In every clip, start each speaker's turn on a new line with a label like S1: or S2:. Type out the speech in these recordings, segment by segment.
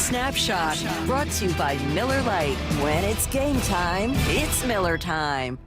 S1: Snapshot, brought to you by Miller Lite. When it's game time, it's Miller time.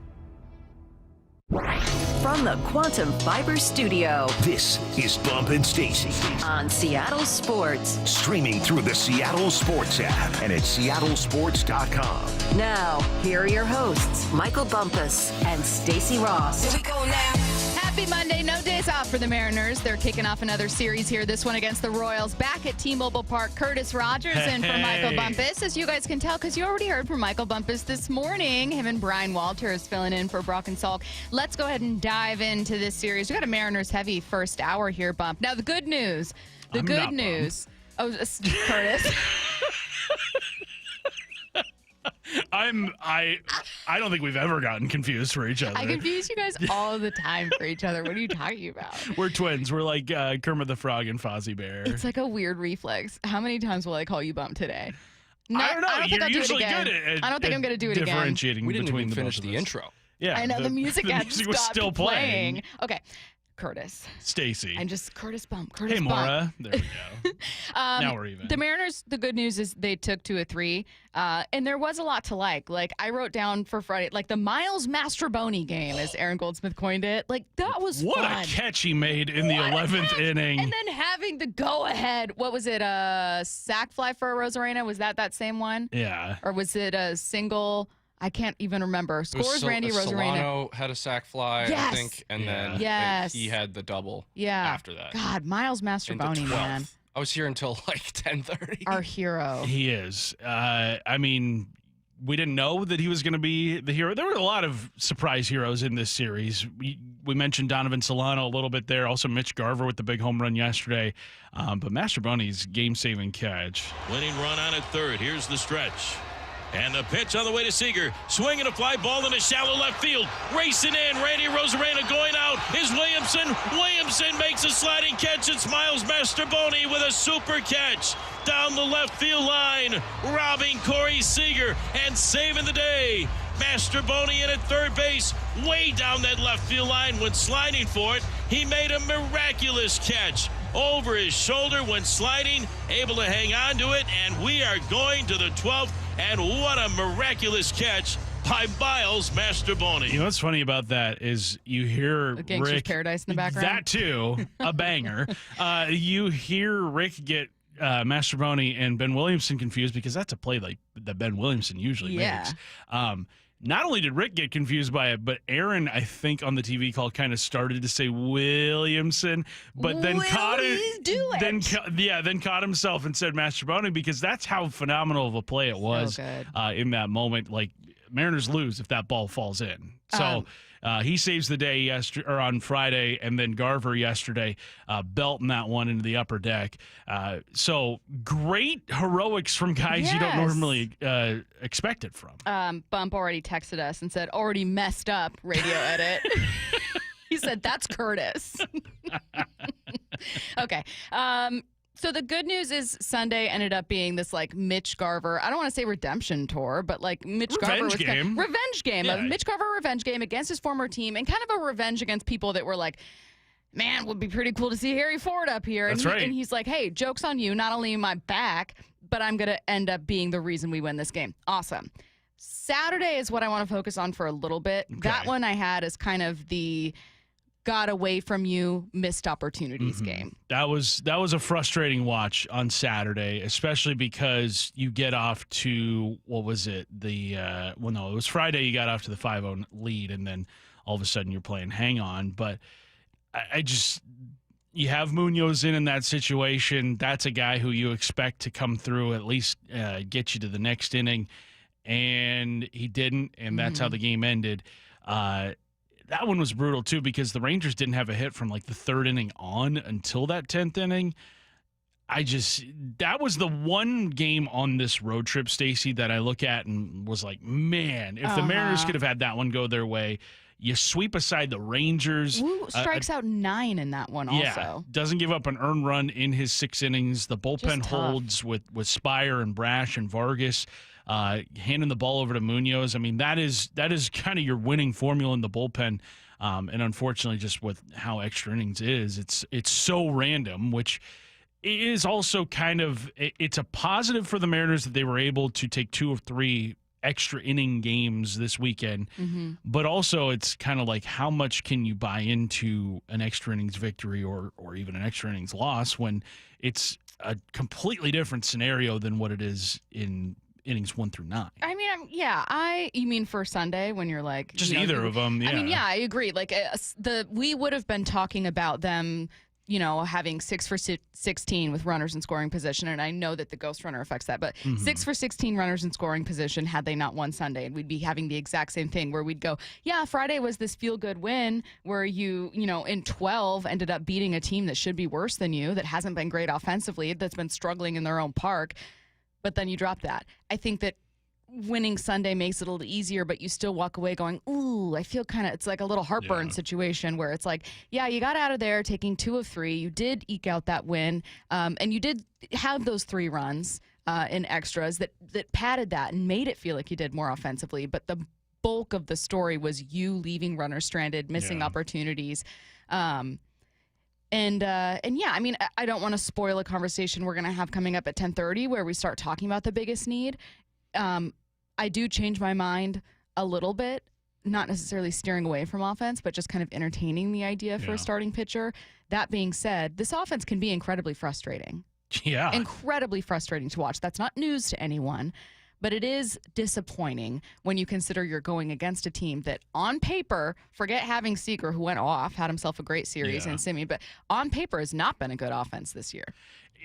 S1: From the Quantum Fiber Studio,
S2: this is Bump and Stacy
S1: on Seattle Sports.
S2: Streaming through the Seattle Sports app and at seattlesports.com.
S1: Now, here are your hosts, Michael Bumpus and Stacy Ross.
S3: Here we go now.
S4: Happy Monday. No days off for the Mariners. They're kicking off another series here, this one against the Royals. Back at T-Mobile Park, Curtis Rogers in for Michael Bumpus. As you guys can tell, because you already heard from Michael Bumpus this morning, him and Brian Walters filling in for Brock and Salk. Let's go ahead and dive into this series. We got a Mariners-heavy first hour here, Bump. Now, the good news. Oh, Curtis.
S5: I don't think we've ever gotten confused for each other.
S4: I confuse you guys all the time for each other. What are you talking about?
S5: We're twins. We're like Kermit the Frog and Fozzie Bear.
S4: It's like a weird reflex. How many times will I call you Bump today?
S5: No, I don't know.
S4: I don't think
S5: You're
S4: I'll do it
S5: usually
S4: again.
S5: good at
S4: I don't think I'm going to do it again.
S5: Differentiating
S6: we didn't
S5: between
S6: even
S5: the
S6: finish
S5: both of
S6: the
S5: us.
S6: intro.
S4: Yeah, I know the music
S5: the
S4: had
S5: music was
S4: stopped
S5: still playing.
S4: Okay, Curtis.
S5: Stacy.
S4: And just Curtis Bump. Curtis
S5: Hey,
S4: Bump.
S5: Maura. There we go. Now we're even.
S4: The Mariners, the good news is they took 2-3, and there was a lot to like. Like, I wrote down for Friday, like the Miles Mastrobuoni game, as Aaron Goldsmith coined it. Like, that was
S5: what
S4: fun.
S5: a catch he made in the 11th inning.
S4: And then having the go-ahead, what was it, a sac fly for a Rosarena? Was that same one?
S5: Yeah.
S4: Or was it a single? I can't even remember. Scores Randy Rosarena.
S6: Solano had a sac fly,
S4: Yes.
S6: I think, and then
S4: Yes.
S6: he had the double
S4: Yeah.
S6: after that.
S4: God, Miles
S6: In the
S4: Mastrobuoni,
S6: 12th.
S4: man.
S6: I was here until like 10:30.
S4: Our hero.
S5: He is. I mean, we didn't know that he was going to be the hero. There were a lot of surprise heroes in this series. We mentioned Donovan Solano a little bit there. Also, Mitch Garver with the big home run yesterday. But Mastrobuoni's game-saving catch.
S7: Winning run on at third. Here's the stretch. And the pitch on the way to Seager. Swinging a fly ball in a shallow left field. Racing in. Randy Rosarena going out is Williamson. Williamson makes a sliding catch. It's Miles Mastrobuoni with a super catch down the left field line. Robbing Corey Seager and saving the day. Mastrobuoni in at third base. Way down that left field line when sliding for it. He made a miraculous catch over his shoulder when sliding. Able to hang on to it. And we are going to the 12th. And what a miraculous catch by Miles Mastrobuoni.
S5: You know what's funny about that is you hear
S4: The Gangster's
S5: Rick.
S4: Paradise in the background.
S5: That too, a banger. You hear Rick get Mastrobuoni and Ben Williamson confused because that's a play like that Ben Williamson usually makes. Not only did Rick get confused by it, but Aaron, I think, on the TV call kind of started to say Williamson, but then caught it. Then caught himself and said Mastrobuoni because that's how phenomenal of a play it was in that moment. Like, Mariners lose if that ball falls in. So he saves the day on Friday, and then Garver yesterday belting that one into the upper deck. So great heroics from guys you don't normally expect it from.
S4: Bump already texted us and said, already messed up radio edit. He said, that's Curtis. Okay. So the good news is Sunday ended up being this like Mitch Garver, I don't want to say redemption tour, but like Mitch Garver was revenge game,
S5: Yeah.
S4: a Mitch Garver revenge game against his former team and kind of a revenge against people that were like, man, would be pretty cool to see Harry Ford up here.
S5: That's right.
S4: And he's like, hey, joke's on you. Not only am I back, but I'm going to end up being the reason we win this game. Awesome. Saturday is what I want to focus on for a little bit.
S5: Okay.
S4: That one I had is kind of the got away from you, missed opportunities game.
S5: That was a frustrating watch on Saturday, especially because you get off to, what was it? It was Friday you got off to the 5-0 lead, and then all of a sudden you're playing hang on. But I just, you have Munoz in that situation. That's a guy who you expect to come through, at least get you to the next inning, and he didn't, and that's how the game ended. That one was brutal, too, because the Rangers didn't have a hit from, like, the third inning on until that 10th inning. That was the one game on this road trip, Stacy, that I look at and was like, man, if the Mariners could have had that one go their way, you sweep aside the Rangers.
S4: Ooh, strikes out 9 in that one also.
S5: Yeah, doesn't give up an earned run in his 6 innings. The bullpen holds with Spire and Brash and Vargas. Handing the ball over to Munoz. I mean, that is kind of your winning formula in the bullpen. And unfortunately, just with how extra innings is, it's so random, which it is also kind of it's a positive for the Mariners that they were able to take 2 of 3 extra inning games this weekend, but also it's kind of like how much can you buy into an extra innings victory or even an extra innings loss when it's a completely different scenario than what it is in innings 1 through 9.
S4: I mean, you mean for Sunday when you're like
S5: just either of them? Yeah.
S4: I mean, I agree. Like we would have been talking about them, having 6 for 16 with runners in scoring position, and I know that the ghost runner affects that, but 6 for 16 runners in scoring position had they not won Sunday, and we'd be having the exact same thing where we'd go, Friday was this feel-good win where you in 12 ended up beating a team that should be worse than you, that hasn't been great offensively, that's been struggling in their own park, but then you drop that. I think that winning Sunday makes it a little easier, but you still walk away going, ooh, I feel it's like a little heartburn situation where it's like, you got out of there taking 2 of 3. You did eke out that win, and you did have those 3 runs in extras that padded that and made it feel like you did more offensively. But the bulk of the story was you leaving runners stranded, missing opportunities. I mean, I don't want to spoil a conversation we're going to have coming up at 10:30 where we start talking about the biggest need. I do change my mind a little bit, not necessarily steering away from offense, but just kind of entertaining the idea for a starting pitcher. That being said, this offense can be incredibly frustrating.
S5: Yeah.
S4: Incredibly frustrating to watch. That's not news to anyone, but it is disappointing when you consider you're going against a team that on paper, forget having Seager, who went off, had himself a great series in Simi, but on paper has not been a good offense this year.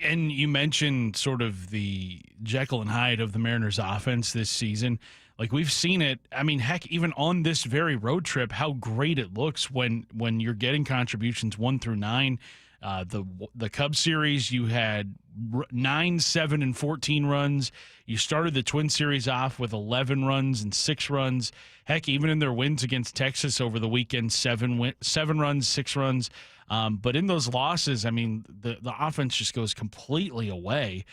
S5: And you mentioned sort of the Jekyll and Hyde of the Mariners offense this season. Like we've seen it. I mean, heck, even on this very road trip, how great it looks when you're getting contributions 1 through 9. The Cubs series, you had 9, 7, and 14 runs. You started the Twin series off with 11 runs and 6 runs. Heck, even in their wins against Texas over the weekend, 7 runs, 6 runs. But in those losses, I mean, the offense just goes completely away.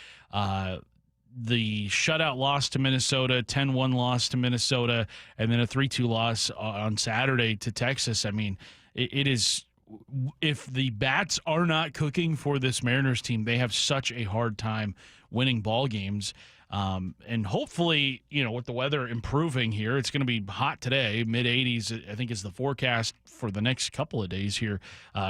S5: The shutout loss to Minnesota, 10-1 loss to Minnesota, and then a 3-2 loss on Saturday to Texas. I mean, it is – if the bats are not cooking for this Mariners team, they have such a hard time winning ball games. And hopefully, with the weather improving here, it's going to be hot today, mid-80s, I think is the forecast for the next couple of days here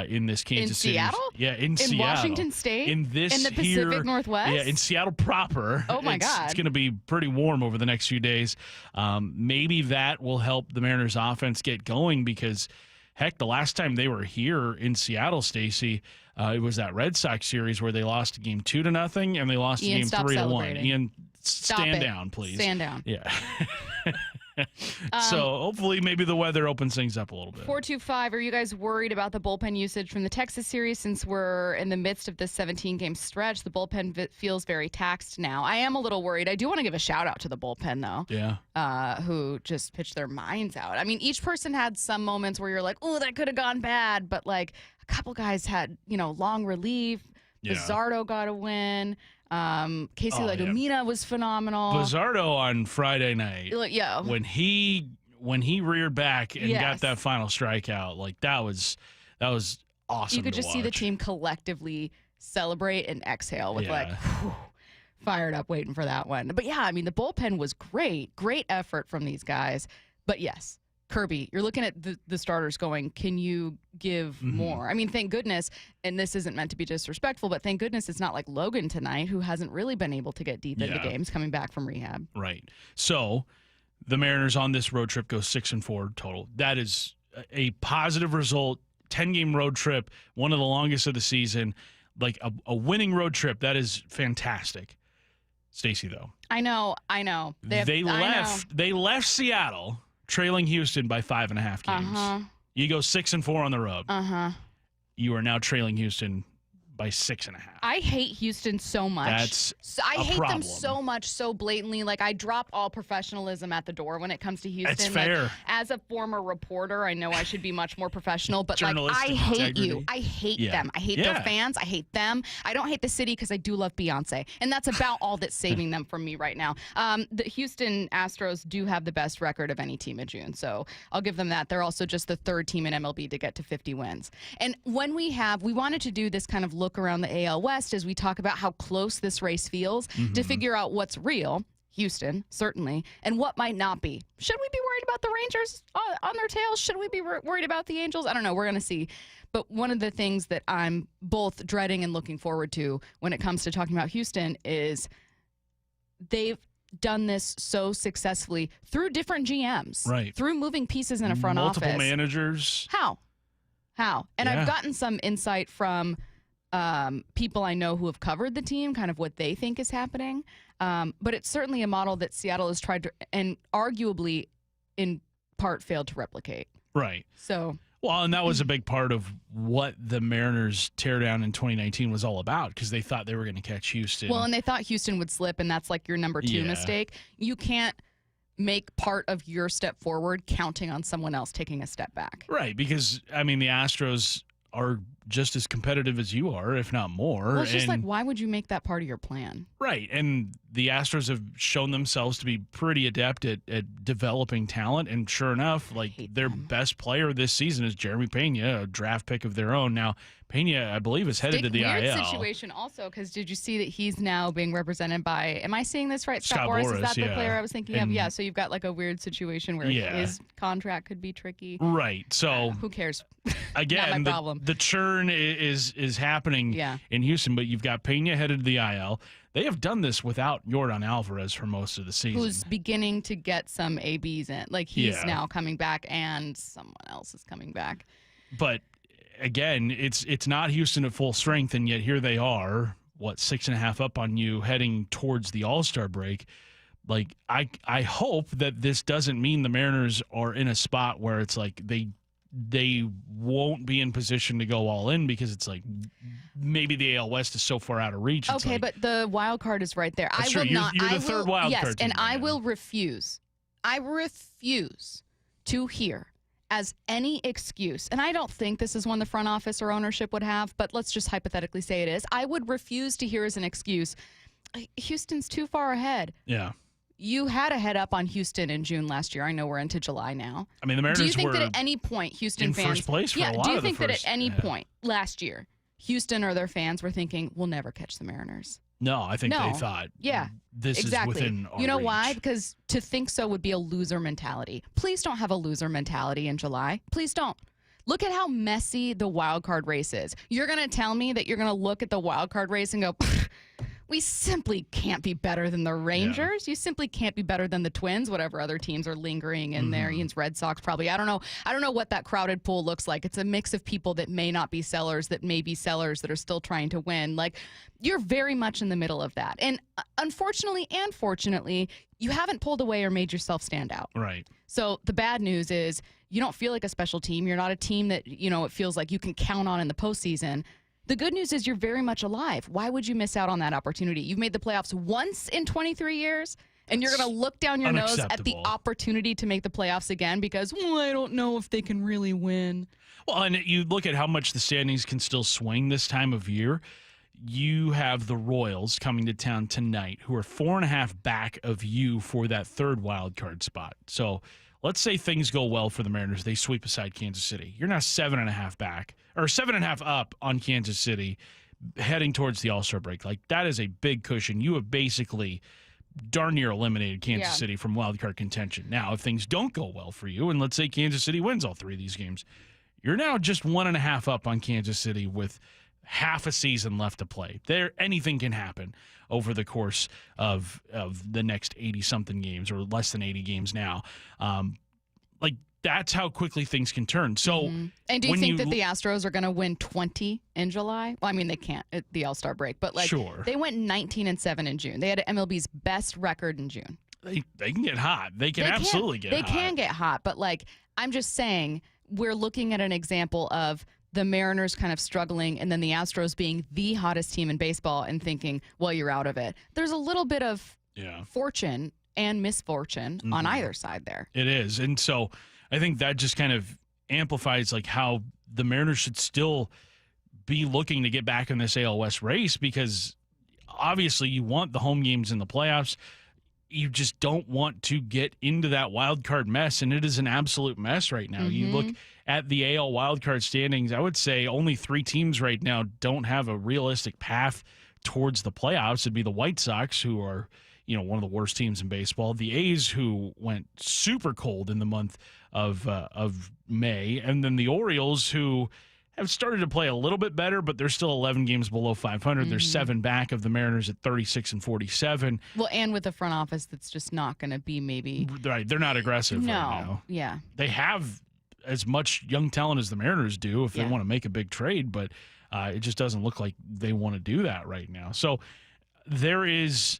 S5: in this Kansas City.
S4: In Seattle?
S5: Yeah, in Seattle.
S4: In Washington State?
S5: In the
S4: Pacific Northwest?
S5: Yeah, in Seattle proper.
S4: Oh, my God.
S5: It's going to be pretty warm over the next few days. Maybe that will help the Mariners offense get going because, heck, the last time they were here in Seattle, Stacy, it was that Red Sox series where they lost game 2-0 and they lost
S4: Ian,
S5: game 3-1. Ian,
S4: Stop
S5: stand
S4: it.
S5: down, please.
S4: Stand down.
S5: Yeah. So hopefully maybe the weather opens things up a little bit.
S4: 425, are you guys worried about the bullpen usage from the Texas series since we're in the midst of this 17-game stretch? The bullpen feels very taxed now. I am a little worried. I do want to give a shout-out to the bullpen, though.
S5: Yeah.
S4: Who just pitched their minds out. I mean, each person had some moments where you're like, oh, that could have gone bad, but, like, a couple guys had, long relief.
S5: Yeah.
S4: Bizzardo got a win. Casey Legumina was phenomenal.
S5: Bizzardo on Friday night.
S4: Yeah.
S5: When he reared back and got that final strikeout, like that was awesome.
S4: You could just see the team collectively celebrate and exhale with fired up waiting for that one. But yeah, I mean the bullpen was great. Great effort from these guys. But yes, Kirby, you're looking at the starters going, can you give more? I mean, thank goodness, and this isn't meant to be disrespectful, but thank goodness it's not like Logan tonight, who hasn't really been able to get deep into games coming back from rehab.
S5: Right. So the Mariners on this road trip go 6-4 total. That is a positive result. 10-game road trip, one of the longest of the season. Like a winning road trip, that is fantastic. Stacy, though.
S4: I know.
S5: They left Seattle trailing Houston by 5.5 games. You go 6-4 on the road. You are now trailing Houston by 6.5.
S4: I hate Houston so much. I hate them so much, so blatantly. Like, I drop all professionalism at the door when it comes to Houston.
S5: That's fair.
S4: Like, as a former reporter, I know I should be much more professional, but like,
S5: Journalistic
S4: I hate
S5: integrity.
S4: you. I hate them. I hate their fans. I hate them. I don't hate the city because I do love Beyonce, and that's about all that's saving them from me right now. The Houston Astros do have the best record of any team in June, so I'll give them that. They're also just the third team in MLB to get to 50 wins. And when we wanted to do this kind of look around the AL West, West as we talk about how close this race feels to figure out what's real. Houston, certainly, and what might not be. Should we be worried about the Rangers on their tails? Should we be worried about the Angels? I don't know. We're going to see. But one of the things that I'm both dreading and looking forward to when it comes to talking about Houston is they've done this so successfully through different GMs,
S5: right?
S4: Through moving pieces in a front
S5: Multiple
S4: office.
S5: managers.
S4: How? And I've gotten some insight from people I know who have covered the team, kind of what they think is happening. But it's certainly a model that Seattle has tried to, and arguably in part failed to replicate.
S5: Right.
S4: So.
S5: Well, and that was a big part of what the Mariners teardown in 2019 was all about, because they thought they were going to catch Houston.
S4: Well, and they thought Houston would slip, and that's like your number 2 mistake. You can't make part of your step forward counting on someone else taking a step back.
S5: Right, because, I mean, the Astros are just as competitive as you are, if not more.
S4: Well, it's just like, why would you make that part of your plan?
S5: Right, and the Astros have shown themselves to be pretty adept at developing talent, and sure enough, like, their best player this season is Jeremy Pena, a draft pick of their own. Now, Pena, I believe, is headed to the
S4: weird
S5: IL.
S4: Situation also, because did you see that he's now being represented by, am I seeing this right?
S5: Scott
S4: Boras,
S5: Boras,
S4: is that the
S5: yeah.
S4: player I was thinking of? Yeah, so you've got like a weird situation where his contract could be tricky.
S5: Right, so.
S4: Who cares?
S5: Again,
S4: Not my problem.
S5: The churn is happening in Houston, but you've got Pena headed to the IL. They have done this without Yordan Alvarez for most of the season.
S4: Who's beginning to get some ABs in. Like, he's now coming back, and someone else is coming back.
S5: But, again, it's not Houston at full strength, and yet here they are, 6.5 up on you, heading towards the All-Star break. Like, I hope that this doesn't mean the Mariners are in a spot where it's like they won't be in position to go all in, because it's like maybe the AL West is so far out of reach. It's
S4: okay,
S5: like,
S4: but the wild card is right there.
S5: That's
S4: I will
S5: true.
S4: not.
S5: You're the
S4: I
S5: third
S4: will,
S5: wild
S4: yes,
S5: card team
S4: and I
S5: right now.
S4: will refuse. I refuse to hear as any excuse, and I don't think this is one the front office or ownership would have, but let's just hypothetically say it is. I would refuse to hear as an excuse, Houston's too far ahead.
S5: Yeah.
S4: You had a head up on Houston in June last year. I know we're into July now.
S5: I mean, the Mariners
S4: do you think
S5: were
S4: that at any point Houston
S5: in
S4: fans
S5: first place for a lot
S4: do you
S5: of the
S4: think that
S5: first-
S4: at any point last year Houston or their fans were thinking we'll never catch the Mariners?
S5: No, I think they thought this
S4: exactly.
S5: is within our
S4: You know
S5: reach.
S4: why? Because to think so would be a loser mentality. Please don't have a loser mentality in July. Please don't. Look at how messy the wild card race is. You're going to tell me that you're going to look at the wild card race and go, we simply can't be better than the Rangers. You simply can't be better than the Twins, whatever other teams are lingering in there. Ian's Red Sox probably. I don't know what that crowded pool looks like. It's a mix of people that may not be sellers, that may be sellers that are still trying to win. Like, you're very much in the middle of that. And unfortunately and fortunately, you haven't pulled away or made yourself stand out.
S5: Right.
S4: So the bad news is you don't feel like a special team. You're not a team that, it feels like you can count on in the postseason. The good news is you're very much alive. Why would you miss out on that opportunity? You've made the playoffs once in 23 years, and you're going to look down your nose at the opportunity to make the playoffs again because, I don't know if they can really win.
S5: Well, and you look at how much the standings can still swing this time of year. You have the Royals coming to town tonight, who are 4.5 back of you for that third wild card spot. So let's say things go well for the Mariners. They sweep aside Kansas City. You're now 7.5 back, or 7.5 up on Kansas City, heading towards the All-Star break. Like, that is a big cushion. You have basically darn near eliminated Kansas City from wild card contention. Now, if things don't go well for you, and let's say Kansas City wins all 3 of these games, you're now just 1.5 up on Kansas City with half a season left to play. Anything can happen over the course of the next 80-something games, or less than 80 games now. That's how quickly things can turn. So,
S4: And do you think that the Astros are going to win 20 in July? Well, I mean, they can't at the All-Star break, but they went 19-7 in June. They had MLB's best record in June.
S5: They can get hot. They can absolutely get hot.
S4: They can get hot, but I'm just saying we're looking at an example of the Mariners kind of struggling and then the Astros being the hottest team in baseball and thinking, well, you're out of it. There's a little bit of fortune and misfortune on either side there.
S5: It is. And so I think that just kind of amplifies how the Mariners should still be looking to get back in this AL West race, because obviously you want the home games in the playoffs. You just don't want to get into that wild card mess, and it is an absolute mess right now. You look at the AL wildcard standings, I would say only 3 teams right now don't have a realistic path towards the playoffs. It'd be the White Sox, who are, one of the worst teams in baseball, the A's, who went super cold in the month of May, and then the Orioles, who have started to play a little bit better, but they're still 11 games below 500. They're 7 back of the Mariners at 36 and 47.
S4: Well, and with a front office that's just not going to be maybe.
S5: Right, they're not aggressive right now.
S4: Yeah.
S5: They have as much young talent as the Mariners do if they want to make a big trade, but it just doesn't look like they want to do that right now. So there is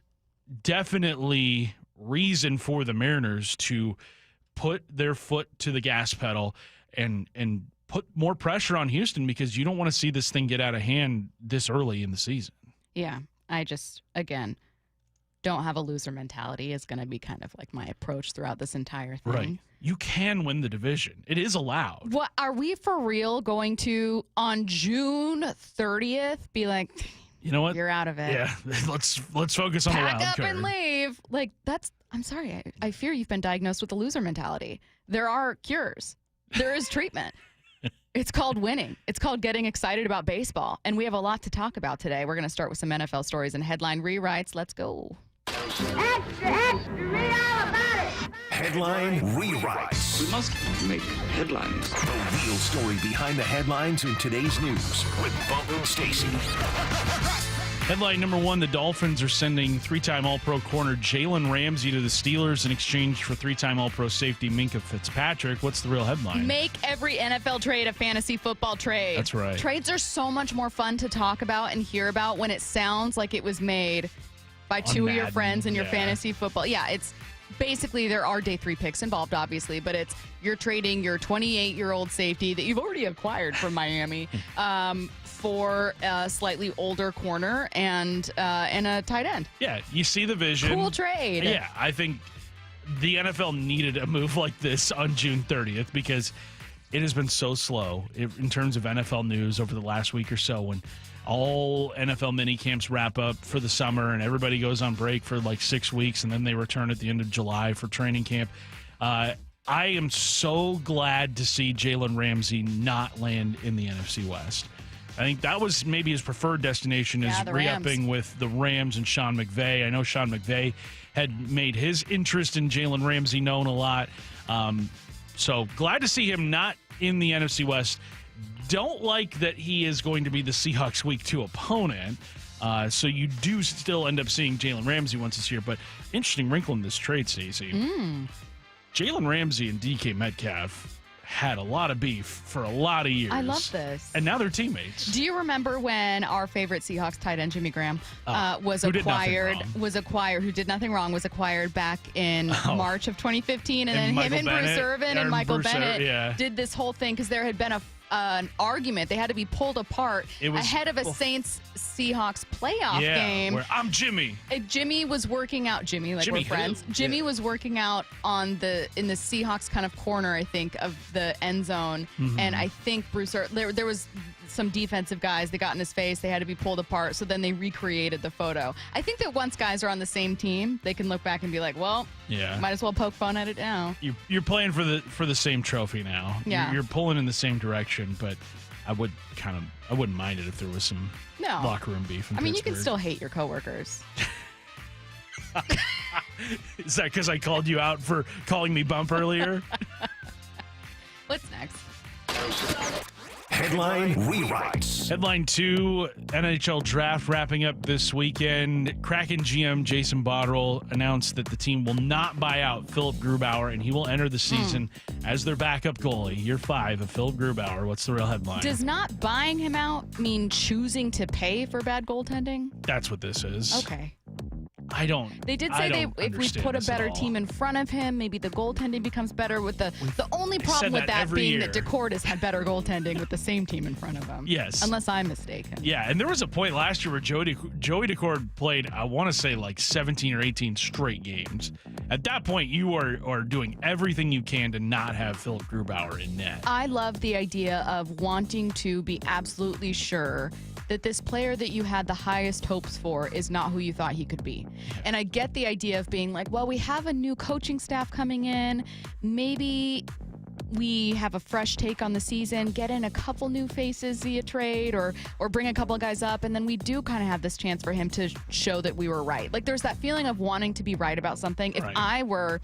S5: definitely reason for the Mariners to put their foot to the gas pedal and put more pressure on Houston, because you don't want to see this thing get out of hand this early in the season.
S4: Yeah. I just, again, don't have a loser mentality is going to be kind of like my approach throughout this entire thing.
S5: Right. You can win the division. It is allowed.
S4: What are we for real going to on June 30th be like,
S5: you know what?
S4: You're out of it.
S5: Yeah. Let's focus on the wild
S4: Pack
S5: card.
S4: up and leave. Like, I'm sorry. I fear you've been diagnosed with a loser mentality. There are cures. There is treatment. It's called winning. It's called getting excited about baseball. And we have a lot to talk about today. We're going to start with some NFL stories and headline rewrites. Let's go.
S3: Extra, extra, read all about it.
S2: Headline rewrites.
S8: We must make headlines.
S2: The real story behind the headlines in today's news with Bump and Stacy.
S5: Headline number 1, the Dolphins are sending 3-time All-Pro corner Jalen Ramsey to the Steelers in exchange for 3-time All-Pro safety Minkah Fitzpatrick. What's the real headline?
S4: Make every NFL trade a fantasy football trade.
S5: That's right.
S4: Trades are so much more fun to talk about and hear about when it sounds like it was made by two of your
S5: Madden,
S4: friends in your fantasy football. Yeah, it's basically there are day 3 picks involved, obviously, but it's you're trading your 28-year-old safety that you've already acquired from Miami for a slightly older corner and a tight end.
S5: Yeah, you see the vision.
S4: Cool trade.
S5: Yeah, I think the NFL needed a move like this on June 30th because it has been so slow in terms of NFL news over the last week or so, when all NFL mini camps wrap up for the summer and everybody goes on break for like 6 weeks and then they return at the end of July for training camp. I am so glad to see Jalen Ramsey not land in the NFC West. I think that was maybe his preferred destination, is re-upping with the Rams and Sean McVay. I know Sean McVay had made his interest in Jalen Ramsey known a lot. So glad to see him not in the NFC West. Don't like that he is going to be the Seahawks Week 2 opponent. So you do still end up seeing Jalen Ramsey once this year. But interesting wrinkle in this trade, Stacy. Jalen Ramsey and DK Metcalf had a lot of beef for a lot of years.
S4: I love this.
S5: And now they're teammates.
S4: Do you remember when our favorite Seahawks tight end Jimmy Graham was acquired was acquired back in March of 2015, and then
S5: Michael
S4: him and
S5: Bennett,
S4: Bruce Irvin and Michael Bennett
S5: yeah.
S4: did this whole thing because there had been an argument. They had to be pulled apart ahead of a Saints-Seahawks playoff game.
S5: Where I'm Jimmy.
S4: Jimmy was working out. Jimmy we're friends.
S5: Who?
S4: Jimmy was working out in the Seahawks kind of corner, I think, of the end zone. And I think Bruce, there was some defensive guys that got in his face. They had to be pulled apart. So then they recreated the photo. I think that once guys are on the same team, they can look back and be like, well, might as well poke fun at it now.
S5: You're playing for the same trophy now.
S4: Yeah.
S5: You're pulling in the same direction, but I wouldn't mind it if there was some locker room beef in
S4: you can
S5: Pittsburgh.
S4: still hate your coworkers.
S5: Is that because I called you out for calling me Bump earlier?
S4: What's next?
S2: Headline rewrites.
S5: Headline 2, NHL draft wrapping up this weekend. Kraken GM Jason Botterill announced that the team will not buy out Philip Grubauer, and he will enter the season as their backup goalie. Year 5 of Philip Grubauer. What's the real headline?
S4: Does not buying him out mean choosing to pay for bad goaltending?
S5: That's what this is.
S4: Okay.
S5: They
S4: did say if we put a better team in front of him, maybe the goaltending becomes better. With the only problem with that being that Decord has had better goaltending with the same team in front of him.
S5: Yes.
S4: Unless I'm mistaken.
S5: Yeah, and there was a point last year where Joey Decord played, I want to say, like 17 or 18 straight games. At that point, you are doing everything you can to not have Philip Grubauer in net.
S4: I love the idea of wanting to be absolutely sure that this player that you had the highest hopes for is not who you thought he could be. And I get the idea of being like, well, we have a new coaching staff coming in. Maybe we have a fresh take on the season, get in a couple new faces via trade or bring a couple of guys up, and then we do kind of have this chance for him to show that we were right. Like, there's that feeling of wanting to be right about something. If I were,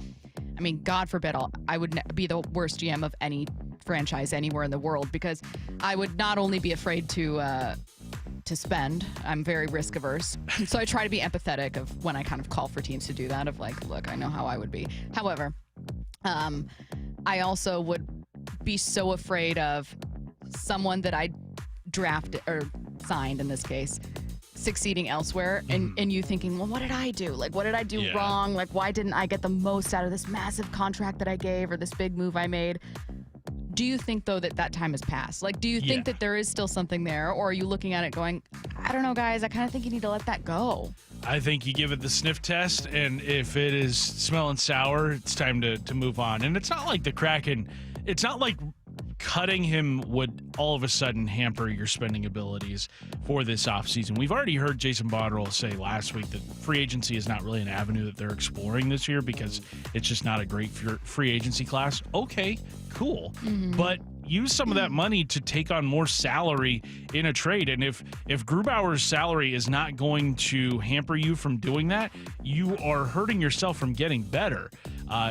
S4: I mean, God forbid, I would be the worst GM of any franchise anywhere in the world, because I would not only be afraid to spend. I'm very risk averse. So I try to be empathetic of when I kind of call for teams to do that, of like, look, I know how I would be. However, I also would be so afraid of someone that I drafted or signed in this case succeeding elsewhere, and you thinking, well, what did I do? Like, what did I do wrong? Like, why didn't I get the most out of this massive contract that I gave or this big move I made? Do you think, though, that time has passed? Like, do you think that there is still something there, or are you looking at it going, I don't know, guys, I kind of think you need to let that go?
S5: I think you give it the sniff test, and if it is smelling sour, it's time to move on. And it's not like the Kraken, it's not like cutting him would all of a sudden hamper your spending abilities for this offseason. We've already heard Jason Botterill say last week that free agency is not really an avenue that they're exploring this year because it's just not a great free agency class. Okay, cool. But use some of that money to take on more salary in a trade. And if Grubauer's salary is not going to hamper you from doing that, you are hurting yourself from getting better.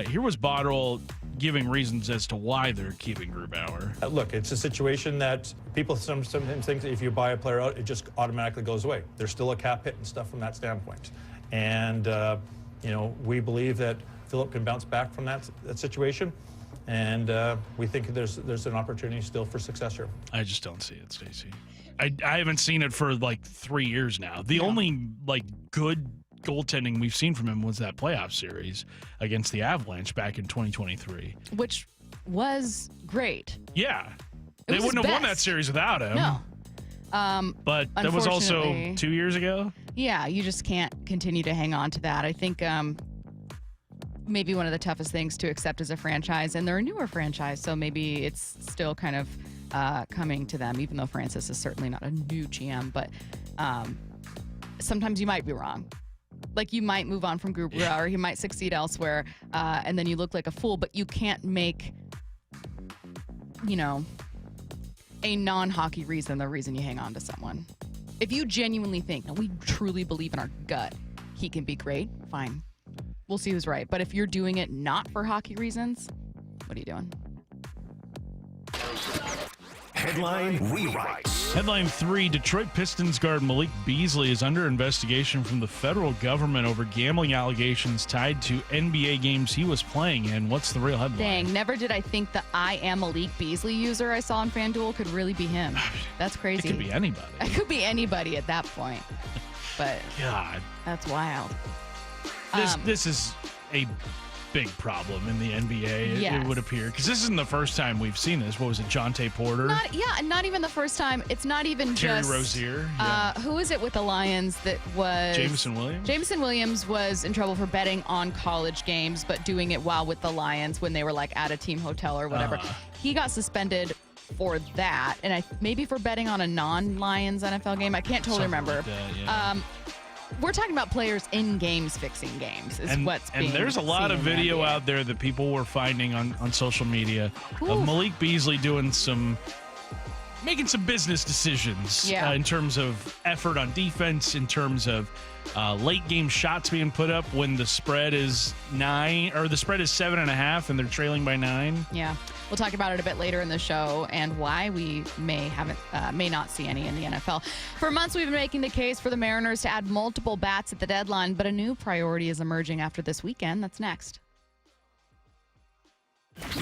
S5: Here was Botterill giving reasons as to why they're keeping Grubauer.
S9: Look, it's a situation that people sometimes think that if you buy a player out, it just automatically goes away. There's still a cap hit and stuff from that standpoint. And, we believe that Philip can bounce back from that situation. And we think there's an opportunity still for success here.
S5: I just don't see it, Stacy. I haven't seen it for like 3 years now. The only good goaltending we've seen from him was that playoff series against the Avalanche back in 2023.
S4: Which was great.
S5: Yeah. They wouldn't have won that series without him.
S4: No.
S5: But that was also 2 years ago. Yeah,
S4: you just can't continue to hang on to that. I think maybe one of the toughest things to accept as a franchise, and they're a newer franchise, so maybe it's still kind of coming to them, even though Francis is certainly not a new GM, but sometimes you might be wrong. Like, you might move on from Grubauer, or he might succeed elsewhere, and then you look like a fool, but you can't make, a non-hockey reason the reason you hang on to someone. If you genuinely think, and we truly believe in our gut, he can be great, fine. We'll see who's right. But if you're doing it not for hockey reasons, what are you doing?
S2: Headline rewrites.
S5: Headline 3, Detroit Pistons guard Malik Beasley is under investigation from the federal government over gambling allegations tied to NBA games he was playing in. What's the real headline?
S4: Dang, never did I think the I am Malik Beasley user I saw on FanDuel could really be him. That's crazy.
S5: It could be anybody.
S4: It could be anybody at that point. But
S5: God,
S4: that's wild.
S5: This is a big problem in the NBA, it would appear. Because this isn't the first time we've seen this. What was it, Jonte Porter?
S4: Not even the first time. It's not even
S5: Terry
S4: just...
S5: Rozier.
S4: Who is it with the Lions that was...
S5: Jameson Williams?
S4: Jameson Williams was in trouble for betting on college games, but doing it while with the Lions when they were like at a team hotel or whatever. He got suspended for that, and maybe for betting on a non-Lions NFL game. I can't totally remember.
S5: Like that, yeah.
S4: We're talking about players in games fixing games is what's being
S5: And there's a lot of video out there that people were finding on social media of Malik Beasley making some business decisions in terms of effort on defense, in terms of late game shots being put up when the spread is 7.5 and they're trailing by 9.
S4: Yeah. We'll talk about it a bit later in the show and why we may not see any in the NFL. For months, we've been making the case for the Mariners to add multiple bats at the deadline, but a new priority is emerging after this weekend. That's next.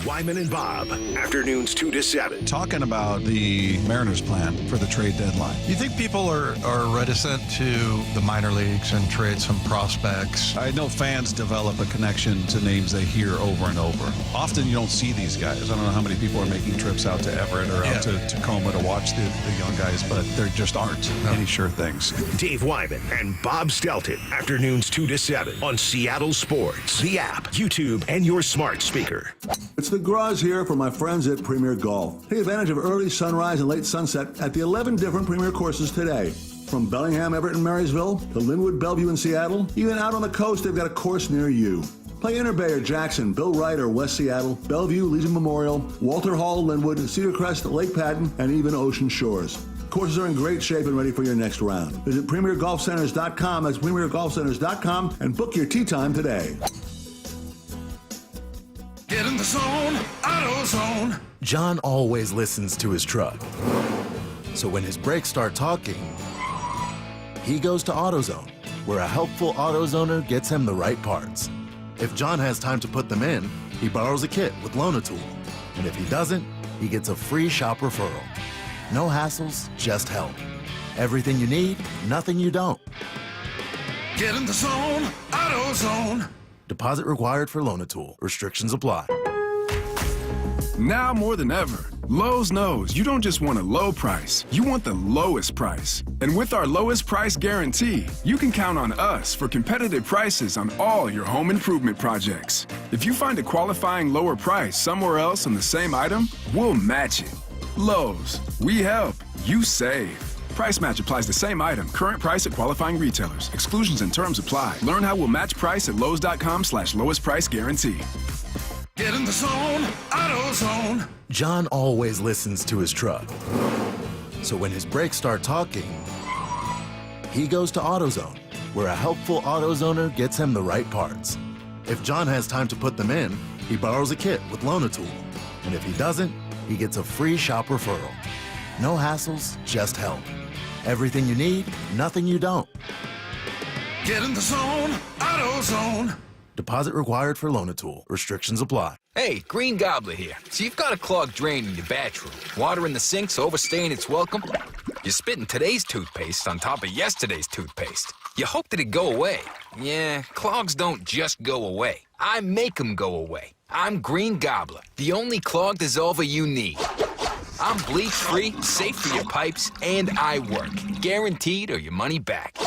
S2: Wyman and Bob, afternoons 2 to 7.
S10: Talking about the Mariners plan for the trade deadline.
S11: You think people are reticent to the minor leagues and trade some prospects?
S10: I know fans develop a connection to names they hear over and over. Often you don't see these guys. I don't know how many people are making trips out to Everett or out to Tacoma to watch the young guys, but there just aren't any sure things.
S2: Dave Wyman and Bob Stelton, afternoons 2 to 7 on Seattle Sports, the app, YouTube, and your smart speaker.
S12: It's the Garage here for my friends at Premier Golf. Take advantage of early sunrise and late sunset at the 11 different Premier courses today. From Bellingham, Everett, and Marysville to Linwood, Bellevue, and Seattle, even out on the coast, they've got a course near you. Play Inner Bay or Jackson, Bill Wright or West Seattle, Bellevue, Legion Memorial, Walter Hall, Linwood, Cedar Crest, Lake Patton, and even Ocean Shores. Courses are in great shape and ready for your next round. Visit PremierGolfCenters.com, that's PremierGolfCenters.com, and book your tee time today.
S13: Get in the zone, AutoZone.
S14: John always listens to his truck. So when his brakes start talking, he goes to AutoZone, where a helpful AutoZoner gets him the right parts. If John has time to put them in, he borrows a kit with Loan-A-Tool. And if he doesn't, he gets a free shop referral. No hassles, just help. Everything you need, nothing you don't.
S13: Get in the zone, AutoZone.
S14: Deposit required for Loan-A-Tool. Restrictions apply.
S15: Now more than ever, Lowe's knows you don't just want a low price, you want the lowest price. And with our lowest price guarantee, you can count on us for competitive prices on all your home improvement projects. If you find a qualifying lower price somewhere else on the same item, we'll match it. Lowe's, we help, you save. Price match applies the same item. Current price at qualifying retailers. Exclusions and terms apply. Learn how we'll match price at Lowes.com/lowest price guarantee.
S13: Get in the zone, AutoZone.
S14: John always listens to his truck. So when his brakes start talking, he goes to AutoZone, where a helpful AutoZoner gets him the right parts. If John has time to put them in, he borrows a kit with Loan-A-Tool. And if he doesn't, he gets a free shop referral. No hassles, just help. Everything you need, nothing you don't.
S13: Get in the zone, AutoZone.
S14: Deposit required for Loan-A-Tool. Restrictions apply.
S16: Hey, Green Gobbler here. So you've got a clogged drain in your bathroom. Water in the sink's overstaying its welcome. You're spitting today's toothpaste on top of yesterday's toothpaste. You hope that it go away. Yeah, clogs don't just go away. I make them go away. I'm Green Gobbler, the only clog dissolver you need. I'm bleach-free, safe for your pipes, and I work. Guaranteed or your money back.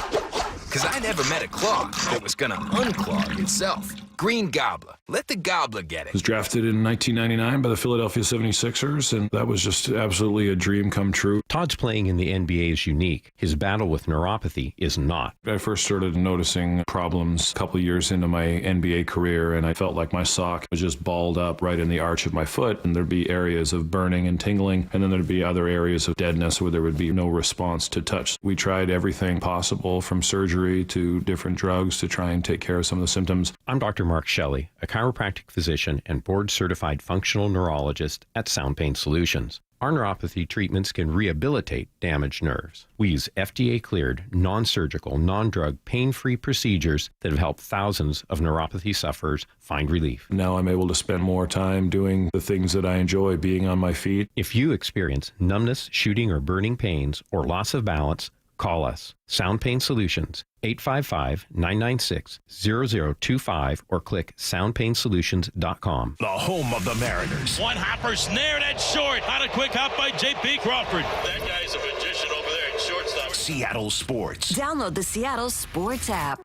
S16: Because I never met a clog that was gonna unclog itself. Green Gobbler. Let the gobbler get it.
S17: Was drafted in 1999 by the Philadelphia 76ers, and that was just absolutely a dream come true.
S18: Todd's playing in the NBA is unique. His battle with neuropathy is not.
S17: I first started noticing problems a couple years into my NBA career, and I felt like my sock was just balled up right in the arch of my foot, and there'd be areas of burning and tingling, and then there'd be other areas of deadness where there would be no response to touch. We tried everything possible, from surgery to different drugs, to try and take care of some of the symptoms.
S18: I'm Dr. Mark Shelley, a chiropractic physician and board-certified functional neurologist at Sound Pain Solutions. Our neuropathy treatments can rehabilitate damaged nerves. We use FDA-cleared, non-surgical, non-drug, pain-free procedures that have helped thousands of neuropathy sufferers find relief.
S17: Now I'm able to spend more time doing the things that I enjoy, being on my feet.
S18: If you experience numbness, shooting, or burning pains, or loss of balance, call us. Sound Pain Solutions, 855-996-0025, or click soundpainsolutions.com.
S2: The home of the Mariners.
S7: One hopper snared at short. On a quick hop by J.P. Crawford. That guy's a magician over there at shortstop.
S2: Seattle Sports.
S1: Download the Seattle Sports app.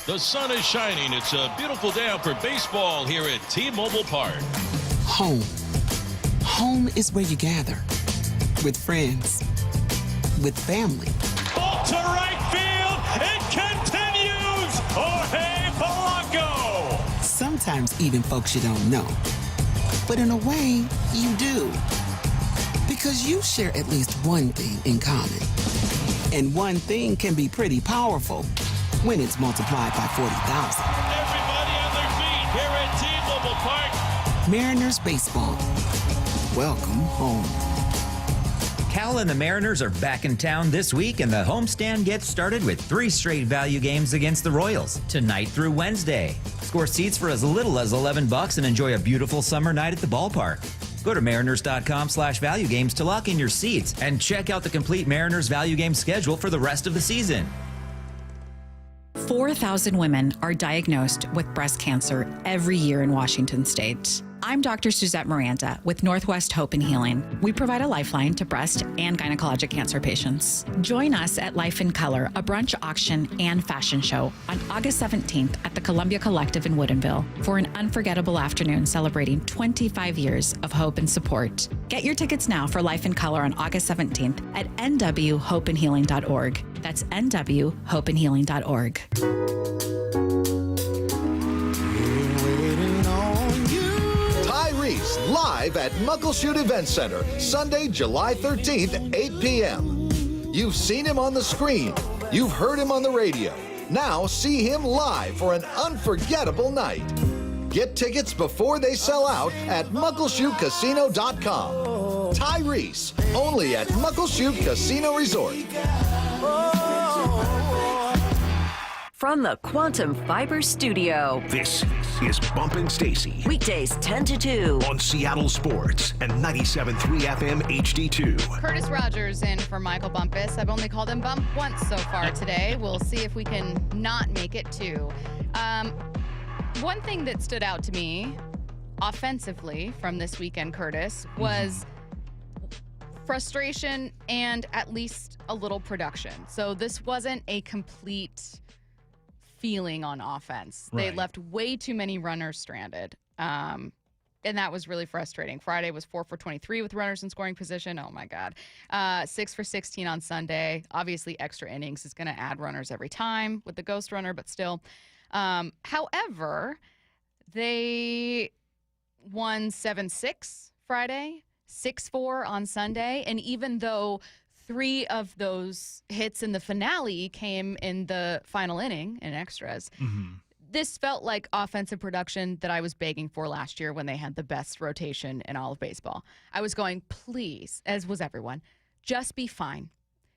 S7: The sun is shining. It's a beautiful day out for baseball here at T-Mobile Park.
S19: Home. Home is where you gather with friends, with family.
S7: Ball to right field. It continues. Jorge Polanco.
S19: Sometimes even folks you don't know. But in a way, you do. Because you share at least one thing in common. And one thing can be pretty powerful when it's multiplied by 40,000.
S7: Everybody on their feet here at T-Mobile Park.
S19: Mariners baseball. Welcome home.
S20: Cal and the Mariners are back in town this week, and the homestand gets started with 3 straight value games against the Royals, tonight through Wednesday. Score seats for as little as $11 and enjoy a beautiful summer night at the ballpark. Go to mariners.com/value games to lock in your seats and check out the complete Mariners value game schedule for the rest of the season.
S21: 4,000 women are diagnosed with breast cancer every year in Washington state. I'm Dr. Suzette Miranda with Northwest Hope and Healing. We provide a lifeline to breast and gynecologic cancer patients. Join us at Life in Color, a brunch auction and fashion show on August 17th at the Columbia Collective in Woodinville for an unforgettable afternoon celebrating 25 years of hope and support. Get your tickets now for Life in Color on August 17th at nwhopeandhealing.org. That's nwhopeandhealing.org.
S6: live at Muckleshoot Event Center, Sunday, July 13th, 8 p.m. You've seen him on the screen. You've heard him on the radio. Now see him live for an unforgettable night. Get tickets before they sell out at MuckleshootCasino.com. Tyrese, only at Muckleshoot Casino Resort.
S1: From the Quantum Fiber Studio.
S2: This is Bumpin' Stacy.
S1: Weekdays 10 to 2.
S2: On Seattle Sports and 97.3 FM HD2.
S4: Curtis Rogers in for Michael Bumpus. I've only called him Bump once so far today. We'll see if we can not make it two. One thing that stood out to me offensively from this weekend, Curtis, was frustration and at least a little production. So this wasn't a complete feeling on offense. They left way too many runners stranded. And that was really frustrating. Friday was 4 for 23 with runners in scoring position. Oh, my God. 6 for 16 on Sunday. Obviously, extra innings is going to add runners every time with the ghost runner, but still. However, they won 7-6 Friday, 6-4 on Sunday, and even though 3 of those hits in the finale came in the final inning in extras, this felt like offensive production that I was begging for last year when they had the best rotation in all of baseball. I was going, please, as was everyone, just be fine.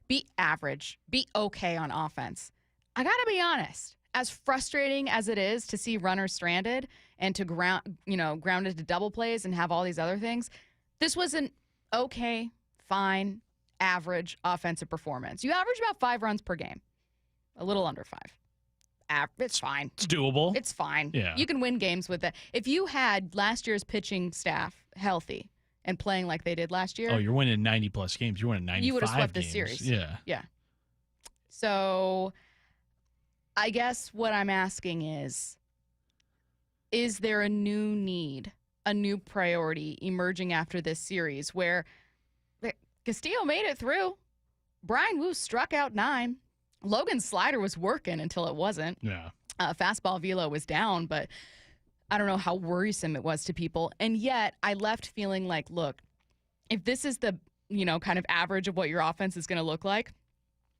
S4: Be average. Be okay on offense. I got to be honest. As frustrating as it is to see runners stranded and to grounded to double plays and have all these other things, this was an okay, fine, average offensive performance. You average about 5 runs per game, a little under 5. It's fine.
S5: It's doable.
S4: It's fine.
S5: Yeah.
S4: You can win games with that. If you had last year's pitching staff healthy and playing like they did last year,
S5: you're winning 90-plus games. You're winning 95
S4: you would have swept
S5: games.
S4: this series.
S5: Yeah.
S4: Yeah. So I guess what I'm asking is there a new need, a new priority emerging after this series where Castillo made it through? Brian Wu struck out 9. Logan's slider was working until it wasn't.
S5: Yeah.
S4: Fastball velo was down, but I don't know how worrisome it was to people. And yet I left feeling like, look, if this is the, kind of average of what your offense is going to look like,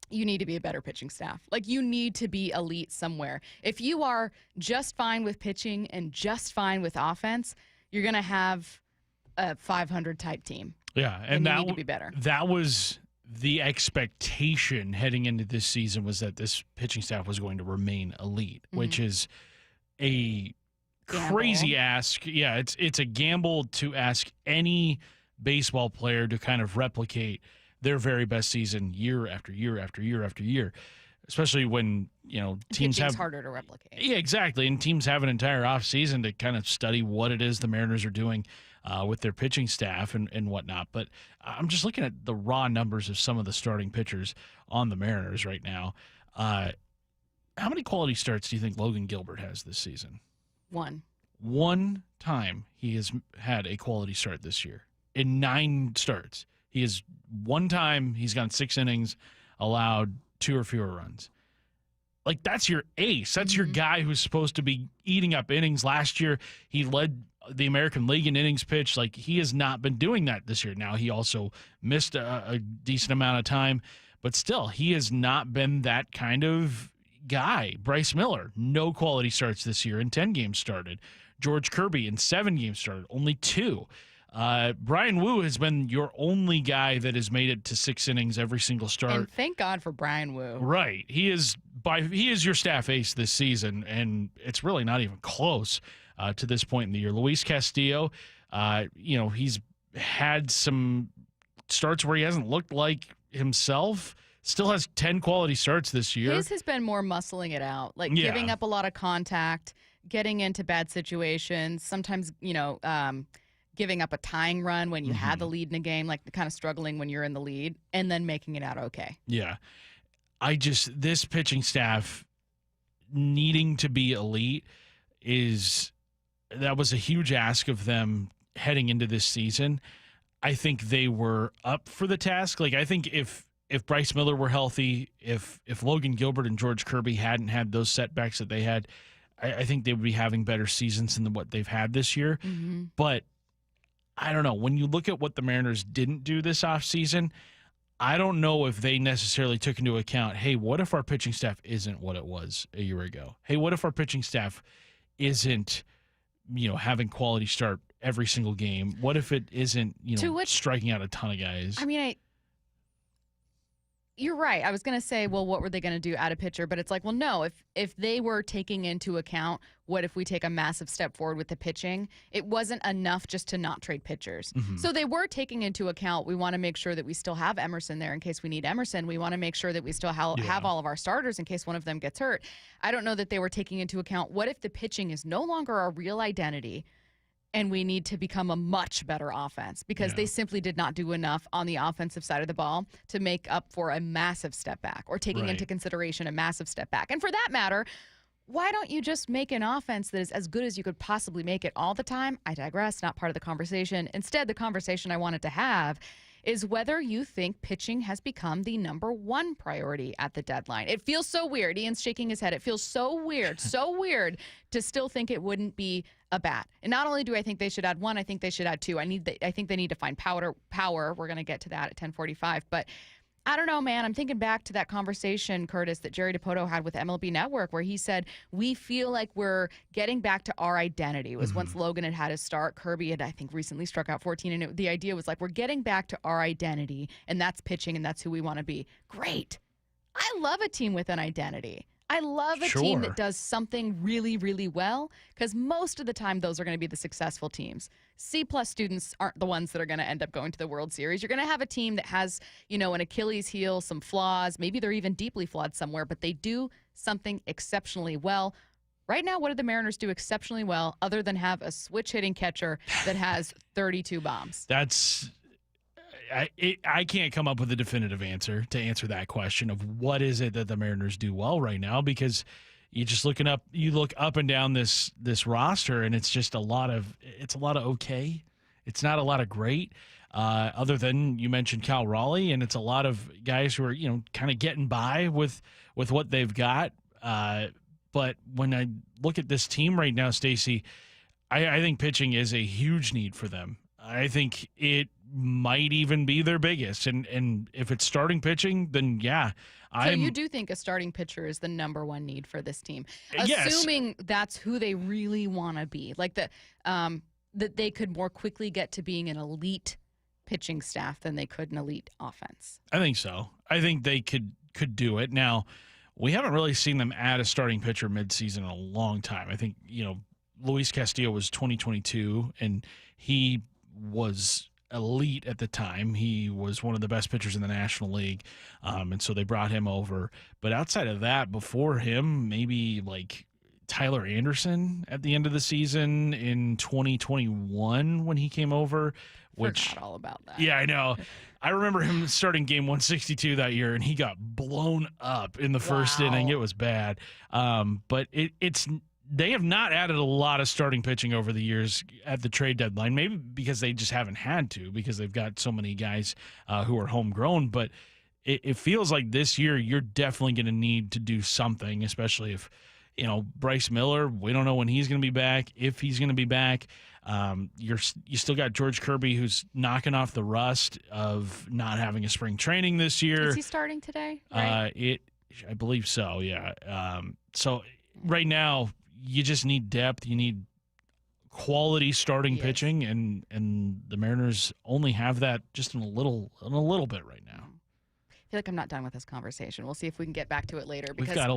S4: you need to be a better pitching staff. Like, you need to be elite somewhere. If you are just fine with pitching and just fine with offense, you're going to have a 500 type team.
S5: Yeah,
S4: and you need to be better.
S5: That was the expectation heading into this season, was that this pitching staff was going to remain elite, which is a crazy ask. Yeah, it's a gamble to ask any baseball player to kind of replicate their very best season year after year after year after year, especially when, teams have
S4: harder to replicate.
S5: Yeah, exactly. And teams have an entire off season to kind of study what it is the Mariners are doing with their pitching staff and whatnot. But I'm just looking at the raw numbers of some of the starting pitchers on the Mariners right now. How many quality starts do you think Logan Gilbert has this season?
S4: 1.
S5: One time he has had a quality start this year in 9 starts. He has one time he's gone 6 innings, allowed 2 or fewer runs. Like, that's your ace. That's your guy who's supposed to be eating up innings. Last year, he led the American League in innings pitched. Like, he has not been doing that this year. Now, he also missed a decent amount of time, but still, he has not been that kind of guy. Bryce Miller, no quality starts this year in 10 games started. George Kirby in 7 games started, only 2. Brian Wu has been your only guy that has made it to 6 innings every single start.
S4: And thank God for Brian Wu.
S5: Right. He is your staff ace this season, and it's really not even close to this point in the year. Luis Castillo, he's had some starts where he hasn't looked like himself. Still has 10 quality starts this year.
S4: His has been more muscling it out, like giving up a lot of contact, getting into bad situations, sometimes, giving up a tying run when you had the lead in a game, like kind of struggling when you're in the lead, and then making it out okay.
S5: Yeah. This pitching staff needing to be elite that was a huge ask of them heading into this season. I think they were up for the task. Like, I think if Bryce Miller were healthy, if Logan Gilbert and George Kirby hadn't had those setbacks that they had, I think they would be having better seasons than what they've had this year. But I don't know. When you look at what the Mariners didn't do this offseason, I don't know if they necessarily took into account, hey, what if our pitching staff isn't what it was a year ago? Hey, what if our pitching staff isn't, having quality start every single game? What if it isn't, striking out a ton of guys?
S4: I mean, you're right. I was going to say, well, what were they going to do at a pitcher? But it's like, well, no, if they were taking into account what if we take a massive step forward with the pitching, it wasn't enough just to not trade pitchers.
S5: Mm-hmm.
S4: So they were taking into account, we want to make sure that we still have Emerson there in case we need Emerson. We want to make sure that we still have all of our starters in case one of them gets hurt. I don't know that they were taking into account, what if the pitching is no longer our real identity and we need to become a much better offense, because they simply did not do enough on the offensive side of the ball to make up for a massive step back, or taking into consideration a massive step back. And for that matter, why don't you just make an offense that is as good as you could possibly make it all the time? I digress, not part of the conversation. Instead, the conversation I wanted to have is whether you think pitching has become the number one priority at the deadline. It feels so weird. Ian's shaking his head. It feels so weird to still think it wouldn't be a bat. And not only do I think they should add one, I think they should add two. I think they need to find power. We're going to get to that at 10:45. But I don't know, man. I'm thinking back to that conversation, Curtis, that Jerry DiPoto had with MLB Network, where he said, we feel like we're getting back to our identity. It was once Logan had his start. Kirby had, I think, recently struck out 14. And the idea was like, we're getting back to our identity, and that's pitching, and that's who we want to be. Great. I love a team with an identity. I love a team that does something really, really well, because most of the time those are going to be the successful teams. C-plus students aren't the ones that are going to end up going to the World Series. You're going to have a team that has, an Achilles heel, some flaws. Maybe they're even deeply flawed somewhere, but they do something exceptionally well. Right now, what do the Mariners do exceptionally well other than have a switch-hitting catcher that has 32 bombs?
S5: I can't come up with a definitive answer to answer that question of what is it that the Mariners do well right now, because you look up and down this roster, and it's just a lot of okay. It's not a lot of great, other than you mentioned Cal Raleigh, and it's a lot of guys who are, kind of getting by with what they've got. But when I look at this team right now, Stacy, I think pitching is a huge need for them. I think it might even be their biggest. And if it's starting pitching, then So you do think a starting pitcher is the number one need for this team? Yes.
S4: Assuming that's who they really want to be. Like that they could more quickly get to being an elite pitching staff than they could an elite offense.
S5: I think so. I think they could do it. Now, we haven't really seen them add a starting pitcher midseason in a long time. I think, Luis Castillo was 2022, and he was elite at the time. He was one of the best pitchers in the National League, and so they brought him over. But outside of that, before him, maybe like Tyler Anderson at the end of the season in 2021 when he came over.
S4: Forgot all about that.
S5: Yeah, I know. I remember him starting game 162 that year, and he got blown up in the first inning. It was bad. But they have not added a lot of starting pitching over the years at the trade deadline, maybe because they just haven't had to, because they've got so many guys who are homegrown. But it feels like this year you're definitely going to need to do something, especially if, Bryce Miller, we don't know when he's going to be back, if he's going to be back. You still got George Kirby, who's knocking off the rust of not having a spring training this year.
S4: Is he starting today? Right?
S5: I believe so, yeah. So right now, you just need depth. You need quality starting pitching, and the Mariners only have that just in a little bit right now.
S4: I feel like I'm not done with this conversation. We'll see if we can get back to it later.
S5: We've got a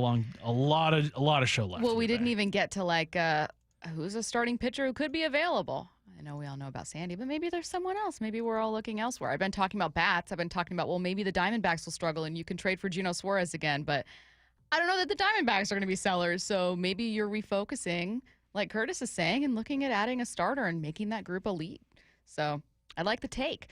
S5: lot of show left.
S4: Well, we didn't even get to who's a starting pitcher who could be available. I know we all know about Sandy, but maybe there's someone else. Maybe we're all looking elsewhere. I've been talking about bats. I've been talking about, maybe the Diamondbacks will struggle and you can trade for Gino Suarez again, but I don't know that the Diamondbacks are going to be sellers, so maybe you're refocusing, like Curtis is saying, and looking at adding a starter and making that group elite. So I like the take.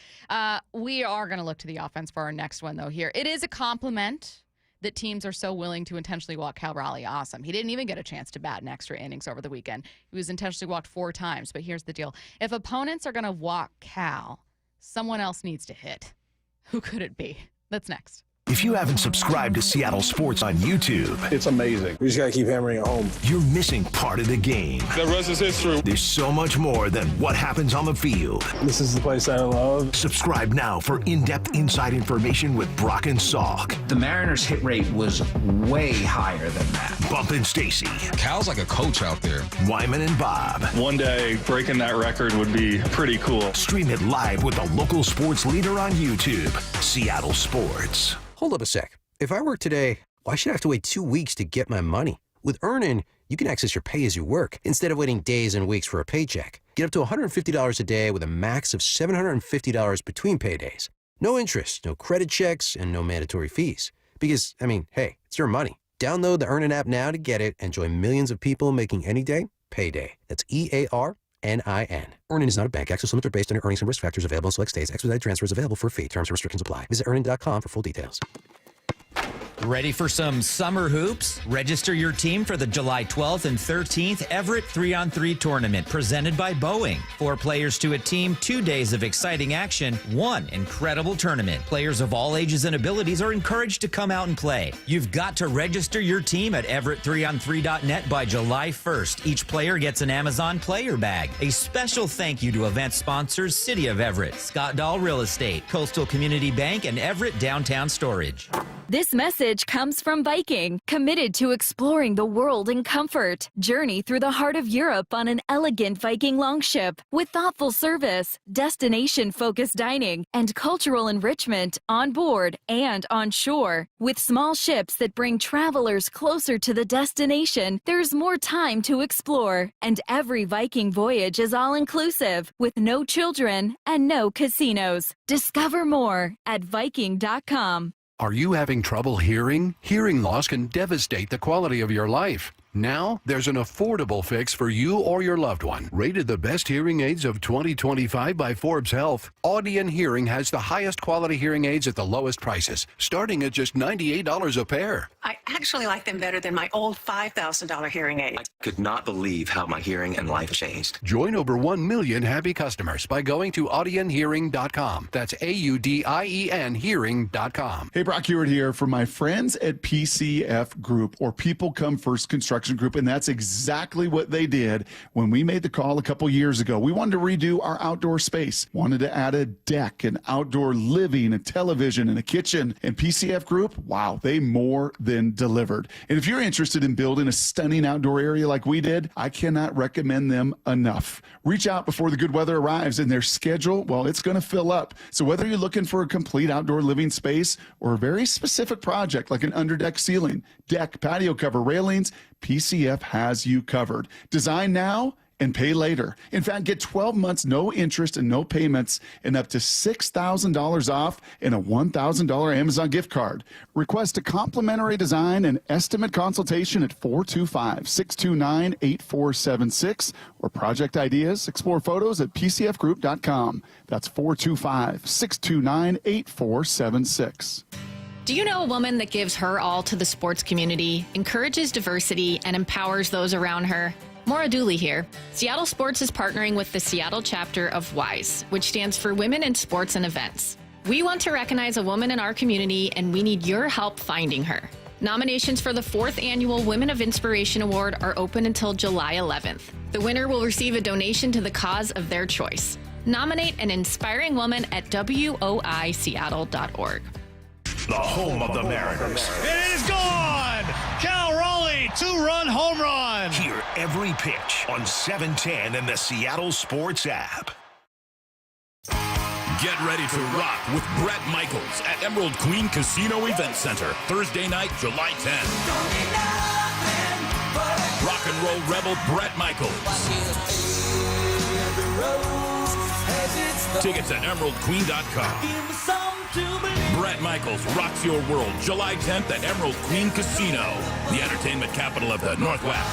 S4: We are going to look to the offense for our next one, though, here. It is a compliment that teams are so willing to intentionally walk Cal Raleigh. Awesome. He didn't even get a chance to bat in extra innings over the weekend. He was intentionally walked 4 times, but here's the deal. If opponents are going to walk Cal, someone else needs to hit. Who could it be? That's next.
S2: If you haven't subscribed to Seattle Sports on YouTube,
S3: it's amazing. We just got to keep hammering it home.
S2: You're missing part of the game.
S3: The rest is history.
S2: There's so much more than what happens on the field.
S3: This is the place I love.
S2: Subscribe now for in-depth inside information with Brock and Salk.
S22: The Mariners' hit rate was way higher than that.
S2: Bump and Stacy.
S23: Cal's like a coach out there.
S2: Wyman and Bob.
S3: One day, breaking that record would be pretty cool.
S2: Stream it live with the local sports leader on YouTube, Seattle Sports.
S24: Hold up a sec. If I work today, why should I have to wait 2 weeks to get my money? With Earnin, you can access your pay as you work instead of waiting days and weeks for a paycheck. Get up to $150 a day with a max of $750 between paydays. No interest, no credit checks, and no mandatory fees. Because, hey, it's your money. Download the Earnin app now to get it and join millions of people making any day payday. That's EARNIN. Earnin is not a bank. Access limits are based on your earnings and risk factors available in select states. Expedited transfer is available for a fee. Terms and restrictions apply. Visit Earnin.com for full details.
S20: Ready for some summer hoops? Register your team for the July 12th and 13th Everett 3-on-3 tournament presented by Boeing. 4 players to a team, 2 days of exciting action, 1 incredible tournament. Players of all ages and abilities are encouraged to come out and play. You've got to register your team at Everett3on3.net by July 1st. Each player gets an Amazon player bag. A special thank you to event sponsors City of Everett, Scott Dahl Real Estate, Coastal Community Bank, and Everett Downtown Storage.
S25: This message comes from Viking, committed to exploring the world in comfort. Journey through the heart of Europe on an elegant Viking longship with thoughtful service, destination-focused dining, and cultural enrichment on board and on shore. With small ships that bring travelers closer to the destination, there's more time to explore. And every Viking voyage is all-inclusive, with no children and no casinos. Discover more at Viking.com.
S26: Are you having trouble hearing? Hearing loss can devastate the quality of your life. Now, there's an affordable fix for you or your loved one. Rated the best hearing aids of 2025 by Forbes Health, Audion Hearing has the highest quality hearing aids at the lowest prices, starting at just $98 a pair.
S27: I actually like them better than my old $5,000 hearing aid.
S28: I could not believe how my hearing and life changed.
S26: Join over 1 million happy customers by going to audionhearing.com. That's AUDIEN hearing.com.
S29: Hey, Brock Hewitt here for my friends at PCF Group, or People Come First Construction Group, and that's exactly what they did when we made the call a couple years ago. We wanted to redo our outdoor space, wanted to add a deck, an outdoor living, a television, and a kitchen. And PCF Group, wow, they more than delivered. And if you're interested in building a stunning outdoor area like we did, I cannot recommend them enough. Reach out before the good weather arrives, and their schedule, well, it's going to fill up. So whether you're looking for a complete outdoor living space or a very specific project like an underdeck ceiling, deck, patio cover, railings, PCF has you covered. Design now and pay later. In fact, get 12 months, no interest and no payments, and up to $6,000 off and a $1,000 Amazon gift card. Request a complimentary design and estimate consultation at 425-629-8476 or project ideas. Explore photos at pcfgroup.com. That's 425-629-8476.
S30: Do you know a woman that gives her all to the sports community, encourages diversity, and empowers those around her? Maura Dooley here. Seattle Sports is partnering with the Seattle chapter of WISE, which stands for Women in Sports and Events. We want to recognize a woman in our community, and we need your help finding her. Nominations for the 4th Annual Women of Inspiration Award are open until July 11th. The winner will receive a donation to the cause of their choice. Nominate an inspiring woman at woiseattle.org.
S2: The home of the Mariners.
S31: It is gone! Cal Raleigh, 2-run home run!
S2: Hear every pitch on 710 and the Seattle Sports app.
S32: Get ready to rock with Bret Michaels at Emerald Queen Casino Event Center, Thursday night, July 10th. Rock and roll rebel Bret Michaels. Tickets at emeraldqueen.com. Bret Michaels rocks your world July 10th at Emerald Queen Casino, the entertainment capital of the Northwest.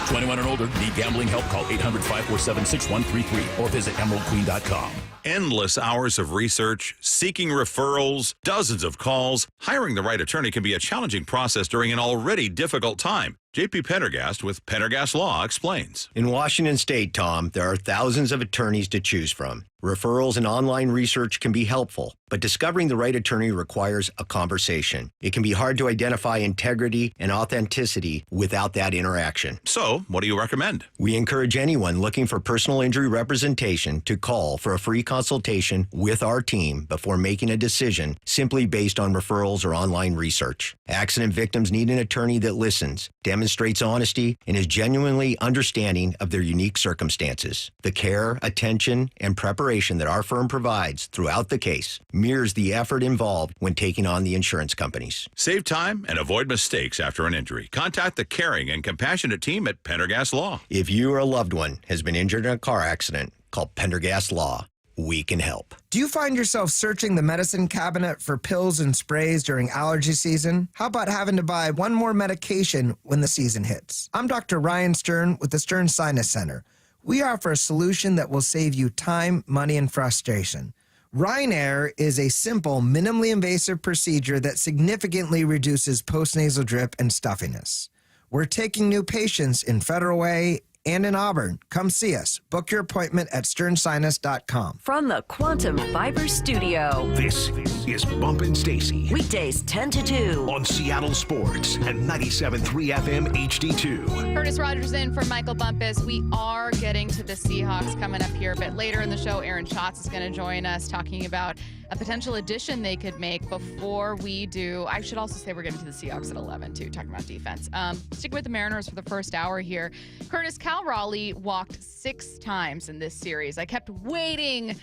S32: 21 and older, need gambling help? Call 800-547-6133 or visit emeraldqueen.com.
S7: Endless hours of research, seeking referrals, dozens of calls. Hiring the right attorney can be a challenging process during an already difficult time. JP Pendergast with Pendergast Law explains.
S8: In Washington State, Tom, there are thousands of attorneys to choose from. Referrals and online research can be helpful, but discovering the right attorney requires a conversation. It can be hard to identify integrity and authenticity without that interaction.
S7: So, what do you recommend?
S8: We encourage anyone looking for personal injury representation to call for a free consultation with our team before making a decision simply based on referrals or online research. Accident victims need an attorney that listens, demonstrates honesty, and is genuinely understanding of their unique circumstances. The care, attention, and preparation that our firm provides throughout the case mirrors the effort involved when taking on the insurance companies.
S7: Save time and avoid mistakes after an injury. Contact the caring and compassionate team at Pendergast Law.
S8: If you or a loved one has been injured in a car accident, call Pendergast Law. We can help.
S9: Do you find yourself searching the medicine cabinet for pills and sprays during allergy season? How about having to buy one more medication when the season hits? I'm Dr. Ryan Stern with the Stern Sinus Center. We offer a solution that will save you time, money, and frustration. Ryanair is a simple, minimally invasive procedure that significantly reduces postnasal drip and stuffiness. We're taking new patients in Federal Way and in Auburn. Come see us. Book your appointment at sternsinus.com.
S1: From the Quantum Fiber Studio,
S2: This is Bumpin' Stacy.
S1: weekdays 10 to 2.
S2: On Seattle Sports and 97.3 FM HD2.
S4: Curtis Rogers in for Michael Bumpus. We are getting to the Seahawks coming up here, but later in the show, Aaron Schatz is going to join us talking about a potential addition they could make before we do. I should also say we're getting to the Seahawks at 11, too, talking about defense. Sticking with the Mariners for the first hour here. Curtis, Cal Raleigh walked 6 times in this series. I kept waiting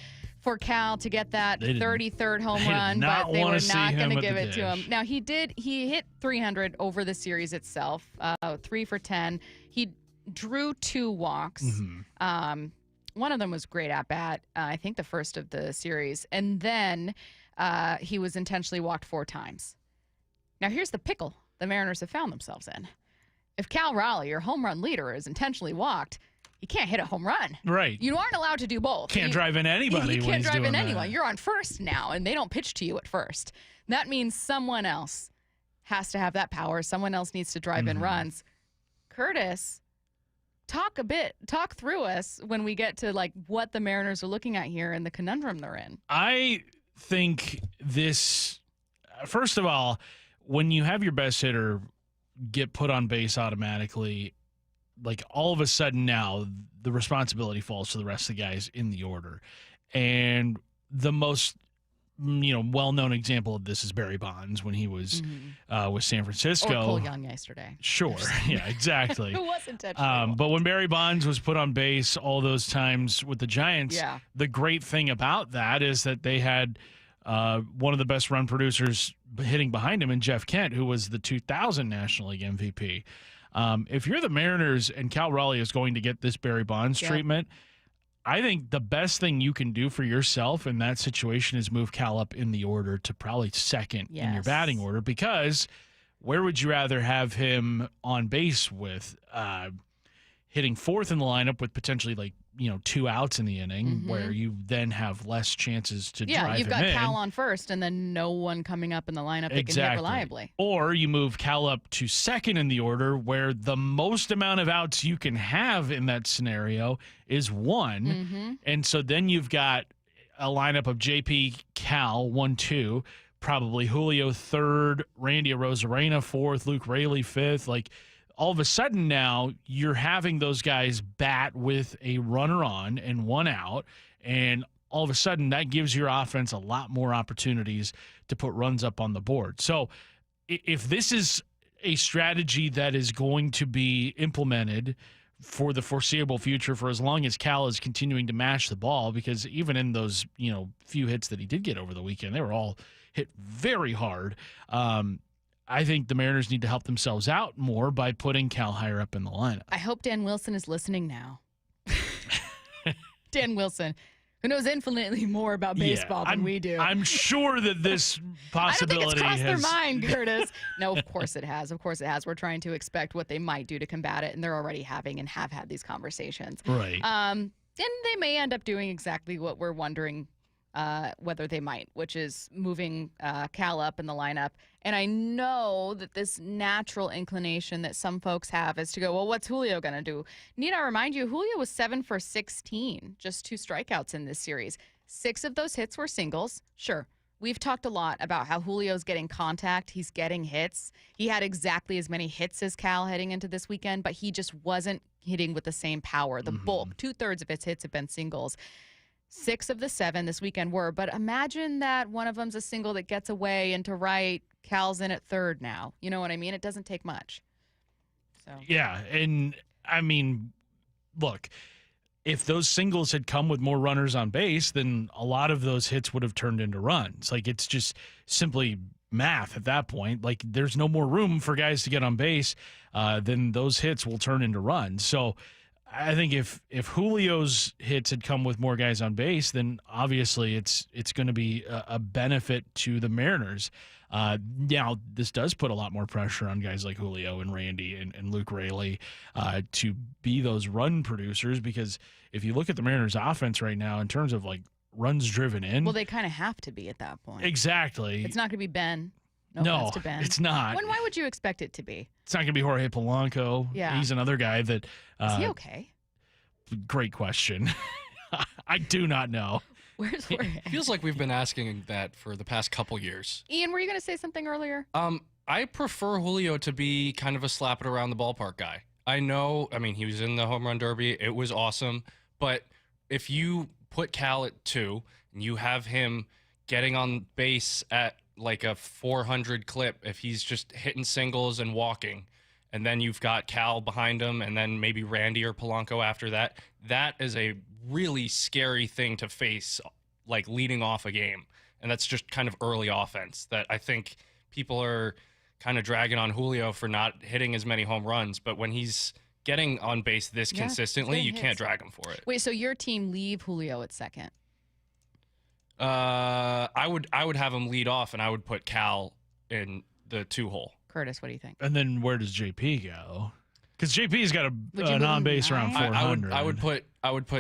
S4: for Cal to get that 33rd home run, but they were not going to give it to him. Now, he hit 300 over the series itself, 3 for 10. He drew 2 walks. One of them was great at bat, I think the first of the series. And then he was intentionally walked 4 times. Now, here's the pickle the Mariners have found themselves in. If Cal Raleigh, your home run leader, is intentionally walked, you can't hit a home run.
S5: Right.
S4: You aren't allowed to do both.
S5: Can't drive in anybody.
S4: You
S5: when
S4: can't
S5: he's
S4: drive
S5: doing
S4: in
S5: that.
S4: anyone. You're on first now, and they don't pitch to you at first. That means someone else has to have that power. Someone else needs to drive in runs. Curtis, talk through us when we get to like what the Mariners are looking at here and the conundrum they're in.
S5: I think this, first of all, when you have your best hitter get put on base automatically, like all of a sudden now the responsibility falls to the rest of the guys in the order. And the most well-known example of this is Barry Bonds when he was with San Francisco.
S4: Or Cole Young yesterday.
S5: Sure. Yeah, exactly.
S4: Who was intentional.
S5: But when Barry Bonds was put on base all those times with the Giants, the great thing about that is that they had one of the best run producers hitting behind him in Jeff Kent, who was the 2000 National League MVP. If you're the Mariners and Cal Raleigh is going to get this Barry Bonds treatment, I think the best thing you can do for yourself in that situation is move Cal up in the order to probably second in your batting order, because where would you rather have him on base with hitting 4th in the lineup with potentially 2 outs in the inning, where you then have less chances to drive him in.
S4: You've got Cal on first and then no one coming up in the lineup that can hit reliably.
S5: Or you move Cal up to second in the order, where the most amount of outs you can have in that scenario is 1. And so then you've got a lineup of JP, Cal, 1-2, probably Julio 3rd, Randy Arozarena 4th, Luke Raley 5th. All of a sudden now you're having those guys bat with a runner on and 1 out, and all of a sudden that gives your offense a lot more opportunities to put runs up on the board. So if this is a strategy that is going to be implemented for the foreseeable future, for as long as Cal is continuing to mash the ball, because even in those few hits that he did get over the weekend, they were all hit very hard. I think the Mariners need to help themselves out more by putting Cal higher up in the lineup.
S4: I hope Dan Wilson is listening now. Dan Wilson, who knows infinitely more about baseball than we do.
S5: I'm sure that this possibility
S4: I don't think it's crossed their mind, Curtis. No, of course it has. Of course it has. We're trying to expect what they might do to combat it, and they're already having and have had these conversations.
S5: Right.
S4: they may end up doing exactly what we're wondering whether they might, which is moving Cal up in the lineup. And I know that this natural inclination that some folks have is to go, well, what's Julio going to do? Need I remind you, Julio was 7 for 16, just 2 strikeouts in this series. 6 of those hits were singles. Sure. We've talked a lot about how Julio's getting contact. He's getting hits. He had exactly as many hits as Cal heading into this weekend, but he just wasn't hitting with the same power. The bulk, 2/3 of his hits have been singles. 6 of the 7 this weekend were, but imagine that one of them's a single that gets away into right. Cal's in at third now. You know what I mean? It doesn't take much. So
S5: yeah, and I mean, look, if those singles had come with more runners on base, then a lot of those hits would have turned into runs. Like, it's just simply math at that point. Like, there's no more room for guys to get on base, then those hits will turn into runs. So I think if Julio's hits had come with more guys on base, then obviously it's going to be a benefit to the Mariners. Now, this does put a lot more pressure on guys like Julio and Randy and Luke Raleigh to be those run producers, because if you look at the Mariners' offense right now in terms of like runs driven in,
S4: well, they kind of have to be at that point.
S5: Exactly.
S4: It's not going to be Ben.
S5: No,
S4: to Ben.
S5: It's not.
S4: Why would you expect it to be?
S5: It's not going to be Jorge Polanco.
S4: Yeah.
S5: He's another guy that...
S4: Is he okay?
S5: Great question. I do not know.
S4: Where's Jorge?
S6: Feels like we've been asking that for the past couple years.
S4: Ian, were you going to say something earlier?
S6: I prefer Julio to be kind of a slap it around the ballpark guy. I mean, he was in the home run derby. It was awesome. But if you put Cal at 2 and you have him getting on base at like a 400 clip, if he's just hitting singles and walking, and then you've got Cal behind him, and then maybe Randy or Polanco after that, that is a really scary thing to face, like leading off a game. And that's just kind of early offense that I think people are kind of dragging on Julio for not hitting as many home runs. But when he's getting on base this consistently, you can't drag him for it.
S4: Wait, so your team leave Julio at second?
S6: I would have him lead off, and I would put Cal in the 2 hole.
S4: Curtis, what do you think?
S5: And then where does JP go? Because JP's got an on base around 400.
S6: I would put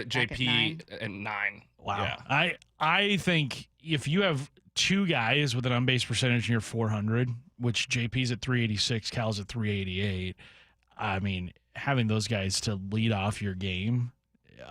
S6: JP at 9.
S5: Wow.
S6: Yeah.
S5: I think if you have 2 guys with an on base percentage near 400, which JP's at 386, Cal's at 388. I mean, having those guys to lead off your game,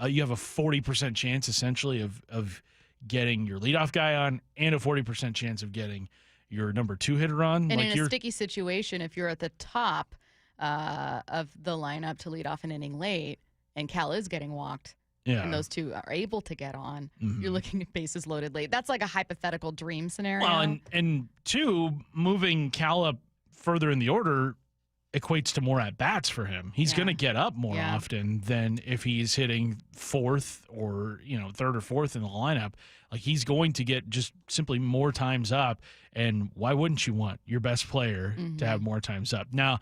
S5: you have a 40% chance essentially of getting your leadoff guy on, and a 40% chance of getting your number 2 hitter on.
S4: And like in a sticky situation, if you're at the top of the lineup to lead off an inning late, and Cal is getting walked, and those 2 are able to get on, you're looking at bases loaded late. That's like a hypothetical dream scenario.
S5: Well, and 2, moving Cal up further in the order equates to more at-bats for him. He's going to get up more often than if he's hitting 4th or 3rd or 4th in the lineup. Like, he's going to get just simply more times up, and why wouldn't you want your best player to have more times up? Now,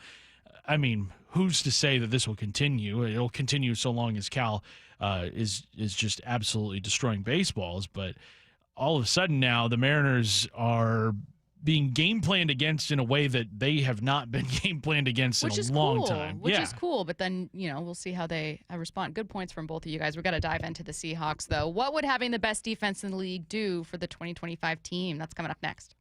S5: I mean, who's to say that this will continue? It'll continue so long as Cal is just absolutely destroying baseballs, but all of a sudden now the Mariners are being game planned against in a way that they have not been game planned against in a long time.
S4: Which is cool, but then, we'll see how they respond. Good points from both of you guys. We've got to dive into the Seahawks, though. What would having the best defense in the league do for the 2025 team? That's coming up next.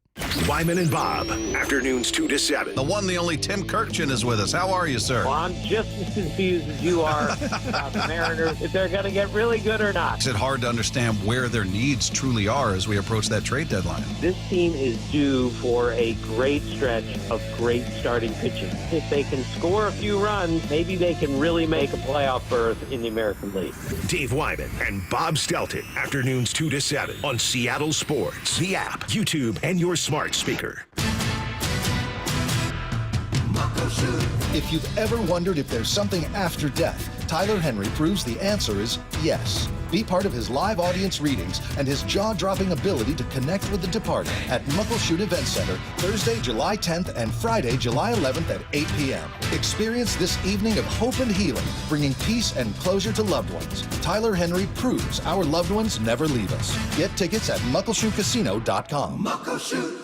S2: Wyman and Bob, afternoons 2 to 7.
S7: The one, the only Tim Kirkchin is with us. How are you, sir?
S10: Well, I'm just as confused as you are about the Mariners, if they're going to get really good or not.
S7: Is it hard to understand where their needs truly are as we approach that trade deadline?
S10: This team is due for a great stretch of great starting pitching. If they can score a few runs, maybe they can really make a playoff berth in the American League.
S2: Dave Wyman and Bob Stelton, afternoons 2 to 7 on Seattle Sports, the app, YouTube, and your smart speaker.
S11: If you've ever wondered if there's something after death, Tyler Henry proves the answer is yes. Be part of his live audience readings and his jaw-dropping ability to connect with the departed at Muckleshoot Event Center, Thursday, July 10th and Friday, July 11th at 8 p.m. Experience this evening of hope and healing, bringing peace and closure to loved ones. Tyler Henry proves our loved ones never leave us. Get tickets at muckleshootcasino.com. Muckleshoot.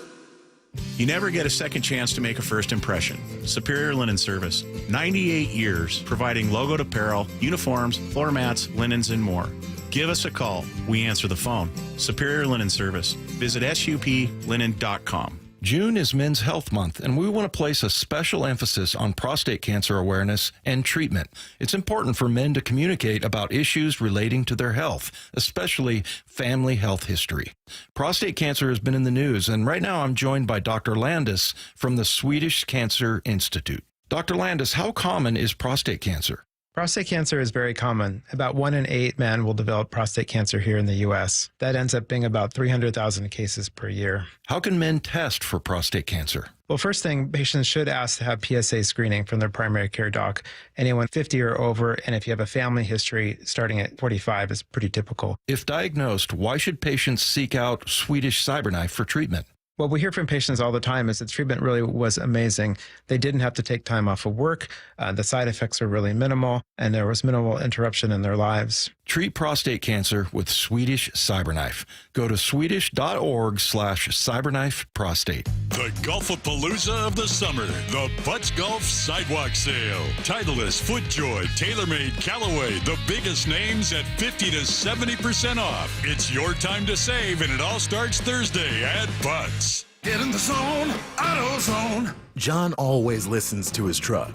S12: You never get a second chance to make a first impression. Superior Linen Service. 98 years providing logoed apparel, uniforms, floor mats, linens, and more. Give us a call. We answer the phone. Superior Linen Service. Visit suplinen.com.
S3: June is Men's Health Month, and we want to place a special emphasis on prostate cancer awareness and treatment. It's important for men to communicate about issues relating to their health, especially family health history. Prostate cancer has been in the news, and right now I'm joined by Dr. Landis from the Swedish Cancer Institute. Dr. Landis, how common is prostate cancer?
S13: Prostate cancer is very common. About 1 in 8 men will develop prostate cancer here in the U.S. That ends up being about 300,000 cases per year.
S3: How can men test for prostate cancer?
S13: Well, first thing, patients should ask to have PSA screening from their primary care doc. Anyone 50 or over, and if you have a family history starting at 45 is pretty typical.
S3: If diagnosed, why should patients seek out Swedish CyberKnife for treatment?
S13: What we hear from patients all the time is that treatment really was amazing. They didn't have to take time off of work. The side effects were really minimal, and there was minimal interruption in their lives.
S3: Treat prostate cancer with Swedish CyberKnife. Go to swedish.org/CyberKnifeProstate.
S14: The Golfapalooza of the summer, the Butts Golf Sidewalk Sale. Titleist, FootJoy, TaylorMade, Callaway, the biggest names at 50 to 70% off. It's your time to save, and it all starts Thursday at Butts.
S15: Get in the zone, AutoZone.
S16: John always listens to his truck.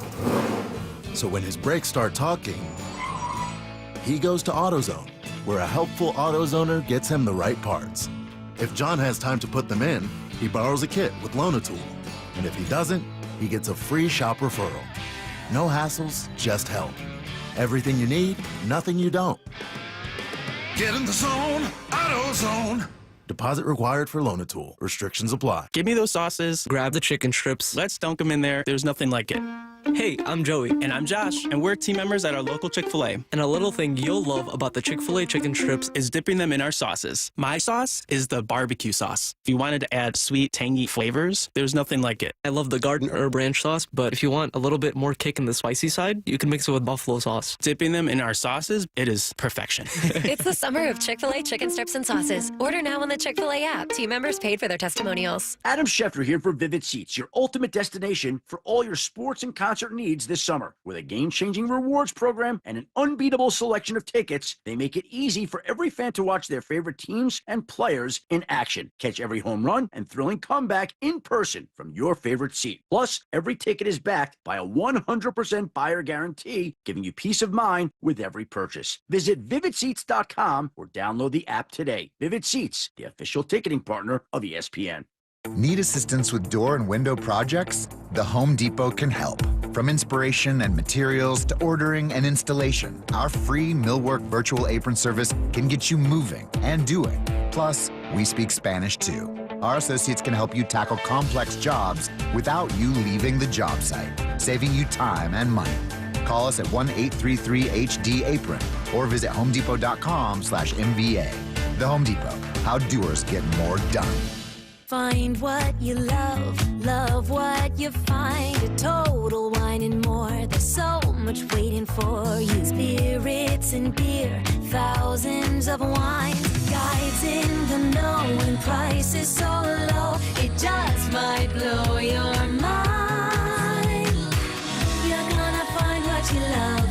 S16: So when his brakes start talking, he goes to AutoZone, where a helpful AutoZoner gets him the right parts. If John has time to put them in, he borrows a kit with Loan-A-Tool. And if he doesn't, he gets a free shop referral. No hassles, just help. Everything you need, nothing you don't.
S15: Get in the zone, AutoZone.
S16: Deposit required for Loan-A-Tool. Restrictions apply.
S17: Give me those sauces, grab the chicken strips, let's dunk them in there. There's nothing like it. Hey, I'm Joey. And I'm Josh. And we're team members at our local Chick-fil-A. And a little thing you'll love about the Chick-fil-A chicken strips is dipping them in our sauces. My sauce is the barbecue sauce. If you wanted to add sweet, tangy flavors, there's nothing like it. I love the garden herb ranch sauce, but if you want a little bit more kick in the spicy side, you can mix it with buffalo sauce. Dipping them in our sauces, it is perfection.
S18: It's the summer of Chick-fil-A chicken strips and sauces. Order now on the Chick-fil-A app. Team members paid for their testimonials.
S19: Adam Schefter here for Vivid Seats, your ultimate destination for all your sports and concert needs this summer. With a game-changing rewards program and an unbeatable selection of tickets, they make it easy for every fan to watch their favorite teams and players in action. Catch every home run and thrilling comeback in person from your favorite seat. Plus, every ticket is backed by a 100% buyer guarantee, giving you peace of mind with every purchase. Visit VividSeats.com or download the app today. Vivid Seats, the official ticketing partner of ESPN.
S21: Need assistance with door and window projects? The Home Depot can help. From inspiration and materials to ordering and installation, our free Millwork virtual apron service can get you moving and doing. Plus, we speak Spanish too. Our associates can help you tackle complex jobs without you leaving the job site, saving you time and money. Call us at 1-833-HD-APRON or visit homedepot.com/MVA. The Home Depot, how doers get more done.
S22: Find what you love, love what you find. A Total Wine and More. There's so much waiting for you. Spirits and beer, thousands of wines. Guides in the know and prices so low. It just might blow your mind. You're gonna find what you love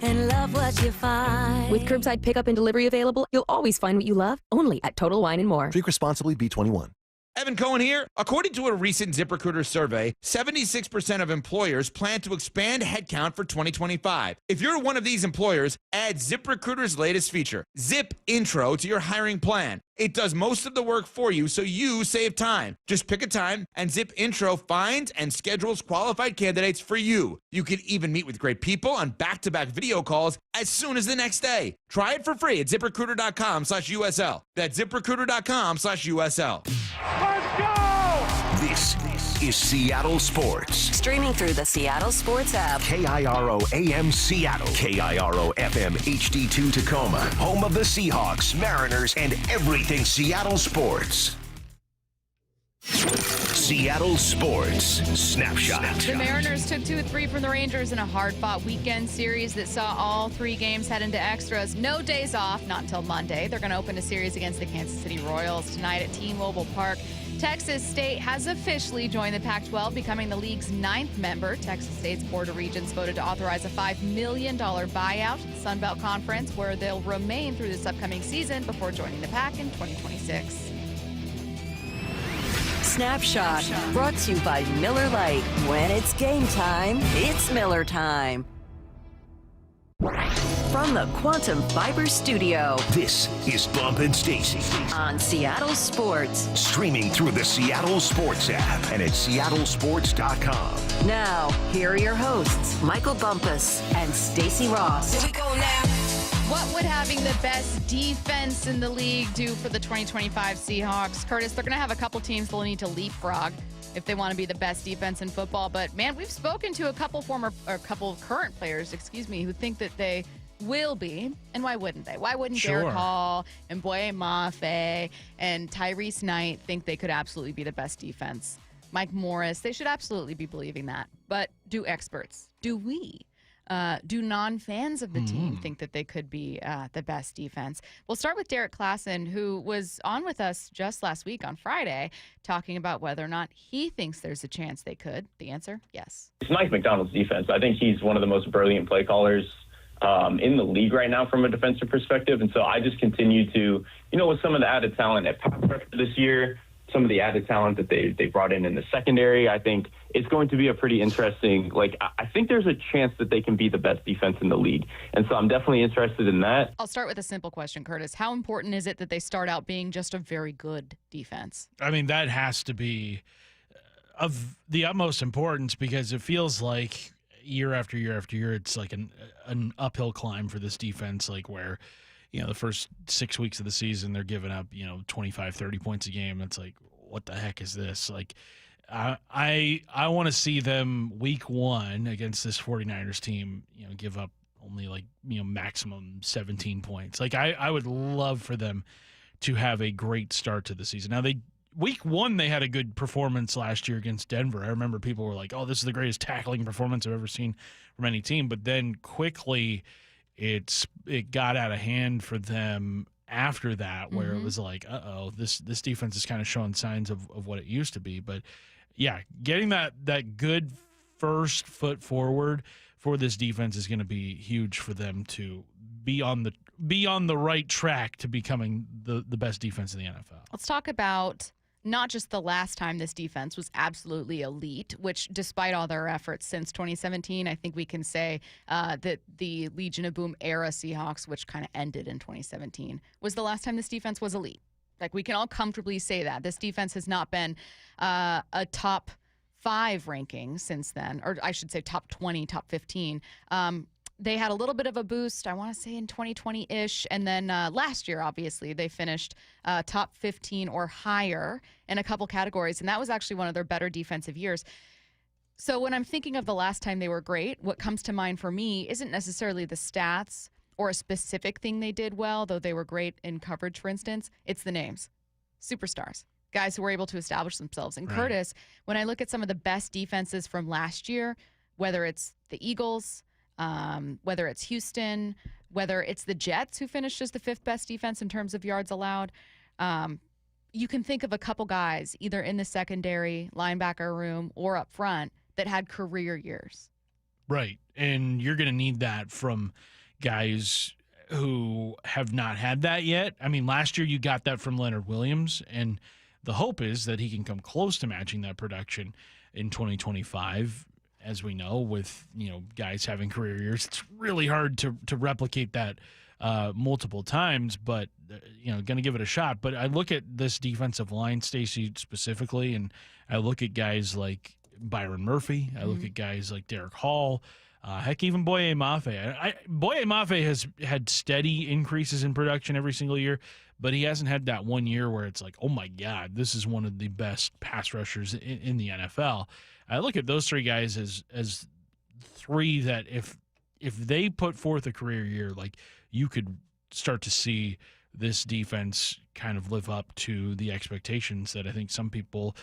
S22: and love what you find.
S23: With curbside pickup and delivery available, you'll always find what you love, only at Total Wine and More.
S24: Drink responsibly, B21.
S33: Evan Cohen here. According to a recent ZipRecruiter survey, 76% of employers plan to expand headcount for 2025. If you're one of these employers, add ZipRecruiter's latest feature, Zip Intro, to your hiring plan. It does most of the work for you, so you save time. Just pick a time, and Zip Intro finds and schedules qualified candidates for you. You can even meet with great people on back-to-back video calls as soon as the next day. Try it for free at ZipRecruiter.com/USL. That's ZipRecruiter.com/USL.
S2: Let's go! This is Seattle Sports.
S1: Streaming through the Seattle Sports app.
S2: KIRO AM Seattle. KIRO FM HD2 Tacoma. Home of the Seahawks, Mariners, and everything Seattle sports. Seattle Sports Snapshot.
S4: The Mariners took 2-3 from the Rangers in a hard-fought weekend series that saw all 3 games head into extras. No days off, not until Monday. They're going to open a series against the Kansas City Royals tonight at T-Mobile Park. Texas State has officially joined the Pac-12, becoming the league's 9th member. Texas State's Board of Regents voted to authorize a $5 million buyout to the Sun Belt Conference, where they'll remain through this upcoming season before joining the Pac in 2026.
S1: Snapshot, brought to you by Miller Lite. When it's game time, it's Miller time. From the Quantum Fiber Studio,
S2: This is Bump and Stacy.
S1: On Seattle Sports.
S2: Streaming through the Seattle Sports app and at seattlesports.com.
S1: Now, here are your hosts, Michael Bumpus and Stacy Ross.
S4: Here we go now. What would having the best defense in the league do for the 2025 Seahawks? Curtis, they're going to have a couple teams they'll need to leapfrog if they want to be the best defense in football. But, man, we've spoken to a couple current players, who think that they will be. And why wouldn't they? Why wouldn't Derek Hall and Boye Mafe and Tyrese Knight think they could absolutely be the best defense? Mike Morris, they should absolutely be believing that. But do experts? Do we? Do non-fans of the team think that they could be the best defense? We'll start with Derek Klassen, who was on with us just last week on Friday, talking about whether or not he thinks there's a chance they could. The answer, yes.
S6: It's Mike McDonald's defense. I think he's one of the most brilliant play callers in the league right now from a defensive perspective. And so I just continue to, with some of the added talent at pass rush this year, some of the added talent that they brought in the secondary, I think it's going to be a pretty interesting, I think there's a chance that they can be the best defense in the league. And so I'm definitely interested in that.
S4: I'll start with a simple question, Curtis. How important is it that they start out being just a very good defense?
S5: I mean, that has to be of the utmost importance, because it feels like year after year after year, it's like an uphill climb for this defense, where the first 6 weeks of the season, they're giving up, 25, 30 points a game. It's like, what the heck is this? I want to see them week one against this 49ers team, give up only maximum 17 points. I would love for them to have a great start to the season. Now, week one, they had a good performance last year against Denver. I remember people were like, oh, this is the greatest tackling performance I've ever seen from any team. But then quickly, it got out of hand for them after that, where it was like, this defense is kind of showing signs of what it used to be. But yeah, getting that good first foot forward for this defense is going to be huge for them to be on the right track to becoming the best defense in the NFL.
S4: Let's talk about not just the last time this defense was absolutely elite, which despite all their efforts since 2017, I think we can say that the Legion of Boom era Seahawks, which kind of ended in 2017, was the last time this defense was elite. We can all comfortably say that. This defense has not been a top 5 ranking since then, or I should say top 20, top 15. They had a little bit of a boost, I want to say in 2020-ish, and then last year, obviously, they finished top 15 or higher in a couple categories, and that was actually one of their better defensive years. So when I'm thinking of the last time they were great, what comes to mind for me isn't necessarily the stats or a specific thing they did well, though they were great in coverage, for instance. It's the names. Superstars. Guys who were able to establish themselves. And Curtis, when I look at some of the best defenses from last year, whether it's the Eagles, whether it's Houston, whether it's the Jets, who finished as the 5th best defense in terms of yards allowed, you can think of a couple guys either in the secondary, linebacker room, or up front that had career years.
S5: Right, and you're going to need that from guys who have not had that yet. I mean, last year you got that from Leonard Williams, and the hope is that he can come close to matching that production in 2025. As we know, with guys having career years, it's really hard to replicate that multiple times. But going to give it a shot. But I look at this defensive line, Stacy, specifically, and I look at guys like Byron Murphy. I look at guys like Derek Hall. Heck, even Boye Mafe. Boye Mafe has had steady increases in production every single year, but he hasn't had that one year where it's like, oh my God, this is one of the best pass rushers in the NFL. I look at those 3 guys as 3 that if they put forth a career year, you could start to see this defense kind of live up to the expectations that I think some people,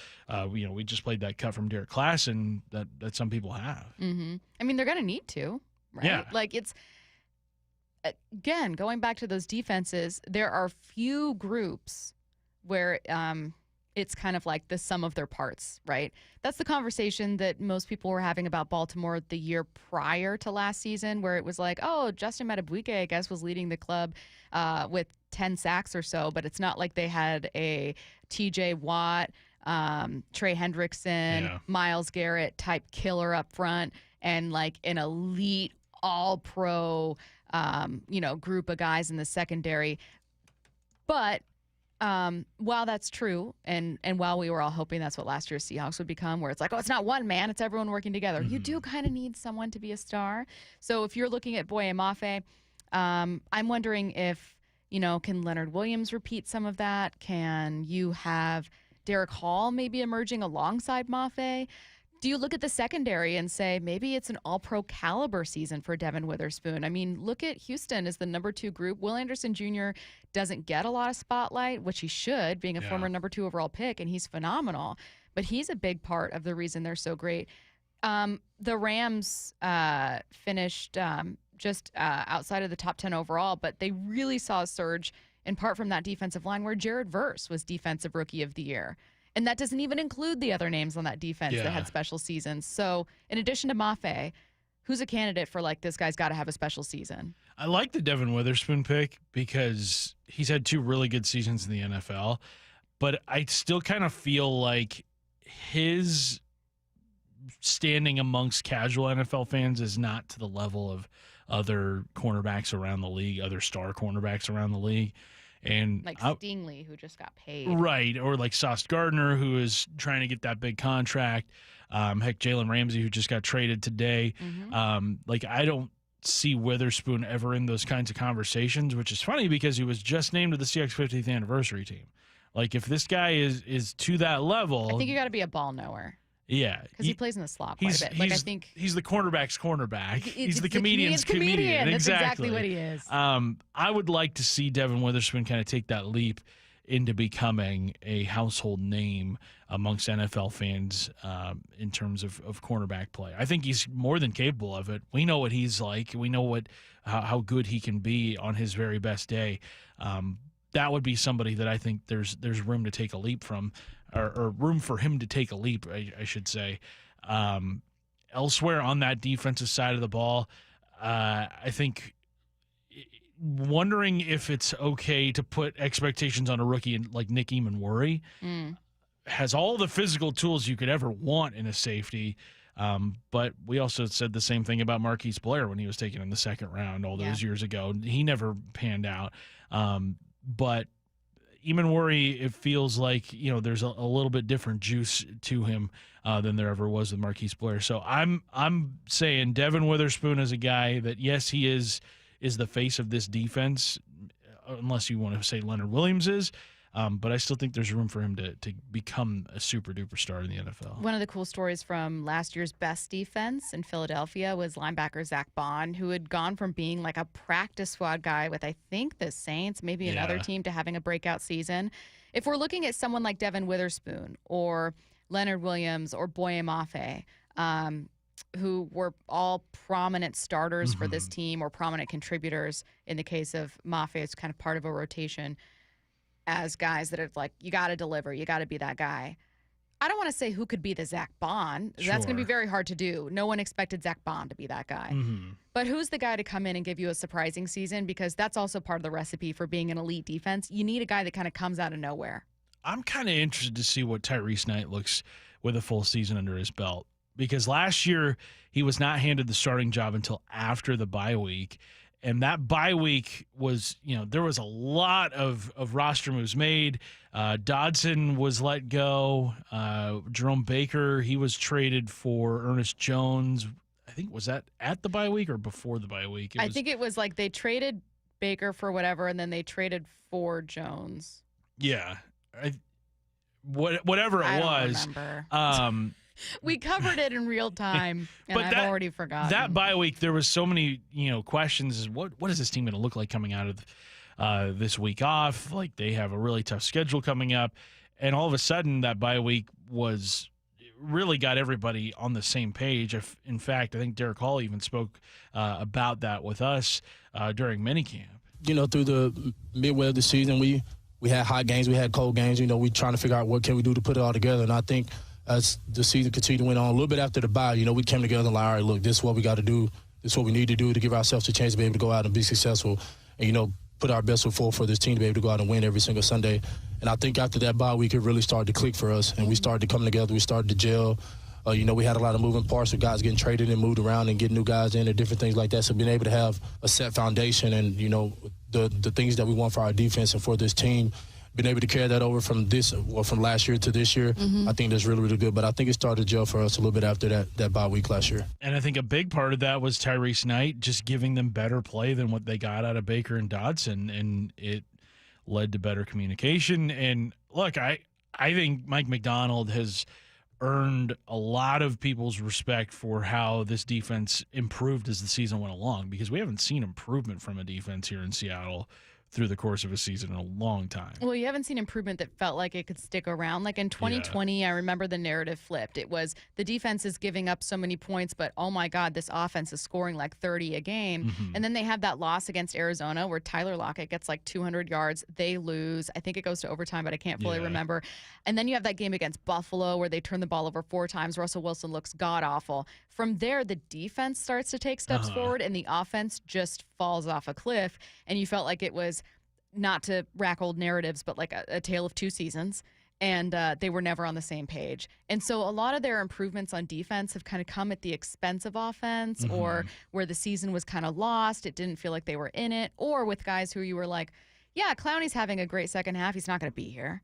S5: we just played that cut from Derek Klassen that some people have.
S4: Mm-hmm. I mean, they're going to need to, right?
S5: Yeah.
S4: It's, again, going back to those defenses, there are few groups where it's kind of like the sum of their parts, right? That's the conversation that most people were having about Baltimore the year prior to last season, where it was like, oh, Justin Madubuike, I guess, was leading the club with 10 sacks or so, but it's not like they had a TJ Watt, Trey Hendrickson, Myles Garrett type killer up front, and like an elite all-pro, group of guys in the secondary. But while that's true, and while we were all hoping that's what last year's Seahawks would become, where it's like, oh, it's not one man, it's everyone working together. You do kind of need someone to be a star. So if you're looking at Boye Mafe, I'm wondering if, can Leonard Williams repeat some of that? Can you have Derek Hall maybe emerging alongside Mafe? Do you look at the secondary and say maybe it's an all-pro caliber season for Devin Witherspoon? I mean, look at Houston as the number 2 group. Will Anderson Jr. doesn't get a lot of spotlight, which he should, being a former number 2 overall pick, and he's phenomenal. But he's a big part of the reason they're so great. The Rams finished just outside of the top 10 overall, but they really saw a surge in part from that defensive line where Jared Verse was Defensive Rookie of the Year. And that doesn't even include the other names on that defense that had special seasons. So in addition to Mafe, who's a candidate for like, this guy's got to have a special season?
S5: I like the Devin Witherspoon pick because he's had 2 really good seasons in the NFL. But I still kind of feel like his standing amongst casual NFL fans is not to the level of other cornerbacks around the league, other star cornerbacks around the league. And
S4: like Stingley, who just got paid.
S5: Right, or like Sauce Gardner, who is trying to get that big contract. Heck, Jalen Ramsey, who just got traded today. I don't see Witherspoon ever in those kinds of conversations, which is funny because he was just named to the Seahawks 50th anniversary team. Like, if this guy is to that level...
S4: I think you got to be a ball knower.
S5: Yeah.
S4: Because he plays in the slot quite a bit. Like, I think
S5: he's the cornerback's cornerback. He's the comedian's comedian.
S4: That's exactly what he is.
S5: I would like to see Devin Witherspoon kind of take that leap into becoming a household name amongst NFL fans in terms of cornerback play. I think he's more than capable of it. We know what he's like. We know how good he can be on his very best day. That would be somebody that I think there's room to take a leap from. Or room for him to take a leap, I should say. Elsewhere on that defensive side of the ball, I think wondering if it's okay to put expectations on a rookie like Nick Eamon-Worry. Has all the physical tools you could ever want in a safety, but we also said the same thing about Marquise Blair when he was taken in the second round all those years ago. He never panned out. But Eamon-Worry, it feels like, there's a little bit different juice to him than there ever was with Marquise Blair. So I'm saying Devin Witherspoon is a guy that, yes, he is the face of this defense, unless you want to say Leonard Williams is. But I still think there's room for him to become a super-duper star in the NFL.
S4: One of the cool stories from last year's best defense in Philadelphia was linebacker Zach Bond, who had gone from being like a practice squad guy with, I think, the Saints, maybe another team, to having a breakout season. If we're looking at someone like Devin Witherspoon or Leonard Williams or Boye Mafe, who were all prominent starters for this team or prominent contributors in the case of Mafe, it's kind of part of a rotation, as guys that are like, you got to deliver, you got to be that guy. I don't want to say who could be the Zach Bond. Sure. That's going to be very hard to do. No one expected Zach Bond to be that guy. But who's the guy to come in and give you a surprising season? Because that's also part of the recipe for being an elite defense. You need a guy that kind of comes out of nowhere.
S5: I'm kind of interested to see what Tyrese Knight looks with a full season under his belt. Because last year, he was not handed the starting job until after the bye week. And that bye week was, there was a lot of roster moves made. Dodson was let go. Jerome Baker, he was traded for Ernest Jones. I think, was that at the bye week or before the bye week?
S4: I think it was like they traded Baker for whatever, and then they traded for Jones.
S5: Yeah. Whatever it was.
S4: I don't remember. We covered it in real time, and I've already forgotten.
S5: That bye week, there was so many, questions. What is this team going to look like coming out of this week off? Like, they have a really tough schedule coming up, and all of a sudden, that bye week really got everybody on the same page. In fact, I think Derek Hall even spoke about that with us during minicamp.
S7: Through the midway of the season, we we had hot games, we had cold games. We trying to figure out what can we do to put it all together. And I think as the season continued to went on, a little bit after the bye, we came together and like, all right, look, this is what we got to do. This is what we need to do to give ourselves a chance to be able to go out and be successful and, put our best foot forward for this team to be able to go out and win every single Sunday. And I think after that bye week, it really started to click for us, and we started to come together. We started to gel. We had a lot of moving parts with guys getting traded and moved around and getting new guys in and different things like that. So being able to have a set foundation and, the things that we want for our defense and for this team, being able to carry that over from last year to this year, I think that's really, really good. But I think it started to gel for us a little bit after that bye week last year.
S5: And I think a big part of that was Tyrese Knight just giving them better play than what they got out of Baker and Dodson, and it led to better communication. And look, I think Mike Macdonald has earned a lot of people's respect for how this defense improved as the season went along, because we haven't seen improvement from a defense here in Seattle through the course of a season in a long time.
S4: Well, you haven't seen improvement that felt like it could stick around. Like in 2020, I remember the narrative flipped. It was the defense is giving up so many points, but oh my God, this offense is scoring like 30 a game.
S5: Mm-hmm.
S4: And then they have that loss against Arizona where Tyler Lockett gets like 200 yards. They lose. I think it goes to overtime, but I can't fully remember. And then you have that game against Buffalo where they turn the ball over 4 times. Russell Wilson looks god-awful. From there, the defense starts to take steps forward, and the offense just falls off a cliff. And you felt like it was, not to rack old narratives, but like a tale of 2 seasons. And they were never on the same page. And so a lot of their improvements on defense have kind of come at the expense of offense, or where the season was kind of lost. It didn't feel like they were in it. Or with guys who you were like, yeah, Clowney's having a great second half. He's not going to be here.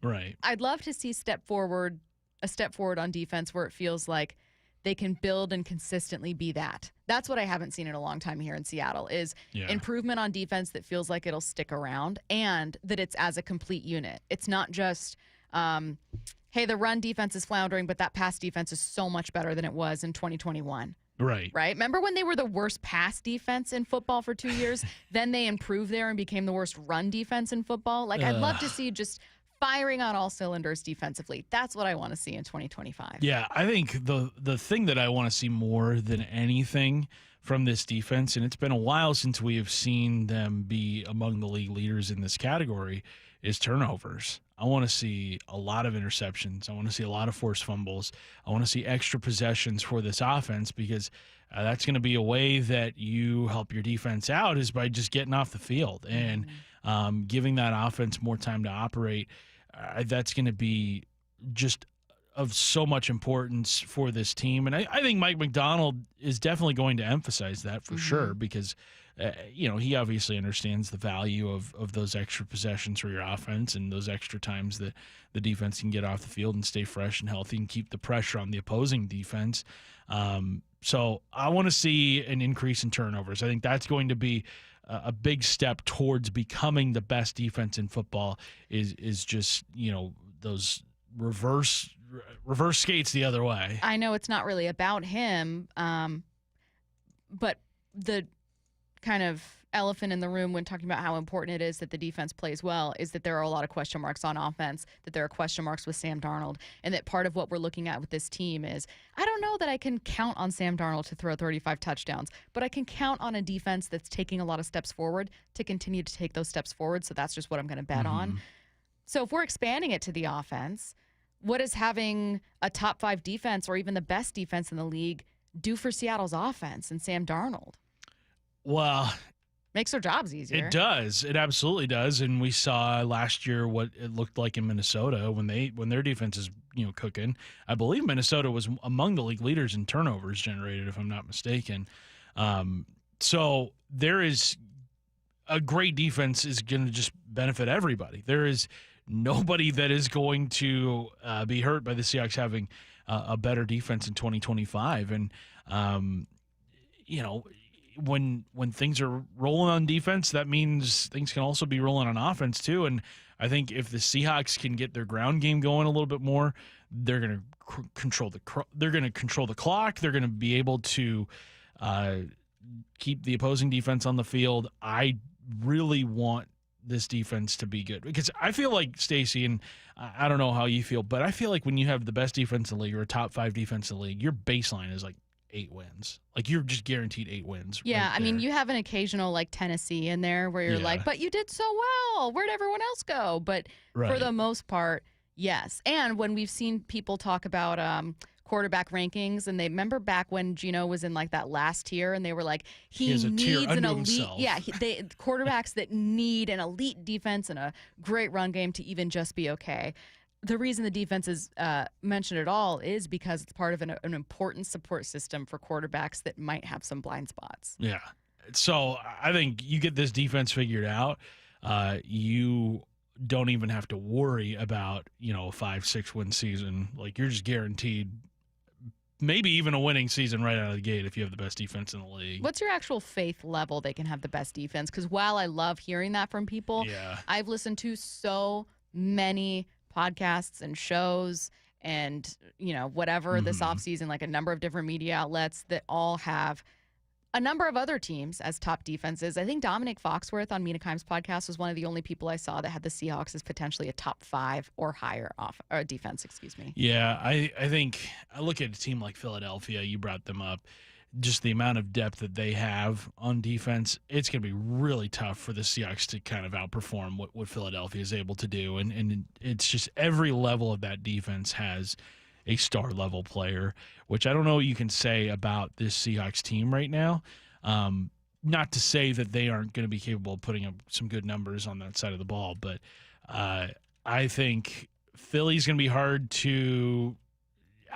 S5: Right.
S4: I'd love to see a step forward on defense where it feels like they can build and consistently be that. That's what I haven't seen in a long time here in Seattle is improvement on defense that feels like it'll stick around and that it's as a complete unit. It's not just, hey, the run defense is floundering, but that pass defense is so much better than it was in 2021.
S5: Right.
S4: Remember when they were the worst pass defense in football for 2 years? Then they improved there and became the worst run defense in football. Like, I'd love to see just firing on all cylinders defensively. That's what I want to see in 2025.
S5: Yeah, I think the thing that I want to see more than anything from this defense, and it's been a while since we have seen them be among the league leaders in this category, is turnovers. I want to see a lot of interceptions. I want to see a lot of forced fumbles. I want to see extra possessions for this offense, because that's going to be a way that you help your defense out, is by just getting off the field and giving that offense more time to operate. That's going to be just of so much importance for this team. And I think Mike Macdonald is definitely going to emphasize that for sure, because he obviously understands the value of those extra possessions for your offense and those extra times that the defense can get off the field and stay fresh and healthy and keep the pressure on the opposing defense. So I want to see an increase in turnovers. I think that's going to be a big step towards becoming the best defense in football, is just, those reverse skates the other way.
S4: I know it's not really about him, but the kind of elephant in the room when talking about how important it is that the defense plays well is that there are a lot of question marks on offense, that there are question marks with Sam Darnold, and that part of what we're looking at with this team is, I don't know that I can count on Sam Darnold to throw 35 touchdowns, but I can count on a defense that's taking a lot of steps forward to continue to take those steps forward, so that's just what I'm going to bet on. So if we're expanding it to the offense, what does having a top 5 defense or even the best defense in the league do for Seattle's offense and Sam Darnold?
S5: Well,
S4: makes their jobs easier.
S5: It does. It absolutely does. And we saw last year what it looked like in Minnesota when their defense is cooking. I believe Minnesota was among the league leaders in turnovers generated, if I'm not mistaken. So there is a great defense is going to just benefit everybody. There is nobody that is going to be hurt by the Seahawks having a better defense in 2025. And when things are rolling on defense, that means things can also be rolling on offense too. And I think if the Seahawks can get their ground game going a little bit more, they're going to control the clock. They're going to be able to keep the opposing defense on the field. I really want this defense to be good, because I feel like, Stacy, and I don't know how you feel, but I feel like when you have the best defense in the league or a top 5 defense in the league, your baseline is like 8 wins. Like, you're just guaranteed 8 wins.
S4: Yeah,
S5: right
S4: I mean,
S5: there.
S4: you have an occasional like Tennessee in there where you're like, but you did so well. Where'd everyone else go? But for
S5: Right.
S4: the most part, yes. And when we've seen people talk about quarterback rankings, and they remember back when Gino was in like that last tier, and they were like, he
S5: has a tier
S4: needs an
S5: unto
S4: elite.
S5: himself.
S4: Yeah, they quarterbacks that need an elite defense and a great run game to even just be okay. The reason the defense is mentioned at all is because it's part of an important support system for quarterbacks that might have some blind spots.
S5: Yeah. So I think you get this defense figured out. You don't even have to worry about, a 5-6 win season. Like, you're just guaranteed maybe even a winning season right out of the gate if you have the best defense in the league.
S4: What's your actual faith level they can have the best defense? Because while I love hearing that from people, I've listened to so many podcasts and shows and, whatever this offseason, like a number of different media outlets that all have a number of other teams as top defenses. I think Dominic Foxworth on Mina Kimes' podcast was one of the only people I saw that had the Seahawks as potentially a top 5 or higher defense,
S5: Yeah, I think I look at a team like Philadelphia. You brought them up. Just the amount of depth that they have on defense, it's going to be really tough for the Seahawks to kind of outperform what Philadelphia is able to do. And it's just every level of that defense has a star-level player, which I don't know what you can say about this Seahawks team right now. Not to say that they aren't going to be capable of putting up some good numbers on that side of the ball, but I think Philly's going to be hard to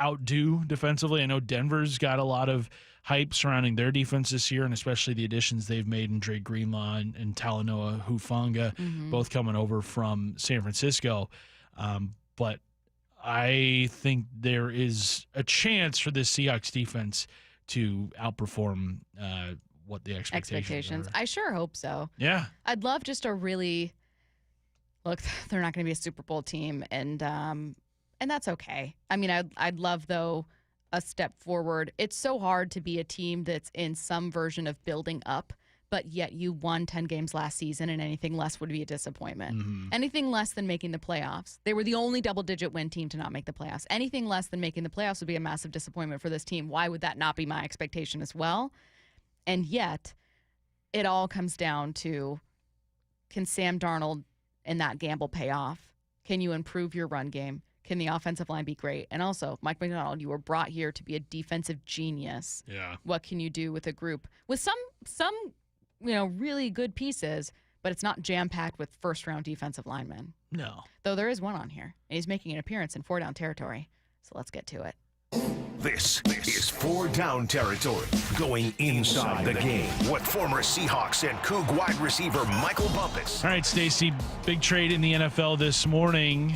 S5: outdo defensively. I know Denver's got a lot of hype surrounding their defense this year, and especially the additions they've made in Dre Greenlaw and Talanoa Hufanga, both coming over from San Francisco. But I think there is a chance for this Seahawks defense to outperform what the expectations are.
S4: I sure hope so.
S5: Yeah.
S4: I'd love just a really look. They're not going to be a Super Bowl team, and that's okay. I mean, I'd love though a step forward. It's so hard to be a team that's in some version of building up, but yet you won 10 games last season, and anything less would be a disappointment. Anything less than making the playoffs. They were the only double-digit win team to not make the playoffs. Anything less than making the playoffs would be a massive disappointment for this team. Why would that not be my expectation as well? And yet, it all comes down to, can Sam Darnold and that gamble pay off? Can you improve your run game? Can the offensive line be great? And also, Mike McDonald, you were brought here to be a defensive genius.
S5: Yeah.
S4: What can you do with a group with some really good pieces, but it's not jam-packed with first-round defensive linemen?
S5: No.
S4: Though there is one on here, and he's making an appearance in 4-down territory. So let's get to it.
S2: This is 4-down territory, going inside the game. With former Seahawks and Coug wide receiver Michael Bumpus.
S5: All right, Stacy, big trade in the NFL this morning.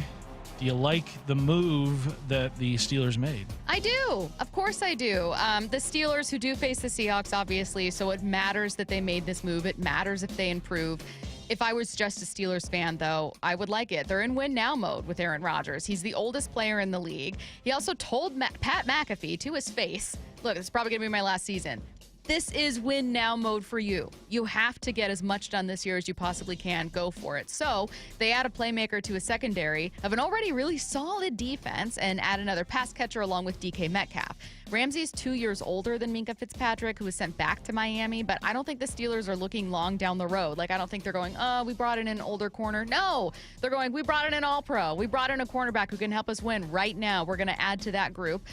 S5: Do you like the move that the Steelers made?
S4: I do. Of course I do. The Steelers, who do face the Seahawks, obviously, so it matters that they made this move. It matters if they improve. If I was just a Steelers fan, though, I would like it. They're in win-now mode with Aaron Rodgers. He's the oldest player in the league. He also told Pat McAfee to his face, look, this is probably going to be my last season. This is win-now mode for you. You have to get as much done this year as you possibly can. Go for it. So they add a playmaker to a secondary of an already really solid defense and add another pass catcher along with DK Metcalf. Ramsey's 2 years older than Minkah Fitzpatrick, who was sent back to Miami, but I don't think the Steelers are looking long down the road. Like, I don't think they're going, we brought in an older corner. No, they're going, we brought in an all-pro. We brought in a cornerback who can help us win right now. We're going to add to that group,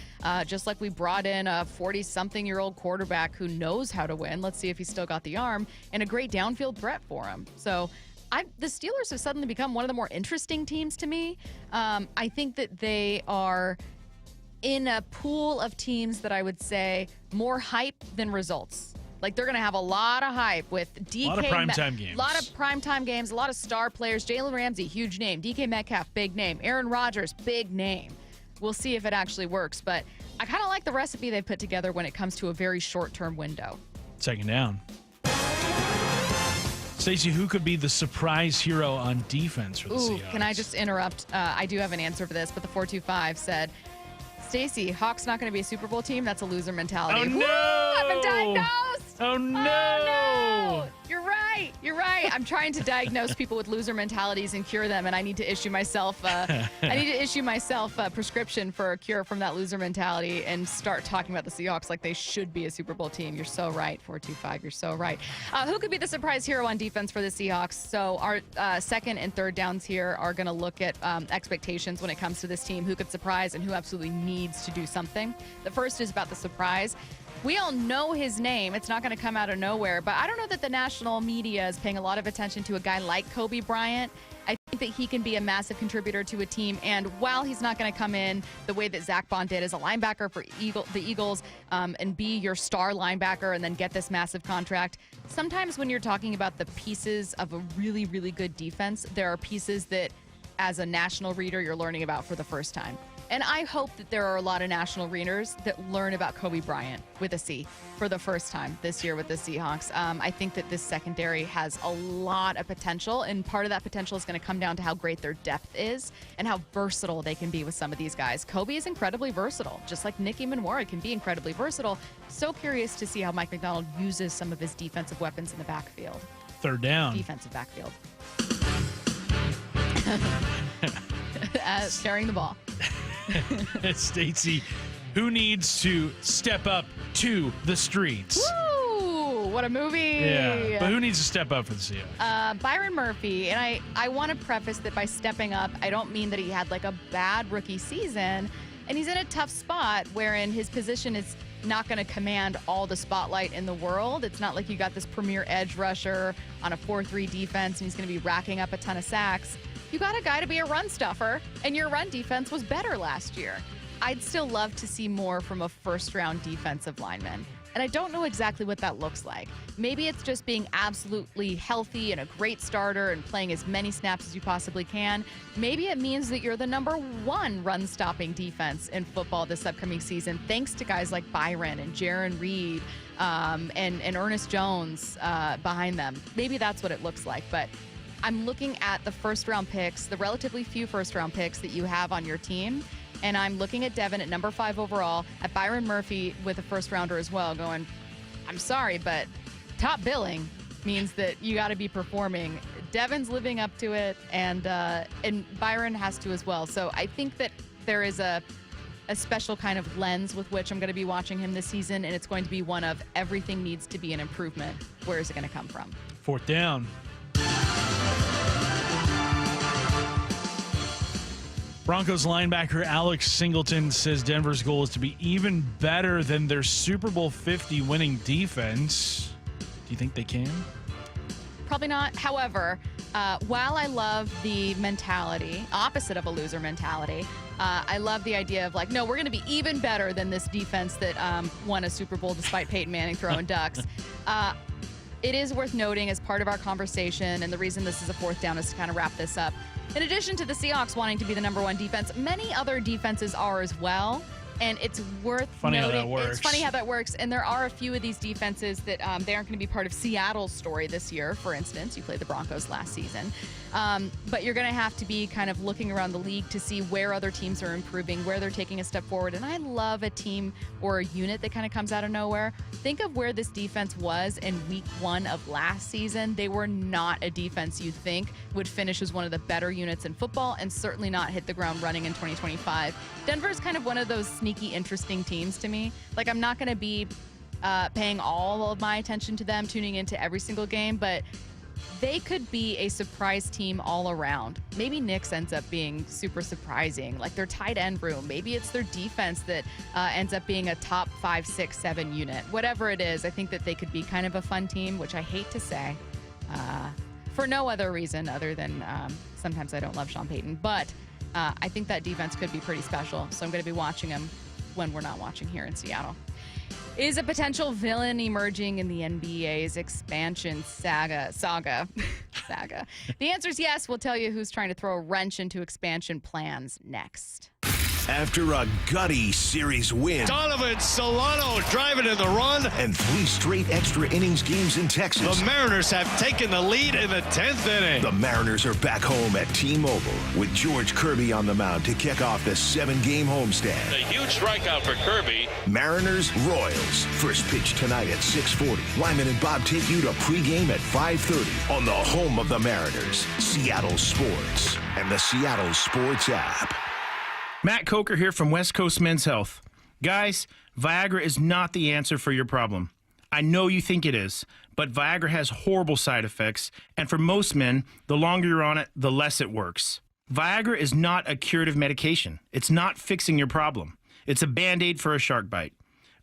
S4: just like we brought in a 40-something-year-old quarterback who knows how to win. Let's see if he's still got the arm, and a great downfield threat for him. So the Steelers have suddenly become one of the more interesting teams to me. I think that they are in a pool of teams that I would say more hype than results. Like, they're going to have a lot of hype with DK.
S5: A lot of primetime games.
S4: A lot of primetime games, a lot of star players. Jalen Ramsey, huge name. DK Metcalf, big name. Aaron Rodgers, big name. We'll see if it actually works. But I kind of like the recipe they've put together when it comes to a very short-term window.
S5: Second down. Stacy, who could be the surprise hero on defense for the Seahawks?
S4: Can I just interrupt? I do have an answer for this, but the 425 said, Stacy, Hawks not going to be a Super Bowl team. That's a loser mentality.
S5: Oh, no!
S4: Woo! I've been diagnosed.
S5: Oh, no!
S4: Oh, no! You're right. I'm trying to diagnose people with loser mentalities and cure them, and I need to issue myself a prescription for a cure from that loser mentality and start talking about the Seahawks like they should be a Super Bowl team. You're so right, 425. You're so right. Who could be the surprise hero on defense for the Seahawks? So our second and third downs here are going to look at expectations when it comes to this team. Who could surprise and who absolutely needs to do something. The first is about the surprise. We all know his name. It's not going to come out of nowhere, but I don't know that the national media is paying a lot of attention to a guy like Kobe Bryant. I think that he can be a massive contributor to a team, and while he's not going to come in the way that Zach Bond did as a linebacker for the Eagles and be your star linebacker and then get this massive contract, sometimes when you're talking about the pieces of a really, really good defense, there are pieces that as a national reader you're learning about for the first time. And I hope that there are a lot of national readers that learn about Kobe Bryant with a C for the first time this year with the Seahawks. I think that this secondary has a lot of potential, and part of that potential is going to come down to how great their depth is and how versatile they can be with some of these guys. Kobe is incredibly versatile, just like Nicky Manwara can be incredibly versatile. So curious to see how Mike McDonald uses some of his defensive weapons in the backfield.
S5: Third down.
S4: Defensive backfield. Sharing the ball.
S5: Stacy, who needs to step up to the streets?
S4: Woo! What a movie.
S5: Yeah, but who needs to step up for the Seahawks?
S4: Byron Murphy. And I want to preface that by stepping up, I don't mean that he had like a bad rookie season. And he's in a tough spot wherein his position is not going to command all the spotlight in the world. It's not like you got this premier edge rusher on a 4-3 defense and he's going to be racking up a ton of sacks. You got a guy to be a run stuffer, and your run defense was better last year. I'd still love to see more from a first-round defensive lineman, and I don't know exactly what that looks like. Maybe it's just being absolutely healthy and a great starter and playing as many snaps as you possibly can. Maybe it means that you're the number one run-stopping defense in football this upcoming season, thanks to guys like Byron and Jaron Reed and Ernest Jones behind them. Maybe that's what it looks like, but I'm looking at the first-round picks, the relatively few first-round picks that you have on your team, and I'm looking at Devin at number 5 overall, at Byron Murphy with a first-rounder as well, going, I'm sorry, but top billing means that you got to be performing. Devin's living up to it, and Byron has to as well. So I think that there is a special kind of lens with which I'm going to be watching him this season, and it's going to be one of everything needs to be an improvement. Where is it going to come from?
S5: Fourth down. Broncos linebacker Alex Singleton says Denver's goal is to be even better than their Super Bowl 50 winning defense. Do you think they can?
S4: Probably not. However, while I love the mentality, opposite of a loser mentality, I love the idea of like, no, we're going to be even better than this defense that won a Super Bowl despite Peyton Manning throwing ducks. It is worth noting as part of our conversation, and the reason this is a fourth down is to kind of wrap this up. In addition to the Seahawks wanting to be the number one defense, many other defenses are as well. And it's worth noting. It's funny how that works. And there are a few of these defenses that they aren't going to be part of Seattle's story this year. For instance, you played the Broncos last season. But you're going to have to be kind of looking around the league to see where other teams are improving, where they're taking a step forward. And I love a team or a unit that kind of comes out of nowhere. Think of where this defense was in week 1 of last season. They were not a defense you'd think would finish as one of the better units in football and certainly not hit the ground running in 2025. Denver's kind of one of those sneaky, interesting teams to me. Like, I'm not going to be paying all of my attention to them, tuning into every single game, but they could be a surprise team all around. Maybe Knicks ends up being super surprising, like their tight end room. Maybe it's their defense that ends up being a top 5, 6, 7 unit. Whatever it is, I think that they could be kind of a fun team, which I hate to say, for no other reason other than sometimes I don't love Sean Payton. But I think that defense could be pretty special, so I'm going to be watching them when we're not watching here in Seattle. Is a potential villain emerging in the NBA's expansion saga? The answer is yes. We'll tell you who's trying to throw a wrench into expansion plans next.
S2: after a gutty series win.
S8: Donovan Solano driving in the run.
S2: And 3 straight extra innings games in Texas.
S8: The Mariners have taken the lead in the 10th inning.
S2: The Mariners are back home at T-Mobile with George Kirby on the mound to kick off the 7-game homestand.
S8: A huge strikeout for Kirby.
S2: Mariners Royals. First pitch tonight at 6:40. Lyman and Bob take you to pregame at 5:30 on the home of the Mariners, Seattle Sports, and the Seattle Sports app.
S9: Matt Coker here from West Coast Men's Health. Guys, Viagra is not the answer for your problem. I know you think it is, but Viagra has horrible side effects, and for most men, the longer you're on it, the less it works. Viagra is not a curative medication. It's not fixing your problem. It's a Band-Aid for a shark bite.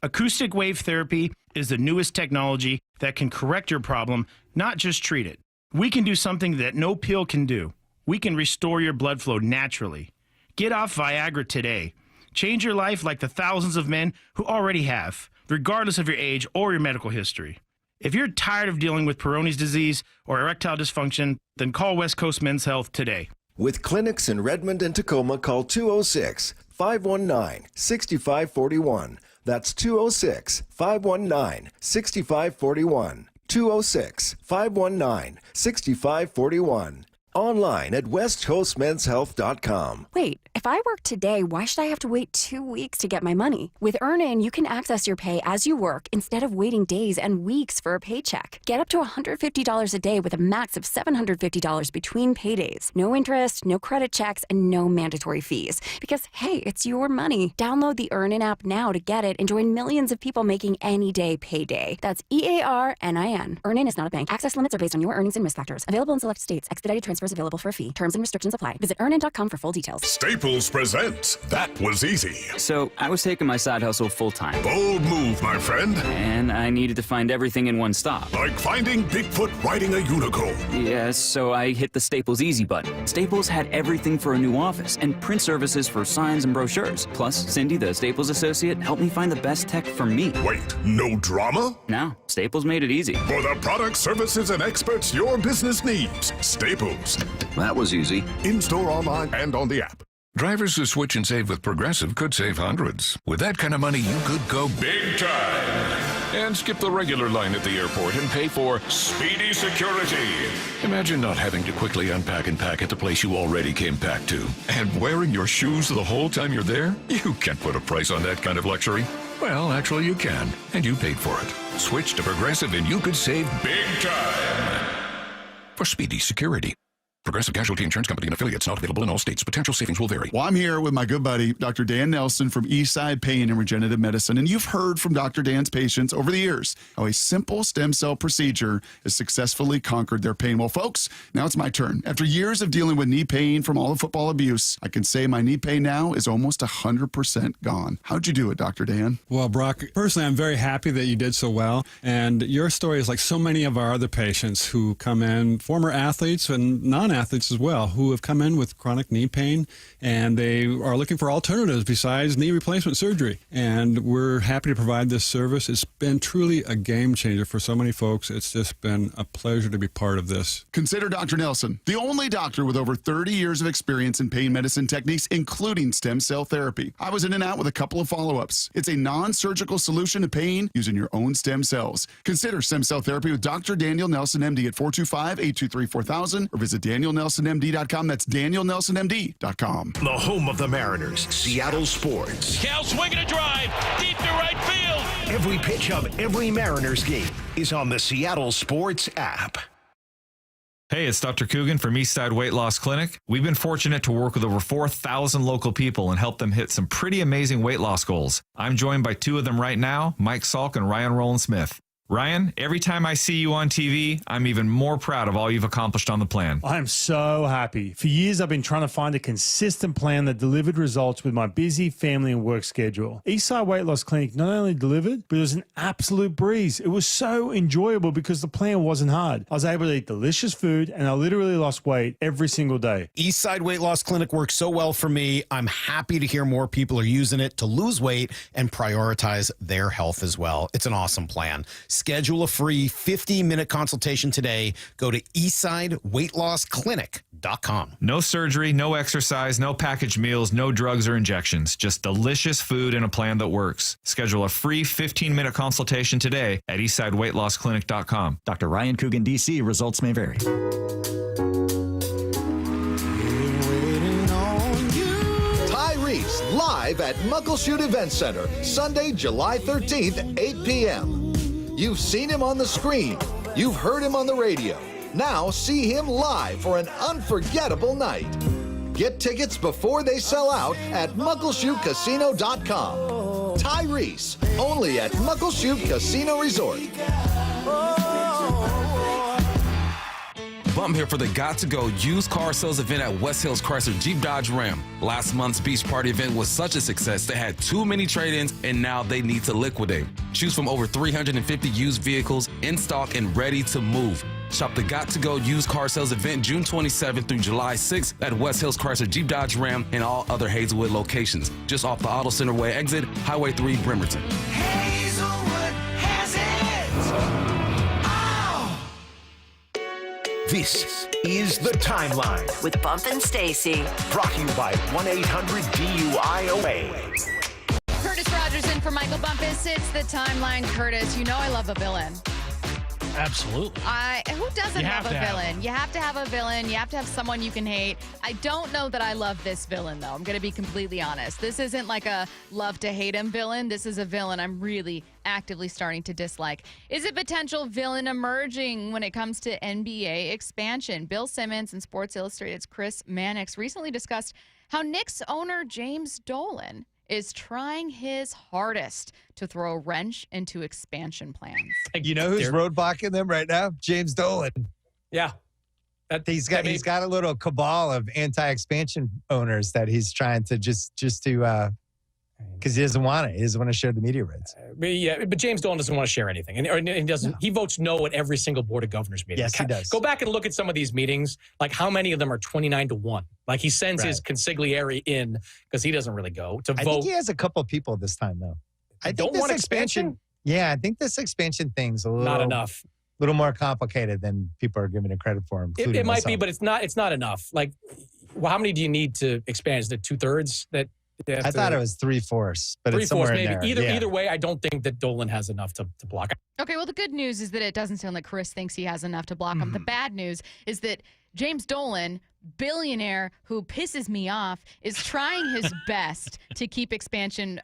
S9: Acoustic wave therapy is the newest technology that can correct your problem, not just treat it. We can do something that no pill can do. We can restore your blood flow naturally. Get off Viagra today. Change your life like the thousands of men who already have, regardless of your age or your medical history. If you're tired of dealing with Peyronie's disease or erectile dysfunction, then call West Coast Men's Health today.
S10: With clinics in Redmond and Tacoma, call 206-519-6541. That's 206-519-6541. 206-519-6541. Online at westcoastmenshealth.com.
S23: Wait, if I work today, why should I have to wait 2 weeks to get my money? With Earnin, you can access your pay as you work instead of waiting days and weeks for a paycheck. Get up to $150 a day with a max of $750 between paydays. No interest, no credit checks, and no mandatory fees. Because, hey, it's your money. Download the Earnin app now to get it and join millions of people making any day payday. That's EARNIN. Earnin is not a bank. Access limits are based on your earnings and risk factors. Available in select states. Expedited transfers available for a fee. Terms and restrictions apply. Visit earnin.com for full details.
S14: Staples presents That Was Easy.
S20: So, I was taking my side hustle full-time.
S14: Bold move, my friend.
S20: And I needed to find everything in one stop.
S14: Like finding Bigfoot riding a unicorn.
S20: Yes, so I hit the Staples Easy button. Staples had everything for a new office and print services for signs and brochures. Plus, Cindy, the Staples associate, helped me find the best tech for me.
S14: Wait, no drama?
S20: No, Staples made it easy.
S14: For the products, services, and experts your business needs. Staples.
S24: That was easy.
S14: In-store, online, and on the app.
S25: Drivers who switch and save with Progressive could save hundreds. With that kind of money, you could go big time and skip the regular line at the airport and pay for speedy security. Imagine not having to quickly unpack and pack at the place you already came packed to. And wearing your shoes the whole time you're there? You can't put a price on that kind of luxury. Well, actually you can, and you paid for it. Switch to Progressive and you could save big time for speedy security. Progressive Casualty Insurance Company and affiliates, not available in all states. Potential savings will vary.
S26: Well, I'm here with my good buddy, Dr. Dan Nelson from Eastside Pain and Regenerative Medicine. And you've heard from Dr. Dan's patients over the years how a simple stem cell procedure has successfully conquered their pain. Well, folks, now it's my turn. After years of dealing with knee pain from all the football abuse, I can say my knee pain now is almost 100% gone. How'd you do it, Dr. Dan?
S27: Well, Brock, personally, I'm very happy that you did so well. And your story is like so many of our other patients who come in, former athletes and non-athletes as well, who have come in with chronic knee pain, and they are looking for alternatives besides knee replacement surgery. And we're happy to provide this service. It's been truly a game changer for so many folks. It's just been a pleasure to be part of this.
S26: Consider Dr. Nelson, the only doctor with over 30 years of experience in pain medicine techniques, including stem cell therapy. I was in and out with a couple of follow-ups. It's a non-surgical solution to pain using your own stem cells. Consider stem cell therapy with Dr. Daniel Nelson, MD at 425-823-4000 or visit DanielNelsonMD.com. That's DanielNelsonMD.com.
S2: The home of the Mariners, Seattle Sports.
S8: Cal swinging a drive, deep to right field.
S2: Every pitch of every Mariners game is on the Seattle Sports app.
S28: Hey, it's Dr. Coogan from Eastside Weight Loss Clinic. We've been fortunate to work with over 4,000 local people and help them hit some pretty amazing weight loss goals. I'm joined by two of them right now, Mike Salk and Ryan Rowland-Smith. Ryan, every time I see you on TV, I'm even more proud of all you've accomplished on the plan.
S29: I'm so happy. For years, I've been trying to find a consistent plan that delivered results with my busy family and work schedule. Eastside Weight Loss Clinic not only delivered, but it was an absolute breeze. It was so enjoyable because the plan wasn't hard. I was able to eat delicious food, and I literally lost weight every single day.
S30: Eastside Weight Loss Clinic works so well for me. I'm happy to hear more people are using it to lose weight and prioritize their health as well. It's an awesome plan. Schedule a free 50-minute consultation today. Go to eastsideweightlossclinic.com. ChooseCompany.com.
S28: No surgery, no exercise, no packaged meals, no drugs or injections. Just delicious food and a plan that works. Schedule a free 15-minute consultation today at eastsideweightlossclinic.com.
S3: Dr. Ryan Coogan, D.C. Results may vary.
S11: Tyrese live at Muckleshoot Event Center, Sunday, July 13th, 8 p.m. You've seen him on the screen. You've heard him on the radio. Now see him live for an unforgettable night. Get tickets before they sell out at MuckleshootCasino.com. Tyrese, only at Muckleshoot Casino Resort.
S12: Bump here for the Got to Go used car sales event at West Hills Chrysler Jeep Dodge Ram. Last month's beach party event was such a success they had too many trade-ins and now they need to liquidate. Choose from over 350 used vehicles in stock and ready to move. Shop the Got to Go used car sales event June 27th through July 6th at West Hills Chrysler Jeep Dodge Ram and all other Hazelwood locations. Just off the Auto Center Way exit, Highway 3, Bremerton.
S13: Hazelwood has it.
S2: This is The Timeline
S1: with Bump and Stacy.
S2: Brought to you by 1-800-DUIOA.
S4: Curtis Rogers in for Michael Bumpus. It's The Timeline. Curtis, you know I love a villain.
S5: Absolutely.
S4: Who doesn't have a villain? You have to have a villain. You have to have someone you can hate. I don't know that I love this villain, though. I'm going to be completely honest. This isn't like a love to hate him villain. This is a villain I'm really actively starting to dislike. Is a potential villain emerging when it comes to NBA expansion? Bill Simmons and Sports Illustrated's Chris Mannix recently discussed how Knicks owner James Dolan is trying his hardest to throw a wrench into expansion plans.
S15: You know who's roadblocking them right now? James Dolan.
S16: Yeah.
S15: He's got a little cabal of anti-expansion owners that he's trying to just to because he doesn't want it. He doesn't want to share the media rights.
S16: But James Dolan doesn't want to share anything, and he doesn't. No. He votes no at every single board of governors meeting.
S15: Yes, he does.
S16: Go back and look at some of these meetings. Like how many of them are 29-1? Like he sends his consigliere in because he doesn't really go to vote.
S15: I think he has a couple people this time though. I
S16: don't want expansion.
S15: Yeah, I think this expansion thing's a little
S16: not enough.
S15: A little more complicated than people are giving it credit for.
S16: It might be, but it's not. It's not enough. Like, well, how many do you need to expand? Is it 2/3 that?
S15: I thought it was 3/4, but it's
S16: 3/4
S15: somewhere
S16: maybe.
S15: in there.
S16: Either way, I don't think that Dolan has enough to block.
S4: Okay, well, the good news is that it doesn't sound like Chris thinks he has enough to block him. The bad news is that James Dolan, billionaire who pisses me off, is trying his best to keep expansion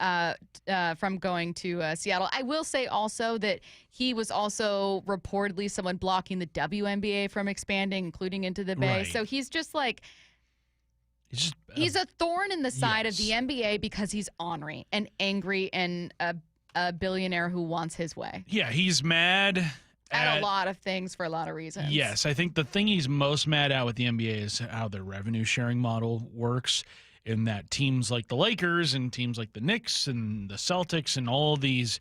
S4: from going to Seattle. I will say also that he was also reportedly someone blocking the WNBA from expanding, including into the Bay.
S5: Right.
S4: So he's just like... He's a thorn in the side of the NBA because he's ornery and angry and a billionaire who wants his way.
S5: Yeah, he's mad
S4: at a lot of things for a lot of reasons.
S5: Yes, I think the thing he's most mad at with the NBA is how their revenue sharing model works, in that teams like the Lakers and teams like the Knicks and the Celtics and all these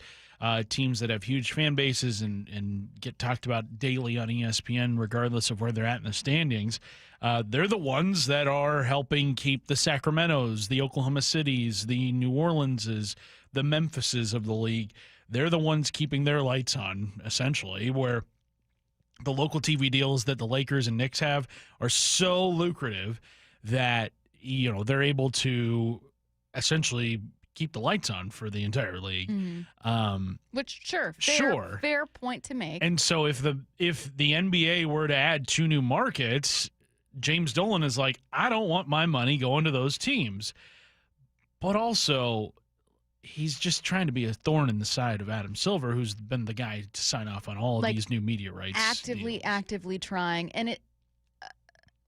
S5: teams that have huge fan bases and get talked about daily on ESPN, regardless of where they're at in the standings, they're the ones that are helping keep the Sacramentos, the Oklahoma Cities, the New Orleanses, the Memphises of the league. They're the ones keeping their lights on, essentially, where the local TV deals that the Lakers and Knicks have are so lucrative that, you know, they're able to essentially keep the lights on for the entire league.
S4: Which, fair point to make.
S5: And so if the NBA were to add 2 new markets, James Dolan is like, I don't want my money going to those teams. But also, he's just trying to be a thorn in the side of Adam Silver, who's been the guy to sign off on all of these new media rights.
S4: Actively trying. And it,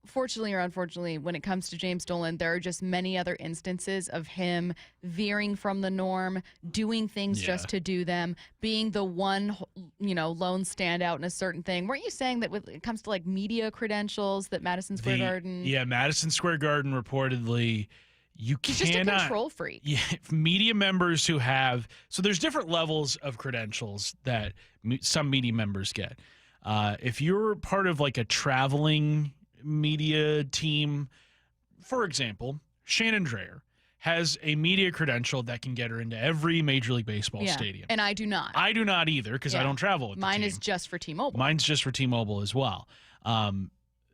S4: fortunately or unfortunately, when it comes to James Dolan, there are just many other instances of him veering from the norm, doing things just to do them, being the one, lone standout in a certain thing. Weren't you saying that when it comes to like media credentials that Madison Square Garden?
S5: Yeah, Madison Square Garden reportedly, he's
S4: just a control freak.
S5: Yeah, media members who have, so there's different levels of credentials that some media members get. If you're part of like a traveling media team, for example, Shannon Drayer has a media credential that can get her into every Major League Baseball stadium.
S4: And I do not.
S5: I do not either because I don't travel with
S4: Mine
S5: the
S4: is just for T-Mobile.
S5: Mine's just for T-Mobile as well.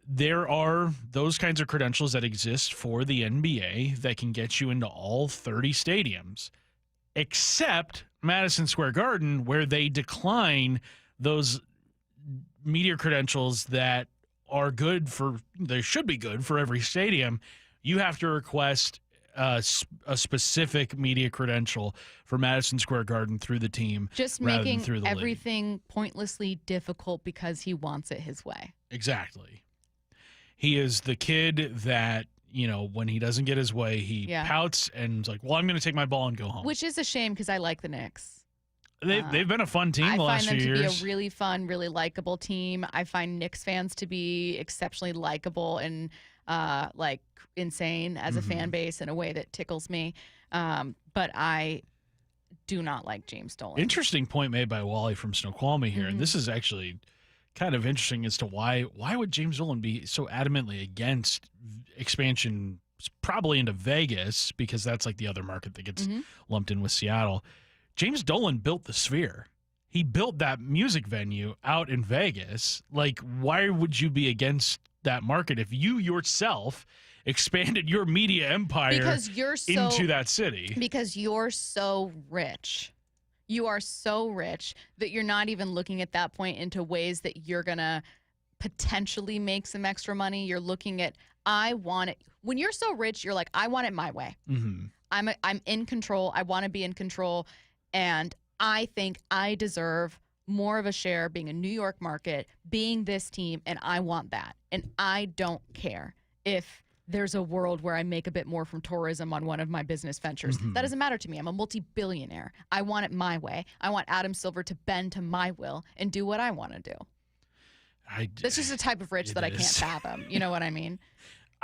S5: there are those kinds of credentials that exist for the NBA that can get you into all 30 stadiums, except Madison Square Garden, where they decline those media credentials that are good for, they should be good for every stadium. You have to request a specific media credential for Madison Square Garden through the team,
S4: just
S5: rather
S4: making
S5: than through the
S4: everything
S5: league.
S4: pointlessly difficult because he wants it his way.
S5: Exactly. He is the kid that, you know, when he doesn't get his way, he pouts and is like, well, I'm going to take my ball and go home.
S4: Which is a shame because I like the Knicks.
S5: They've been a fun team the last few years.
S4: I find them to be a really fun, really likable team. I find Knicks fans to be exceptionally likable and like insane as a fan base in a way that tickles me. But I do not like James Dolan.
S5: Interesting point made by Wally from Snoqualmie here. And this is actually kind of interesting as to why would James Dolan be so adamantly against expansion, probably into Vegas, because that's like the other market that gets lumped in with Seattle. James Dolan built the Sphere. He built that music venue out in Vegas. Like, why would you be against that market if you yourself expanded your media empire into that city?
S4: Because you're so rich. You are so rich that you're not even looking at that point into ways that you're going to potentially make some extra money. You're looking at, I want it. When you're so rich, you're like, I want it my way. I'm in control. I want to be in control. And I think I deserve more of a share being a New York market, being this team, and I want that. And I don't care if there's a world where I make a bit more from tourism on one of my business ventures. That doesn't matter to me. I'm a multi-billionaire. I want it my way. I want Adam Silver to bend to my will and do what I want to do. That's just a type of rich that I can't fathom. You know what I mean?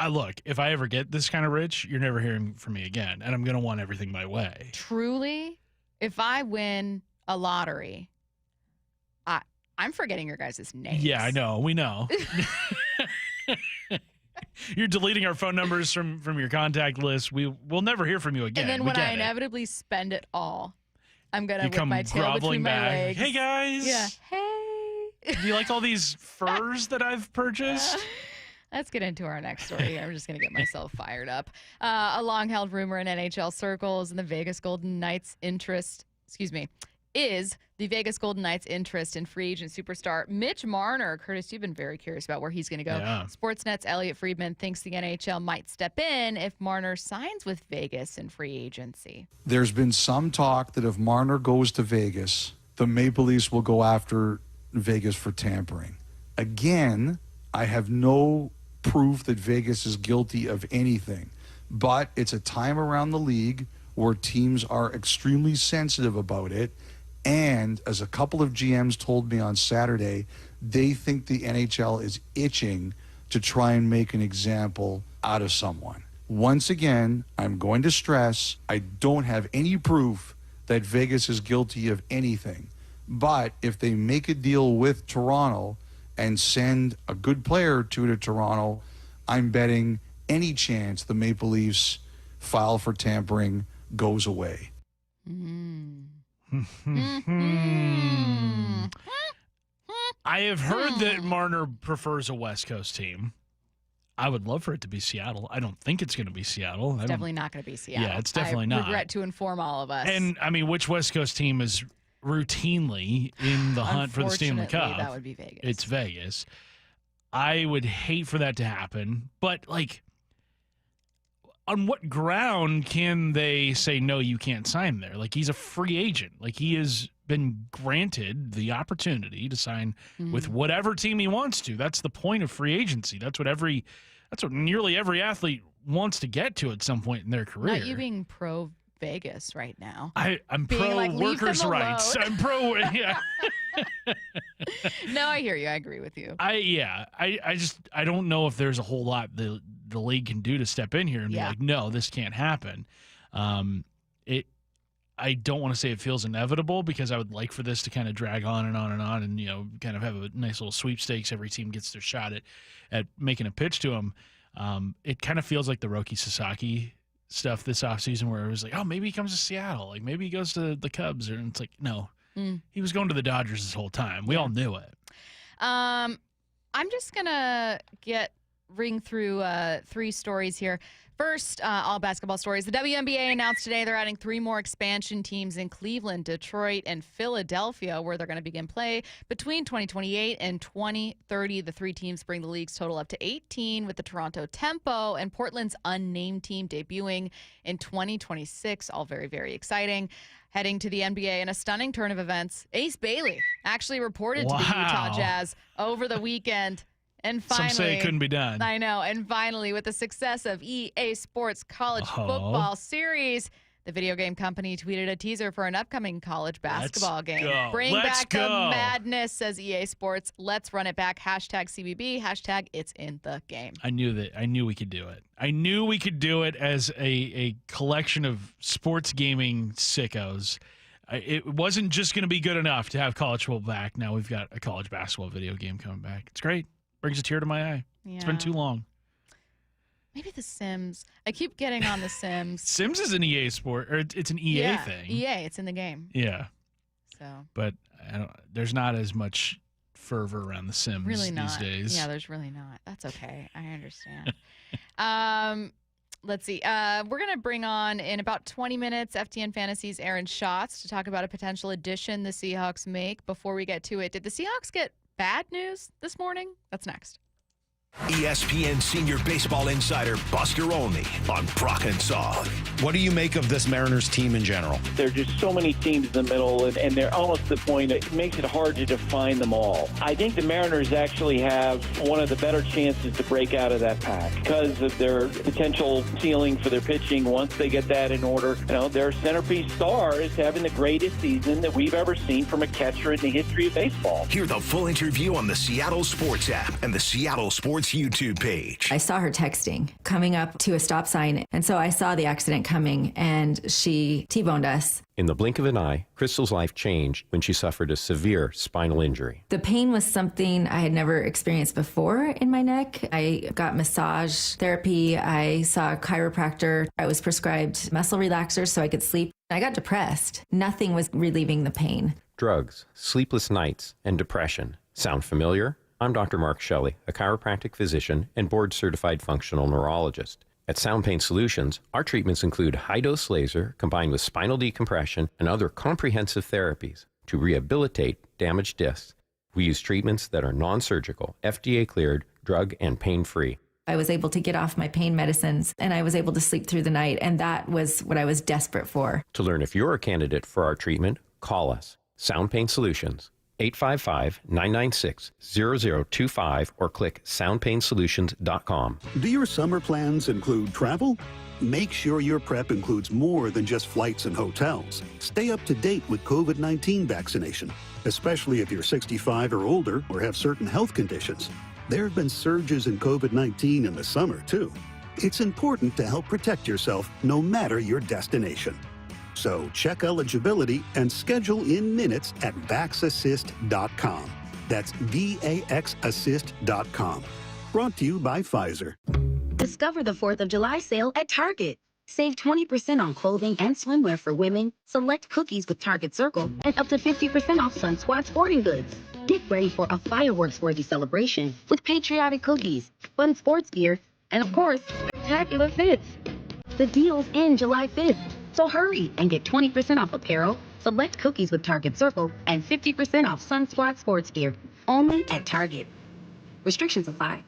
S5: Look, if I ever get this kind of rich, you're never hearing from me again. And I'm going to want everything my way. Truly?
S4: If I win a lottery, I'm forgetting your guys' names.
S5: Yeah, I know. We know. You're deleting our phone numbers from your contact list. We'll never hear from you again.
S4: And then when I inevitably spend it all, I'm going to whip my tail
S5: groveling
S4: between my
S5: back.
S4: legs.
S5: Hey, guys.
S4: Yeah. Hey.
S5: Do you like all these furs that I've purchased?
S4: Let's get into our next story. I'm just going to get myself fired up. A long-held rumor in NHL circles and the Vegas Golden Knights' interest, is the Vegas Golden Knights' interest in free agent superstar Mitch Marner. Curtis, you've been very curious about where he's going to go.
S5: Yeah.
S4: Sportsnet's Elliot Friedman thinks the NHL might step in if Marner signs with Vegas in free agency.
S6: There's been some talk that if Marner goes to Vegas, the Maple Leafs will go after Vegas for tampering. Again, I have no proof that Vegas is guilty of anything, but it's a time around the league where teams are extremely sensitive about it. And as a couple of GMs told me on Saturday, they think the NHL is itching to try and make an example out of someone. Once again, I'm going to stress, I don't have any proof that Vegas is guilty of anything. But if they make a deal with Toronto and send a good or two to Toronto, I'm betting any chance the Maple Leafs file for tampering goes away.
S5: I have heard that Marner prefers a West Coast team. I would love for it to be Seattle. I don't think it's going to be Seattle.
S4: It's definitely not going to be Seattle.
S5: Yeah, it's definitely not.
S4: I regret to inform all of us.
S5: And, I mean, which West Coast team is routinely in the hunt for the Stanley Cup?
S4: That would be Vegas.
S5: It's Vegas. I would hate for that to happen. But, like, on what ground can they say, no, you can't sign there? Like, he's a free agent. Like, he has been granted the opportunity to sign with whatever team he wants to. That's the point of free agency. That's what nearly every athlete wants to get to at some point in their career.
S4: Not you being pro Vegas right now.
S5: I'm
S4: being
S5: pro
S4: like,
S5: workers' rights. I'm pro. Yeah.
S4: No, I hear you. I agree with you.
S5: I don't know if there's a whole lot the league can do to step in here and be like, no, this can't happen. I don't want to say it feels inevitable because I would like for this to kind of drag on and on and on and, you know, kind of have a nice little sweepstakes. Every team gets their shot at making a pitch to him. It kind of feels like the Roki Sasaki stuff this offseason where it was like, oh, maybe he comes to Seattle. Like maybe he goes to the Cubs. And it's like, no, he was going to the Dodgers this whole time. We all knew it.
S4: I'm just going to ring through 3 stories here. First, all basketball stories. The WNBA announced today they're adding 3 more expansion teams in Cleveland, Detroit, and Philadelphia, where they're going to begin play between 2028 and 2030. The 3 teams bring the league's total up to 18, with the Toronto Tempo and Portland's unnamed team debuting in 2026. All very, very exciting. Heading to the NBA in a stunning turn of events, Ace Bailey actually reported to the Utah Jazz over the weekend. And finally,
S5: some say it couldn't be done.
S4: I know. And finally, with the success of EA Sports College Football Series, the video game company tweeted a teaser for an upcoming college basketball game. Bring back the madness, says EA Sports. Let's run it back. Hashtag CBB. Hashtag it's in the game.
S5: I knew we could do it. I knew we could do it as a collection of sports gaming sickos. It wasn't just going to be good enough to have college football back. Now we've got a college basketball video game coming back. It's great. Brings a tear to my eye. Yeah. It's been too long.
S4: Maybe The Sims. I keep getting on The Sims.
S5: Sims is an EA sport, or it's an EA thing.
S4: EA, it's in the game.
S5: Yeah.
S4: So.
S5: But there's not as much fervor around The Sims these days.
S4: Yeah, there's really not. That's okay. I understand. Let's see. We're going to bring on, in about 20 minutes, FTN Fantasy's Aaron Schatz to talk about a potential addition the Seahawks make. Before we get to it, did the Seahawks get bad news this morning? That's next.
S2: ESPN senior baseball insider Buster Olney on Brock and Salk.
S30: What do you make of this Mariners team in general?
S7: There are just so many teams in the middle, and they're almost to the point it makes it hard to define them all. I think the Mariners actually have one of the better chances to break out of that pack because of their potential ceiling for their pitching. Once they get that in order, their centerpiece star is having the greatest season that we've ever seen from a catcher in the history of baseball.
S2: Hear the full interview on the Seattle Sports app and the Seattle Sports YouTube page.
S9: I saw her texting coming up to a stop sign, and so I saw the accident coming, and she T-boned us.
S10: In the blink of an eye, Crystal's life changed when she suffered a severe spinal injury.
S9: The pain was something I had never experienced before in my neck. I got massage therapy. I saw a chiropractor. I was prescribed muscle relaxers so I could sleep. I got depressed. Nothing was relieving the pain.
S10: Drugs, sleepless nights, and depression. Sound familiar? I'm Dr. Mark Shelley, a chiropractic physician and board-certified functional neurologist. At Sound Pain Solutions, our treatments include high-dose laser combined with spinal decompression and other comprehensive therapies to rehabilitate damaged discs. We use treatments that are non-surgical, FDA-cleared, drug and pain-free.
S9: I was able to get off my pain medicines, and I was able to sleep through the night, and that was what I was desperate for.
S10: To learn if you're a candidate for our treatment, call us. Sound Pain Solutions. 855-996-0025 or click soundpainsolutions.com.
S17: Do your summer plans include travel? Make sure your prep includes more than just flights and hotels. Stay up to date with COVID-19 vaccination, especially if you're 65 or older or have certain health conditions. There have been surges in COVID-19 in the summer, too. It's important to help protect yourself no matter your destination. So check eligibility and schedule in minutes at VaxAssist.com. That's VAXAssist.com. Brought to you by Pfizer.
S18: Discover the 4th of July sale at Target. Save 20% on clothing and swimwear for women, select cookies with Target Circle, and up to 50% off Sun Squad sporting goods. Get ready for a fireworks-worthy celebration with patriotic cookies, fun sports gear, and of course, spectacular fits. The deal's in July 5th. So hurry and get 20% off apparel, select cookies with Target Circle, and 50% off Sun Squad sports gear. Only at Target. Restrictions apply.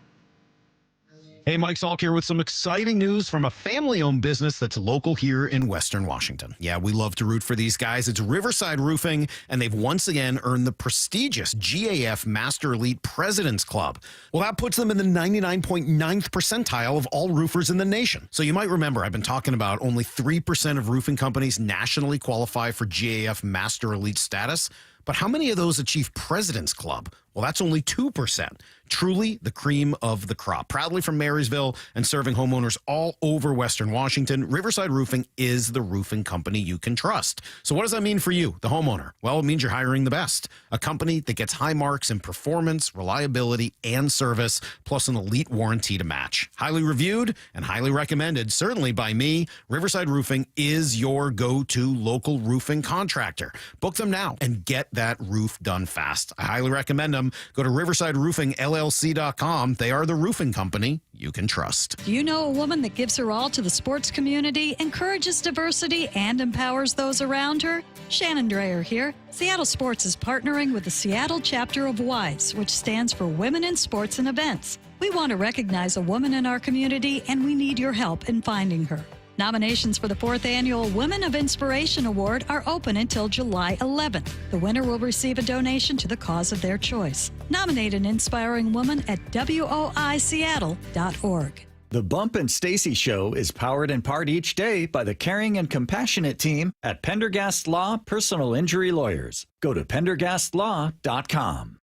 S30: Hey, Mike Salk here with some exciting news from a family-owned business that's local here in Western Washington. Yeah, we love to root for these guys. It's Riverside Roofing, and they've once again earned the prestigious GAF Master Elite President's Club. Well, that puts them in the 99.9th percentile of all roofers in the nation. So you might remember I've been talking about only 3% of roofing companies nationally qualify for GAF Master Elite status. But how many of those achieve President's Club? Well, that's only 2%. Truly the cream of the crop. Proudly from Marysville and serving homeowners all over Western Washington, Riverside Roofing is the roofing company you can trust. So what does that mean for you, the homeowner? Well, it means you're hiring the best. A company that gets high marks in performance, reliability, and service, plus an elite warranty to match. Highly reviewed and highly recommended, certainly by me. Riverside Roofing is your go-to local roofing contractor. Book them now and get that roof done fast. I highly recommend them. them, go to riversideroofingllc.com. They are the roofing company you can trust.
S14: Do you know a woman that gives her all to the sports community, encourages diversity, and empowers those around her? Shannon Dreyer here. Seattle Sports is partnering with the Seattle chapter of WISE, which stands for Women in Sports and Events. We want to recognize a woman in our community, and we need your help in finding her. Nominations for the 4th Annual Women of Inspiration Award are open until July 11th. The winner will receive a donation to the cause of their choice. Nominate an inspiring woman at woiseattle.org.
S3: The Bump and Stacy Show is powered in part each day by the caring and compassionate team at Pendergast Law Personal Injury Lawyers. Go to pendergastlaw.com.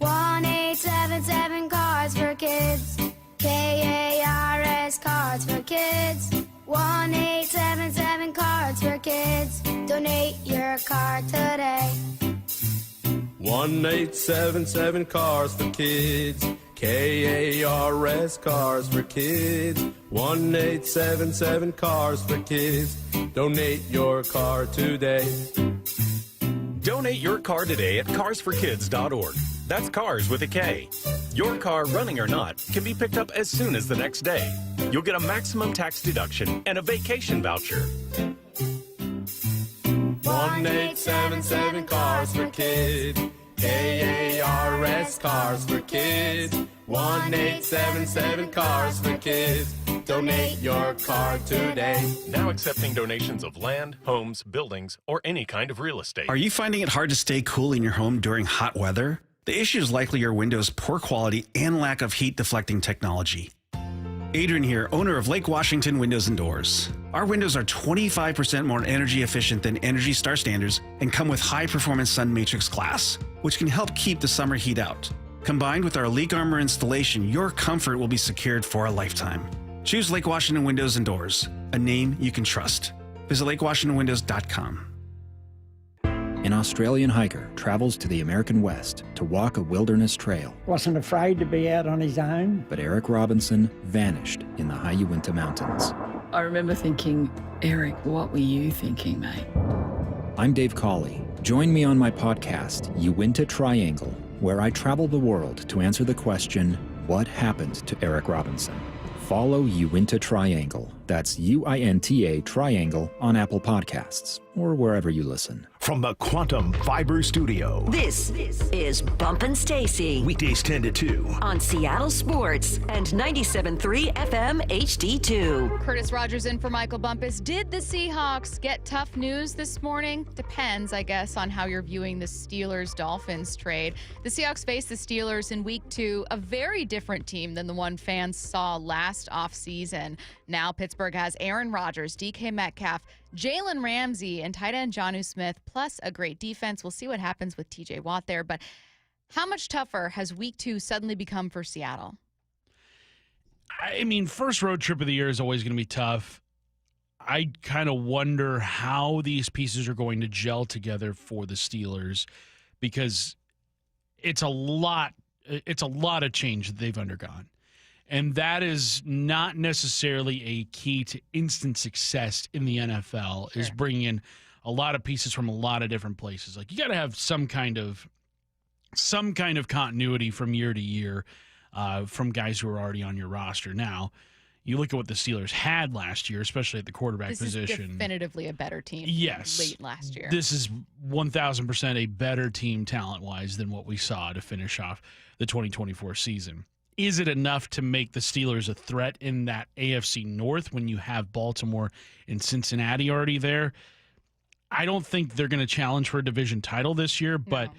S19: 1-877 Cards for Kids. KARS Cards for Kids. 1-877 Cards for Kids. Donate your card today.
S20: 1-877 Cars for Kids. KARS Cars for Kids. 1-877 Cars for Kids. Donate your car today.
S21: Donate your car today at carsforkids.org. That's cars with a K. Your car, running or not, can be picked up as soon as the next day. You'll get a maximum tax deduction and a vacation voucher.
S20: 1-877 Cars for Kids. KARS Cars for Kids. 1-877 Cars for Kids. Donate your car today.
S21: Now accepting donations of land, homes, buildings, or any kind of real estate.
S30: Are you finding it hard to stay cool in your home during hot weather? The issue is likely your window's poor quality and lack of heat deflecting technology. Adrian here, owner of Lake Washington Windows and Doors. Our windows are 25% more energy efficient than Energy Star standards and come with high performance Sun Matrix glass, which can help keep the summer heat out. Combined with our leak armor installation, your comfort will be secured for a lifetime. Choose Lake Washington Windows and Doors, a name you can trust. Visit lakewashingtonwindows.com.
S22: An Australian hiker travels to the American West to walk a wilderness trail.
S23: Wasn't afraid to be out on his own.
S22: But Eric Robinson vanished in the high Uinta Mountains.
S24: I remember thinking, Eric, what were you thinking, mate?
S22: I'm Dave Cawley. Join me on my podcast, Uinta Triangle, where I travel the world to answer the question, what happened to Eric Robinson? Follow Uinta Triangle. That's UINTA Triangle on Apple Podcasts or wherever you listen.
S2: From the Quantum Fiber Studio.
S1: This is Bumpin' Stacy.
S2: Weekdays 10 to 2.
S1: On Seattle Sports and 97.3 FM HD2.
S4: Curtis Rogers in for Michael Bumpus. Did the Seahawks get tough news this morning? Depends, I guess, on how you're viewing the Steelers-Dolphins trade. The Seahawks faced the Steelers in Week 2, a very different team than the one fans saw last offseason. Now Pittsburgh has Aaron Rodgers, DK Metcalf, Jalen Ramsey, and tight end Jonnu Smith, plus a great defense. We'll see what happens with TJ Watt there. But how much tougher has Week 2 suddenly become for Seattle?
S5: I mean, first road trip of the year is always going to be tough. I kind of wonder how these pieces are going to gel together for the Steelers, because it's a lot of change that they've undergone. And that is not necessarily a key to instant success in the NFL, is bringing in a lot of pieces from a lot of different places. Like, you got to have some kind of continuity from year to year from guys who are already on your roster. Now, you look at what the Steelers had last year, especially at the quarterback position.
S4: This is definitively a better team late last year.
S5: This is 1,000% a better team talent-wise than what we saw to finish off the 2024 season. Is it enough to make the Steelers a threat in that AFC North when you have Baltimore and Cincinnati already there? I don't think they're going to challenge for a division title this year, but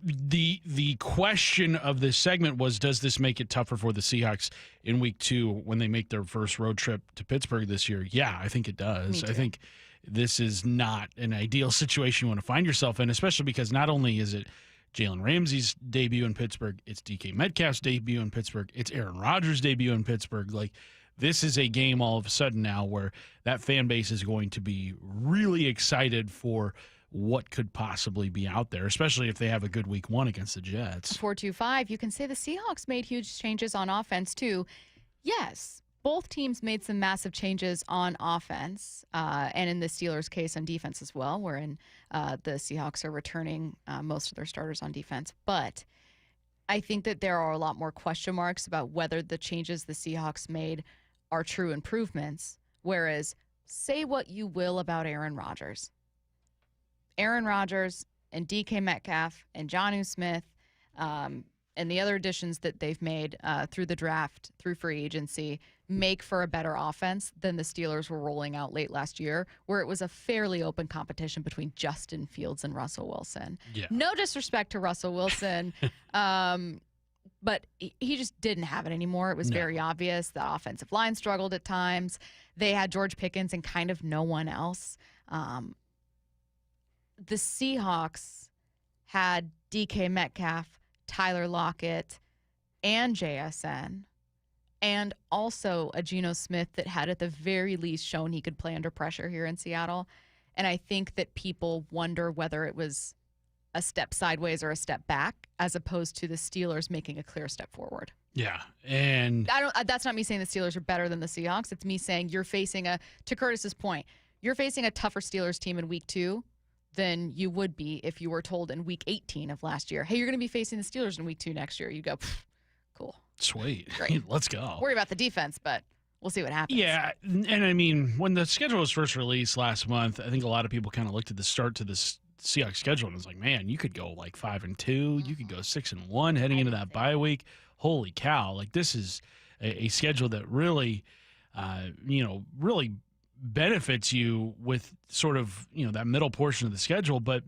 S5: the question of this segment was, does this make it tougher for the Seahawks in Week 2 when they make their first road trip to Pittsburgh this year? Yeah, I think it does. I think this is not an ideal situation you want to find yourself in, especially because not only is it Jalen Ramsey's debut in Pittsburgh, it's DK Metcalf's debut in Pittsburgh, it's Aaron Rodgers' debut in Pittsburgh. Like, this is a game all of a sudden now where that fan base is going to be really excited for what could possibly be out there, especially if they have a good Week 1 against the Jets.
S4: 425, you can say the Seahawks made huge changes on offense too. Yes, both teams made some massive changes on offense, and in the Steelers' case on defense as well, wherein the Seahawks are returning most of their starters on defense. But I think that there are a lot more question marks about whether the changes the Seahawks made are true improvements, whereas say what you will about Aaron Rodgers. Aaron Rodgers and DK Metcalf and Jonnu Smith and the other additions that they've made through the draft, through free agency, make for a better offense than the Steelers were rolling out late last year, where it was a fairly open competition between Justin Fields and Russell Wilson.
S5: Yeah.
S4: No disrespect to Russell Wilson, but he just didn't have it anymore. It was very obvious. The offensive line struggled at times. They had George Pickens and kind of no one else. The Seahawks had DK Metcalf, Tyler Lockett, and JSN, and also a Geno Smith that had at the very least shown he could play under pressure here in Seattle. And I think that people wonder whether it was a step sideways or a step back, as opposed to the Steelers making a clear step forward.
S5: Yeah, and
S4: that's not me saying the Steelers are better than the Seahawks. It's me saying you're facing to Curtis's point, you're facing a tougher Steelers team in week 2 than you would be if you were told in week 18 of last year, hey, you're going to be facing the Steelers in week 2 next year. You go, cool.
S5: Sweet.
S4: Great.
S5: Let's go.
S4: Worry about the defense, but we'll see what happens.
S5: Yeah, and I mean, when the schedule was first released last month, I think a lot of people kind of looked at the start to this Seahawks schedule and was like, man, you could go like 5-2, you could go 6-1 heading into that bye week. Holy cow! Like, this is a schedule that really, really benefits you with sort of that middle portion of the schedule. But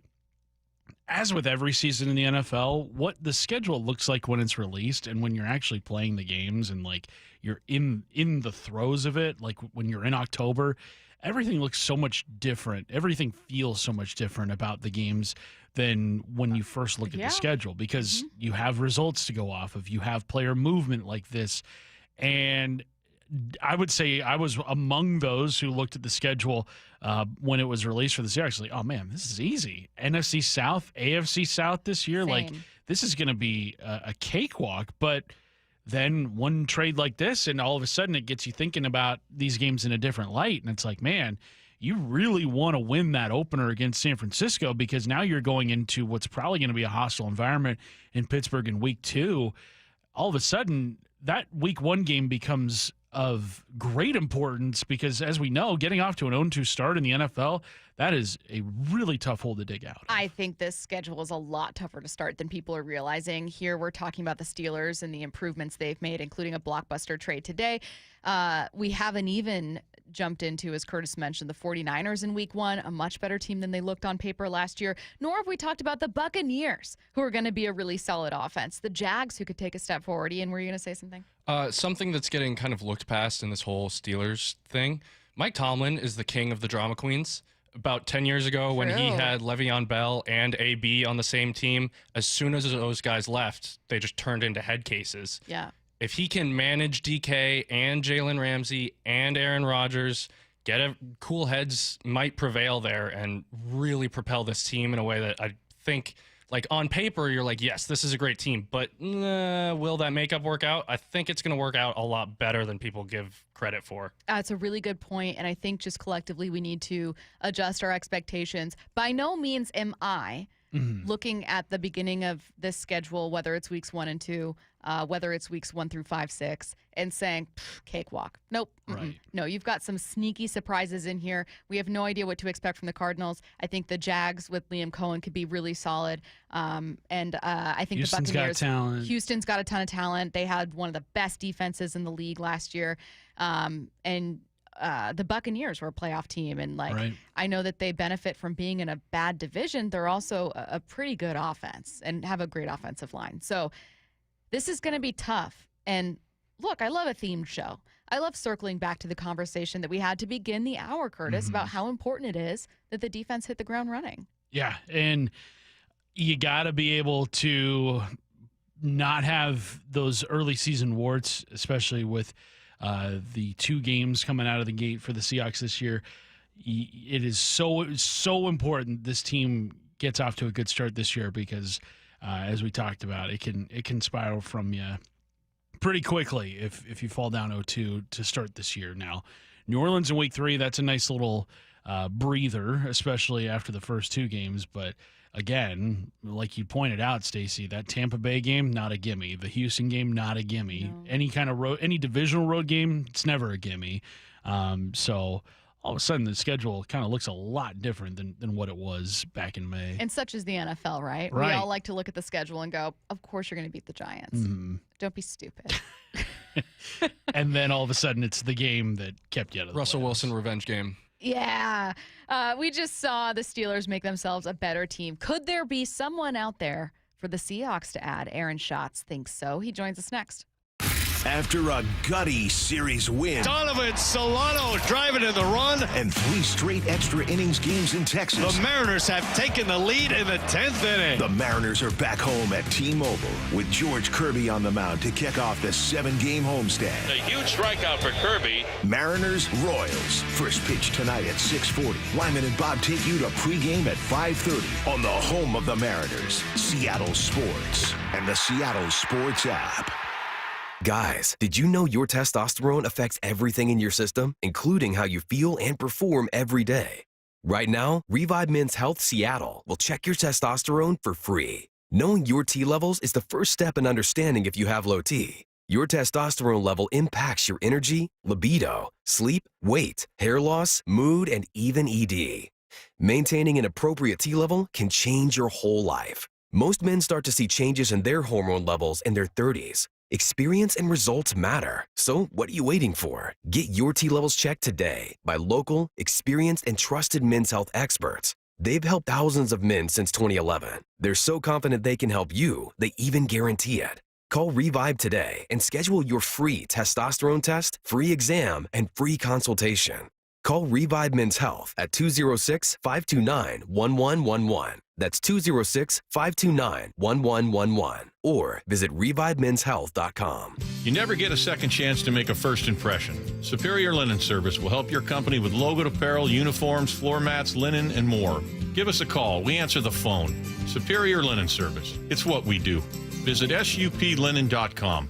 S5: as with every season in the NFL, what the schedule looks like when it's released and when you're actually playing the games and like you're in the throes of it, like when you're in October, everything looks so much different. Everything feels so much different about the games than when you first look at the schedule, because you have results to go off of. You have player movement like this. And I would say I was among those who looked at the schedule when it was released for the Seahawks. Like, oh man, this is easy. NFC South, AFC South this year.
S4: Same.
S5: Like, this is going to be a cakewalk. But then one trade like this, and all of a sudden it gets you thinking about these games in a different light. And it's like, man, you really want to win that opener against San Francisco, because now you're going into what's probably going to be a hostile environment in Pittsburgh in week 2. All of a sudden, that week 1 game becomes of great importance, because as we know, getting off to an 0-2 start in the NFL, that is a really tough hole to dig out.
S4: I think this schedule is a lot tougher to start than people are realizing. Here we're talking about the Steelers and the improvements they've made, including a blockbuster trade today. We haven't even jumped into, as Curtis mentioned, the 49ers in week 1, a much better team than they looked on paper last year. Nor have we talked about the Buccaneers, who are going to be a really solid offense. The Jags, who could take a step forward. Ian, were you going to say something?
S8: Something that's getting kind of looked past in this whole Steelers thing. Mike Tomlin is the king of the drama queens. About 10 years ago, when he had Le'Veon Bell and AB on the same team, as soon as those guys left, they just turned into head cases.
S4: Yeah.
S8: If he can manage DK and Jalen Ramsey and Aaron Rodgers, cool heads might prevail there and really propel this team in a way that I think, like, on paper, you're like, yes, this is a great team, but will that makeup work out? I think it's going to work out a lot better than people give credit for.
S4: It's a really good point, and I think just collectively we need to adjust our expectations. By no means am I looking at the beginning of this schedule, whether it's weeks 1 and 2, whether it's weeks 1 through 5, 6, and saying, cakewalk. Nope.
S5: Right.
S4: No, you've got some sneaky surprises in here. We have no idea what to expect from the Cardinals. I think the Jags with Liam Cohen could be really solid. And I think
S5: Houston's
S4: the Buccaneers.
S5: got talent.
S4: Houston's got a ton of talent. They had one of the best defenses in the league last year. The Buccaneers were a playoff team, and I know that they benefit from being in a bad division. They're also a pretty good offense and have a great offensive line. So this is going to be tough. And look, I love a themed show. I love circling back to the conversation that we had to begin the hour, Curtis, about how important it is that the defense hit the ground running.
S5: Yeah, and you got to be able to not have those early season warts, especially with the 2 games coming out of the gate for the Seahawks this year. It is so important this team gets off to a good start this year, because as we talked about, it can spiral from you pretty quickly if you fall down 0-2 to start this year. Now, New Orleans in week 3, that's a nice little breather, especially after the first 2 games. But again, like you pointed out, Stacy, that Tampa Bay game, not a gimme. The Houston game, not a gimme. No. Any divisional road game, it's never a gimme. So all of a sudden the schedule kind of looks a lot different than what it was back in May.
S4: And such is the NFL, right? We all like to look at the schedule and go, of course you're going to beat the Giants.
S5: Mm-hmm.
S4: Don't be stupid.
S5: And then all of a sudden it's the game that kept you out of the
S8: Russell
S5: playoffs.
S8: Wilson revenge game.
S4: Yeah. We just saw the Steelers make themselves a better team. Could there be someone out there for the Seahawks to add? Aaron Schatz thinks so. He joins us next.
S2: After a gutty series win.
S11: Donovan Solano driving in the run.
S2: And 3 straight extra innings games in Texas.
S11: The Mariners have taken the lead in the 10th inning.
S2: The Mariners are back home at T-Mobile with George Kirby on the mound to kick off the 7-game homestand.
S11: A huge strikeout for Kirby.
S2: Mariners Royals. First pitch tonight at 6:40. Lyman and Bob take you to pregame at 5:30 on the home of the Mariners, Seattle Sports, and the Seattle Sports app.
S12: Guys, did you know your testosterone affects everything in your system, including how you feel and perform every day? Right now, Revive Men's Health Seattle will check your testosterone for free. Knowing your T levels is the first step in understanding if you have low T. Your testosterone level impacts your energy, libido, sleep, weight, hair loss, mood, and even ED. Maintaining an appropriate T level can change your whole life. Most men start to see changes in their hormone levels in their 30s. Experience and results matter. So what are you waiting for? Get your T levels checked today by local, experienced, and trusted men's health experts. They've helped thousands of men since 2011. They're so confident they can help you, they even guarantee it. Call Revive today and schedule your free testosterone test, free exam, and free consultation. Call Revive Men's Health at 206-529-1111. That's 206-529-1111. Or visit ReviveMen'sHealth.com.
S13: You never get a second chance to make a first impression. Superior Linen Service will help your company with logoed apparel, uniforms, floor mats, linen, and more. Give us a call. We answer the phone. Superior Linen Service. It's what we do. Visit SUPLinen.com.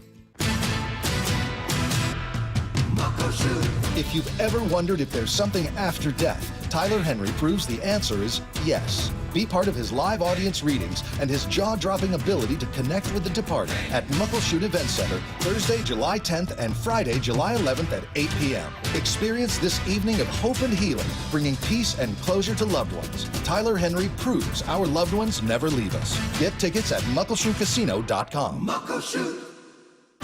S15: If you've ever wondered if there's something after death, Tyler Henry proves the answer is yes. Be part of his live audience readings and his jaw-dropping ability to connect with the departed at Muckleshoot Event Center, Thursday, July 10th and Friday, July 11th at 8 p.m. Experience this evening of hope and healing, bringing peace and closure to loved ones. Tyler Henry proves our loved ones never leave us. Get tickets at MuckleshootCasino.com.
S16: Muckleshoot.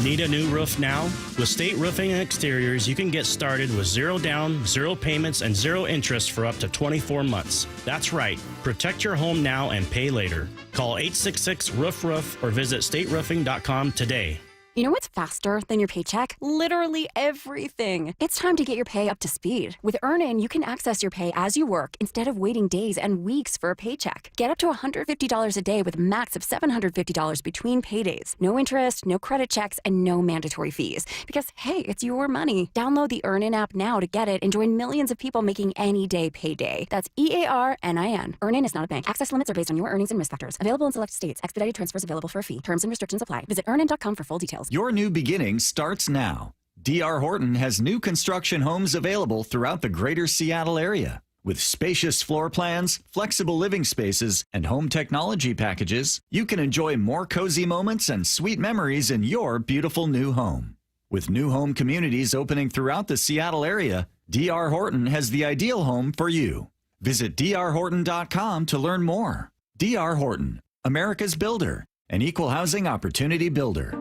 S16: Need a new roof now? With State Roofing and Exteriors, you can get started with 0 down, 0 payments, and 0 interest for up to 24 months. That's right. Protect your home now and pay later. Call 866-ROOF-ROOF or visit stateroofing.com today.
S25: You know what's faster than your paycheck? Literally everything. It's time to get your pay up to speed. With Earnin, you can access your pay as you work instead of waiting days and weeks for a paycheck. Get up to $150 a day with a max of $750 between paydays. No interest, no credit checks, and no mandatory fees. Because, hey, it's your money. Download the Earnin app now to get it and join millions of people making any day payday. That's EARNIN. Earnin is not a bank. Access limits are based on your earnings and risk factors. Available in select states. Expedited transfers available for a fee. Terms and restrictions apply. Visit earnin.com for full details.
S3: Your new beginning starts now. D.R. Horton has new construction homes available throughout the greater Seattle area. With spacious floor plans, flexible living spaces, and home technology packages, you can enjoy more cozy moments and sweet memories in your beautiful new home. With new home communities opening throughout the Seattle area, D.R. Horton has the ideal home for you. Visit drhorton.com to learn more. D.R. Horton, America's builder, an equal housing opportunity builder.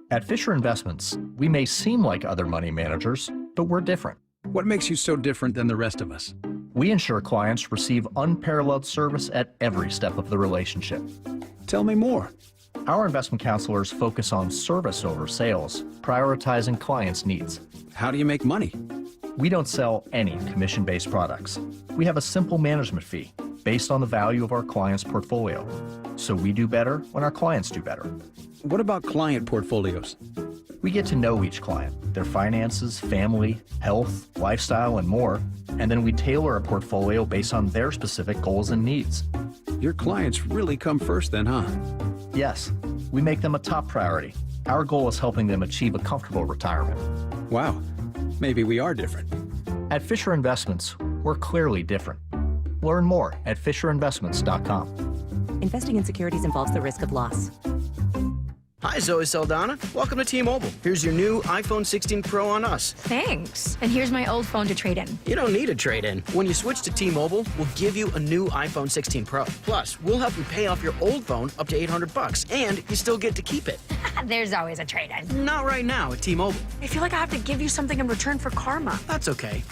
S26: At Fisher Investments, we may seem like other money managers, but we're different.
S27: What makes you so different than the rest of us?
S26: We ensure clients receive unparalleled service at every step of the relationship.
S27: Tell me more.
S26: Our investment counselors focus on service over sales, prioritizing clients' needs.
S27: How do you make money?
S26: We don't sell any commission-based products. We have a simple management fee based on the value of our client's portfolio. So we do better when our clients do better.
S27: What about client portfolios?
S26: We get to know each client, their finances, family, health, lifestyle, and more, and then we tailor a portfolio based on their specific goals and needs.
S27: Your clients really come first then, huh?
S26: Yes, we make them a top priority. Our goal is helping them achieve a comfortable retirement.
S27: Wow, maybe we are different.
S26: At Fisher Investments, we're clearly different. Learn more at FisherInvestments.com.
S6: Investing in securities involves the risk of loss.
S7: Hi, Zoe Saldana. Welcome to T-Mobile. Here's your new iPhone 16 Pro on us.
S30: Thanks. And here's my old phone to trade in.
S7: You don't need a trade-in. When you switch to T-Mobile, we'll give you a new iPhone 16 Pro. Plus, we'll help you pay off your old phone up to $800, and you still get to keep it.
S30: There's always a trade-in.
S7: Not right now at T-Mobile.
S30: I feel like I have to give you something in return for karma.
S7: That's okay.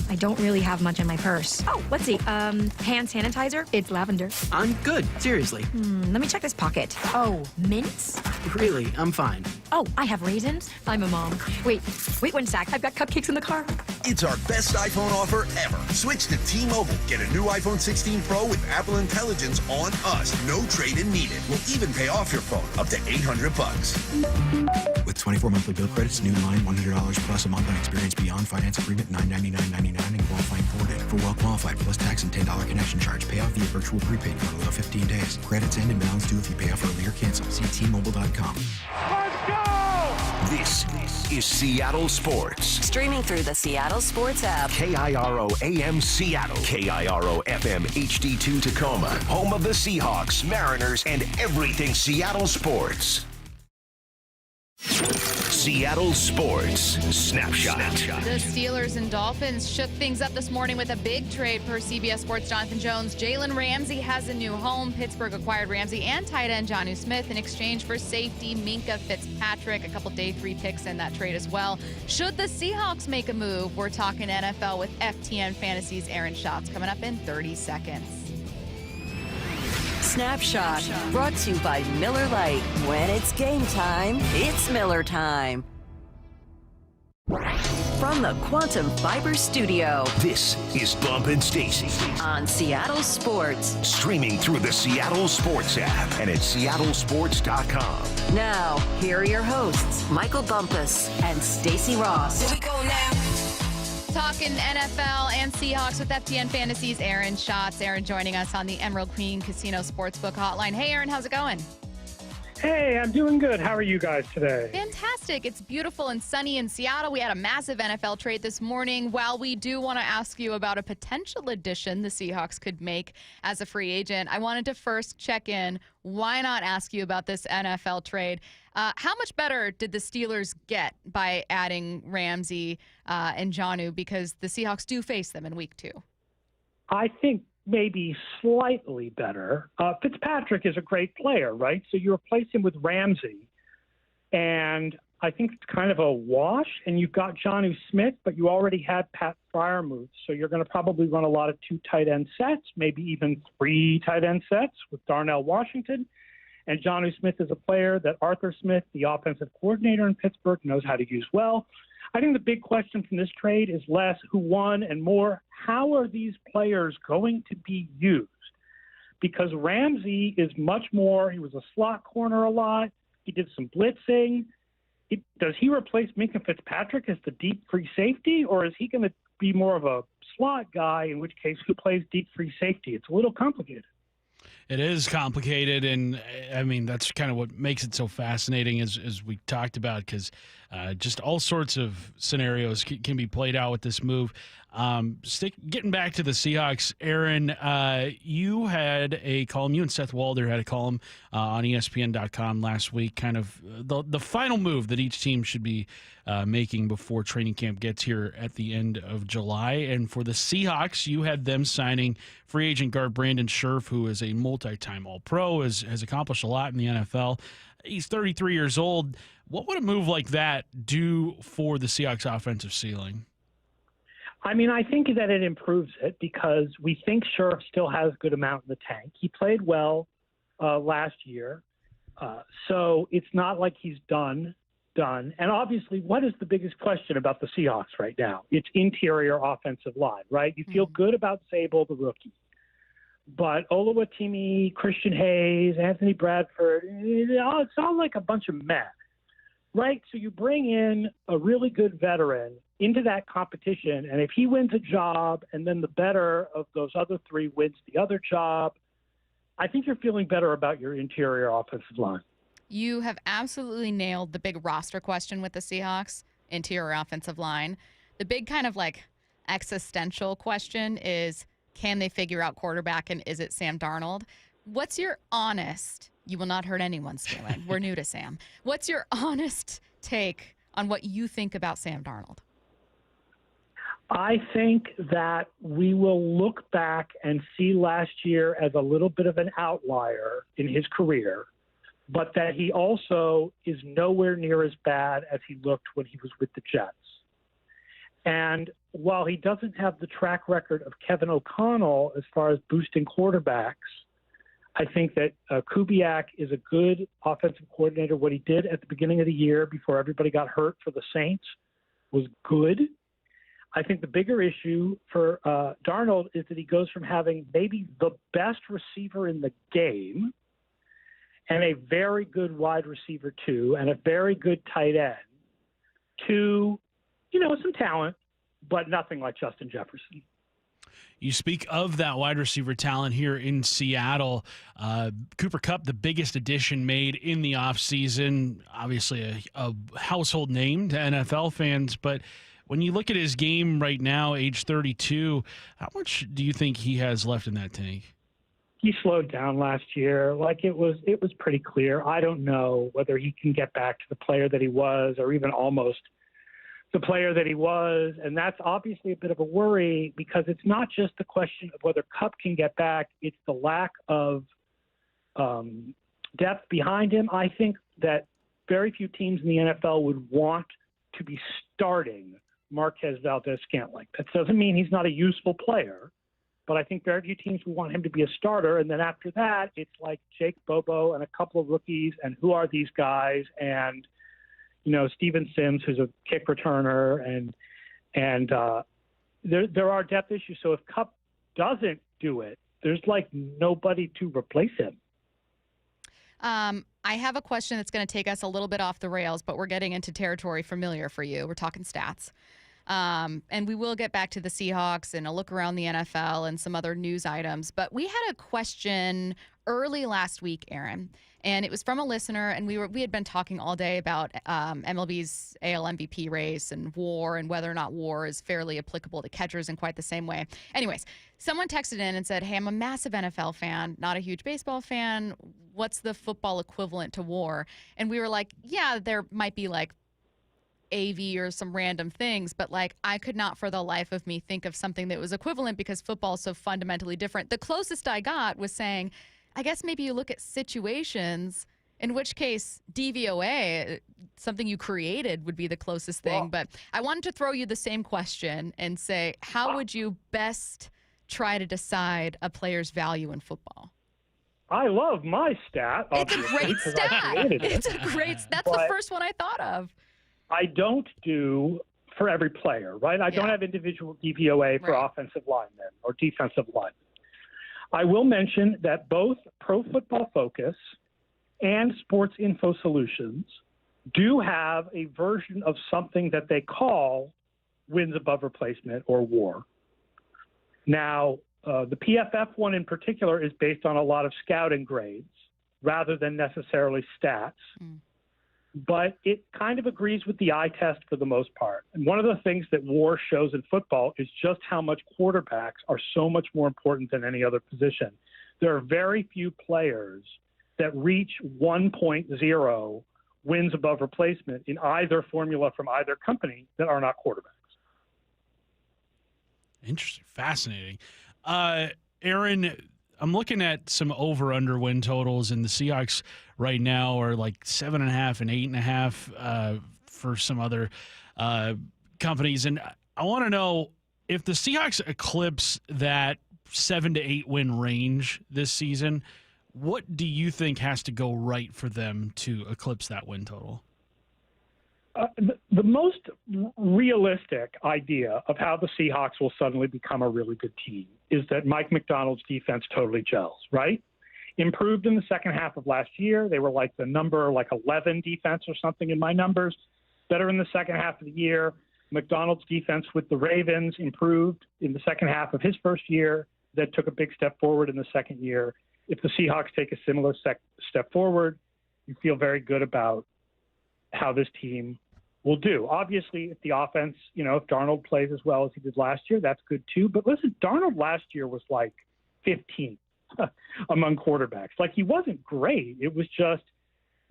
S30: I don't really have much in my purse. Oh, let's see. Hand sanitizer. It's lavender.
S7: I'm good. Seriously.
S30: Let me check this pocket. Oh, mints?
S7: Really, I'm fine.
S30: Oh, I have raisins. I'm a mom. Wait 1 sec. I've got cupcakes in the car.
S9: It's our best iPhone offer ever. Switch to T-Mobile. Get a new iPhone 16 Pro with Apple Intelligence on us. No trade-in needed. We'll even pay off your phone up to $800.
S10: With 24 monthly bill credits, new line, $100 plus a month on experience beyond finance agreement, $999.99 and qualifying forwarded. For well qualified, plus tax and $10 connection charge. Pay off via virtual prepaid card below 15 days. Credits end and balance due if you pay off early or cancel. See T-Mobile.com.
S2: Let's go! This is Seattle Sports.
S1: Streaming through the Seattle Sports app.
S2: KIRO AM Seattle. KIRO FM HD2 Tacoma. Home of the Seahawks, Mariners, and everything Seattle sports. Seattle Sports Snapshot.
S4: The Steelers and Dolphins shook things up this morning with a big trade per CBS Sports' Jonathan Jones. Jalen Ramsey has a new home. Pittsburgh acquired Ramsey and tight end Jonnu Smith in exchange for safety Minkah Fitzpatrick. A couple day 3 picks in that trade as well. Should the Seahawks make a move? We're talking NFL with FTN Fantasy's Aaron Schatz coming up in 30 seconds.
S1: Snapshot, brought to you by Miller Lite. When it's game time, it's Miller time. From the Quantum Fiber Studio,
S2: this is Bump and Stacy
S1: on Seattle Sports.
S2: Streaming through the Seattle Sports app and at seattlesports.com.
S1: Now, here are your hosts, Michael Bumpus and Stacy Ross.
S4: Here we go now. Talking NFL and Seahawks with FTN Fantasy's Aaron Schatz. Aaron joining us on the Emerald Queen Casino Sportsbook Hotline. Hey, Aaron, how's it going?
S14: Hey, I'm doing good. How are you guys today?
S4: Fantastic. It's beautiful and sunny in Seattle. We had a massive NFL trade this morning. While we do want to ask you about a potential addition the Seahawks could make as a free agent, I wanted to first check in. Why not ask you about this NFL trade? How much better did the Steelers get by adding Ramsey and Jonnu, because the Seahawks do face them in week 2?
S14: I think maybe slightly better. Fitzpatrick is a great player, right? So you replace him with Ramsey, and I think it's kind of a wash. And you've got Jonnu Smith, but you already had Pat Freiermuth, so you're going to probably run a lot of 2 tight end sets, maybe even 3 tight end sets with Darnell Washington. And Jonnu Smith is a player that Arthur Smith, the offensive coordinator in Pittsburgh, knows how to use well. I think the big question from this trade is less who won and more how are these players going to be used? Because Ramsey is much more, he was a slot corner a lot. He did some blitzing. Does he replace Minkah Fitzpatrick as the deep free safety, or is he going to be more of a slot guy, in which case who plays deep free safety? It's a little complicated.
S5: It is complicated, and I mean that's kind of what makes it so fascinating, as we talked about, because just all sorts of scenarios can be played out with this move. Getting back to the Seahawks, Aaron, you had a column. You and Seth Walder had a column on ESPN.com last week, kind of the final move that each team should be making before training camp gets here at the end of July. And for the Seahawks, you had them signing free agent guard Brandon Scherff, who is a multi-time All-Pro, has accomplished a lot in the NFL. He's 33 years old. What would a move like that do for the Seahawks offensive ceiling?
S14: I mean, I think that it improves it because we think Scherff still has a good amount in the tank. He played well last year, so it's not like he's done. And obviously, what is the biggest question about the Seahawks right now? It's interior offensive line, right? You feel good about Sable, the rookie. But Oluwatimi, Christian Hayes, Anthony Bradford, it's all like a bunch of meh, right? So you bring in a really good veteran into that competition, and if he wins a job and then the better of those other 3 wins the other job, I think you're feeling better about your interior offensive line.
S4: You have absolutely nailed the big roster question with the Seahawks, interior offensive line. The big kind of like existential question is, can they figure out quarterback, and is it Sam Darnold? What's your honest, you will not hurt anyone's feeling. We're new to Sam. What's your honest take on what you think about Sam Darnold?
S14: I think that we will look back and see last year as a little bit of an outlier in his career, but that he also is nowhere near as bad as he looked when he was with the Jets. And while he doesn't have the track record of Kevin O'Connell as far as boosting quarterbacks, I think that Kubiak is a good offensive coordinator. What he did at the beginning of the year before everybody got hurt for the Saints was good. I think the bigger issue for Darnold is that he goes from having maybe the best receiver in the game and a very good wide receiver too, and a very good tight end to, some talent, but nothing like Justin Jefferson.
S5: You speak of that wide receiver talent here in Seattle. Cooper Kupp, the biggest addition made in the offseason, obviously a household name to NFL fans, but when you look at his game right now, age 32, how much do you think he has left in that tank?
S14: He slowed down last year. It was pretty clear. I don't know whether he can get back to the player that he was, or even almost the player that he was. And that's obviously a bit of a worry, because it's not just the question of whether Kupp can get back. It's the lack of depth behind him. I think that very few teams in the NFL would want to be starting Marquez Valdez-Scantling. That doesn't mean he's not a useful player, but I think very few teams would want him to be a starter. And then after that, it's like Jake Bobo and a couple of rookies, and who are these guys? And Steven Sims, who's a kick returner, and there are depth issues. So if Kupp doesn't do it, there's nobody to replace him.
S4: I have a question that's going to take us a little bit off the rails, but we're getting into territory familiar for you. We're talking stats. And we will get back to the Seahawks and a look around the NFL and some other news items. But we had a question early last week, Aaron, and it was from a listener, and we had been talking all day about MLB's AL MVP race and WAR, and whether or not WAR is fairly applicable to catchers in quite the same way. Anyways, someone texted in and said, hey, I'm a massive NFL fan, not a huge baseball fan. What's the football equivalent to WAR? And we were like, yeah, there might be AV or some random things, but I could not for the life of me think of something that was equivalent, because football is so fundamentally different. The closest I got was saying, I guess maybe you look at situations, in which case DVOA, something you created, would be the closest thing. But I wanted to throw you the same question and say, how would you best try to decide a player's value in football?
S14: I love my stat.
S4: It's a great stat. That's the first one I thought of.
S14: I don't do for every player, right? I don't have individual DVOA for offensive linemen or defensive linemen. I will mention that both Pro Football Focus and Sports Info Solutions do have a version of something that they call wins above replacement, or WAR. Now, the PFF one in particular is based on a lot of scouting grades rather than necessarily stats. But it kind of agrees with the eye test for the most part. And one of the things that WAR shows in football is just how much quarterbacks are so much more important than any other position. There are very few players that reach 1.0 wins above replacement in either formula from either company that are not quarterbacks.
S5: Interesting. Fascinating. Aaron, I'm looking at some over-under win totals, and the Seahawks right now are 7.5 and 8.5 for some other companies. And I want to know, if the Seahawks eclipse that 7 to 8 win range this season, what do you think has to go right for them to eclipse that win total?
S14: The most realistic idea of how the Seahawks will suddenly become a really good team is that Mike Macdonald's defense totally gels, right? Improved in the second half of last year. They were the number 11 defense or something in my numbers. Better in the second half of the year. Macdonald's defense with the Ravens improved in the second half of his first year. That took a big step forward in the second year. If the Seahawks take a similar step forward, you feel very good about how this team will do. Obviously, if the offense, if Darnold plays as well as he did last year, that's good too. But listen, Darnold last year was like 15th among quarterbacks. Like, he wasn't great. It was just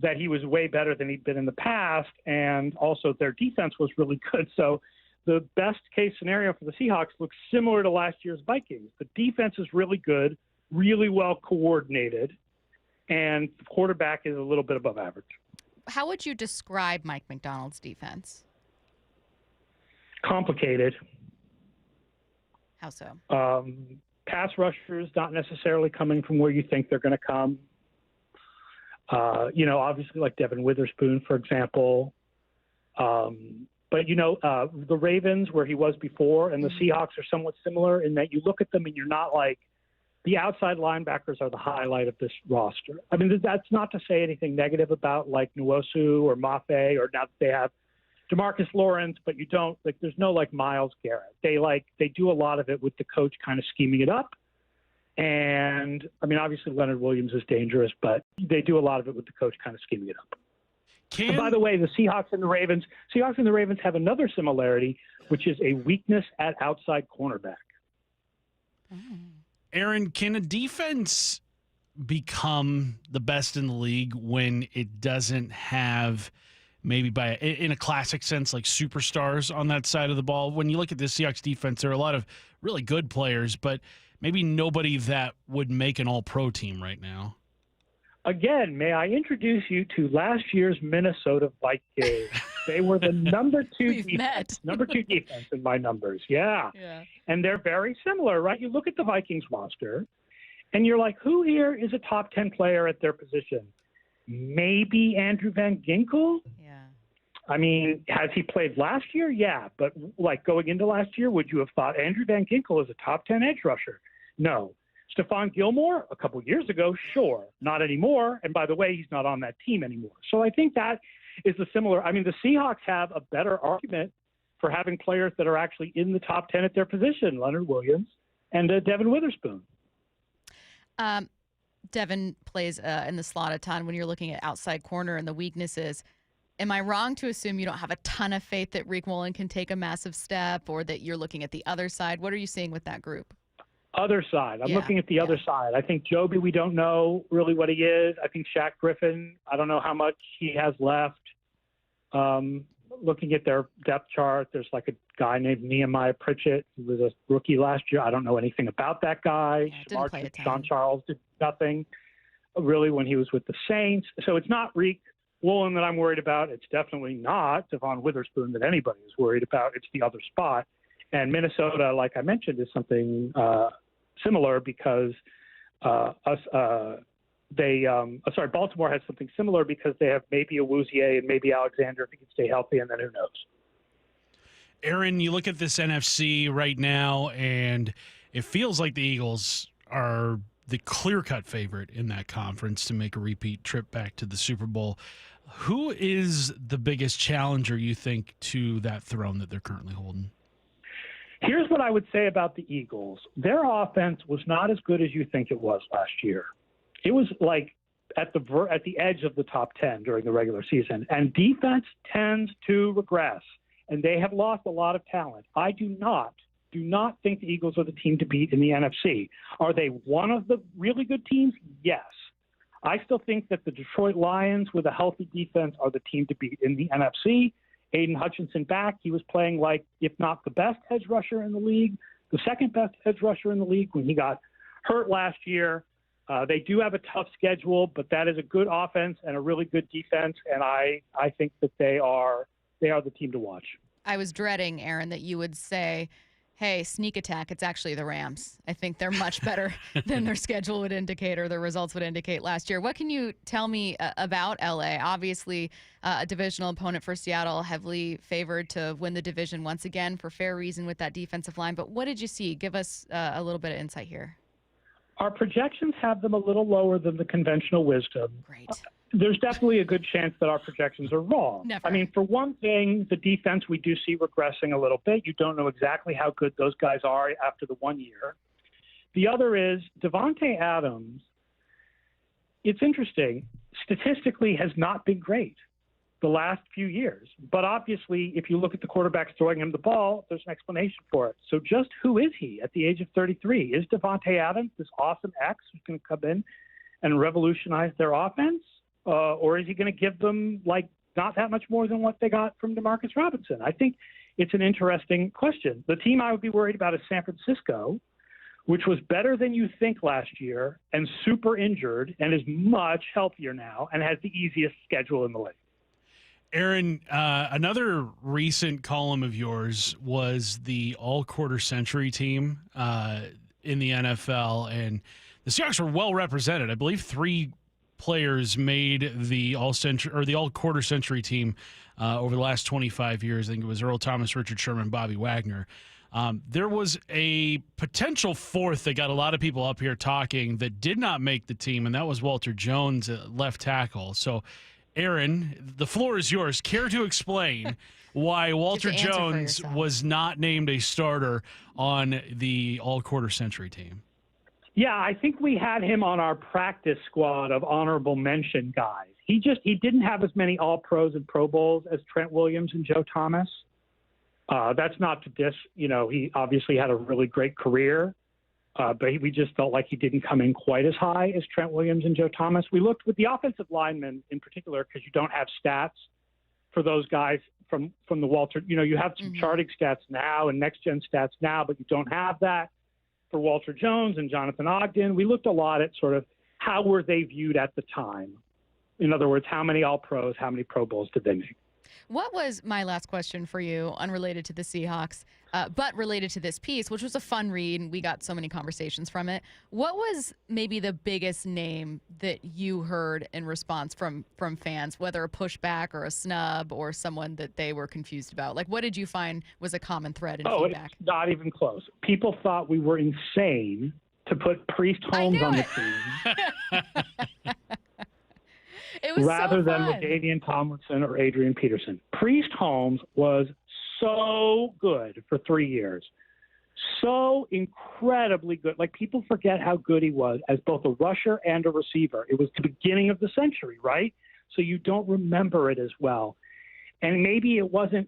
S14: that he was way better than he'd been in the past, and also their defense was really good. So the best case scenario for the Seahawks looks similar to last year's Vikings. The defense is really good, really well coordinated, and the quarterback is a little bit above average.
S4: How would you describe Mike McDonald's defense?
S14: Complicated.
S4: How so?
S14: Pass rushers not necessarily coming from where you think they're going to come. Obviously like Devin Witherspoon, for example. But the Ravens, where he was before, and the Seahawks are somewhat similar in that you look at them and you're not like, the outside linebackers are the highlight of this roster. I mean, that's not to say anything negative about like Nwosu or Mafe, or now that they have DeMarcus Lawrence, but you don't like. There's no like Myles Garrett. They do a lot of it with the coach kind of scheming it up. And I mean, obviously Leonard Williams is dangerous, but they do a lot of it with the coach kind of scheming it up. And by the way, the Seahawks and the Ravens have another similarity, which is a weakness at outside cornerback.
S5: Aaron, can a defense become the best in the league when it doesn't have, maybe in a classic sense, like superstars on that side of the ball? When you look at the Seahawks defense, there are a lot of really good players, but maybe nobody that would make an all-pro team right now.
S14: Again, may I introduce you to last year's Minnesota Vikings? They were the number two defense in my numbers. Yeah. And they're very similar, right? You look at the Vikings roster, and you're like, who here is a top 10 player at their position? Maybe Andrew Van Ginkel? Yeah. I mean, has he played last year? Yeah. But like going into last year, would you have thought Andrew Van Ginkel is a top 10 edge rusher? No. Stephon Gilmore, a couple years ago, sure. Not anymore. And by the way, he's not on that team anymore. So I think that is the similar. I mean, the Seahawks have a better argument for having players that are actually in the top 10 at their position, Leonard Williams and Devin Witherspoon.
S4: Devin plays in the slot a ton when you're looking at outside corner and the weaknesses. Am I wrong to assume you don't have a ton of faith that Rick Woolen can take a massive step, or that you're looking at the other side? What are you seeing with that group?
S14: Other side. I'm looking at the other side. I think Joby, we don't know really what he is. I think Shaq Griffin, I don't know how much he has left. Looking at their depth chart, there's like a guy named Nehemiah Pritchett who was a rookie last year. I don't know anything about that guy. Sean Charles did nothing really when he was with the Saints. So it's not Rick Woolen that I'm worried about. It's definitely not Devon Witherspoon that anybody is worried about. It's the other spot. And Minnesota, like I mentioned, is something similar because Baltimore has something similar because they have maybe Awuzie and maybe Alexander if he can stay healthy, and then who knows.
S5: Aaron, you look at this NFC right now, and it feels like the Eagles are the clear-cut favorite in that conference to make a repeat trip back to the Super Bowl. Who is the biggest challenger, you think, to that throne that they're currently holding?
S14: Here's what I would say about the Eagles. Their offense was not as good as you think it was last year. It was like at the edge of the top 10 during the regular season. And defense tends to regress, and they have lost a lot of talent. I do not think the Eagles are the team to beat in the NFC. Are they one of the really good teams? Yes. I still think that the Detroit Lions with a healthy defense are the team to beat in the NFC. Aiden Hutchinson back. He was playing like, if not the best edge rusher in the league, the second best edge rusher in the league when he got hurt last year. They do have a tough schedule, but that is a good offense and a really good defense, and I think that they are the team to watch.
S4: I was dreading, Aaron, that you would say, hey, sneak attack, it's actually the Rams. I think they're much better than their schedule would indicate or their results would indicate last year. What can you tell me about LA? Obviously, a divisional opponent for Seattle, heavily favored to win the division once again for fair reason with that defensive line. But what did you see? Give us a little bit of insight here.
S14: Our projections have them a little lower than the conventional wisdom.
S4: Great.
S14: There's definitely a good chance that our projections are wrong.
S4: Never.
S14: I mean, for one thing, the defense we do see regressing a little bit. You don't know exactly how good those guys are after the 1 year. The other is Devontae Adams it's interesting. Statistically has not been great the last few years. But obviously, if you look at the quarterbacks throwing him the ball, there's an explanation for it. So just who is he at the age of 33? Is Devontae Adams this awesome X who's going to come in and revolutionize their offense? Or is he going to give them, like, not that much more than what they got from Demarcus Robinson? I think it's an interesting question. The team I would be worried about is San Francisco, which was better than you think last year and super injured and is much healthier now and has the easiest schedule in the league.
S5: Aaron, another recent column of yours was the all-quarter century team in the NFL, and the Seahawks were well represented. I believe 3 players made the all-quarter century team over the last 25 years. I think it was Earl Thomas, Richard Sherman, Bobby Wagner. There was a potential 4th that got a lot of people up here talking that did not make the team, and that was Walter Jones at left tackle. So, Aaron, the floor is yours. Care to explain why Walter Jones was not named a starter on the all-quarter century team?
S14: Yeah, I think we had him on our practice squad of honorable mention guys. He didn't have as many All-Pros and Pro Bowls as Trent Williams and Joe Thomas. That's not to diss. He obviously had a really great career, but we just felt like he didn't come in quite as high as Trent Williams and Joe Thomas. We looked with the offensive linemen in particular because you don't have stats for those guys from the Walter. You have some charting stats now and next-gen stats now, but you don't have that for Walter Jones and Jonathan Ogden. We looked a lot at sort of how were they viewed at the time. In other words, how many All-Pros, how many Pro Bowls did they make?
S4: What was my last question for you, unrelated to the Seahawks, but related to this piece, which was a fun read, and we got so many conversations from it. What was maybe the biggest name that you heard in response from fans, whether a pushback or a snub or someone that they were confused about? Like, what did you find was a common thread in feedback?
S14: It's not even close. People thought we were insane to put Priest Holmes on the team.
S4: It was
S14: rather
S4: so
S14: than
S4: fun.
S14: LaDainian Tomlinson or Adrian Peterson. Priest Holmes was so good for 3 years. So incredibly good. Like, people forget how good he was as both a rusher and a receiver. It was the beginning of the century, right? So you don't remember it as well. And maybe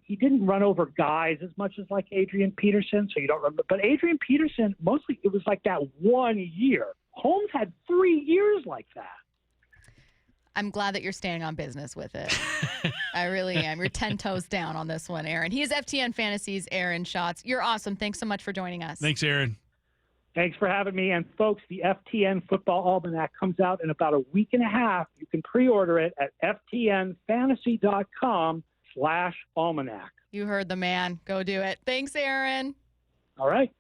S14: he didn't run over guys as much as like Adrian Peterson, so you don't remember. But Adrian Peterson, mostly it was like that 1 year. Holmes had 3 years like that.
S4: I'm glad that you're staying on business with it. I really am. You're 10 toes down on this one, Aaron. He is FTN Fantasy's Aaron Schatz. You're awesome. Thanks so much for joining us.
S5: Thanks, Aaron.
S14: Thanks for having me. And folks, the FTN Football Almanac comes out in about a week and a half. You can pre-order it at ftnfantasy.com/almanac.
S4: You heard the man. Go do it. Thanks, Aaron.
S14: All right.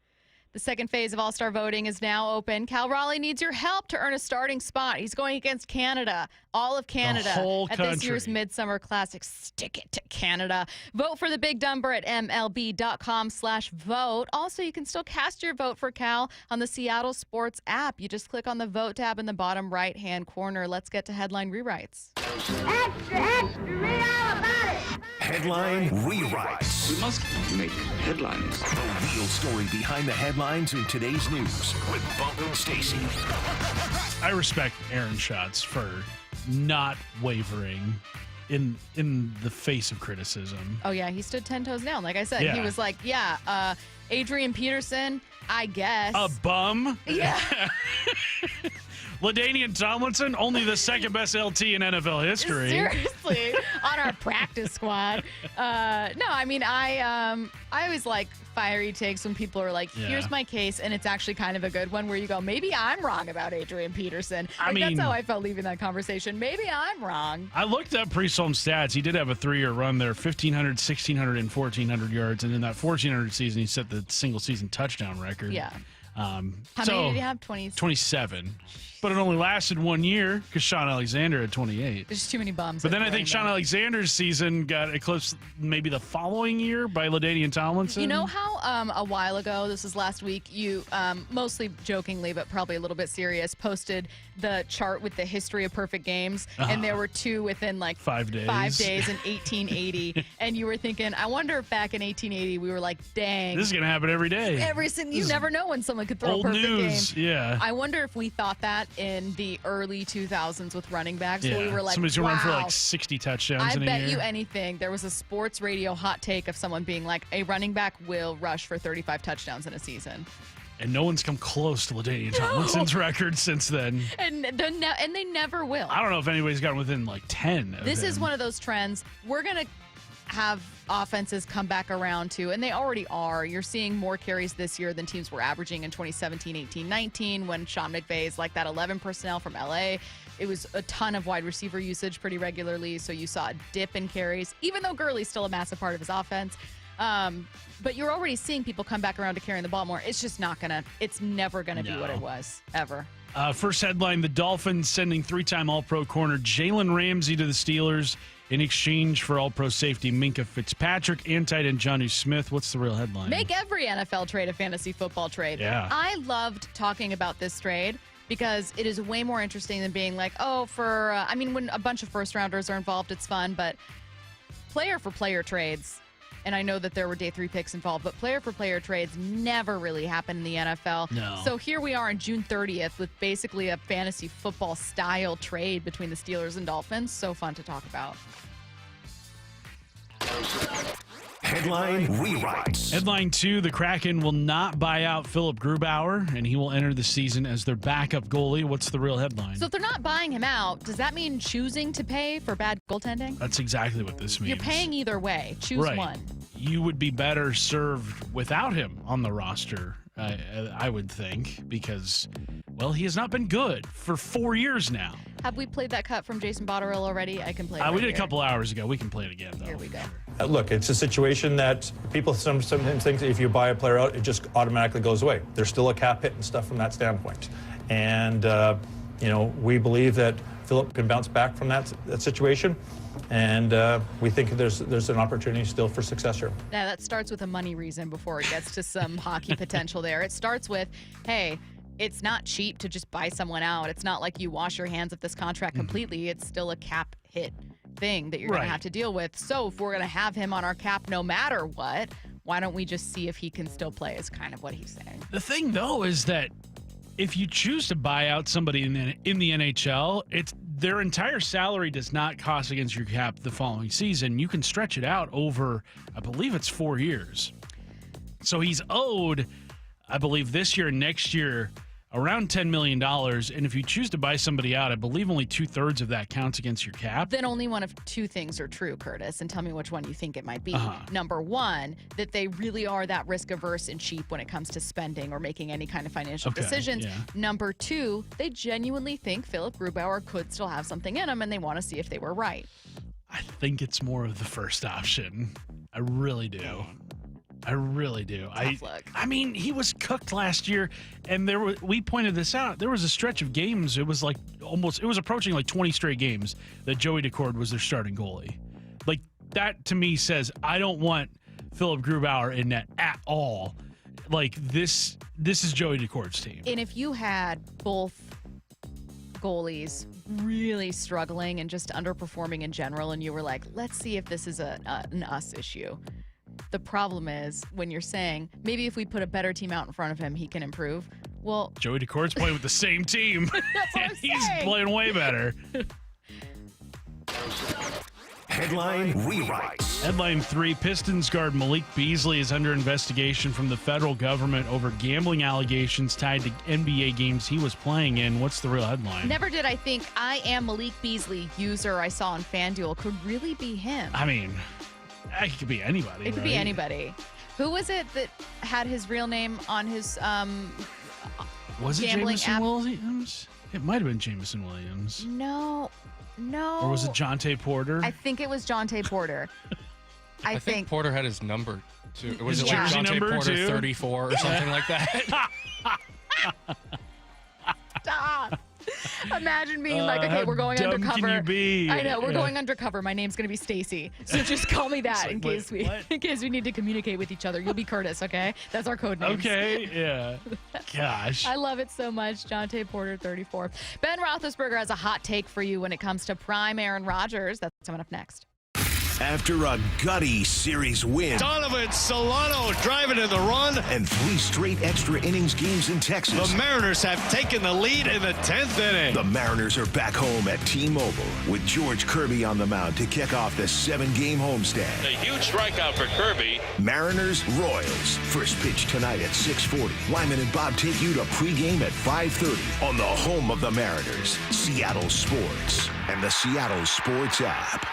S4: The second phase of All-Star voting is now open. Cal Raleigh needs your help to earn a starting spot. He's going against Canada, all of Canada, at this year's Midsummer Classic. Stick it to Canada. Vote for the Big Dumber at MLB.com/vote. Also, you can still cast your vote for Cal on the Seattle Sports app. You just click on the Vote tab in the bottom right-hand corner. Let's get to headline rewrites.
S17: Extra, extra, read all about it.
S2: Headline rewrites.
S18: We must make headlines.
S2: The real story behind the headlines in today's news with Bump and Stacy.
S5: I respect Aaron Schatz for not wavering in the face of criticism.
S4: Oh, yeah, he stood 10 toes down. Like I said,
S5: Yeah.
S4: he was like, Adrian Peterson, I guess.
S5: A bum?
S4: Yeah.
S5: LaDainian Tomlinson, only the second best LT in NFL history.
S4: Seriously, on our practice squad. No, I mean, I always like fiery takes when people are like, here's my case, and it's actually kind of a good one where you go, maybe I'm wrong about Adrian Peterson. That's how I felt leaving that conversation. Maybe I'm wrong.
S5: I looked up Priest Holmes' stats. He did have a 3-year run there, 1,500, 1,600, and 1,400 yards. And in that 1,400 season, he set the single-season touchdown record.
S4: Yeah.
S5: How
S4: many did he have?
S5: 27. But it only lasted 1 year because Sean Alexander had 28.
S4: There's too many bums.
S5: But then I think Sean Alexander's season got eclipsed maybe the following year by LaDainian Tomlinson.
S4: You know how a while ago, this was last week, you mostly jokingly but probably a little bit serious, posted the chart with the history of perfect games, and there were two within like
S5: 5 days.
S4: 5 days in 1880, and you were thinking, I wonder if back in 1880 we were like, dang,
S5: this is gonna happen every day.
S4: You never know when someone could throw
S5: old
S4: a perfect
S5: news.
S4: game.
S5: Yeah.
S4: I wonder if we thought that in the early 2000s with running backs. Where we were like,
S5: somebody's going to run for
S4: wow.
S5: like 60 touchdowns
S4: I
S5: in a year.
S4: bet you anything. There was a sports radio hot take of someone being like, a running back will rush for 35 touchdowns in a season.
S5: And no one's come close to LaDainian Tomlinson's record since then.
S4: And they never will.
S5: I don't know if anybody's gotten within like 10.
S4: This is one of those trends. We're going to have offenses come back around to, and they already are. You're seeing more carries this year than teams were averaging in 2017, 18, 19 when Sean McVay's like that 11 personnel from LA. It was a ton of wide receiver usage pretty regularly, so you saw a dip in carries, even though Gurley's still a massive part of his offense. But you're already seeing people come back around to carrying the ball more. It's just not it's never gonna be what it was, ever.
S5: First headline, the Dolphins sending 3-time All-Pro corner Jalen Ramsey to the Steelers in exchange for All-Pro safety Minkah Fitzpatrick and tight end Jonnu Smith. What's the real headline?
S4: Make every NFL trade a fantasy football trade.
S5: Yeah.
S4: I loved talking about this trade because it is way more interesting than being like, when a bunch of first-rounders are involved, it's fun, but player-for-player trades, and I know that there were day 3 picks involved, but player-for-player trades never really happen in the NFL.
S5: No.
S4: So here we are on June 30th with basically a fantasy football-style trade between the Steelers and Dolphins. So fun to talk about.
S2: Headline rewrites.
S5: Headline 2, the Kraken will not buy out Philip Grubauer, and he will enter the season as their backup goalie. What's the real headline?
S4: So if they're not buying him out, does that mean choosing to pay for bad goaltending?
S5: That's exactly what this means.
S4: You're paying either way. Choose one.
S5: You would be better served without him on the roster, I would think, because, well, he has not been good for 4 years now.
S4: Have we played that cut from Jason Botterill already? I can play it.
S5: We did
S4: here.
S5: a couple hours ago. We can play it again, though.
S4: Here we go.
S8: Look, it's a situation that people sometimes think if you buy a player out, it just automatically goes away. There's still a cap hit and stuff from that standpoint. And, we believe that Philip can bounce back from that situation. And we think there's an opportunity still for success here.
S4: Now, that starts with a money reason before it gets to some hockey potential there. It starts with, hey, it's not cheap to just buy someone out. It's not like you wash your hands of this contract completely. It's still a cap hit thing that you're going to have to deal with. So if we're going to have him on our cap no matter what, why don't we just see if he can still play is kind of what he's saying.
S5: The thing, though, is that if you choose to buy out somebody in the NHL, their entire salary does not cost against your cap the following season. You can stretch it out over, I believe it's 4 years. So he's owed, I believe this year and next year, around $10 million. And if you choose to buy somebody out, I believe only 2/3 of that counts against your cap.
S4: Then only one of two things are true, Curtis, and tell me which one you think it might be.
S5: Uh-huh.
S4: Number one, that they really are that risk averse and cheap when it comes to spending or making any kind of financial decisions.
S5: Yeah.
S4: Number two, they genuinely think Philip Grubauer could still have something in him and they want to see if they were right.
S5: I think it's more of the first option. I really do. I really do. I mean, he was cooked last year, and we pointed this out. There was a stretch of games. It was approaching like 20 straight games that Joey Decord was their starting goalie. Like, that to me says, I don't want Philip Grubauer in net at all. Like, this is Joey Decord's team.
S4: And if you had both goalies really struggling and just underperforming in general, and you were like, let's see if this is an us issue. The problem is when you're saying maybe if we put a better team out in front of him, he can improve. Well,
S5: Joey Decord's playing with the same team.
S4: That's what
S5: He's playing way better.
S2: Headline rewrites.
S5: Headline 3, Pistons guard Malik Beasley is under investigation from the federal government over gambling allegations tied to NBA games he was playing in. What's the real headline?
S4: Never did I think I Am Malik Beasley user I saw on FanDuel could really be him.
S5: I mean, it could be anybody.
S4: It could be anybody. Who was it that had his real name on his
S5: was it
S4: gambling
S5: Jameson
S4: app?
S5: Williams? It might have been Jameson Williams.
S4: No.
S5: Or was it Jonte Porter?
S4: I think it was Jonte Porter.
S11: I think Porter had his number too. Was
S5: His
S11: it like
S5: jersey
S11: Jonte
S5: number,
S11: Porter
S5: too?
S11: 34 or something like that?
S4: Stop. Imagine being like, okay,
S5: how
S4: we're going
S5: dumb
S4: undercover.
S5: can you be?
S4: I know, we're
S5: Yeah.
S4: going undercover. My name's going to be Stacy. So just call me that in case we need to communicate with each other. You'll be Curtis, okay? That's our code names.
S5: Okay, yeah. Gosh.
S4: I love it so much. Jonte Porter, 34. Ben Roethlisberger has a hot take for you when it comes to prime Aaron Rodgers. That's coming up next.
S2: After a gutty series win.
S12: Donovan Solano driving in the run.
S2: And 3 straight extra innings games in Texas.
S12: The Mariners have taken the lead in the 10th inning.
S2: The Mariners are back home at T-Mobile with George Kirby on the mound to kick off the 7-game homestand.
S12: A huge strikeout for Kirby.
S2: Mariners, Royals. First pitch tonight at 6:40. Lyman and Bob take you to pregame at 5:30 on the home of the Mariners, Seattle Sports, and the Seattle Sports app.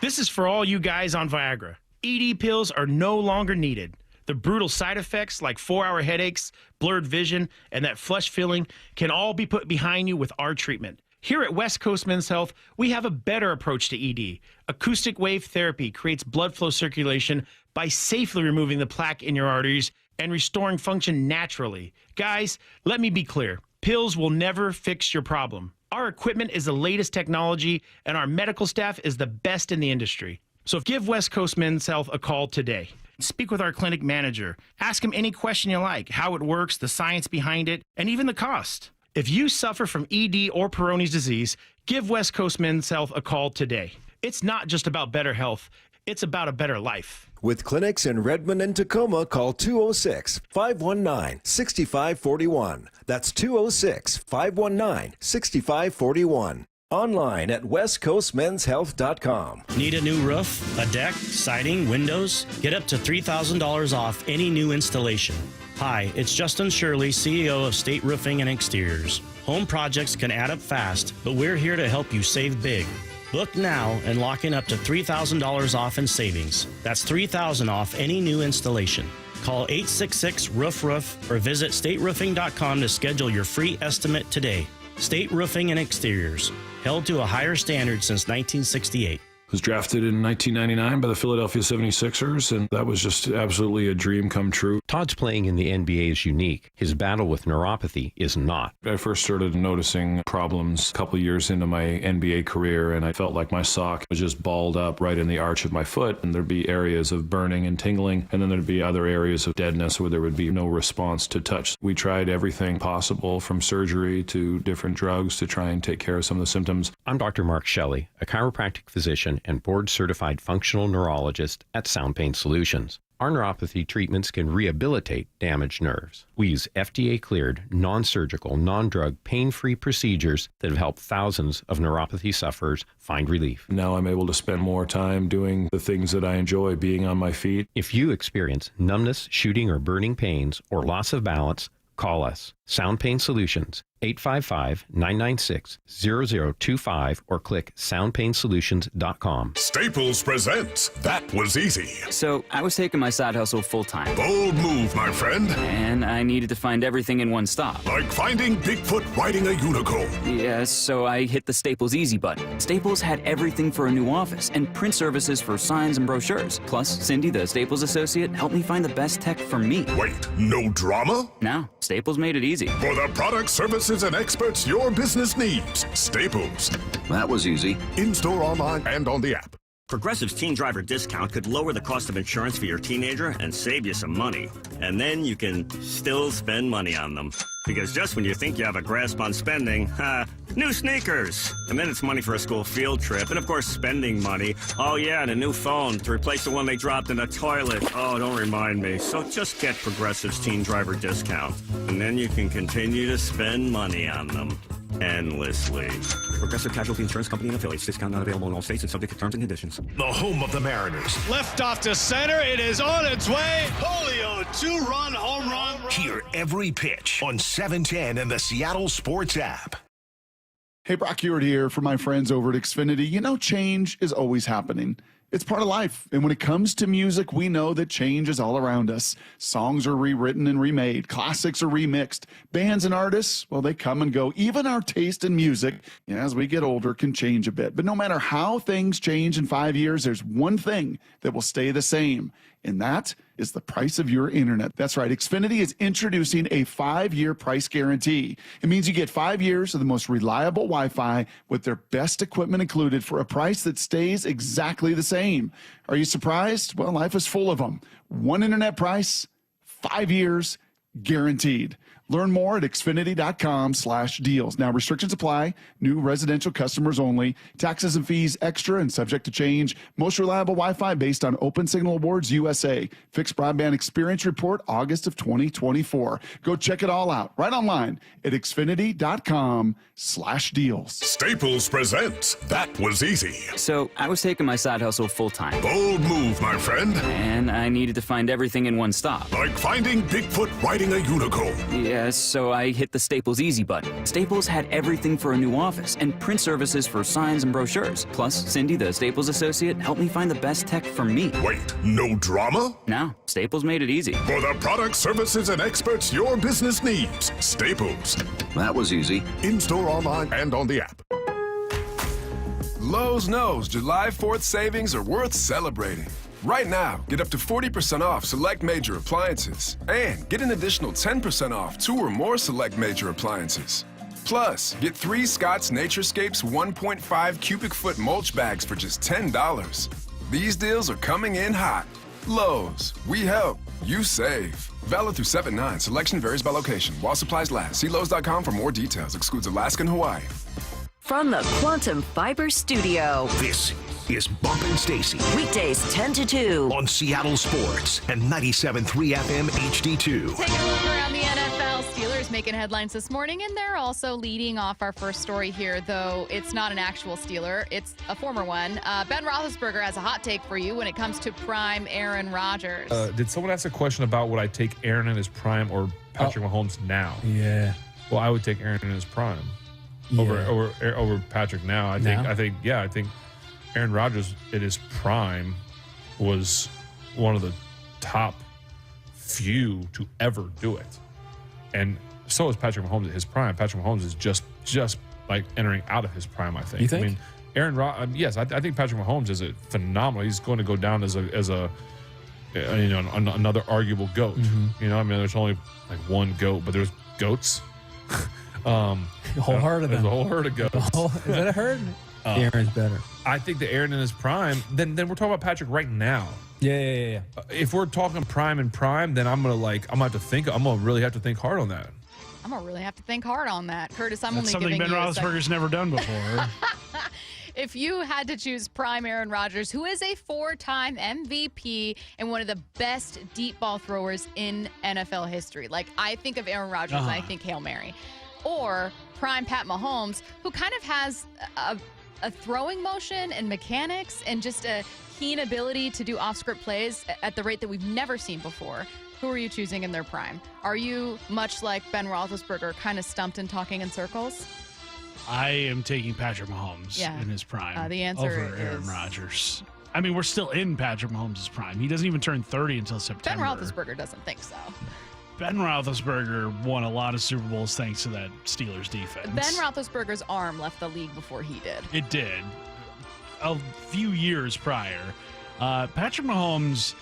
S13: This is for all you guys on Viagra. ED pills are no longer needed. The brutal side effects like 4-hour headaches, blurred vision, and that flush feeling can all be put behind you with our treatment. Here at West Coast Men's Health, we have a better approach to ED. Acoustic wave therapy creates blood flow circulation by safely removing the plaque in your arteries and restoring function naturally. Guys, let me be clear. Pills will never fix your problem. Our equipment is the latest technology, and our medical staff is the best in the industry. So give West Coast Men's Health a call today. Speak with our clinic manager. Ask him any question you like, how it works, the science behind it, and even the cost. If you suffer from ED or Peyronie's disease, give West Coast Men's Health a call today. It's not just about better health. It's about a better life.
S19: With clinics in Redmond and Tacoma, call 206-519-6541. That's 206-519-6541. Online at westcoastmenshealth.com.
S16: Need a new roof, a deck, siding, windows? Get up to $3,000 off any new installation. Hi, it's Justin Shirley, CEO of State Roofing and Exteriors. Home projects can add up fast, but we're here to help you save big. Book now and lock in up to $3,000 off in savings. That's $3,000 off any new installation. Call 866-ROOF-ROOF or visit stateroofing.com to schedule your free estimate today. State Roofing and Exteriors, held to a higher standard since 1968.
S20: Was drafted in 1999 by the Philadelphia 76ers, and that was just absolutely a dream come true.
S21: Todd's playing in the NBA is unique. His battle with neuropathy is not.
S20: I first started noticing problems a couple years into my NBA career, and I felt like my sock was just balled up right in the arch of my foot, and there'd be areas of burning and tingling, and then there'd be other areas of deadness where there would be no response to touch. We tried everything possible, from surgery to different drugs, to try and take care of some of the symptoms.
S21: I'm Dr. Mark Shelley, a chiropractic physician and board-certified functional neurologist at Sound Pain Solutions. Our neuropathy treatments can rehabilitate damaged nerves. We use FDA-cleared, non-surgical, non-drug, pain-free procedures that have helped thousands of neuropathy sufferers find relief.
S20: Now I'm able to spend more time doing the things that I enjoy, being on my feet.
S21: If you experience numbness, shooting, or burning pains, or loss of balance, call us. Sound Pain Solutions, 855-996-0025, or click soundpainsolutions.com.
S22: Staples presents That Was Easy.
S12: So I was taking my side hustle full-time.
S22: Bold move, my friend.
S12: And I needed to find everything in one stop.
S22: Like finding Bigfoot riding a unicorn.
S12: Yeah, so I hit the Staples Easy button. Staples had everything for a new office and print services for signs and brochures. Plus, Cindy, the Staples associate, helped me find the best tech for me.
S22: Wait, no drama?
S12: No, Staples made it easy.
S22: For the products, services, and experts your business needs. Staples.
S13: That was easy.
S22: In-store, online, and on the app.
S19: Progressive's Teen Driver discount could lower the cost of insurance for your teenager and save you some money. And then you can still spend money on them. Because just when you think you have a grasp on spending, new sneakers. And then it's money for a school field trip. And of course, spending money. Oh yeah, and a new phone to replace the one they dropped in the toilet. Oh, don't remind me. So just get Progressive's Teen Driver discount. And then you can continue to spend money on them. Endlessly. Progressive Casualty Insurance Company and affiliates. Discount not available in all states and subject to terms and conditions.
S2: The home of the Mariners.
S12: Left off to center. It is on its way. Julio, 2-run home run.
S2: Hear every pitch on 710 and the Seattle Sports app.
S20: Hey, Brock Ewart here for my friends over at Xfinity. You know, change is always happening. It's part of life. And when it comes to music, we know that change is all around us. Songs are rewritten and remade. Classics are remixed. Bands and artists, well, they come and go. Even our taste in music, as we get older, can change a bit. But no matter how things change in 5 years, there's one thing that will stay the same. And that is the price of your internet. That's right. Xfinity is introducing a 5-year price guarantee. It means you get 5 years of the most reliable Wi-Fi with their best equipment included for a price that stays exactly the same. Are you surprised? Well, life is full of them. One internet price, 5 years, guaranteed. Learn more at Xfinity.com/deals. Now, restrictions apply. New residential customers only. Taxes and fees extra and subject to change. Most reliable Wi-Fi based on Open Signal Awards USA. Fixed Broadband Experience Report, August of 2024. Go check it all out right online at Xfinity.com/deals.
S22: Staples presents That Was Easy.
S12: So I was taking my side hustle full time.
S22: Bold move, my friend.
S12: And I needed to find everything in one stop.
S22: Like finding Bigfoot riding a unicorn.
S12: Yes, so I hit the Staples Easy button. Staples had everything for a new office and print services for signs and brochures. Plus, Cindy, the Staples associate, helped me find the best tech for me.
S22: Wait, no drama?
S12: No, Staples made it easy.
S22: For the products, services, and experts your business needs. Staples.
S3: That was easy.
S22: In-store, online, and on the app.
S6: Lowe's knows July 4th savings are worth celebrating. Right now, get up to 40% off select major appliances and get an additional 10% off 2 or more select major appliances. Plus, get 3 Schatz Naturescapes 1.5 cubic foot mulch bags for just $10. These deals are coming in hot. Lowe's, we help, you save. Valid through 7/9. Selection varies by location. While supplies last. See Lowe's.com for more details. Excludes Alaska and Hawaii.
S1: From the Quantum Fiber Studio.
S2: This is Bumpin' Stacy.
S1: Weekdays 10 to 2.
S2: On Seattle Sports and 97.3 FM HD2.
S4: Taking a look around the NFL, Steelers making headlines this morning, and they're also leading off our first story here, though it's not an actual Steeler. It's a former one. Ben Roethlisberger has a hot take for you when it comes to prime Aaron Rodgers.
S15: Did someone ask a question about would I take Aaron in his prime or Patrick Mahomes now?
S23: Yeah.
S15: Well, I would take Aaron in his prime over Patrick now. I think Aaron Rodgers at his prime was one of the top few to ever do it. And so is Patrick Mahomes at his prime. Patrick Mahomes is just like entering out of his prime, I think.
S23: You think?
S15: I mean, Aaron Rodgers, yes, I think Patrick Mahomes is a phenomenal. He's going to go down as a another arguable GOAT.
S23: Mm-hmm.
S15: You know, I mean, there's only like one GOAT, but there's GOATs.
S23: A whole herd of them.
S15: There's a whole herd of GOATs.
S23: Is that a herd? Aaron's better.
S15: I think that Aaron in his prime, then we're talking about Patrick right now.
S23: Yeah.
S15: If we're talking prime and prime, then I'm gonna really have to think hard on that.
S4: I'm going to really have to think hard on that. Curtis, I'm
S5: That's
S4: only
S5: something
S4: giving
S5: Ben
S4: you
S5: Roethlisberger's never done before.
S4: If you had to choose prime Aaron Rodgers, who is a 4-time MVP and one of the best deep ball throwers in NFL history. Like, I think of Aaron Rodgers and I think Hail Mary. Or prime Pat Mahomes, who kind of has a throwing motion and mechanics and just a keen ability to do off-script plays at the rate that we've never seen before. Who are you choosing in their prime? Are you, much like Ben Roethlisberger, kind of stumped and talking in circles?
S5: I am taking Patrick Mahomes in his prime
S4: the answer
S5: over Aaron Rodgers. I mean, we're still in Patrick Mahomes' prime. He doesn't even turn 30 until September.
S4: Ben Roethlisberger doesn't think so.
S5: Ben Roethlisberger won a lot of Super Bowls thanks to that Steelers defense.
S4: Ben Roethlisberger's arm left the league before he did.
S5: It did. A few years prior. Patrick Mahomes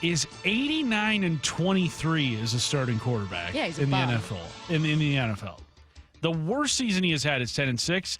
S5: is 89-23 as a starting quarterback in the NFL. In the NFL. The worst season he has had is 10-6,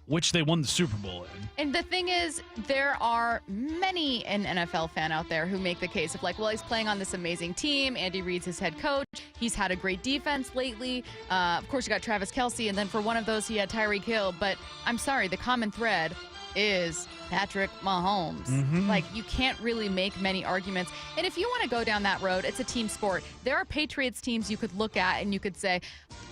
S5: which they won the Super Bowl in.
S4: And the thing is, there are many an NFL fan out there who make the case of like, well, he's playing on this amazing team. Andy Reid's his head coach. He's had a great defense lately. Of course, you got Travis Kelce, and then for one of those, he had Tyreek Hill. But I'm sorry, the common thread is Patrick Mahomes.
S5: Mm-hmm.
S4: Like, you can't really make many arguments. And if you want to go down that road, it's a team sport. There are Patriots teams you could look at and you could say,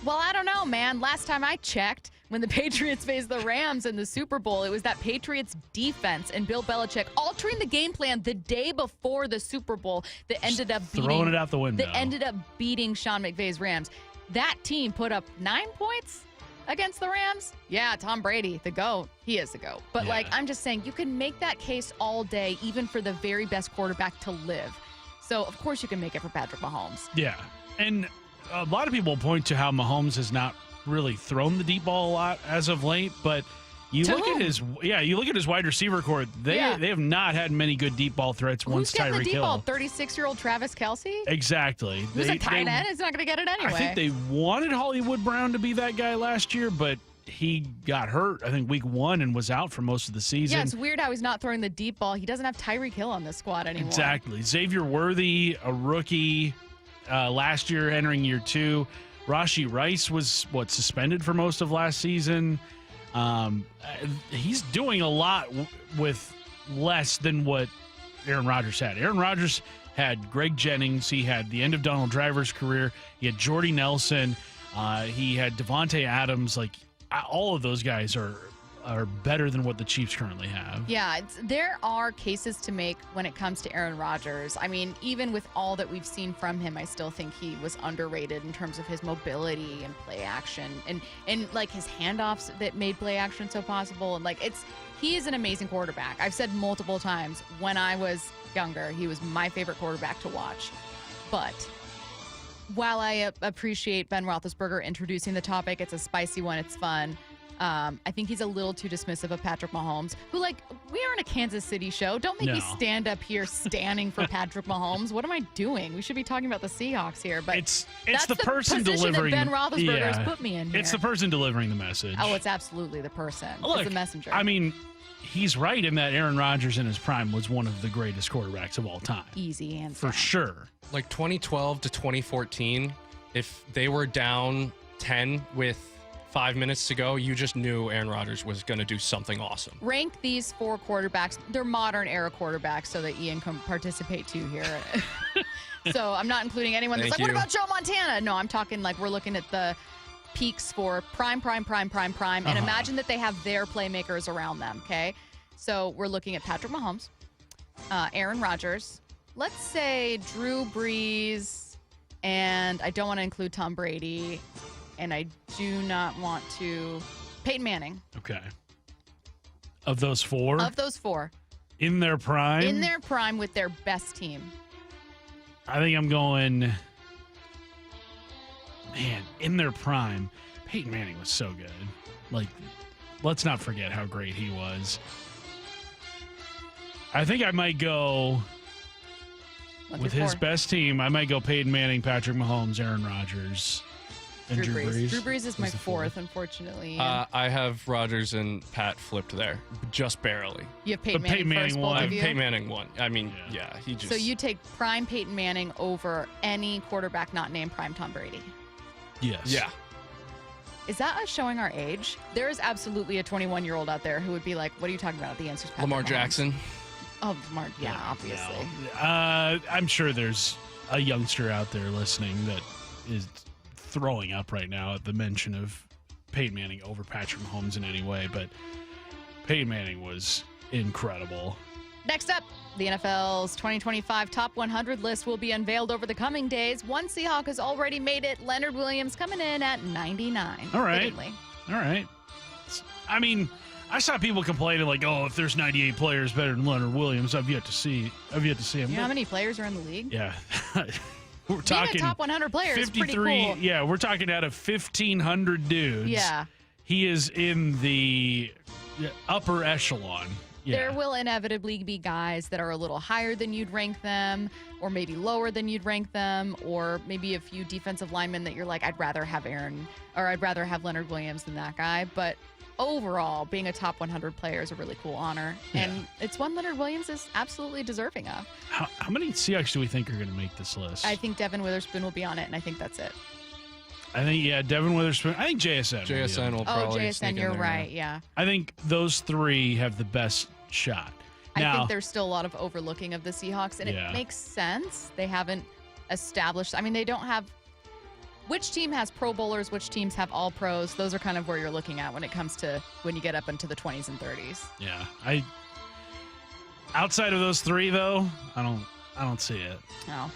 S4: well, I don't know, man. Last time I checked, when the Patriots faced the Rams in the Super Bowl, it was that Patriots defense and Bill Belichick altering the game plan the day before the Super Bowl that ended up
S5: throwing it out the window.
S4: That ended up beating Sean McVay's Rams. That team put up 9 points against the Rams. Yeah, Tom Brady, the GOAT. He is the GOAT. But, I'm just saying, you can make that case all day, even for the very best quarterback to live. So, of course, you can make it for Patrick Mahomes.
S5: Yeah. And a lot of people point to how Mahomes has not really thrown the deep ball a lot as of late, but you look at his wide receiver core. They have not had many good deep ball threats once Tyreek Hill.
S4: Who's getting the deep ball? 36-year-old Travis Kelce?
S5: Exactly.
S4: Who's a tight end? He's not going to get it anyway.
S5: I think they wanted Hollywood Brown to be that guy last year, but he got hurt, I think, week 1 and was out for most of the season.
S4: Yeah, it's weird how he's not throwing the deep ball. He doesn't have Tyreek Hill on this squad anymore.
S5: Exactly. Xavier Worthy, a rookie last year entering year 2. Rashee Rice was, suspended for most of last season. He's doing a lot with less than what Aaron Rodgers had. Aaron Rodgers had Greg Jennings. He had the end of Donald Driver's career. He had Jordy Nelson. He had Devontae Adams. Like, all of those guys are better than what the Chiefs currently have.
S4: Yeah, there are cases to make when it comes to Aaron Rodgers. I mean, even with all that we've seen from him, I still think he was underrated in terms of his mobility and play action and like his handoffs that made play action so possible. And like, he is an amazing quarterback. I've said multiple times, when I was younger, he was my favorite quarterback to watch. But while I appreciate Ben Roethlisberger introducing the topic, it's a spicy one, it's fun. I think he's a little too dismissive of Patrick Mahomes, who, like, we aren't a Kansas City show. Don't make me stand up here standing for Patrick Mahomes. What am I doing? We should be talking about the Seahawks here. But
S5: it's
S4: that's
S5: the person delivering.
S4: That Ben Roethlisberger has put me in here.
S5: It's the person delivering the message.
S4: Oh, it's absolutely the person.
S5: Look,
S4: it's the messenger.
S5: I mean, he's right in that Aaron Rodgers in his prime was one of the greatest quarterbacks of all time.
S4: Easy answer.
S5: For sure.
S11: Like 2012 to 2014, if they were down 10 with 5 minutes to go, you just knew Aaron Rodgers was going to do something awesome.
S4: Rank these 4 quarterbacks. They're modern era quarterbacks so that Ian can participate too here. So I'm not including anyone that's like, what about Joe Montana? No, I'm talking like we're looking at the peaks for prime. And imagine that they have their playmakers around them, okay? So we're looking at Patrick Mahomes, Aaron Rodgers, let's say Drew Brees, and I don't want to include Tom Brady, and I do not want to... Peyton Manning.
S5: Okay. Of those 4?
S4: Of those 4.
S5: In their prime?
S4: In their prime with their best team.
S5: I think I'm going... Man, in their prime, Peyton Manning was so good. Like, let's not forget how great he was. I think I might go... With his best team, I might go Peyton Manning, Patrick Mahomes, Aaron Rodgers... And Drew Brees.
S4: Drew Brees is my 4th, unfortunately.
S11: I have Rodgers and Pat flipped there, just barely.
S4: You have Peyton Manning first, both of you?
S11: Peyton Manning won. I mean, yeah, he just...
S4: So you take prime Peyton Manning over any quarterback not named prime Tom Brady?
S5: Yes.
S11: Yeah.
S4: Is that us showing our age? There is absolutely a 21-year-old out there who would be like, what are you talking about? The answer's Patrick
S11: Lamar
S4: Mahomes.
S11: Jackson.
S4: Oh, Lamar, yeah, obviously.
S5: No. I'm sure there's a youngster out there listening that is... throwing up right now at the mention of Peyton Manning over Patrick Mahomes in any way, but Peyton Manning was incredible.
S4: Next up, the NFL's 2025 Top 100 list will be unveiled over the coming days. One Seahawk has already made it. Leonard Williams coming in at 99.
S5: All right.
S4: Fittingly.
S5: All right. I mean, I saw people complaining like, oh, if there's 98 players better than Leonard Williams, I've yet to see him.
S4: You know how many players are in the league?
S5: Yeah. We're talking
S4: being a top 100 player is pretty cool.
S5: Yeah, we're talking out of 1,500 dudes.
S4: Yeah.
S5: He is in the upper echelon. Yeah.
S4: There will inevitably be guys that are a little higher than you'd rank them, or maybe lower than you'd rank them, or maybe a few defensive linemen that you're like, I'd rather have Leonard Williams than that guy. But overall, being a top 100 player is a really cool honor. Yeah. And it's one Leonard Williams is absolutely deserving of.
S5: How many Seahawks do we think are going to make this list?
S4: I think Devin Witherspoon will be on it, and I think that's it.
S5: I think, Devin Witherspoon. I think JSN.
S11: JSN will probably
S4: JSN, you're right, yeah.
S5: I think those 3 have the best shot. Now,
S4: I think there's still a lot of overlooking of the Seahawks, and it makes sense. They haven't established. I mean, they don't have. Which team has Pro Bowlers? Which teams have All Pros? Those are kind of where you're looking at when it comes to when you get up into the 20s and 30s.
S5: Yeah, outside of those 3 though, I don't see it.
S4: No.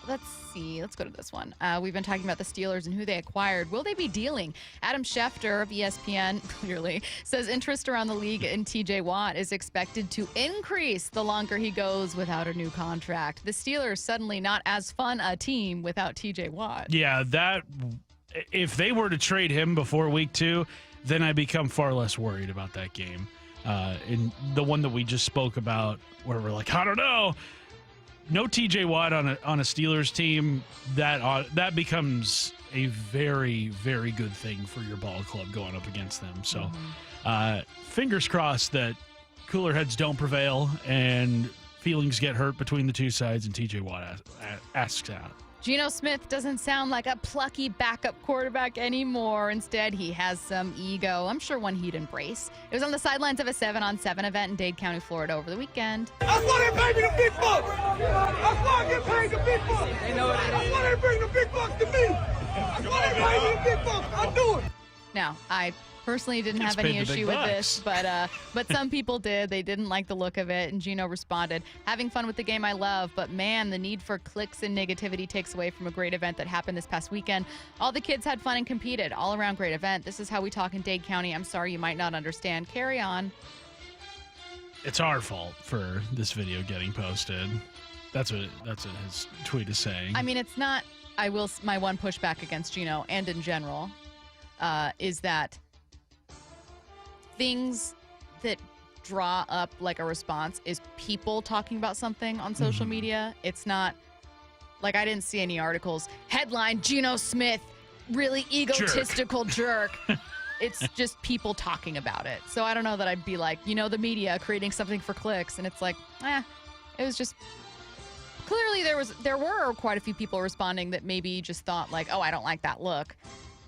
S4: Let's see. Let's go to this one. We've been talking about the Steelers and who they acquired. Will they be dealing? Adam Schefter of ESPN clearly says interest around the league in TJ Watt is expected to increase the longer he goes without a new contract. The Steelers suddenly not as fun a team without TJ Watt.
S5: Yeah, if they were to trade him before week 2, then I become far less worried about that game. In the one that we just spoke about where we're like, I don't know. No TJ Watt on a Steelers team, that becomes a very, very good thing for your ball club going up against them. So fingers crossed that cooler heads don't prevail and feelings get hurt between the two sides and TJ Watt asks out.
S4: Geno Smith doesn't sound like a plucky backup quarterback anymore. Instead, he has some ego. I'm sure one he'd embrace. It was on the sidelines of a 7-on-7 event in Dade County, Florida over the weekend.
S17: That's why they pay me the big bucks. That's why I get paid the big bucks. That's why they bring the big bucks to me. That's why they pay me the big bucks. I do it.
S4: Now, I personally didn't have any issue with this, but some people did. They didn't like the look of it, and Geno responded, having fun with the game I love, but man, the need for clicks and negativity takes away from a great event that happened this past weekend. All the kids had fun and competed. All around great event. This is how we talk in Dade County. I'm sorry you might not understand. Carry on.
S5: It's our fault for this video getting posted. That's what his tweet is saying.
S4: I mean, it's not. My one pushback against Geno and in general is that things that draw up like a response is people talking about something on social media. It's not like I didn't see any articles. Headline, Geno Smith, really egotistical jerk. It's just people talking about it. So I don't know that I'd be like, the media creating something for clicks. And it's like, it was just clearly there were quite a few people responding that maybe just thought like, oh, I don't like that look.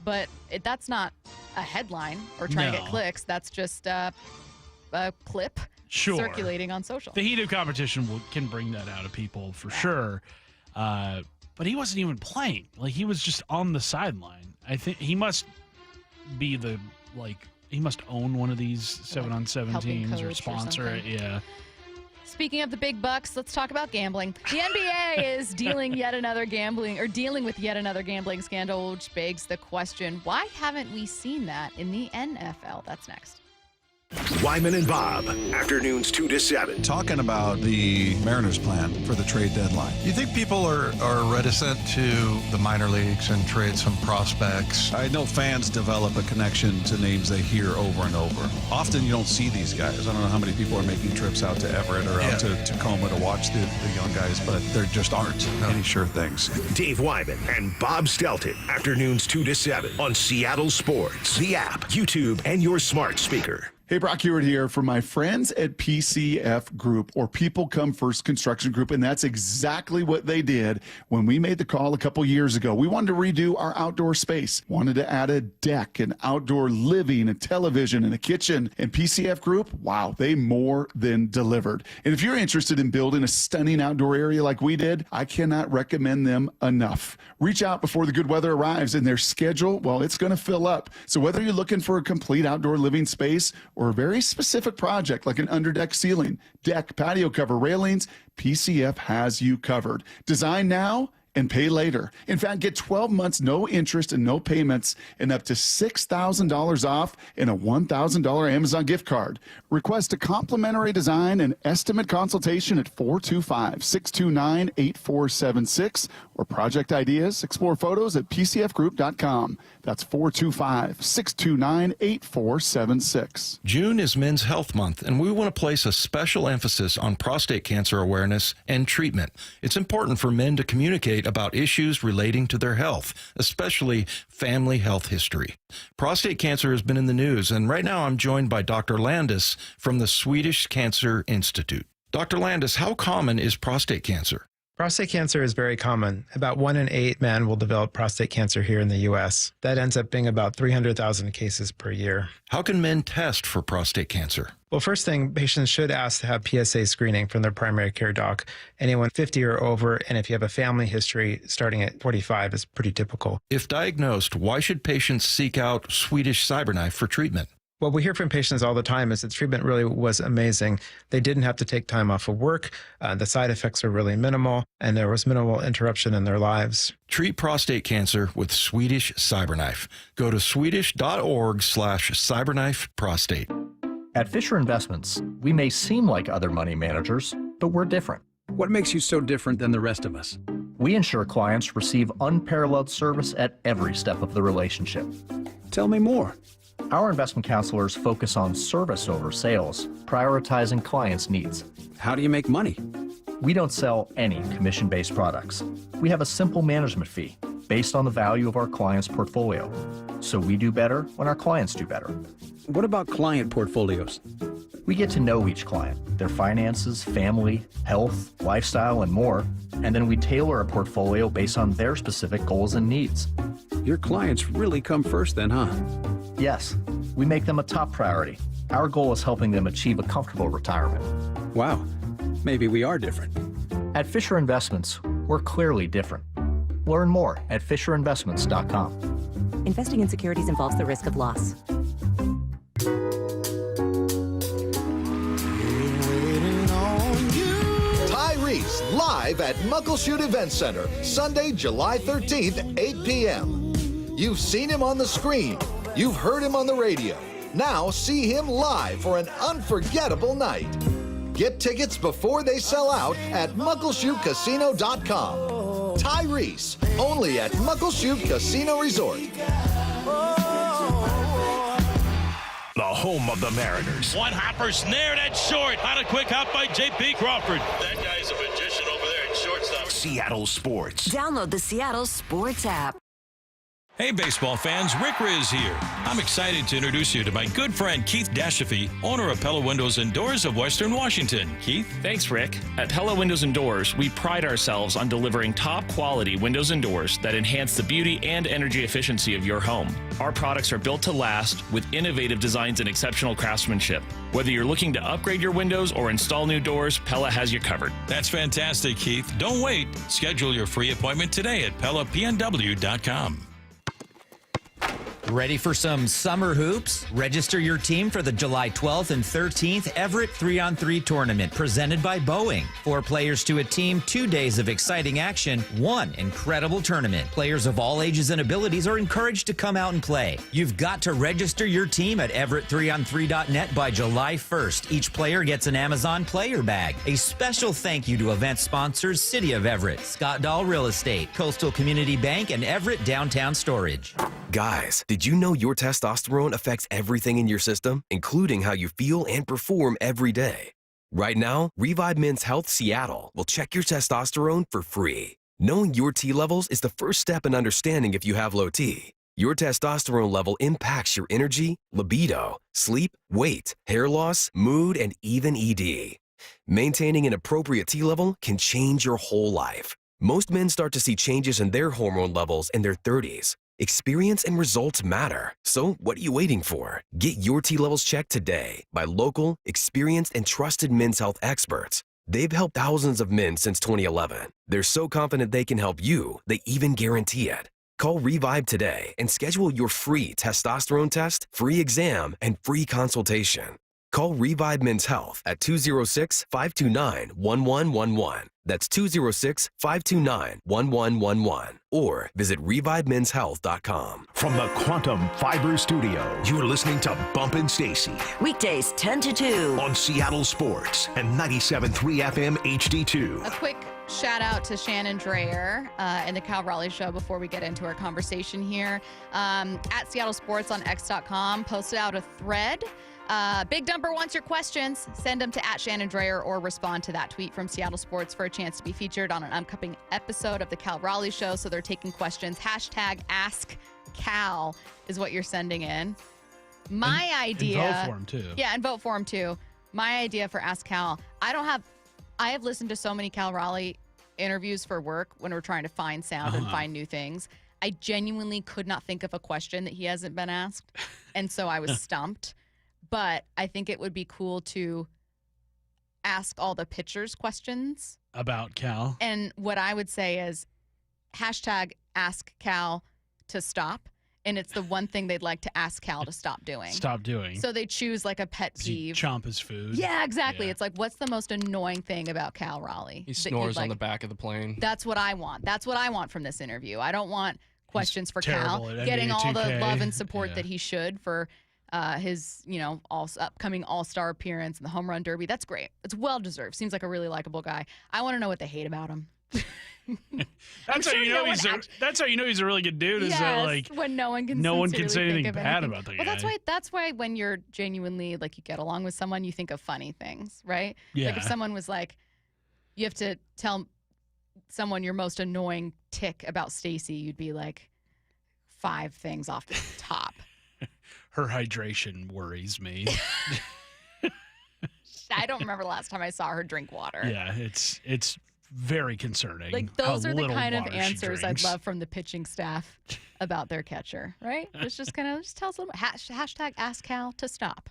S4: But that's not a headline or trying to get clicks. That's just a clip circulating on social.
S5: The heat of competition can bring that out of people for sure. But he wasn't even playing. Like, he was just on the sideline. I think he must be he must own one of these 7-on-7 teams or sponsor it. Yeah.
S4: Speaking of the big bucks, let's talk about gambling. The NBA is dealing with yet another gambling scandal, which begs the question, why haven't we seen that in the NFL? That's next.
S2: Wyman and Bob, afternoons 2 to 7.
S3: Talking about the Mariners' plan for the trade deadline. You think people are reticent to the minor leagues and trade some prospects? I know fans develop a connection to names they hear over and over. Often you don't see these guys. I don't know how many people are making trips out to Everett or out to Tacoma to watch the young guys, but there just aren't any sure things.
S2: Dave Wyman and Bob Stelton, afternoons 2 to 7 on Seattle Sports, the app, YouTube, and your smart speaker.
S20: Hey, Brock Hewitt here from my friends at PCF Group, or People Come First Construction Group, and that's exactly what they did when we made the call a couple years ago. We wanted to redo our outdoor space, wanted to add a deck, an outdoor living, a television, and a kitchen. And PCF Group, wow, they more than delivered. And if you're interested in building a stunning outdoor area like we did, I cannot recommend them enough. Reach out before the good weather arrives, and their schedule, well, it's going to fill up. So whether you're looking for a complete outdoor living space or a very specific project like an underdeck ceiling, deck, patio cover, railings, PCF has you covered. Design now and pay later. In fact, get 12 months, no interest and no payments, and up to $6,000 off and a $1,000 Amazon gift card. Request a complimentary design and estimate consultation at 425-629-8476 or project ideas. Explore photos at pcfgroup.com. That's 425-629-8476.
S3: June is Men's Health Month, and we want to place a special emphasis on prostate cancer awareness and treatment. It's important for men to communicate about issues relating to their health, especially family health history. Prostate cancer has been in the news, and right now I'm joined by Dr. Landis from the Swedish Cancer Institute. Dr. Landis, how common is prostate cancer?
S7: Prostate cancer is very common. About 1 in 8 men will develop prostate cancer here in the U.S. That ends up being about 300,000 cases per year.
S3: How can men test for prostate cancer?
S7: Well, first thing, patients should ask to have PSA screening from their primary care doc. Anyone 50 or over, and if you have a family history starting at 45 is pretty typical.
S3: If diagnosed, why should patients seek out Swedish CyberKnife for treatment?
S7: What we hear from patients all the time is that treatment really was amazing. They didn't have to take time off of work. The side effects are really minimal, and there was minimal interruption in their lives.
S3: Treat prostate cancer with Swedish CyberKnife. Go to swedish.org/cyberknifeprostate.
S9: At Fisher Investments, we may seem like other money managers, but we're different.
S24: What makes you so different than the rest of us?
S9: We ensure clients receive unparalleled service at every step of the relationship.
S24: Tell me more.
S9: Our investment counselors focus on service over sales, prioritizing clients' needs.
S24: How do you make money?
S9: We don't sell any commission-based products. We have a simple management fee based on the value of our client's portfolio. So we do better when our clients do better.
S24: What about client portfolios?
S9: We get to know each client, their finances, family, health, lifestyle, and more, and then we tailor a portfolio based on their specific goals and needs.
S24: Your clients really come first then, huh?
S9: Yes, we make them a top priority. Our goal is helping them achieve a comfortable retirement.
S24: Wow, maybe we are different.
S9: At Fisher Investments, we're clearly different. Learn more at FisherInvestments.com.
S8: Investing in securities involves the risk of loss.
S10: Tyrese live at Muckleshoot Event Center, Sunday, July 13th, 8 p.m. You've seen him on the screen. You've heard him on the radio. Now see him live for an unforgettable night. Get tickets before they sell out at MuckleshootCasino.com. Tyrese, only at Muckleshoot Casino Resort.
S2: The home of the Mariners.
S14: One hopper snared at short. On a quick hop by J.P. Crawford. That guy's a magician over there at shortstop.
S2: Seattle Sports.
S1: Download the Seattle Sports app.
S14: Hey, baseball fans, Rick Riz here. I'm excited to introduce you to my good friend Keith Dashafee, owner of Pella Windows and Doors of Western Washington. Keith?
S18: Thanks, Rick. At Pella Windows and Doors, we pride ourselves on delivering top-quality windows and doors that enhance the beauty and energy efficiency of your home. Our products are built to last with innovative designs and exceptional craftsmanship. Whether you're looking to upgrade your windows or install new doors, Pella has you covered.
S14: That's fantastic, Keith. Don't wait. Schedule your free appointment today at PellaPNW.com.
S25: Ready for some summer hoops? Register your team for the July 12th and 13th Everett 3-on-3 tournament presented by Boeing. 4 players to a team, 2 days of exciting action, 1 incredible tournament. Players of all ages and abilities are encouraged to come out and play. You've got to register your team at Everett3on3.net by July 1st. Each player gets an Amazon player bag. A special thank you to event sponsors City of Everett, Scott Dahl Real Estate, Coastal Community Bank, and Everett Downtown Storage.
S26: Guys, did you know your testosterone affects everything in your system, including how you feel and perform every day? Right now, Revive Men's Health Seattle will check your testosterone for free. Knowing your T levels is the first step in understanding if you have low T. Your testosterone level impacts your energy, libido, sleep, weight, hair loss, mood, and even ED. Maintaining an appropriate T level can change your whole life. Most men start to see changes in their hormone levels in their 30s. Experience and results matter. So what are you waiting for? Get your T levels checked today by local, experienced, and trusted men's health experts. They've helped thousands of men since 2011. They're so confident they can help you, they even guarantee it. Call Revive today and schedule your free testosterone test, free exam, and free consultation. Call Revive Men's Health at 206-529-1111. That's 206-529-1111. Or visit ReviveMen'sHealth.com.
S2: From the Quantum Fiber Studio, you're listening to Bumpin' Stacy.
S1: Weekdays 10 to 2.
S2: On Seattle Sports and 97.3 FM HD2.
S4: A quick shout out to Shannon Dreyer and the Cal Raleigh Show before we get into our conversation here. At Seattle Sports on X.com, posted out a thread. Big Dumper wants your questions. Send them to @Shannon Dreyer or respond to that tweet from Seattle Sports for a chance to be featured on an upcoming episode of the Cal Raleigh Show. So they're taking questions. #AskCal is what you're sending in. My idea.
S5: And vote for him, too.
S4: Yeah, and vote for him, too. My idea for Ask Cal. I have listened to so many Cal Raleigh interviews for work when we're trying to find sound and find new things. I genuinely could not think of a question that he hasn't been asked. And so I was stumped. But I think it would be cool to ask all the pitchers questions
S5: about Cal.
S4: And what I would say is #AskCal to stop. And it's the one thing they'd like to ask Cal to stop doing.
S5: Stop doing.
S4: So they choose like a pet peeve.
S5: Chomp his food.
S4: Yeah, exactly. Yeah. It's like, what's the most annoying thing about Cal Raleigh?
S11: He snores on the back of the plane.
S4: That's what I want. That's what I want from this interview. I don't want questions for
S5: terrible
S4: Cal
S5: at
S4: getting all the
S5: 2K.
S4: love and support that he should for his, upcoming all-star appearance in the home run derby. That's great. It's well-deserved. Seems like a really likable guy. I want to know what they hate about him.
S5: That's how you know he's a really good dude.
S4: Yes,
S5: is that like
S4: when no one can
S5: say anything
S4: think of
S5: bad
S4: anything.
S5: about the
S4: well,
S5: guy.
S4: that's why when you're genuinely like you get along with someone, you think of funny things, right?
S5: Yeah.
S4: Like if someone was like, you have to tell someone your most annoying tick about Stacy, you'd be like 5 things off the top.
S5: Her hydration worries me.
S4: I don't remember the last time I saw her drink water.
S5: Yeah, it's very concerning.
S4: Like, those
S5: how
S4: are the
S5: little
S4: kind of
S5: water she
S4: answers I'd
S5: drinks.
S4: love from the pitching staff about their catcher, right? It's just kind of just tell us a little hashtag ask Cal to stop.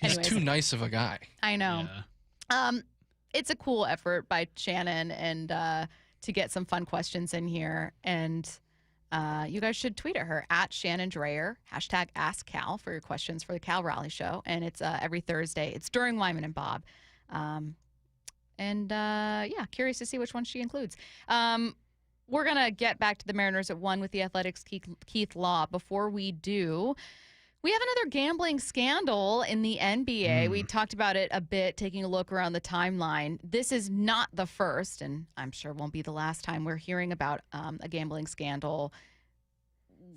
S11: He's
S4: Anyways.
S11: too nice of a guy.
S4: I know. It's a cool effort by Shannon and to get some fun questions in here. And you guys should tweet at her at Shannon Dreyer, hashtag Ask Cal for your questions for the Cal Raleigh Show. And it's every Thursday. It's during Wyman and Bob. Yeah, curious to see which one she includes. We're going to get back to the Mariners at 1 with the Athletics' Keith Law. Before we do, we have another gambling scandal in the NBA. We talked about it a bit, taking a look around the timeline. This is not the first, and I'm sure won't be the last time we're hearing about a gambling scandal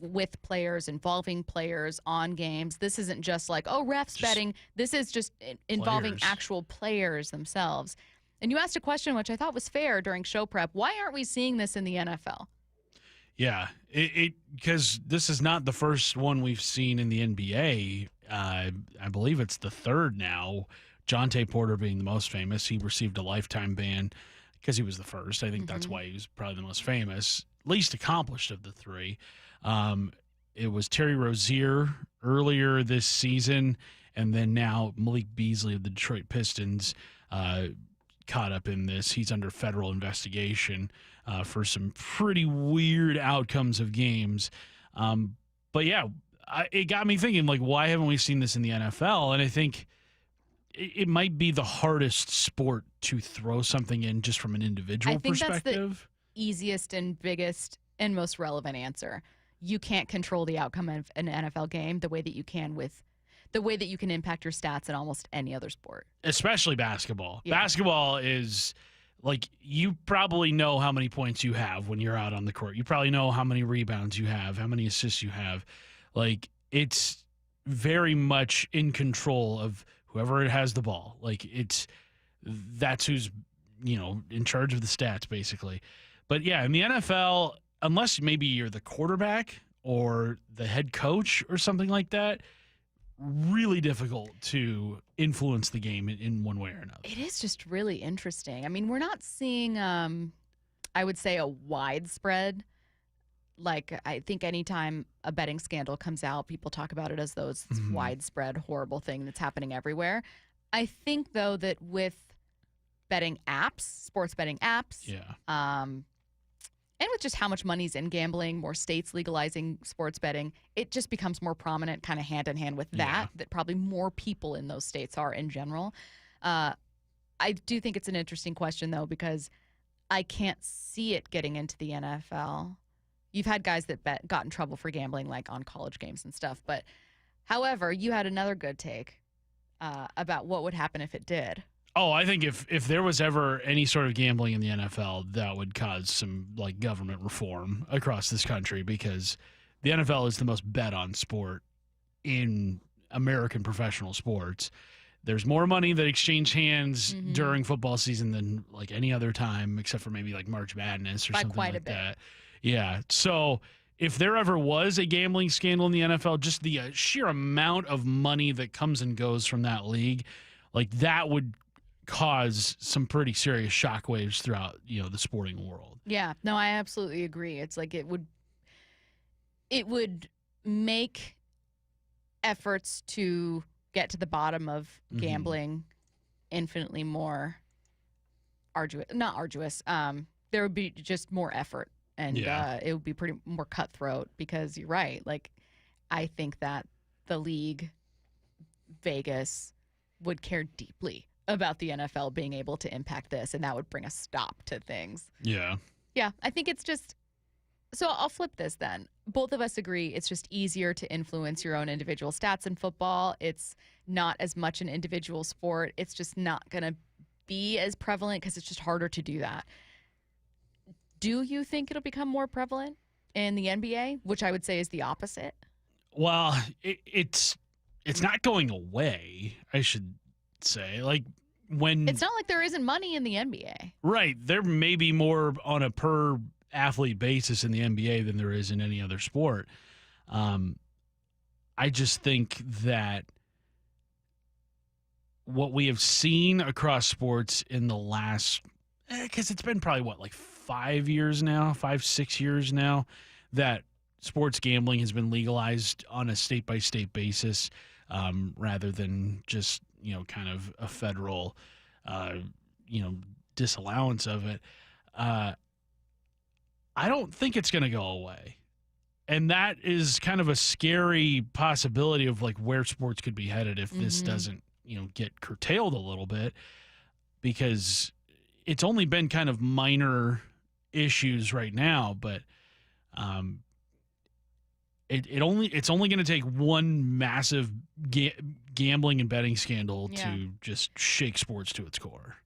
S4: with players, involving players on games. This isn't just like, oh, refs betting. This is just involving actual players themselves. And you asked a question which I thought was fair during show prep. Why aren't we seeing this in the NFL?
S5: Yeah, because this is not the first one we've seen in the NBA. I believe it's the third now. Jonte Porter being the most famous. He received a lifetime ban because he was the first. I think that's why he was probably the most famous, least accomplished of the three. It was Terry Rozier earlier this season, and then now Malik Beasley of the Detroit Pistons caught up in this. He's under federal investigation for some pretty weird outcomes of games. But yeah, it got me thinking, like, why haven't we seen this in the NFL? And I think it might be the hardest sport to throw something in just from an individual perspective.
S4: I think that's the easiest and biggest and most relevant answer. You can't control the outcome of an NFL game the way that you can with the way that you can impact your stats in almost any other sport.
S5: Especially basketball.
S4: Yeah.
S5: Basketball is, like, you probably know how many points you have when you're out on the court. You probably know how many rebounds you have, how many assists you have. Like, it's very much in control of whoever has the ball. Like, that's who's, in charge of the stats, basically. But yeah, in the NFL, unless maybe you're the quarterback or the head coach or something like that, really difficult to influence the game in one way or another.
S4: It is just really interesting. I mean, we're not seeing, I would say, a widespread. Like, I think anytime a betting scandal comes out, people talk about it as though it's this widespread, horrible thing that's happening everywhere. I think, though, that with betting apps, sports betting apps, and with just how much money's in gambling, more states legalizing sports betting, it just becomes more prominent, kind of hand in hand with that probably more people in those states are in general. I do think it's an interesting question, though, because I can't see it getting into the NFL. You've had guys that got in trouble for gambling, like on college games and stuff. But, however, you had another good take about what would happen if it did.
S5: Oh, I think if there was ever any sort of gambling in the NFL, that would cause some, like, government reform across this country, because the NFL is the most bet on sport in American professional sports. There's more money that exchanged hands during football season than, like, any other time, except for maybe like March Madness or
S4: By
S5: something
S4: quite
S5: like
S4: a bit.
S5: that. Yeah. So if there ever was a gambling scandal in the NFL, just the sheer amount of money that comes and goes from that league, like, that would cause some pretty serious shockwaves throughout, the sporting world.
S4: Yeah, no, I absolutely agree. It's like it would make efforts to get to the bottom of gambling infinitely more arduous. Not arduous. There would be just more effort, and it would be pretty more cutthroat, because you're right. Like, I think that the league, Vegas, would care deeply about the NFL being able to impact this, and that would bring a stop to things.
S5: Yeah.
S4: Yeah, I think it's just... So I'll flip this then. Both of us agree it's just easier to influence your own individual stats in football. It's not as much an individual sport. It's just not going to be as prevalent because it's just harder to do that. Do you think it'll become more prevalent in the NBA, which I would say is the opposite?
S5: Well, it's not going away, I should say. Like, when
S4: it's not like there isn't money in the NBA.
S5: Right. There may be more on a per athlete basis in the NBA than there is in any other sport. I just think that what we have seen across sports in the last, because it's been probably, 5 years now, 6 years now, that sports gambling has been legalized on a state-by-state basis rather than just, kind of a federal, disallowance of it. I don't think it's going to go away. And that is kind of a scary possibility of where sports could be headed if this doesn't, get curtailed a little bit, because it's only been kind of minor issues right now, but it's only going to take one massive gambling and betting scandal to just shake sports to its core.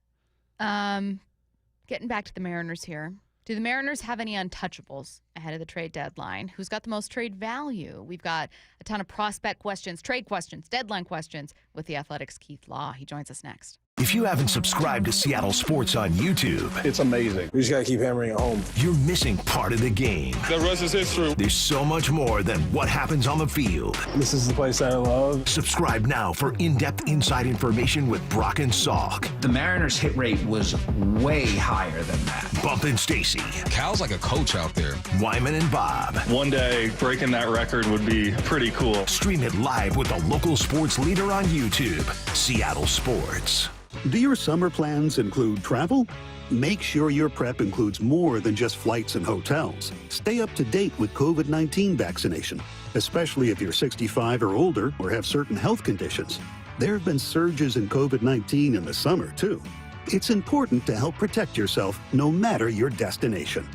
S4: Getting back to the Mariners here. Do the Mariners have any untouchables ahead of the trade deadline? Who's got the most trade value? We've got a ton of prospect questions, trade questions, deadline questions with the Athletics' Keith Law. He joins us next.
S2: If you haven't subscribed to Seattle Sports on YouTube,
S12: it's amazing. We just got to keep hammering it home.
S2: You're missing part of the game.
S12: The rest is history.
S2: There's so much more than what happens on the field.
S12: This is the place I love.
S2: Subscribe now for in-depth inside information with Brock and Salk.
S13: The Mariners' hit rate was way higher than that.
S2: Bump and Stacy.
S16: Cal's like a coach out there.
S2: Wyman and Bob.
S19: One day, breaking that record would be pretty cool.
S2: Stream it live with the local sports leader on YouTube, Seattle Sports.
S21: Do your summer plans include travel? Make sure your prep includes more than just flights and hotels. Stay up to date with COVID-19 vaccination, especially if you're 65 or older or have certain health conditions. There have been surges in COVID-19 in the summer, too. It's important to help protect yourself no matter your destination.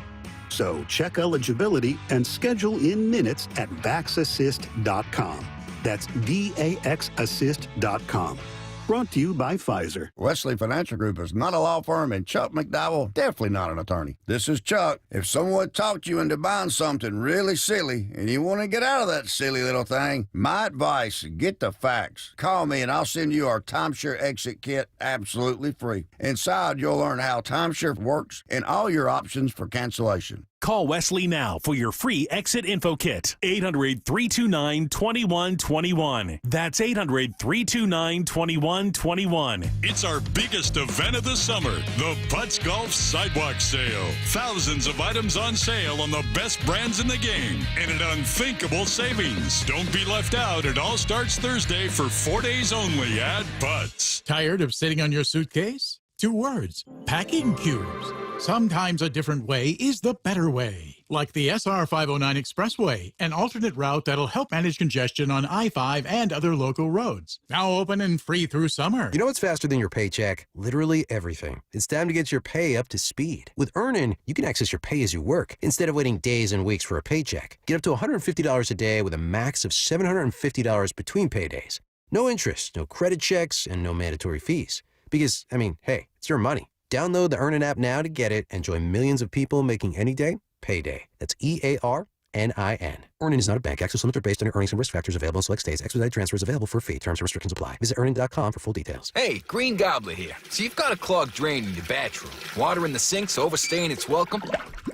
S21: So check eligibility and schedule in minutes at vaxassist.com. That's VAXassist.com. Brought to you by Pfizer.
S22: Wesley Financial Group is not a law firm, and Chuck McDowell definitely not an attorney. This is Chuck. If someone talked you into buying something really silly and you want to get out of that silly little thing, my advice, get the facts. Call me and I'll send you our timeshare exit kit absolutely free. Inside, you'll learn how timeshare works and all your options for cancellation.
S27: Call Wesley now for your free exit info kit. 800-329-2121. That's 800-329-2121.
S28: It's our biggest event of the summer, the Butts Golf Sidewalk Sale. Thousands of items on sale on the best brands in the game and at unthinkable savings. Don't be left out. It all starts Thursday for 4 days only at Butts.
S29: Tired of sitting on your suitcase? 2 words, packing cubes. Sometimes a different way is the better way. Like the SR 509 Expressway, an alternate route that'll help manage congestion on I-5 and other local roads. Now open and free through summer.
S30: You know what's faster than your paycheck? Literally everything. It's time to get your pay up to speed. With Earnin, you can access your pay as you work instead of waiting days and weeks for a paycheck. Get up to $150 a day with a max of $750 between paydays. No interest, no credit checks, and no mandatory fees. Because, hey, it's your money. Download the Earnin app now to get it and join millions of people making any day payday. That's EARNIN. Earnin is not a bank. Access limits are based on your earnings and risk factors available in select states. Expedited transfers available for a fee. Terms and restrictions apply. Visit Earnin.com for full details.
S31: Hey, Green Gobbler here. So you've got a clogged drain in your bathroom. Water in the sink's overstaying its welcome.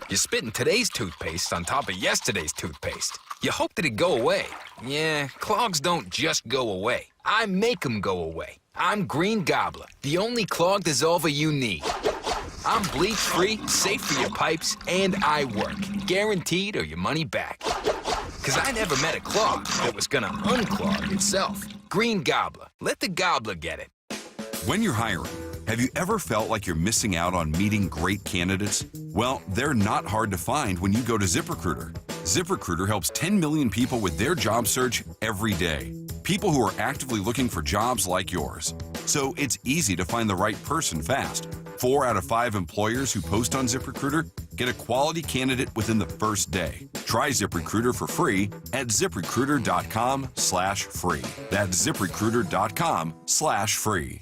S31: You're spitting today's toothpaste on top of yesterday's toothpaste. You hope that it'd go away. Yeah, clogs don't just go away. I make them go away. I'm Green Gobbler, the only clog dissolver you need. I'm bleach-free, safe for your pipes, and I work. Guaranteed or your money back. Because I never met a clog that was gonna unclog itself. Green Gobbler. Let the gobbler get it.
S32: When you're hiring, have you ever felt like you're missing out on meeting great candidates? Well, they're not hard to find when you go to ZipRecruiter. ZipRecruiter helps 10 million people with their job search every day. People who are actively looking for jobs like yours. So it's easy to find the right person fast. 4 out of 5 employers who post on ZipRecruiter get a quality candidate within the first day. Try ZipRecruiter for free at ZipRecruiter.com/free. That's ZipRecruiter.com/free.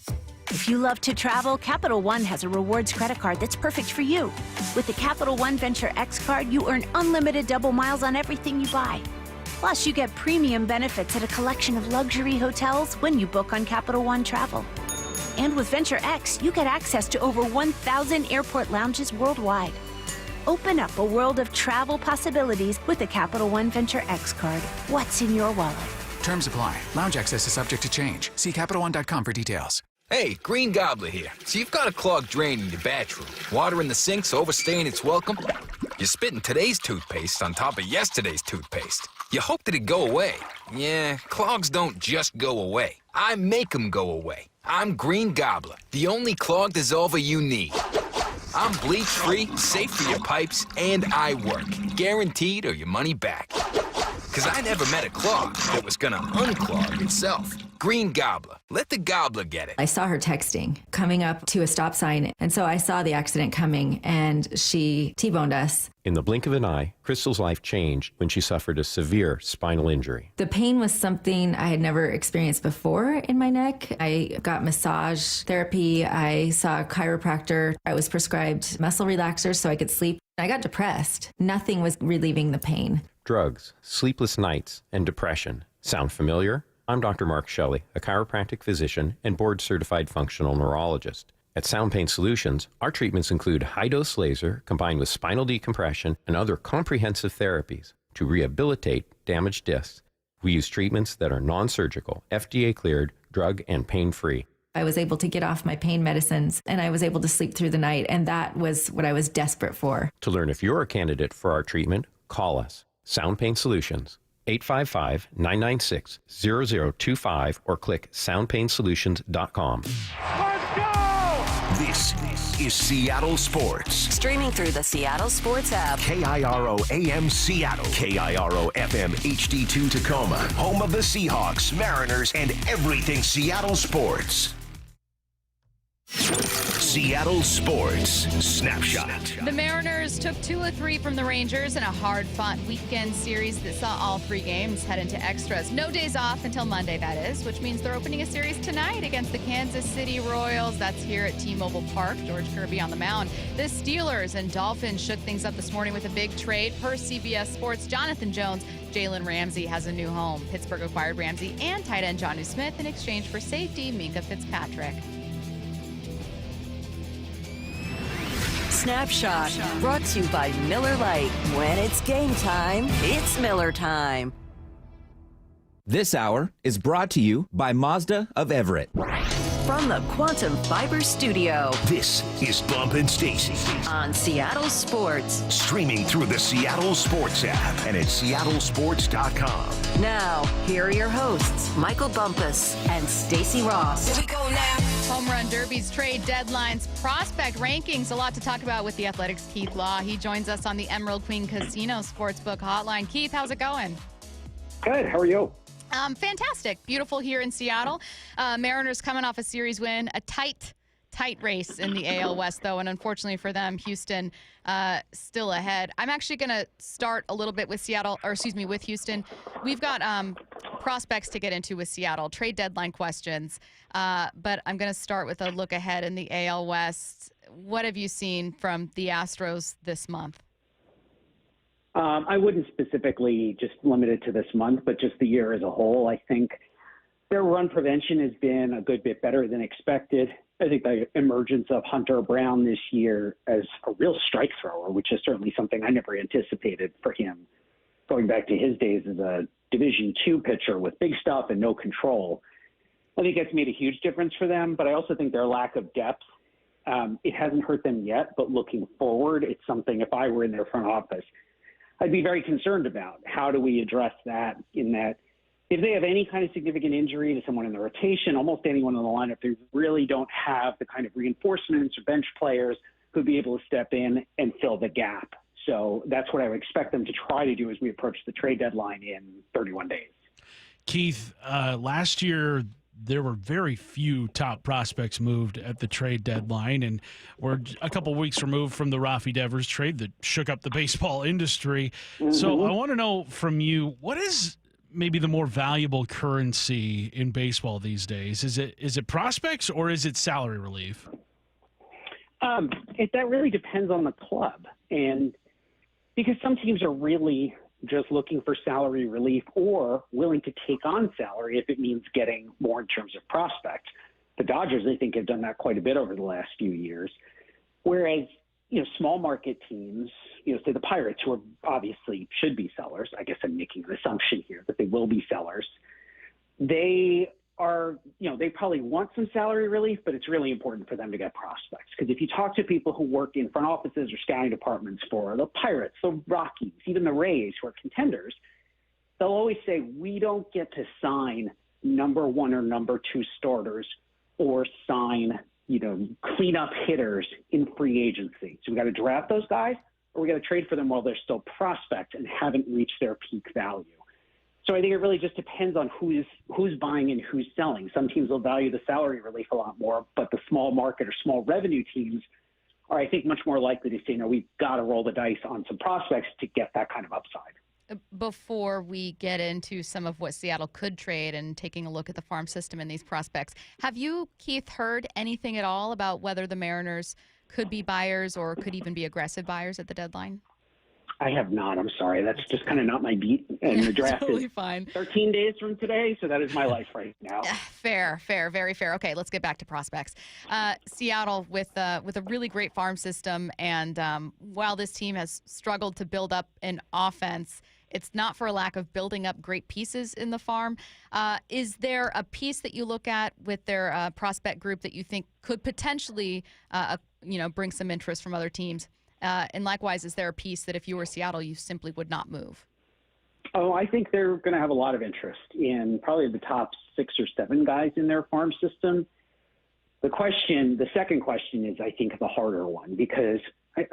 S33: If you love to travel, Capital One has a rewards credit card that's perfect for you. With the Capital One Venture X card, you earn unlimited double miles on everything you buy. Plus, you get premium benefits at a collection of luxury hotels when you book on Capital One Travel. And with Venture X, you get access to over 1,000 airport lounges worldwide. Open up a world of travel possibilities with the Capital One Venture X card. What's in your wallet?
S34: Terms apply. Lounge access is subject to change. See CapitalOne.com for details.
S31: Hey, Green Gobbler here. So you've got a clogged drain in your bathroom. Water in the sink's overstaying its welcome. You're spitting today's toothpaste on top of yesterday's toothpaste. You hoped it'd go away. Yeah, clogs don't just go away. I make them go away. I'm Green Gobbler, the only clog dissolver you need. I'm bleach-free, safe for your pipes, and I work. Guaranteed or your money back. Because I never met a clog that was going to unclog itself. Green Gobbler. Let the gobbler get it.
S3: I saw her texting, coming up to a stop sign, and so I saw the accident coming, and she T-boned us.
S6: In the blink of an eye, Crystal's life changed when she suffered a severe spinal injury.
S3: The pain was something I had never experienced before in my neck. I got massage therapy. I saw a chiropractor. I was prescribed muscle relaxers so I could sleep. I got depressed. Nothing was relieving the pain.
S6: Drugs, sleepless nights, and depression. Sound familiar? I'm Dr. Mark Shelley, a chiropractic physician and board-certified functional neurologist. At Sound Pain Solutions, our treatments include high-dose laser combined with spinal decompression and other comprehensive therapies to rehabilitate damaged discs. We use treatments that are non-surgical, FDA-cleared, drug and pain-free.
S3: I was able to get off my pain medicines, and I was able to sleep through the night, and that was what I was desperate for.
S6: To learn if you're a candidate for our treatment, call us. Sound Pain Solutions, 855-996-0025, or click soundpainsolutions.com.
S2: This is Seattle Sports.
S1: Streaming through the Seattle Sports app.
S2: KIRO AM Seattle. KIRO FM HD2 Tacoma. Home of the Seahawks, Mariners, and everything Seattle sports. Seattle Sports Snapshot.
S4: The Mariners took 2 of 3 from the Rangers in a hard-fought weekend series that saw all 3 games head into extras. No days off until Monday, that is, which means they're opening a series tonight against the Kansas City Royals. That's here at T-Mobile Park. George Kirby on the mound. The Steelers and Dolphins shook things up this morning with a big trade. Per CBS Sports, Jonathan Jones, Jalen Ramsey has a new home. Pittsburgh acquired Ramsey and tight end Jonnu Smith in exchange for safety Minkah Fitzpatrick.
S1: Snapshot, brought to you by Miller Lite. When it's game time, it's Miller time.
S25: This hour is brought to you by Mazda of Everett.
S1: From the Quantum Fiber Studio.
S2: This is Bump and Stacy
S1: on Seattle Sports.
S2: Streaming through the Seattle Sports app and at seattlesports.com.
S1: Now, here are your hosts, Michael Bumpus and Stacy Ross.
S4: Here we go now. Home Run Derby's trade deadlines, prospect rankings. A lot to talk about with the Athletics' Keith Law. He joins us on the Emerald Queen Casino Sportsbook Hotline. Keith, how's it going?
S7: Good. How are you?
S4: Fantastic. Beautiful here in Seattle. Mariners coming off a series win. A tight race in the AL West, though, and unfortunately for them, Houston still ahead. I'm actually going to start a little bit with with Houston. We've got prospects to get into with Seattle, trade deadline questions, but I'm going to start with a look ahead in the AL West. What have you seen from the Astros this month?
S7: I wouldn't specifically just limit it to this month, but just the year as a whole. I think their run prevention has been a good bit better than expected. I think the emergence of Hunter Brown this year as a real strike thrower, which is certainly something I never anticipated for him, going back to his days as a Division II pitcher with big stuff and no control. I think that's made a huge difference for them, but I also think their lack of depth, it hasn't hurt them yet, but looking forward, it's something if I were in their front office, I'd be very concerned about. How do we address that in that if they have any kind of significant injury to someone in the rotation, almost anyone in the lineup, they really don't have the kind of reinforcements or bench players who'd be able to step in and fill the gap. So that's what I would expect them to try to do as we approach the trade deadline in 31 days.
S5: Keith, last year there were very few top prospects moved at the trade deadline, and we're a couple weeks removed from the Rafi Devers trade that shook up the baseball industry. Mm-hmm. So I want to know from you, what is maybe the more valuable currency in baseball these days? Is it prospects or is it salary relief?
S7: That really depends on the club, and because some teams are really just looking for salary relief or willing to take on salary if it means getting more in terms of prospect. The Dodgers, I think, have done that quite a bit over the last few years. Whereas, small market teams, say the Pirates, who are obviously should be sellers. I guess I'm making an assumption here that they will be sellers. They are, they probably want some salary relief, but it's really important for them to get prospects. Because if you talk to people who work in front offices or scouting departments for the Pirates, the Rockies, even the Rays, who are contenders, they'll always say, we don't get to sign number 1 or number 2 starters or sign, cleanup hitters in free agency. So we got to draft those guys, or we got to trade for them while they're still prospects and haven't reached their peak value. So I think it really just depends on who's buying and who's selling. Some teams will value the salary relief a lot more, but the small market or small revenue teams are, I think, much more likely to say, we've got to roll the dice on some prospects to get that kind of upside.
S4: Before we get into some of what Seattle could trade and taking a look at the farm system and these prospects, have you, Keith, heard anything at all about whether the Mariners could be buyers or could even be aggressive buyers at the deadline?
S7: I have not. I'm sorry. That's just kind of not my beat. And the draft
S4: totally
S7: is
S4: fine.
S7: 13 days from today, so that is my life right now.
S4: Fair, very fair. Okay, let's get back to prospects. Seattle with a really great farm system, and while this team has struggled to build up an offense, it's not for a lack of building up great pieces in the farm. Is there a piece that you look at with their prospect group that you think could potentially, bring some interest from other teams? And likewise, is there a piece that if you were Seattle, you simply would not move?
S7: Oh, I think they're going to have a lot of interest in probably the top 6 or 7 guys in their farm system. The second question is, I think, the harder one, because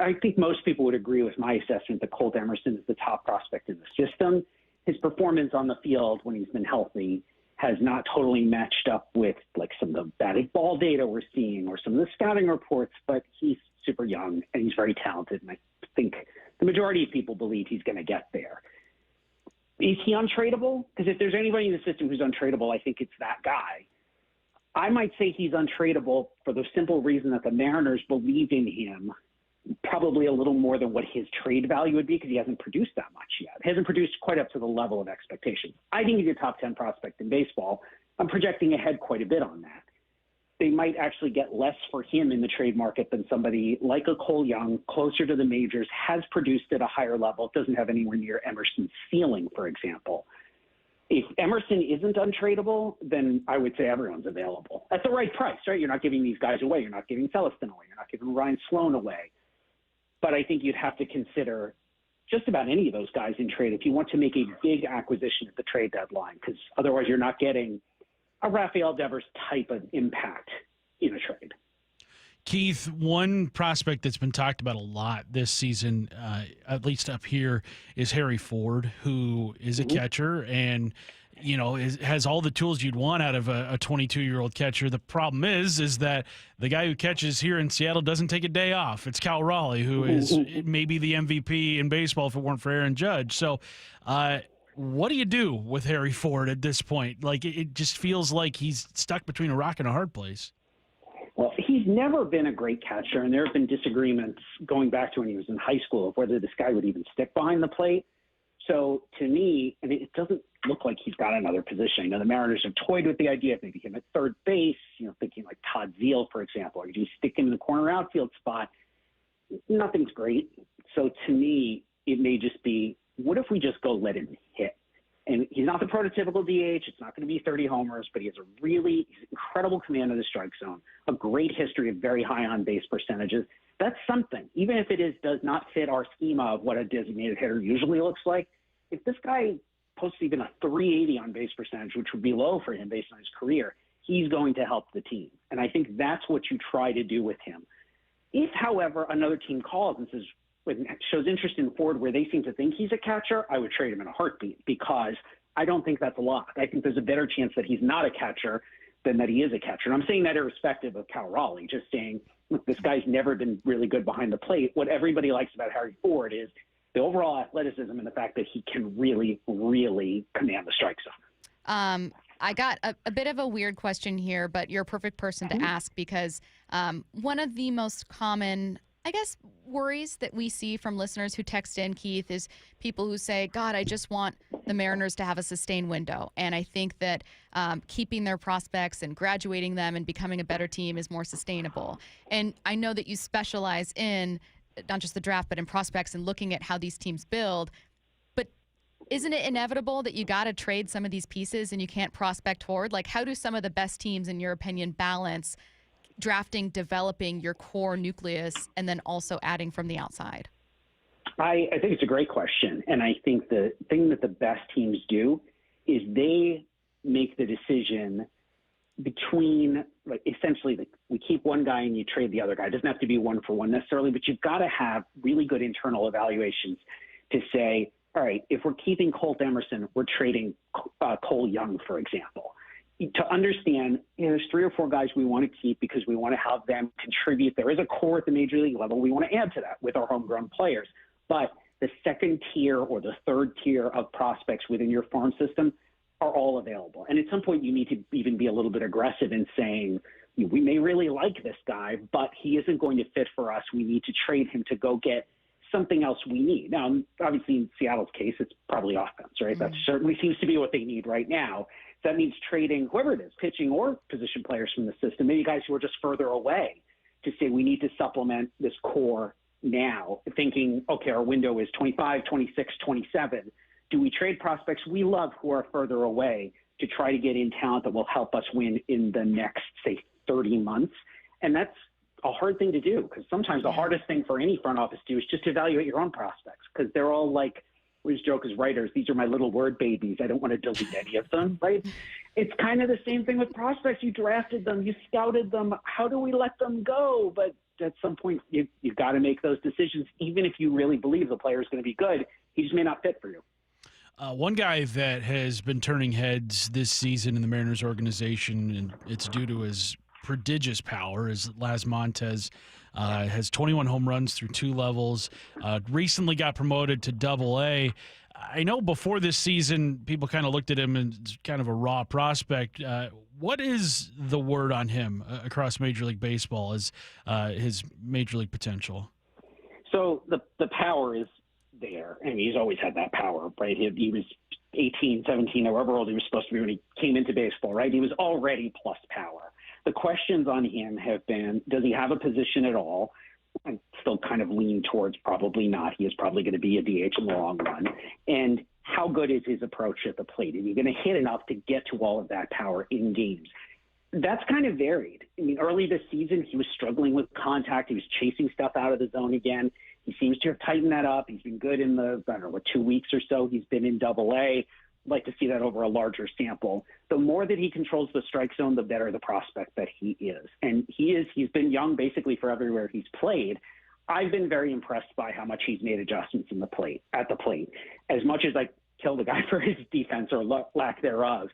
S7: I think most people would agree with my assessment that Colt Emerson is the top prospect in the system. His performance on the field when he's been healthy has not totally matched up with some of the batted ball data we're seeing or some of the scouting reports, but he's super young and he's very talented. And I think the majority of people believe he's going to get there. Is he untradeable? Because if there's anybody in the system who's untradeable, I think it's that guy. I might say he's untradeable for the simple reason that the Mariners believe in him probably a little more than what his trade value would be, because he hasn't produced that much yet. He hasn't produced quite up to the level of expectation. I think he's a top 10 prospect in baseball. I'm projecting ahead quite a bit on that. They might actually get less for him in the trade market than somebody like a Cole Young, closer to the majors, has produced at a higher level, doesn't have anywhere near Emerson's ceiling, for example. If Emerson isn't untradeable, then I would say everyone's available at the right price, right? You're not giving these guys away. You're not giving Celestin away. You're not giving Ryan Sloan away. But I think you'd have to consider just about any of those guys in trade if you want to make a big acquisition at the trade deadline, because otherwise you're not getting a Rafael Devers type of impact in a trade.
S5: Keith, one prospect that's been talked about a lot this season, at least up here, is Harry Ford, who is a catcher and, has all the tools you'd want out of a 22-year-old catcher. The problem is that the guy who catches here in Seattle doesn't take a day off. It's Cal Raleigh, who is maybe the MVP in baseball if it weren't for Aaron Judge. So, what do you do with Harry Ford at this point? It just feels like he's stuck between a rock and a hard place.
S7: Well, he's never been a great catcher, and there have been disagreements going back to when he was in high school of whether this guy would even stick behind the plate. So to me, it doesn't look like he's got another position. The Mariners have toyed with the idea of maybe him at third base, thinking like Todd Zeal, for example, or do you stick him in the corner outfield spot? Nothing's great. So to me, it may just be, what if we just go let him hit? And he's not the prototypical DH. It's not going to be 30 homers, but he has he's incredible command of the strike zone, a great history of very high on-base percentages. That's something. Even if it does not fit our schema of what a designated hitter usually looks like, if this guy posts even a 380 on-base percentage, which would be low for him based on his career, he's going to help the team. And I think that's what you try to do with him. If, however, another team calls and says, shows interest in Ford where they seem to think he's a catcher, I would trade him in a heartbeat, because I don't think that's a lock. I think there's a better chance that he's not a catcher than that he is a catcher. And I'm saying that irrespective of Cal Raleigh, just saying, look, this guy's never been really good behind the plate. What everybody likes about Harry Ford is the overall athleticism and the fact that he can really, really command the strike zone.
S4: I got a bit of a weird question here, but you're a perfect person to ask, because one of the most common, I guess, worries that we see from listeners who text in, Keith, is people who say, God, I just want the Mariners to have a sustained window. And I think that keeping their prospects and graduating them and becoming a better team is more sustainable. And I know that you specialize in not just the draft, but in prospects and looking at how these teams build. But Isn't it inevitable that you got to trade some of these pieces and you can't prospect forward? Like, how do some of the best teams, in your opinion, balance drafting, developing your core nucleus, and then also adding from the outside?
S7: I think it's a great question. And I think the thing that the best teams do is they make the decision between, like, essentially, like, we keep one guy and you trade the other guy. It doesn't have to be one for one necessarily, but you've got to have really good internal evaluations to say, all right, if we're keeping Colt Emerson, we're trading Cole Young, for example. To understand, there's 3 or 4 guys we want to keep because we want to have them contribute. There is a core at the major league level. We want to add to that with our homegrown players. But the second tier or the third tier of prospects within your farm system are all available. And at some point, you need to even be a little bit aggressive in saying, we may really like this guy, but he isn't going to fit for us. We need to trade him to go get something else we need. Now, obviously, in Seattle's case, it's probably offense, right? Mm-hmm. That certainly seems to be what they need right now. So that means trading whoever it is, pitching or position players from the system, maybe guys who are just further away, to say we need to supplement this core now, thinking, okay, our window is 25, 26, 27. Do we trade prospects we love who are further away to try to get in talent that will help us win in the next, say, 30 months? And that's a hard thing to do, because sometimes the hardest thing for any front office to do is just to evaluate your own prospects, because they're all like, we just joke as writers, these are my little word babies. I don't want to delete any of them, right? It's kind of the same thing with prospects. You drafted them, you scouted them. How do we let them go? But at some point, you've got to make those decisions, even if you really believe the player is going to be good. He just may not fit for you.
S5: One guy that has been turning heads this season in the Mariners organization, and it's due to his prodigious power, is Las Montes. Has 21 home runs through 2 levels. Recently got promoted to Double-A. I know before this season, people kind of looked at him as kind of a raw prospect. What is the word on him across Major League Baseball as his Major League potential?
S7: So the power is there, and he's always had that power, right? He was 18, 17, however old he was supposed to be when he came into baseball, right? He was already plus power. The questions on him have been, does he have a position at all? I still kind of lean towards probably not. He is probably going to be a DH in the long run. And how good is his approach at the plate? Is he going to hit enough to get to all of that power in games? That's kind of varied. I mean, early this season, he was struggling with contact. He was chasing stuff out of the zone again. He seems to have tightened that up. He's been good in the, 2 weeks or so. He's been in Double-A. Like to see that over a larger sample. The more that he controls the strike zone, the better the prospect that he is. And he's been young basically for everywhere he's played. I've been very impressed by how much he's made adjustments at the plate. As much as I kill the guy for his defense or lack thereof,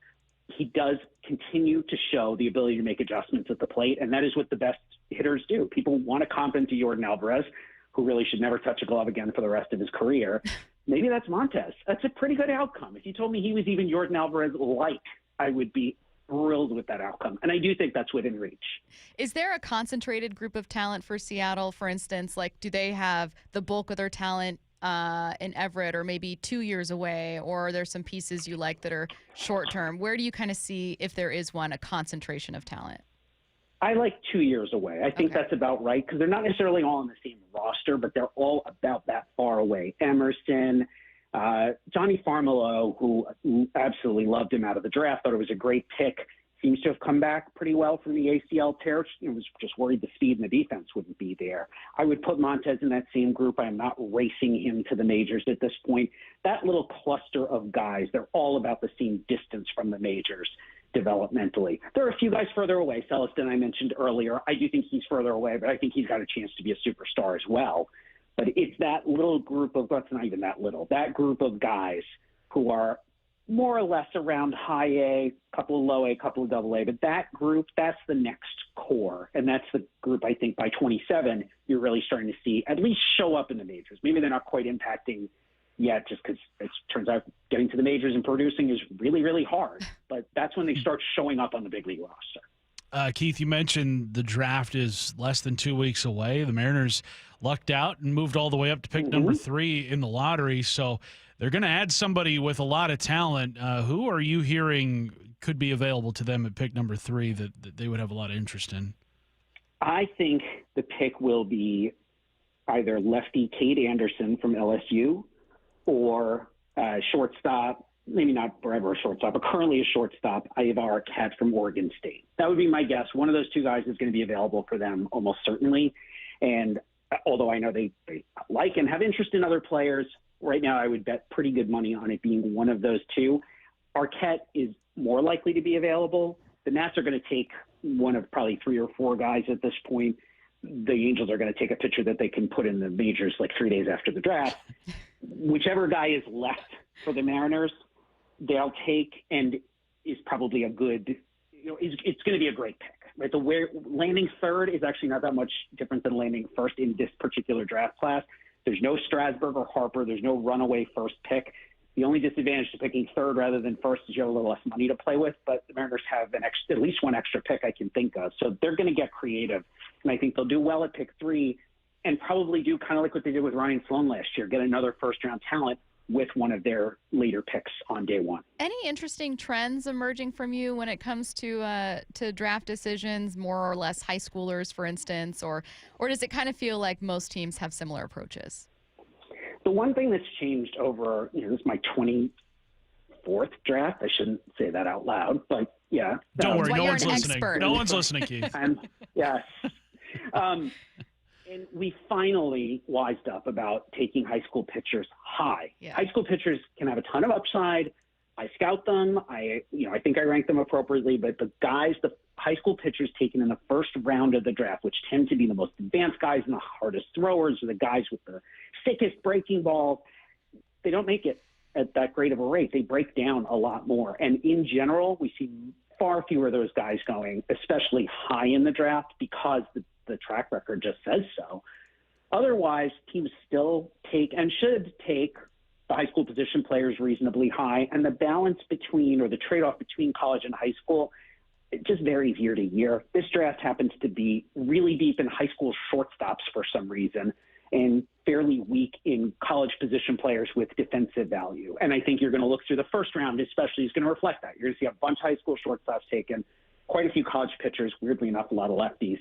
S7: he does continue to show the ability to make adjustments at the plate. And that is what the best hitters do. People want to comp into Jordan Alvarez, who really should never touch a glove again for the rest of his career. Maybe that's Montes. That's a pretty good outcome. If you told me he was even Jordan Alvarez-like, I would be thrilled with that outcome. And I do think that's within reach.
S4: Is there a concentrated group of talent for Seattle, for instance? Like, do they have the bulk of their talent in Everett or maybe 2 years away? Or are there some pieces you like that are short-term? Where do you kind of see, if there is one, a concentration of talent?
S7: I like 2 years away. I think that's about right, because they're not necessarily all on the same roster, but they're all about that far away. Emerson, Johnny Farmelo, who absolutely loved him out of the draft, thought it was a great pick, seems to have come back pretty well from the ACL tear. I was just worried the speed and the defense wouldn't be there. I would put Montes in that same group. I am not racing him to the majors at this point. That little cluster of guys, they're all about the same distance from the majors developmentally. There are a few guys further away. Celestin, I mentioned earlier. I do think he's further away, but I think he's got a chance to be a superstar as well. But it's that little group of, that's not even that little, that group of guys who are more or less around high A, couple of low A, couple of double A. But that group, that's the next core. And that's the group, I think, by 27, you're really starting to see at least show up in the majors. Maybe they're not quite impacting yet, just because it turns out getting to the majors and producing is really, really hard. But that's when they start showing up on the big league roster.
S5: Keith, you mentioned the draft is less than 2 weeks away. The Mariners lucked out and moved all the way up to pick number 3 in the lottery. So they're going to add somebody with a lot of talent. Who are you hearing could be available to them at pick number 3 that they would have a lot of interest in?
S7: I think the pick will be either lefty Cade Anderson from LSU or shortstop, maybe not forever a shortstop, but currently a shortstop, Ivar Arquette from Oregon State. That would be my guess. One of those two guys is going to be available for them almost certainly. And although I know they like and have interest in other players, right now I would bet pretty good money on it being one of those two. Arquette is more likely to be available. The Nats are going to take one of probably 3 or 4 guys at this point. The Angels are going to take a pitcher that they can put in the majors like 3 days after the draft. Whichever guy is left for the Mariners, they'll take, and is probably a good, it's going to be a great pick. Right? Landing third is actually not that much different than landing first in this particular draft class. There's no Strasburg or Harper. There's no runaway first pick. The only disadvantage to picking third rather than first is you have a little less money to play with, but the Mariners have at least one extra pick I can think of. So they're going to get creative, and I think they'll do well at pick 3 and probably do kind of like what they did with Ryan Sloan last year, get another first-round talent with one of their later picks on day 1.
S4: Any interesting trends emerging from you when it comes to draft decisions, more or less high schoolers, for instance, or does it kind of feel like most teams have similar approaches?
S7: The one thing that's changed over, this is my 24th draft. I shouldn't say that out loud, but yeah.
S5: Don't worry, no
S4: you're
S5: one's
S4: an
S5: listening.
S4: expert.
S5: No one's listening, Keith.
S7: Yeah. And we finally wised up about taking high school pitchers high.
S4: Yeah.
S7: High school pitchers can have a ton of upside. I scout them. I think I rank them appropriately, but the high school pitchers taken in the first round of the draft, which tend to be the most advanced guys and the hardest throwers, or the guys with the sickest breaking balls, they don't make it at that great of a rate. They break down a lot more. And in general, we see far fewer of those guys going, especially high in the draft, because the track record just says so. Otherwise, teams still take and should take the high school position players reasonably high, and the balance between, or the trade-off between college and high school, it just varies year to year. This draft happens to be really deep in high school shortstops for some reason, and fairly weak in college position players with defensive value. And I think you're going to look through the first round, especially, is going to reflect that. You're going to see a bunch of high school shortstops taken, quite a few college pitchers, weirdly enough, a lot of lefties.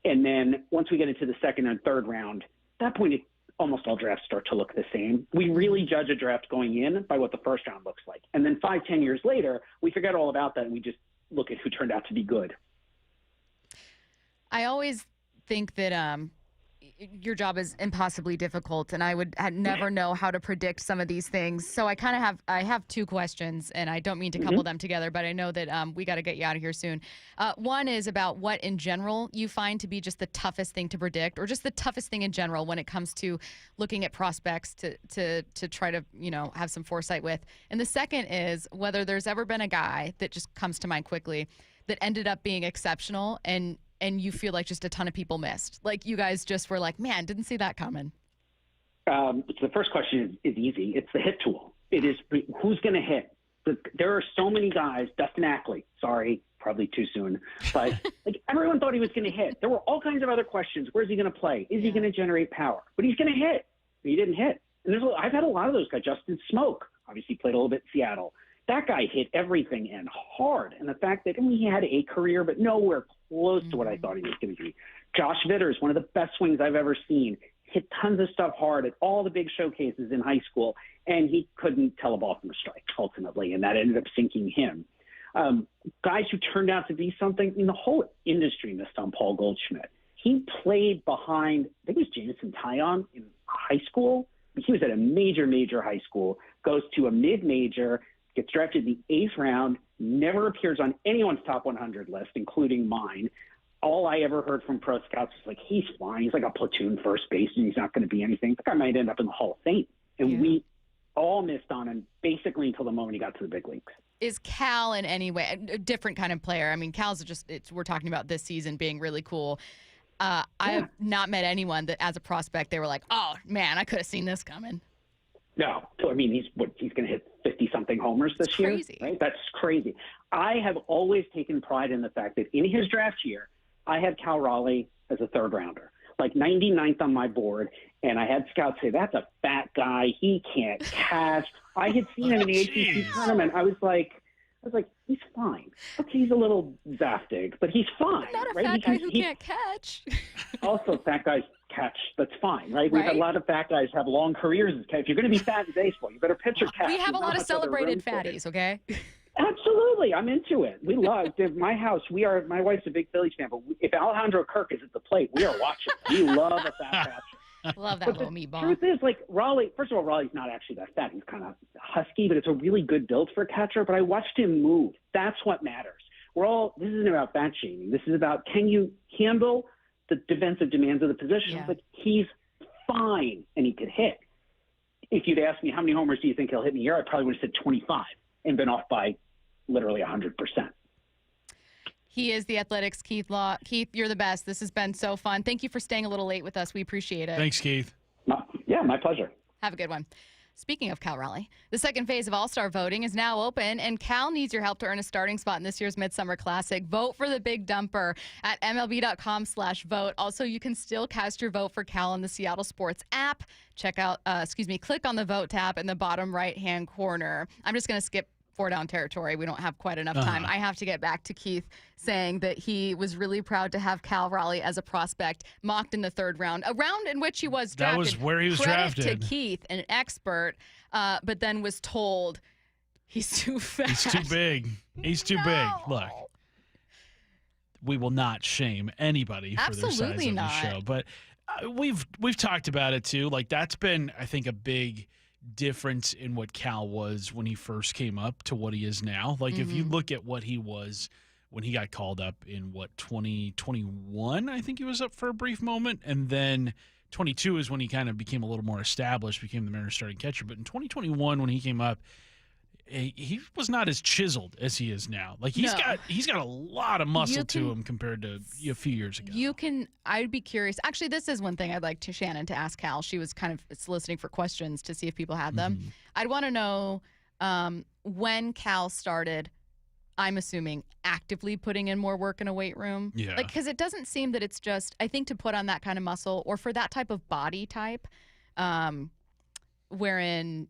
S7: And then once we get into the second and third round, at that point, almost all drafts start to look the same. We really judge a draft going in by what the first round looks like. And then 5-10 years later, we forget all about that and we just look at who turned out to be good.
S4: I always think that your job is impossibly difficult, and I'd never know how to predict some of these things. So I have 2 questions, and I don't mean to couple them together, but I know that we got to get you out of here soon. One is about what in general you find to be just the toughest thing to predict, or just the toughest thing in general when it comes to looking at prospects to try to have some foresight with. And the second is whether there's ever been a guy that just comes to mind quickly that ended up being exceptional and you feel like just a ton of people missed. Like you guys just were like, man, didn't see that coming.
S7: The first question is easy. It's the hit tool. It is who's going to hit. There are so many guys. Dustin Ackley, sorry, probably too soon. But everyone thought he was going to hit. There were all kinds of other questions. Where's he going to play? Is he going to generate power? But he's going to hit. He didn't hit. And I've had a lot of those guys. Justin Smoke obviously played a little bit in Seattle. That guy hit everything and hard. And the fact that he had a career, but nowhere close to what I thought he was going to be. Josh Vitters, one of the best swings I've ever seen, hit tons of stuff hard at all the big showcases in high school, and he couldn't tell a ball from a strike, ultimately, and that ended up sinking him. Guys who turned out to be something, the whole industry missed on Paul Goldschmidt. He played behind, I think it was Jameson Taillon in high school. He was at a major high school, goes to a mid-major, gets drafted in the 8th round, never appears on anyone's top 100 list, including mine. All I ever heard from pro scouts was like, he's fine. He's like a platoon first baseman. He's not going to be anything. The guy might end up in the Hall of Fame. And we all missed on him basically until the moment he got to the big leagues.
S4: Is Cal in any way a different kind of player? I mean, Cal's we're talking about this season being really cool. I have not met anyone that as a prospect, they were like, oh man, I could have seen this coming.
S7: No. So, I mean, he's going to hit 50-something homers this year.
S4: Crazy.
S7: Right? That's crazy. I have always taken pride in the fact that in his draft year, I had Cal Raleigh as a 3rd rounder, like 99th on my board. And I had scouts say, that's a fat guy. He can't catch. I had seen him in the ACC tournament. I was like, he's fine. Okay, he's a little zaftig, but he's fine.
S4: Not a
S7: right?
S4: fat guy who can't catch.
S7: Also, fat guys catch, that's fine, right? We've had a lot of fat guys have long careers as catch. If you're going to be fat in baseball, you better pitch or catch.
S4: We have a
S7: There's
S4: lot
S7: not
S4: of
S7: much other
S4: celebrated
S7: room for it.
S4: fatties, okay?
S7: Absolutely. I'm into it. We love my house. My wife's a big Phillies fan, but if Alejandro Kirk is at the plate, we are watching. We love a fat catcher.
S4: Love that
S7: But
S4: little
S7: the
S4: meatball.
S7: truth is, like, Raleigh, first of all, Raleigh's not actually that fat. He's kind of husky, but it's a really good build for a catcher. But I watched him move. That's what matters. This isn't about fat shaming. This is about, can you handle the defensive demands of the position?
S4: Yeah.
S7: But he's fine, and he could hit. If you'd asked me how many homers do you think he'll hit in a year, I probably would have said 25 and been off by literally 100%.
S4: He is the Athletics' Keith Law. Keith, you're the best. This has been so fun. Thank you for staying a little late with us. We appreciate it.
S5: Thanks, Keith.
S7: Yeah, my pleasure.
S4: Have a good one. Speaking of Cal Raleigh, the second phase of All-Star voting is now open, and Cal needs your help to earn a starting spot in this year's Midsummer Classic. Vote for the Big Dumper at MLB.com/vote. Also, you can still cast your vote for Cal on the Seattle Sports app. Click on the Vote tab in the bottom right-hand corner. I'm just going to skip four-down territory. We don't have quite enough time. I have to get back to Keith saying that he was really proud to have Cal Raleigh as a prospect, mocked in the third round, a round in which he was drafted.
S5: That was where he was
S4: Credit
S5: drafted.
S4: to Keith, an expert, but then was told he's too fat.
S5: He's too big. He's too big. Look, we will not shame anybody for their size
S4: Absolutely
S5: on
S4: not.
S5: the show, but we've talked about it too. Like, that's been, I think, a big difference in what Cal was when he first came up to what he is now. Like, if you look at what he was when he got called up in 2021, I think he was up for a brief moment, and then 22 is when he kind of became a little more established, became the Mariners starting catcher. But in 2021, when he came up, he was not as chiseled as he is now. Like, he's got a lot of muscle to him compared to a few years ago.
S4: I'd be curious. Actually, this is one thing I'd like Shannon to ask Cal. She was kind of soliciting for questions to see if people had them. I'd want to know when Cal started, I'm assuming, actively putting in more work in a weight room.
S5: Yeah.
S4: Like, because it doesn't seem that it's just, I think, to put on that kind of muscle or for that type of body type, wherein,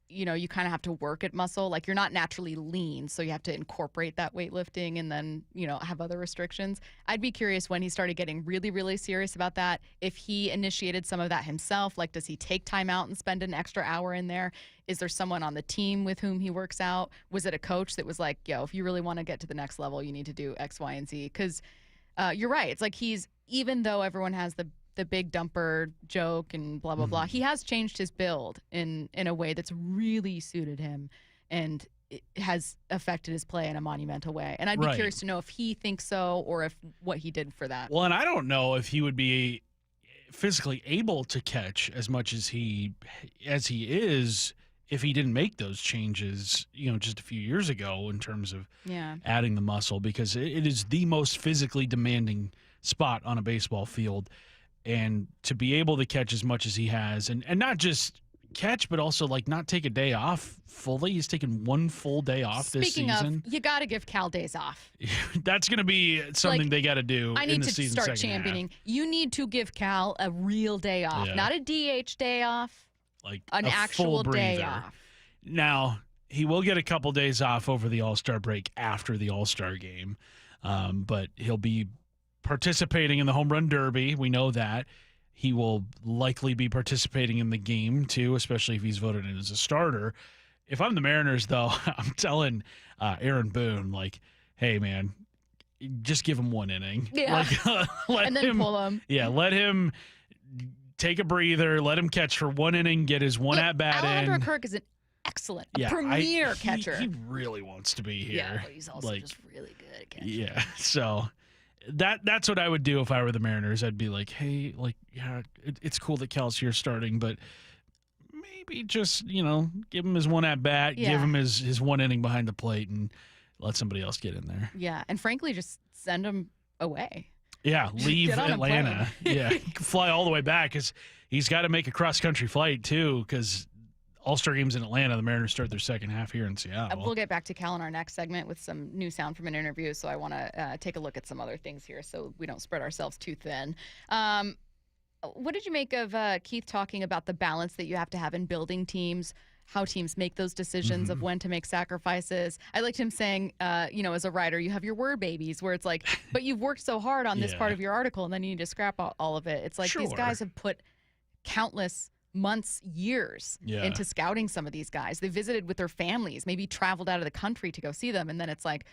S4: you kind of have to work at muscle. Like, you're not naturally lean, so you have to incorporate that weightlifting and then, have other restrictions. I'd be curious when he started getting really, really serious about that, if he initiated some of that himself. Like, does he take time out and spend an extra hour in there? Is there someone on the team with whom he works out? Was it a coach that was like, if you really want to get to the next level, you need to do X, Y, and Z? Because you're right. It's like even though everyone has the big dumper joke and blah, blah, blah, he has changed his build in a way that's really suited him and it has affected his play in a monumental way. And I'd be curious to know if he thinks so or if what he did for that.
S5: Well, and I don't know if he would be physically able to catch as much as he is if he didn't make those changes, just a few years ago in terms of adding the muscle, because it is the most physically demanding spot on a baseball field. And to be able to catch as much as he has, and not just catch, but also like not take a day off fully. He's taken one full day off this season.
S4: Speaking of, you got to give Cal days off.
S5: That's going to be something they got to do in the season. I need to start
S4: championing. You need to give Cal a real day off, not a DH day off,
S5: like
S4: an actual day off.
S5: Now, he will get a couple days off over the All-Star break after the All-Star game, but he'll be participating in the Home Run Derby. We know that. He will likely be participating in the game, too, especially if he's voted in as a starter. If I'm the Mariners, though, I'm telling Aaron Boone, like, hey, man, just give him one inning.
S4: Yeah.
S5: Let
S4: and then
S5: him,
S4: pull him.
S5: Yeah, let him take a breather, let him catch for one inning, get his one at-bat in.
S4: Alejandro Kirk is an excellent, premier catcher.
S5: He really wants to be here.
S4: Yeah, but he's also just really good at catching.
S5: Yeah, so that's what I would do if I were the Mariners. I'd be like, hey, it's cool that Cal's here starting, but maybe just, give him his one at-bat, give him his one inning behind the plate, and let somebody else get in there.
S4: Yeah, and frankly, just send him away.
S5: Yeah, leave Atlanta. Yeah, fly all the way back, because he's got to make a cross-country flight, too, because All-Star games in Atlanta, the Mariners start their second half here in Seattle.
S4: We'll get back to Cal in our next segment with some new sound from an interview, so I want to take a look at some other things here so we don't spread ourselves too thin. What did you make of Keith talking about the balance that you have to have in building teams? how teams make those decisions of when to make sacrifices. I liked him saying, as a writer, you have your word babies, where it's like, but you've worked so hard on this part of your article, and then you need to scrap all of it. It's like these guys have put countless months, years into scouting some of these guys. They visited with their families, maybe traveled out of the country to go see them, and then it's like,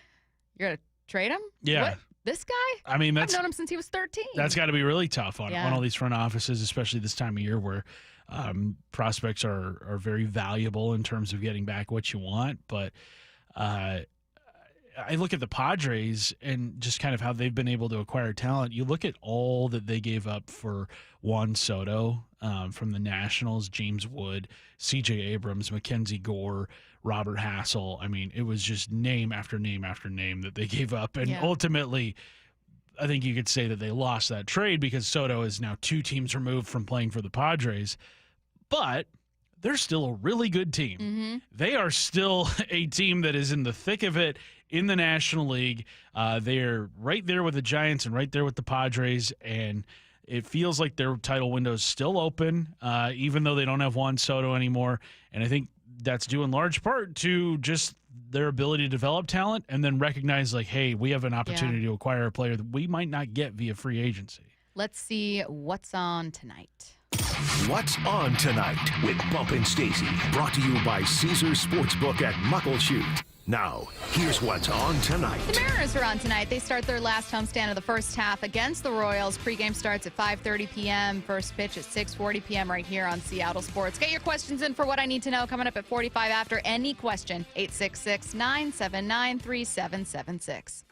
S4: you're going to trade him?
S5: Yeah.
S4: What? This guy?
S5: I mean,
S4: I've known him since he was 13.
S5: That's got to be really tough on all these front offices, especially this time of year where prospects are very valuable in terms of getting back what you want. But I look at the Padres and just kind of how they've been able to acquire talent. You look at all that they gave up for Juan Soto from the Nationals, James Wood, C.J. Abrams, Mackenzie Gore, Robert Hassel. I mean, it was just name after name after name that they gave up. And ultimately, I think you could say that they lost that trade because Soto is now 2 teams removed from playing for the Padres. But they're still a really good team.
S4: Mm-hmm.
S5: They are still a team that is in the thick of it in the National League. They're right there with the Giants and right there with the Padres, and it feels like their title window is still open, even though they don't have Juan Soto anymore. And I think that's due in large part to just their ability to develop talent and then recognize, like, hey, we have an opportunity to acquire a player that we might not get via free agency.
S4: Let's see what's on tonight.
S2: What's on tonight with Bump and Stacy, brought to you by Caesars Sportsbook at Muckleshoot. Now, here's what's on tonight.
S4: The Mariners are on tonight. They start their last homestand of the first half against the Royals. Pregame starts at 5:30 p.m. First pitch at 6:40 p.m. right here on Seattle Sports. Get your questions in for What I Need to Know coming up at 45 after. Any question, 866-979-3776.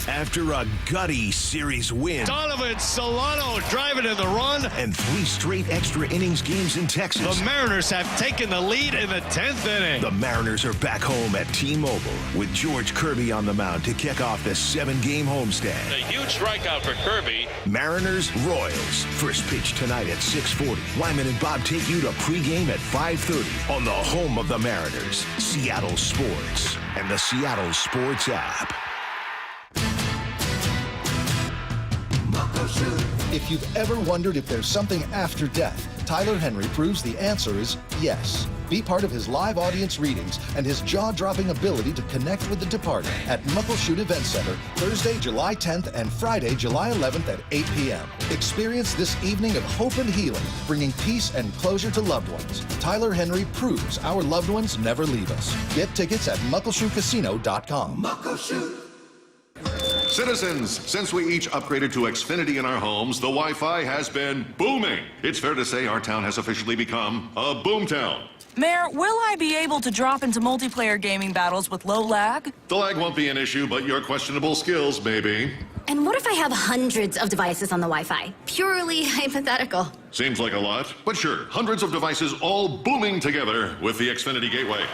S2: After a gutty series win.
S8: Donovan Solano driving in the run.
S2: And 3 straight extra innings games in Texas.
S8: The Mariners have taken the lead in the 10th inning.
S2: The Mariners are back home at T-Mobile with George Kirby on the mound to kick off the 7-game homestand.
S8: A huge strikeout for Kirby.
S2: Mariners Royals. First pitch tonight at 6:40. Wyman and Bob take you to pregame at 5:30 on the home of the Mariners, Seattle Sports, and the Seattle Sports app.
S9: If you've ever wondered if there's something after death, Tyler Henry proves the answer is yes. Be part of his live audience readings and his jaw-dropping ability to connect with the departed at Muckleshoot Event Center, Thursday, July 10th and Friday, July 11th at 8 p.m. Experience this evening of hope and healing, bringing peace and closure to loved ones. Tyler Henry proves our loved ones never leave us. Get tickets at muckleshootcasino.com.
S10: Muckleshoot. Citizens, since we each upgraded to Xfinity in our homes, the Wi-Fi has been booming. It's fair to say our town has officially become a boomtown.
S11: Mayor, will I be able to drop into multiplayer gaming battles with low lag?
S10: The lag won't be an issue, but your questionable skills may be.
S12: And what if I have hundreds of devices on the Wi-Fi? Purely hypothetical.
S10: Seems like a lot, but sure, hundreds of devices all booming together with the Xfinity Gateway.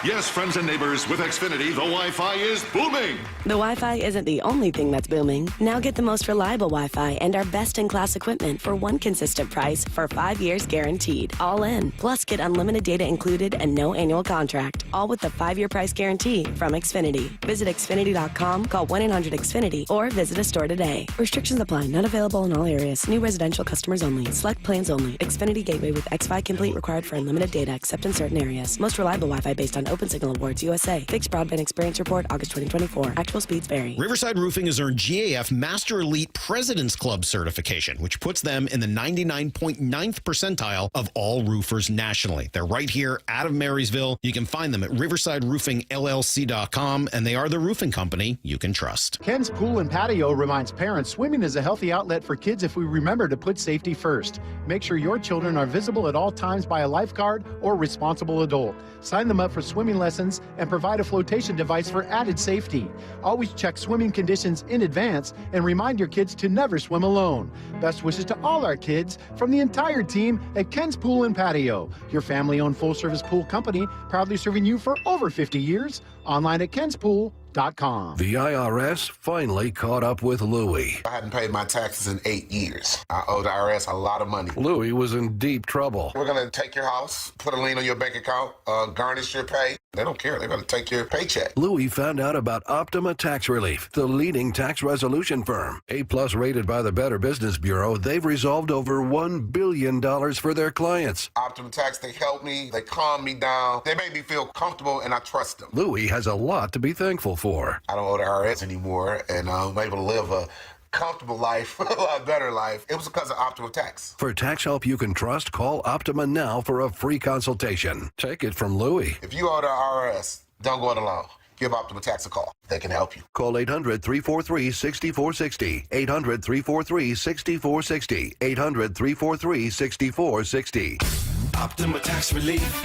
S10: Yes, friends and neighbors, with Xfinity, the Wi-Fi is booming.
S14: The Wi-Fi isn't the only thing that's booming. Now get the most reliable Wi-Fi and our best-in-class equipment for one consistent price for 5 years guaranteed. All in. Plus, get unlimited data included and no annual contract. All with the 5-year price guarantee from Xfinity. Visit Xfinity.com, call 1-800-XFINITY, or visit a store today. Restrictions apply. Not available in all areas. New residential customers only. Select plans only. Xfinity Gateway with Xfi Complete required for unlimited data except in certain areas. Most reliable Wi-Fi based on Open Signal Awards USA. Fixed Broadband Experience Report, August 2024. Actual speeds vary.
S15: Riverside Roofing has earned GAF Master Elite President's Club certification, which puts them in the 99.9th percentile of all roofers nationally. They're right here out of Marysville. You can find them at riversideroofingllc.com, and they are the roofing company you can trust.
S17: Ken's Pool and Patio reminds parents swimming is a healthy outlet for kids if we remember to put safety first. Make sure your children are visible at all times by a lifeguard or responsible adult. Sign them up for swimming lessons and provide a flotation device for added safety. Always check swimming conditions in advance and remind your kids to never swim alone. Best wishes to all our kids from the entire team at Ken's Pool and Patio, your family-owned full-service pool company, proudly serving you for over 50 years. Online at kenspool.com.
S18: The IRS finally caught up with Louie.
S20: I hadn't paid my taxes in 8 years. I owe the IRS a lot of money.
S18: Louie was in deep trouble.
S20: We're going to take your house, put a lien on your bank account, garnish your pay. They don't care. They're going to take your paycheck.
S18: Louis found out about Optima Tax Relief, the leading tax resolution firm. A-plus rated by the Better Business Bureau, they've resolved over $1 billion for their clients.
S20: Optima Tax, they help me. They calm me down. They make me feel comfortable, and I trust them.
S18: Louis has a lot to be thankful for.
S20: I don't owe the IRS anymore, and I'm able to live a comfortable life, a lot better life. It was because of Optima Tax.
S18: For tax help you can trust, call Optima now for a free consultation. Take it from Louis.
S20: If you owe the IRS, don't go it alone. Give Optima Tax a call. They can help you.
S18: Call 800-343-6460. 800-343-6460. 800-343-6460.
S13: Optima Tax Relief.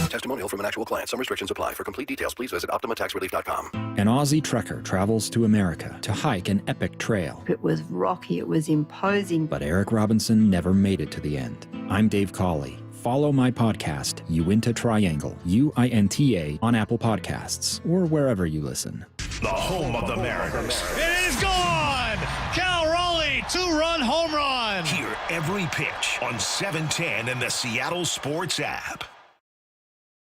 S18: Testimonial from an actual client. Some restrictions apply. For complete details, please visit OptimaTaxRelief.com.
S16: An Aussie trekker travels to America to hike an epic trail.
S19: It was rocky, it was imposing.
S16: But Eric Robinson never made it to the end. I'm Dave Cawley. Follow my podcast, Uinta Triangle, UINTA, on Apple Podcasts or wherever you listen.
S2: The home of the Mariners.
S8: It is gone! Cal Raleigh, 2-run home run!
S2: Hear every pitch on 710 and the Seattle Sports app.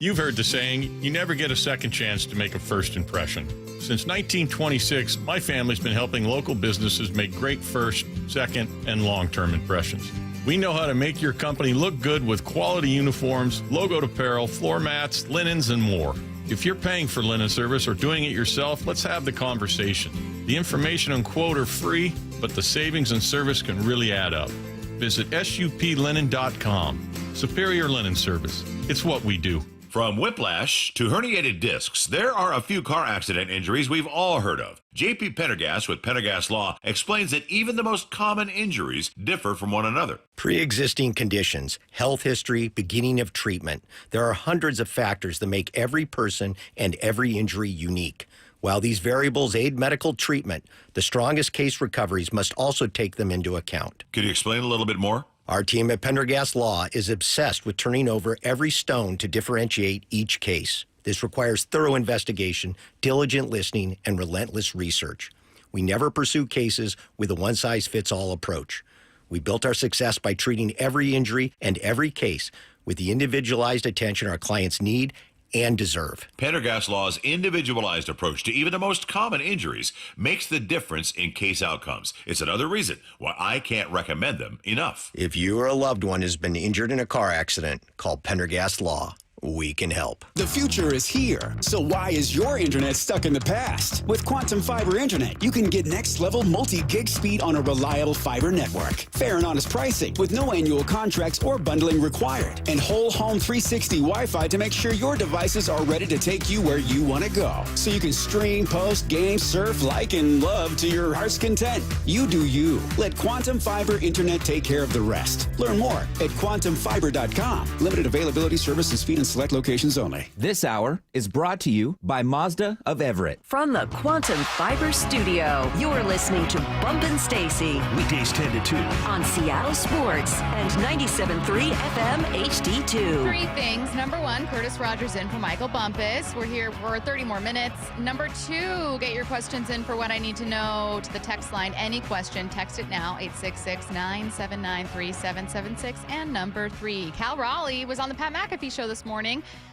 S21: You've heard the saying, you never get a second chance to make a first impression. Since 1926, my family's been helping local businesses make great first, second, and long-term impressions. We know how to make your company look good with quality uniforms, logoed apparel, floor mats, linens, and more. If you're paying for linen service or doing it yourself, let's have the conversation. The information and quote are free, but the savings and service can really add up. Visit suplinen.com. Superior Linen Service. It's what we do.
S22: From whiplash to herniated discs, there are a few car accident injuries we've all heard of. J.P. Pendergast with Pendergast Law explains that even the most common injuries differ from one another.
S15: Pre-existing conditions, health history, beginning of treatment. There are hundreds of factors that make every person and every injury unique. While these variables aid medical treatment, the strongest case recoveries must also take them into account.
S22: Could you explain a little bit more?
S15: Our team at Pendergast Law is obsessed with turning over every stone to differentiate each case. This requires thorough investigation, diligent listening, and relentless research. We never pursue cases with a one-size-fits-all approach. We built our success by treating every injury and every case with the individualized attention our clients need and deserve.
S22: Pendergast Law's individualized approach to even the most common injuries makes the difference in case outcomes. It's another reason why I can't recommend them enough.
S15: If you or a loved one has been injured in a car accident, call Pendergast Law. We can help.
S13: The future is here. So why is your internet stuck in the past? With Quantum Fiber Internet, you can get next-level multi-gig speed on a reliable fiber network. Fair and honest pricing with no annual contracts or bundling required. And whole home 360 Wi-Fi to make sure your devices are ready to take you where you want to go. So you can stream, post, game, surf, like, and love to your heart's content. You do you. Let Quantum Fiber Internet take care of the rest. Learn more at quantumfiber.com. Limited availability, service, and speed and select locations only.
S25: This hour is brought to you by Mazda of Everett.
S1: From the Quantum Fiber Studio, you're listening to Bumpin' Stacy.
S2: Weekdays 10 to 2.
S1: On Seattle Sports and 97.3 FM HD2.
S4: Three things. Number one, Curtis Rogers in for Michael Bumpus. We're here for 30 more minutes. Number two, get your questions in for what I need to know to the text line. Any question, text it now, 866-979-3776. And number three, Cal Raleigh was on the Pat McAfee show this morning.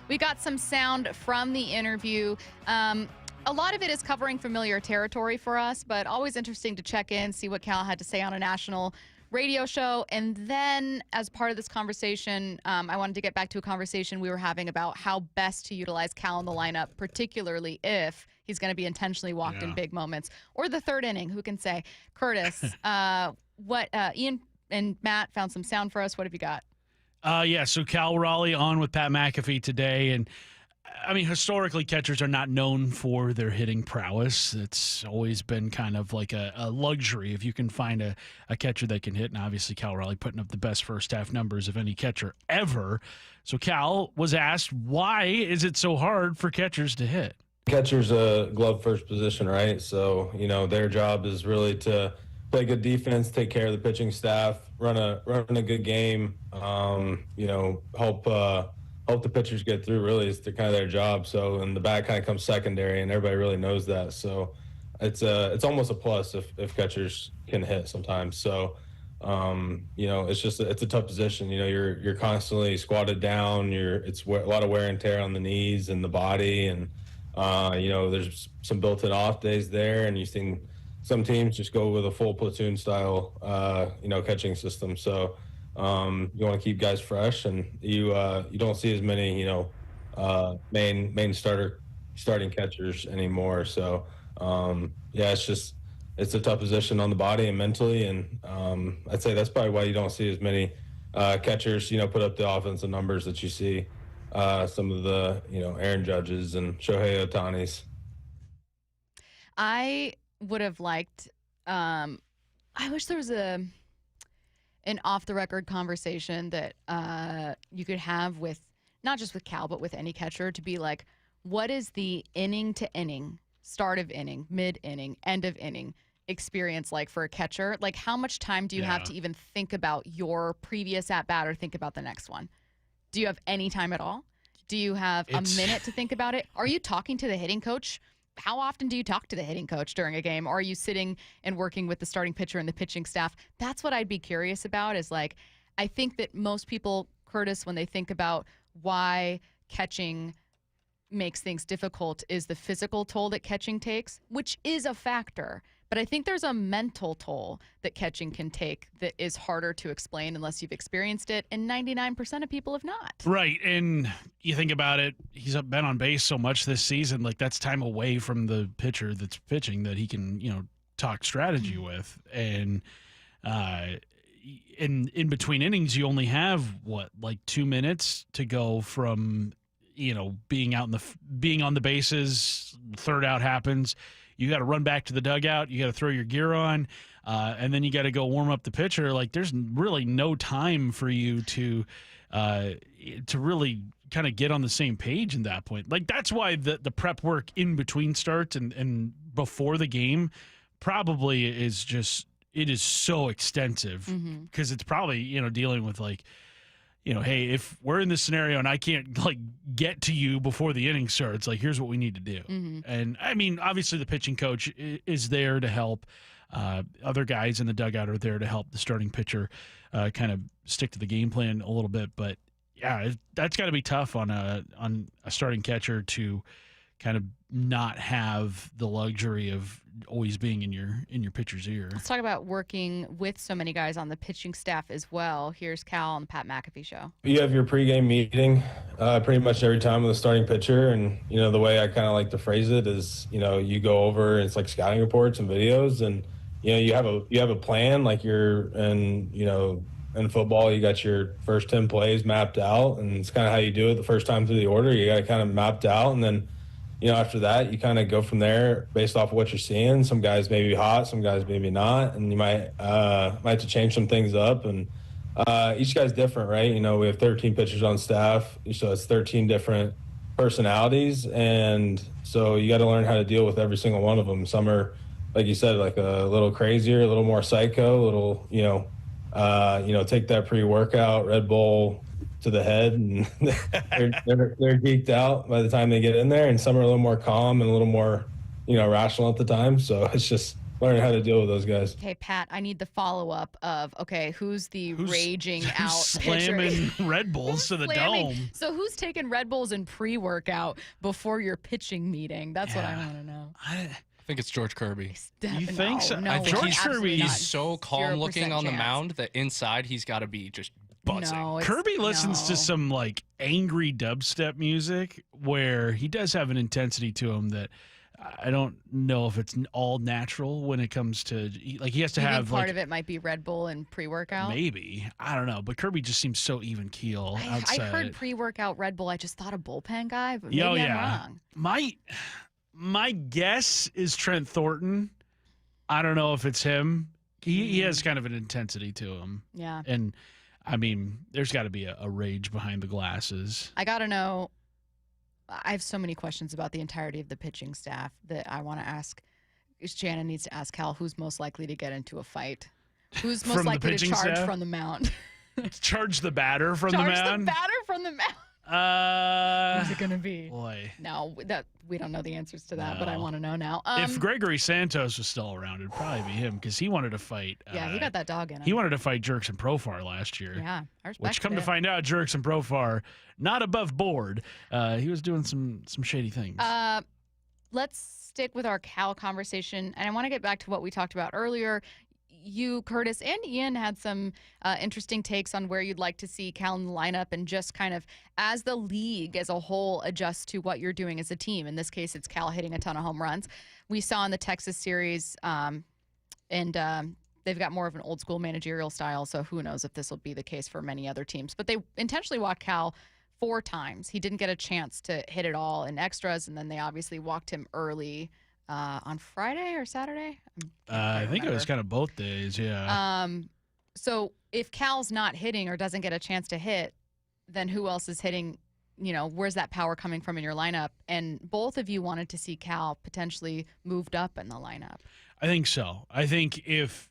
S4: We got some sound from the interview. A lot of it is covering familiar territory for us, but always interesting to check in, see what Cal had to say on a national radio show. And then as part of this conversation, I wanted to get back to a conversation we were having about how best to utilize Cal in the lineup, particularly if he's going to be intentionally walked in big moments. Or the third inning, who can say? Curtis, Ian and Matt found some sound for us. What have you got?
S5: So Cal Raleigh on with Pat McAfee today. And, I mean, historically, catchers are not known for their hitting prowess. It's always been kind of like a luxury if you can find a catcher that can hit. And obviously, Cal Raleigh putting up the best first-half numbers of any catcher ever. So Cal was asked, why is it so hard for catchers to hit?
S23: Catcher's a glove-first position, right? So, their job is really to play good defense, take care of the pitching staff, run a good game, help the pitchers get through. Really, it's kind of their job. So, and the bat kind of comes secondary, and everybody really knows that. So, it's almost a plus if catchers can hit sometimes. So, it's a tough position. You're constantly squatted down. It's a lot of wear and tear on the knees and the body, and there's some built-in off days there. And you've seen some teams just go with a full platoon style, catching system. So you want to keep guys fresh, and you don't see as many main starting catchers anymore. So it's a tough position on the body and mentally, and I'd say that's probably why you don't see as many catchers, put up the offensive numbers that you see some of the, Aaron Judges and Shohei Ohtani's.
S4: I would have liked, I wish there was an off-the-record conversation that you could have with, not just with Cal, but with any catcher, to be like, what is the inning to inning, start of inning, mid inning, end of inning experience like for a catcher? Like, how much time do you have to even think about your previous at bat or think about the next one? Do you have any time at all? Do you have a minute to think about it? Are you talking to the hitting coach? How often do you talk to the hitting coach during a game? Or are you sitting and working with the starting pitcher and the pitching staff? That's what I'd be curious about, is like, I think that most people, Curtis, when they think about why catching makes things difficult, is the physical toll that catching takes, which is a factor. But I think there's a mental toll that catching can take that is harder to explain unless you've experienced it, and 99% of people have not.
S5: Right, and you think about it, he's been on base so much this season, like that's time away from the pitcher that's pitching that he can, talk strategy with. And in between innings, you only have, 2 minutes to go from, being on the bases, third out happens. You got to run back to the dugout. You got to throw your gear on, and then you got to go warm up the pitcher. Like, there's really no time for you to really kind of get on the same page in that point. Like, that's why the prep work in between starts and before the game probably is it is so extensive, because it's probably dealing with hey, if we're in this scenario and I can't get to you before the inning starts, here's what we need to do. And I mean, obviously the pitching coach is there to help. Other guys in the dugout are there to help the starting pitcher kind of stick to the game plan a little bit. But yeah, that's got to be tough on a starting catcher to kind of not have the luxury of always being in your pitcher's ear.
S4: Let's talk about working with so many guys on the pitching staff as well. Here's Cal on the Pat McAfee Show.
S23: You have your pregame meeting pretty much every time with the starting pitcher, and the way I kind of like to phrase it is, you go over, and it's like scouting reports and videos, and you have a plan, like you're in football, you got your first 10 plays mapped out, and it's kind of how you do it the first time through the order. You got it kind of mapped out, and then after that, you kind of go from there based off of what you're seeing. Some guys may be hot, some guys maybe not, and you might have to change some things up. And each guy's different, right? We have 13 pitchers on staff, so it's 13 different personalities, and so you got to learn how to deal with every single one of them. Some are, like you said, like a little crazier, a little more psycho, a little, take that pre-workout Red Bull to the head, and they're geeked out by the time they get in there, and some are a little more calm and a little more rational at the time. So it's just learning how to deal with those guys.
S4: Okay, Pat, I need the follow-up of, who's raging out
S5: slamming
S4: pitcher?
S5: Red Bulls to the dome?
S4: So who's taking Red Bulls and pre-workout before your pitching meeting? That's what I want to know.
S3: I think it's George Kirby.
S5: You think so?
S4: No,
S3: I think
S5: George Kirby,
S3: he's so calm looking on the
S4: chance.
S3: mound that inside he's got to be just buzzing.
S4: No,
S5: Kirby listens to some angry dubstep music where he does have an intensity to him that I don't know if it's all natural when it comes to he has to
S4: you
S5: have
S4: think part of it might be Red Bull and pre-workout.
S5: Maybe, I don't know, but Kirby just seems so even keel outside.
S4: I heard pre-workout Red Bull. I just thought a bullpen guy, but maybe I'm wrong.
S5: My guess is Trent Thornton. I don't know if it's him. He has kind of an intensity to him.
S4: Yeah.
S5: And I mean, there's got to be a rage behind the glasses.
S4: I got to know. I have so many questions about the entirety of the pitching staff that I want to ask. Shannon needs to ask Cal who's most likely to get into a fight. Who's most likely to charge from the mound?
S5: Charge the batter from the mound?
S4: Charge the batter from the mound. Who's it going to be?
S5: Boy.
S4: No, we don't know the answers to that, but I want to know now.
S5: If Gregory Santos was still around, it'd probably be him because he wanted to fight.
S4: Yeah, he got that dog in him.
S5: He wanted to fight Jerks and Profar last year.
S4: Yeah, I respect
S5: Which, come
S4: it.
S5: to find out, Jerks and Profar not above board. He was doing some shady things.
S4: Let's stick with our Cal conversation, and I want to get back to what we talked about earlier. You, Curtis, and Ian had some interesting takes on where you'd like to see Cal in the lineup and just kind of as the league as a whole adjusts to what you're doing as a team. In this case, it's Cal hitting a ton of home runs. We saw in the Texas series, and they've got more of an old school managerial style, so who knows if this will be the case for many other teams. But they intentionally walked Cal 4 times. He didn't get a chance to hit it all in extras, and then they obviously walked him early on Friday or Saturday?
S5: I think it was kind of both days, yeah.
S4: So if Cal's not hitting or doesn't get a chance to hit, then who else is hitting? You know, where's that power coming from in your lineup? And both of you wanted to see Cal potentially moved up in the lineup.
S5: I think so. I think if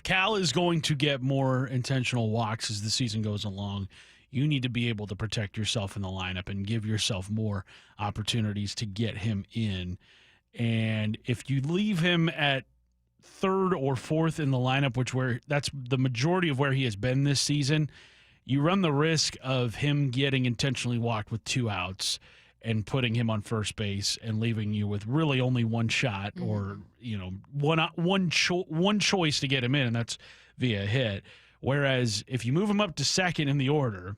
S5: Cal is going to get more intentional walks as the season goes along, you need to be able to protect yourself in the lineup and give yourself more opportunities to get him in. And if you leave him at 3rd or 4th in the lineup, that's the majority of where he has been this season, you run the risk of him getting intentionally walked with 2 outs and putting him on first base and leaving you with really only one shot or, one choice to get him in, and that's via hit. Whereas if you move him up to 2nd in the order,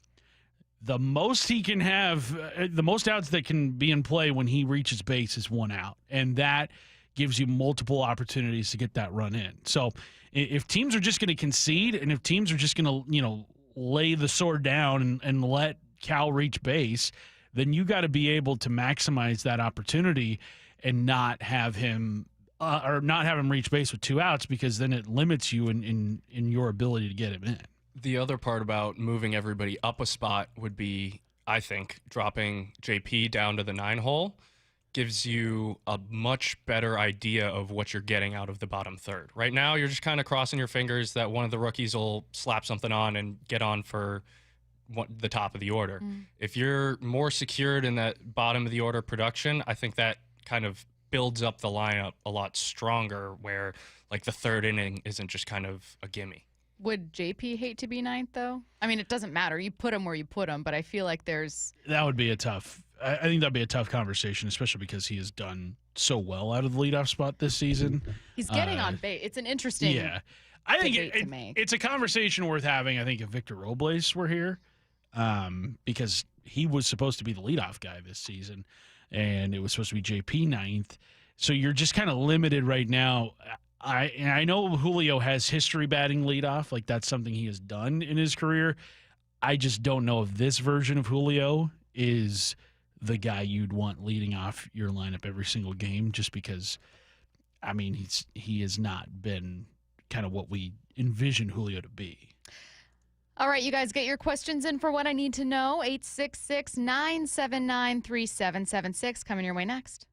S5: the most he can have, the most outs that can be in play when he reaches base is 1 out. And that gives you multiple opportunities to get that run in. So if teams are just going to concede and if teams are just going to, lay the sword down and let Cal reach base, then you got to be able to maximize that opportunity and not have him reach base with 2 outs, because then it limits you in your ability to get him in.
S3: The other part about moving everybody up a spot would be, I think, dropping JP down to the 9 hole gives you a much better idea of what you're getting out of the bottom third. Right now, you're just kind of crossing your fingers that one of the rookies will slap something on and get on for the top of the order. If you're more secured in that bottom of the order production, I think that kind of builds up the lineup a lot stronger, where like the 3rd inning isn't just kind of a gimme.
S4: Would JP hate to be 9th, though? I mean, it doesn't matter. You put him where you put him, but I feel like
S5: that would be I think that'd be a tough conversation, especially because he has done so well out of the leadoff spot this season.
S4: He's getting on base. It's an interesting
S5: I think
S4: debate to make.
S5: It's a conversation worth having, I think, if Victor Robles were here, because he was supposed to be the leadoff guy this season, and it was supposed to be JP 9th. So you're just kind of limited right now. I know Julio has history batting leadoff. Like, that's something he has done in his career. I just don't know if this version of Julio is the guy you'd want leading off your lineup every single game, just because, I mean, he has not been kind of what we envision Julio to be.
S4: All right, you guys, get your questions in for What I Need to Know. 866-979-3776. Coming your way next.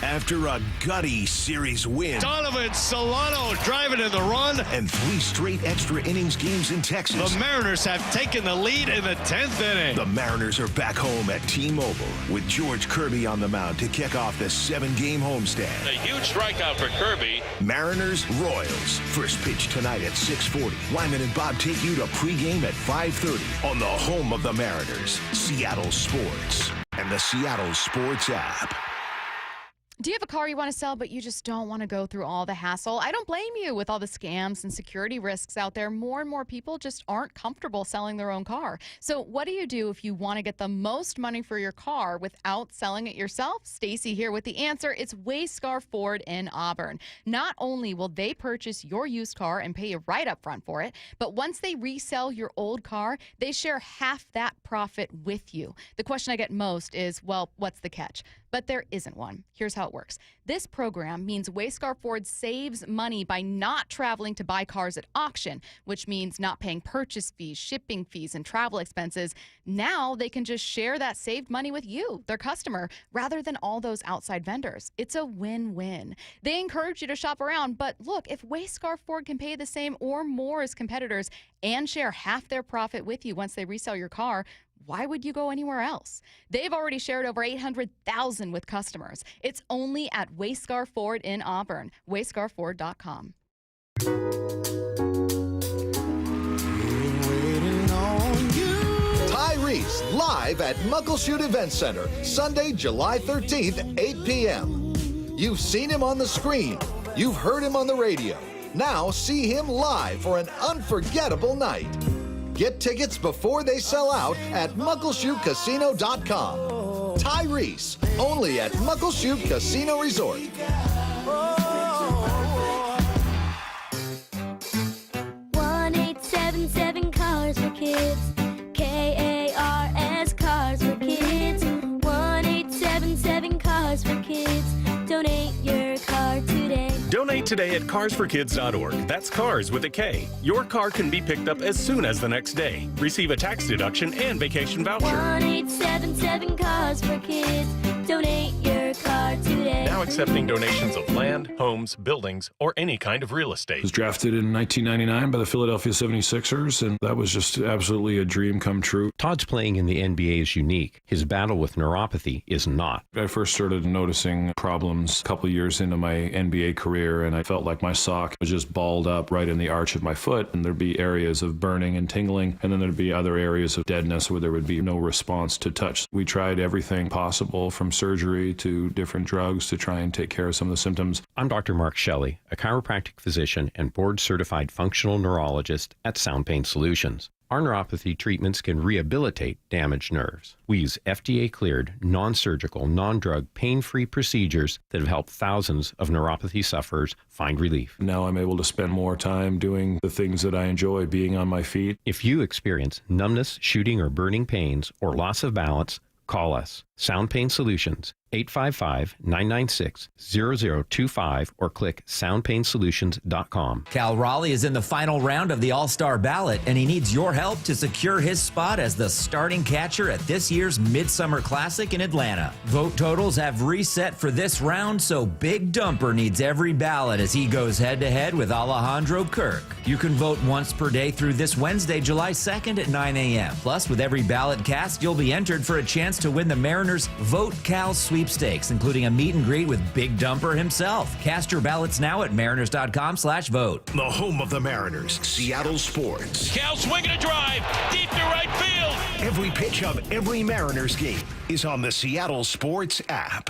S2: After a gutty series win,
S8: Donovan Solano driving in the run,
S2: and 3 straight extra innings games in Texas,
S8: the Mariners have taken the lead in the 10th inning.
S2: The Mariners are back home at T-Mobile with George Kirby on the mound to kick off the 7-game homestand.
S6: A huge strikeout for Kirby.
S2: Mariners Royals. First pitch tonight at 6:40. Lyman and Bob take you to pregame at 5:30 on the home of the Mariners, Seattle Sports, and the Seattle Sports app.
S4: Do you have a car you want to sell, but you just don't want to go through all the hassle? I don't blame you. With all the scams and security risks out there, more and more people just aren't comfortable selling their own car. So what do you do if you want to get the most money for your car without selling it yourself? Stacy here with the answer. It's Wayscar Ford in Auburn. Not only will they purchase your used car and pay you right up front for it, but once they resell your old car, they share half that profit with you. The question I get most is, well, what's the catch? But there isn't one. Here's how it works. This program means Wayscar Ford saves money by not traveling to buy cars at auction, which means not paying purchase fees, shipping fees, and travel expenses. Now they can just share that saved money with you, their customer, rather than all those outside vendors. It's a win-win. They encourage you to shop around, but look, if Wayscar Ford can pay the same or more as competitors and share half their profit with you once they resell your car, why would you go anywhere else? They've already shared over 800,000 with customers. It's only at Wayscar Ford in Auburn. wayscarford.com.
S7: Tyrese live at Muckleshoot Event Center, Sunday, July 13th, 8 p.m. You've seen him on the screen. You've heard him on the radio. Now see him live for an unforgettable night. Get tickets before they sell out at MuckleshootCasino.com. Tyrese, only at Muckleshoot Casino Resort.
S9: 1-877 Cars for Kids. KARS Cars for Kids. 1-877 Cars for Kids. Donate your car today.
S11: Donate today at carsforkids.org. That's cars with a K. Your car can be picked up as soon as the next day. Receive a tax deduction and vacation voucher.
S9: 1-877 Cars for Kids. Donate your car today.
S11: Now accepting donations of land, homes, buildings, or any kind of real estate.
S12: I was drafted in 1999 by the Philadelphia 76ers, and that was just absolutely a dream come true.
S24: Todd's playing in the NBA is unique. His battle with neuropathy is not.
S12: I first started noticing problems a couple years into my NBA career, and I felt like my sock was just balled up right in the arch of my foot, and there'd be areas of burning and tingling, and then there'd be other areas of deadness where there would be no response to touch. We tried everything possible, from surgery to different drugs, to try and take care of some of the symptoms.
S24: I'm Dr. Mark Shelley, a chiropractic physician and board-certified functional neurologist at Sound Pain Solutions. Our neuropathy treatments can rehabilitate damaged nerves. We use FDA-cleared, non-surgical, non-drug, pain-free procedures that have helped thousands of neuropathy sufferers find relief.
S12: Now I'm able to spend more time doing the things that I enjoy, being on my feet.
S24: If you experience numbness, shooting, or burning pains, or loss of balance, call us. Sound Pain Solutions, 855-996-0025, or click soundpainsolutions.com.
S25: Cal Raleigh is in the final round of the All-Star ballot, and he needs your help to secure his spot as the starting catcher at this year's Midsummer Classic in Atlanta. Vote totals have reset for this round, so Big Dumper needs every ballot as he goes head-to-head with Alejandro Kirk. You can vote once per day through this Wednesday, July 2nd at 9 a.m. Plus, with every ballot cast, you'll be entered for a chance to win the Mariners Vote Cal sweepstakes, including a meet and greet with Big Dumper himself. Cast your ballots now at mariners.com/vote.
S2: The home of the Mariners, Seattle Sports.
S6: Cal swinging a drive, deep to right field.
S2: Every pitch of every Mariners game is on the Seattle Sports app.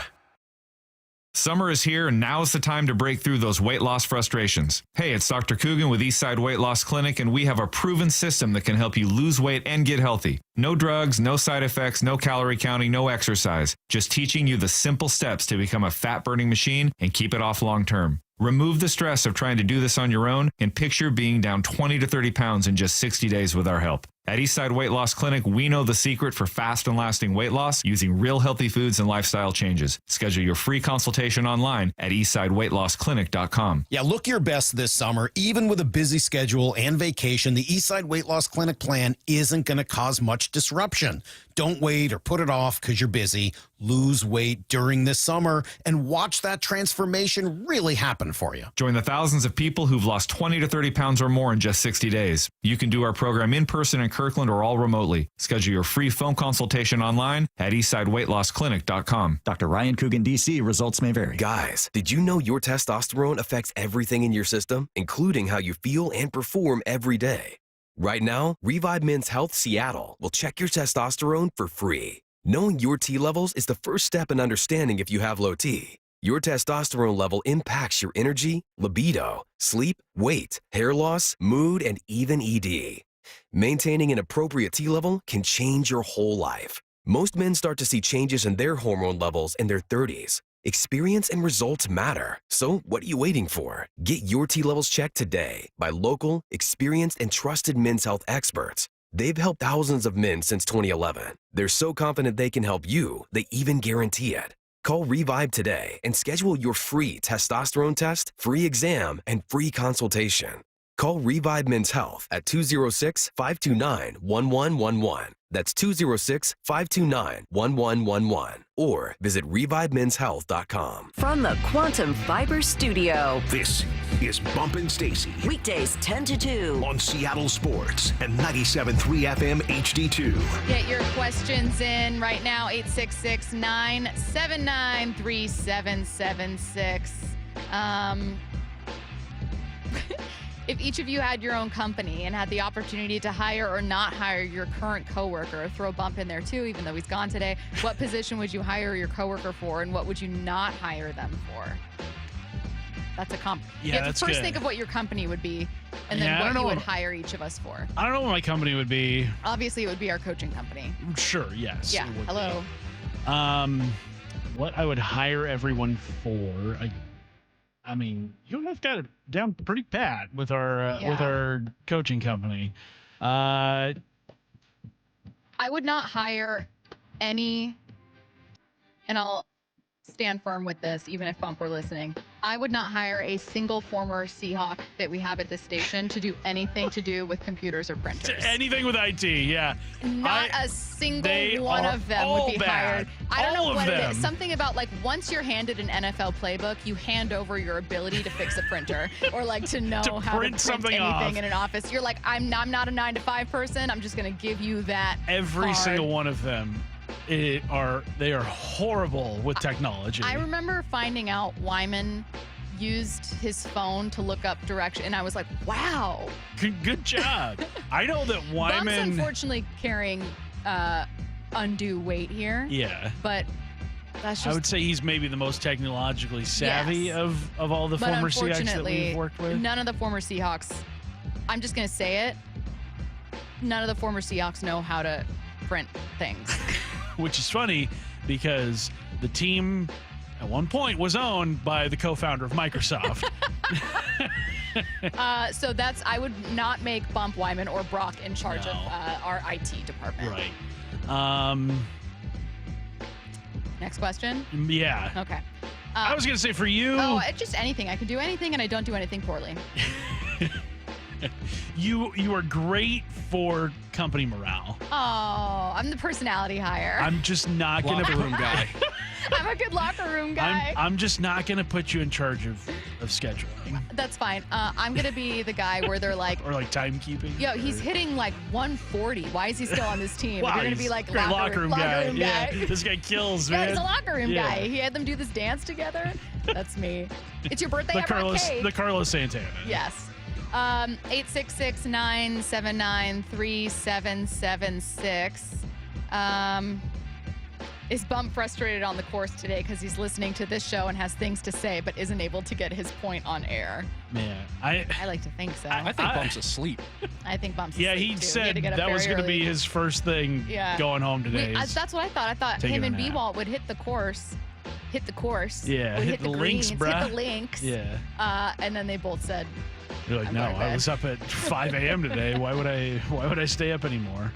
S26: Summer is here, and now is the time to break through those weight loss frustrations. Hey, it's Dr. Coogan with Eastside Weight Loss Clinic, and we have a proven system that can help you lose weight and get healthy. No drugs, no side effects, no calorie counting, no exercise. Just teaching you the simple steps to become a fat-burning machine and keep it off long-term. Remove the stress of trying to do this on your own and picture being down 20 to 30 pounds in just 60 days with our help. At Eastside Weight Loss Clinic, we know the secret for fast and lasting weight loss using real healthy foods and lifestyle changes. Schedule your free consultation online at eastsideweightlossclinic.com.
S15: Yeah, look your best this summer. Even with a busy schedule and vacation, the Eastside Weight Loss Clinic plan isn't going to cause much disruption. Don't wait or put it off because you're busy. Lose weight during this summer and watch that transformation really happen for you.
S26: Join the thousands of people who've lost 20 to 30 pounds or more in just 60 days. You can do our program in person in Kirkland or all remotely. Schedule your free phone consultation online at eastsideweightlossclinic.com.
S27: Dr. Ryan Coogan, D.C. Results may vary.
S28: Guys, did you know your testosterone affects everything in your system, including how you feel and perform every day? Right now, Revive Men's Health Seattle will check your testosterone for free. Knowing your T levels is the first step in understanding if you have low T. Your testosterone level impacts your energy, libido, sleep, weight, hair loss, mood, and even ED. Maintaining an appropriate T level can change your whole life. Most men start to see changes in their hormone levels in their 30s. Experience and results matter. So what are you waiting for? Get your T levels checked today by local, experienced, and trusted men's health experts. They've helped thousands of men since 2011. They're so confident they can help you, they even guarantee it. Call Revive today and schedule your free testosterone test, free exam, and free consultation. Call Revive Men's Health at 206-529-1111. That's 206-529-1111. Or visit ReviveMen'sHealth.com.
S1: From the Quantum Fiber Studio.
S2: This is Bumpin' Stacy.
S1: Weekdays 10 to 2.
S2: On Seattle Sports and 97.3 FM HD2.
S4: Get your questions in right now, 866-979-3776. If each of you had your own company and had the opportunity to hire or not hire your current coworker, throw Bump in there too, even though he's gone today, what position would you hire your coworker for, and what would you not hire them for? That's a comp.
S5: Yeah,
S4: you have
S5: that's
S4: to first
S5: good.
S4: think of what your company would be, and then what you would hire each of us for.
S5: I don't know what my company would be.
S4: Obviously, it would be our coaching company.
S5: Sure, yes.
S4: Yeah,
S5: it would
S4: hello.
S5: be. What I would hire everyone for, I mean, you and I've got it down pretty pat with our coaching company.
S4: I would not hire any, and I'll stand firm with this, even if Bump were listening. I would not hire a single former Seahawk that we have at this station to do anything to do with computers or printers.
S5: Anything with IT, yeah.
S4: Not a single one of them would be hired. I don't know what it is. Something about like once you're handed an NFL playbook, you hand over your ability to fix a printer or like to know how to print anything in an office. You're like, I'm not a 9-to-5 person. I'm just going to give you that.
S5: Every single one of them. They are horrible with technology.
S4: I remember finding out Wyman used his phone to look up direction, and I was like, wow.
S5: Good job. I know that Wyman...
S4: Bump's unfortunately carrying undue weight here.
S5: Yeah.
S4: But that's just...
S5: I would say he's maybe the most technologically savvy of all the former Seahawks that we've worked with.
S4: None of the former Seahawks, I'm just going to say it, none of the former Seahawks know how to print things.
S5: Which is funny because the team at one point was owned by the co-founder of Microsoft.
S4: So I would not make Bump, Wyman, or Brock in charge of our IT department.
S5: Right.
S4: Next question?
S5: Yeah.
S4: Okay.
S5: I was going to say for you...
S4: Oh, just anything. I can do anything, and I don't do anything poorly.
S5: You are great for company morale.
S4: Oh, I'm the personality hire.
S5: I'm just not going to...
S3: Locker room guy.
S4: I'm a good locker room guy.
S5: I'm just not going to put you in charge of scheduling.
S4: That's fine. I'm going to be the guy where they're like...
S5: or like timekeeping.
S4: Yo, he's hitting like 140. Why is he still on this team?
S5: Wow,
S4: You're going to be like
S5: locker room guy.
S4: Yeah,
S5: this guy kills, man.
S4: Yeah, he's a locker room guy. He had them do this dance together. That's me. It's your birthday.
S5: The Carlos Santana.
S4: Yes. 866-979-3776. Is Bump frustrated on the course today because he's listening to this show and has things to say but isn't able to get his point on air?
S5: Man,
S4: I like to think so.
S3: I think Bump's asleep.
S4: I think Bump's asleep.
S5: Yeah, he said that was going to be his first thing going home today.
S4: That's what I thought. I thought him and B-Walt would hit the course.
S5: Yeah,
S4: hit
S5: the links,
S4: greens,
S5: bruh.
S4: hit the links.
S5: Yeah.
S4: And then they both said,
S5: you're like, no, I was up at 5 a.m. today. Why would I stay up anymore?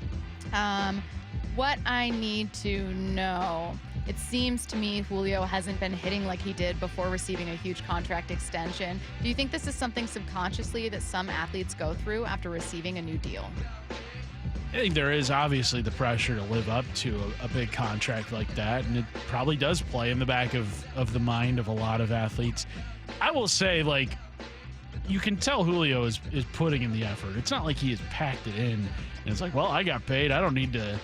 S4: What I need to know. It seems to me Julio hasn't been hitting like he did before receiving a huge contract extension. Do you think this is something subconsciously that some athletes go through after receiving a new deal?
S5: I think there is obviously the pressure to live up to a big contract like that, and it probably does play in the back of the mind of a lot of athletes. I will say, like, you can tell Julio is putting in the effort. It's not like he has packed it in, and it's like, well, I got paid. I don't need to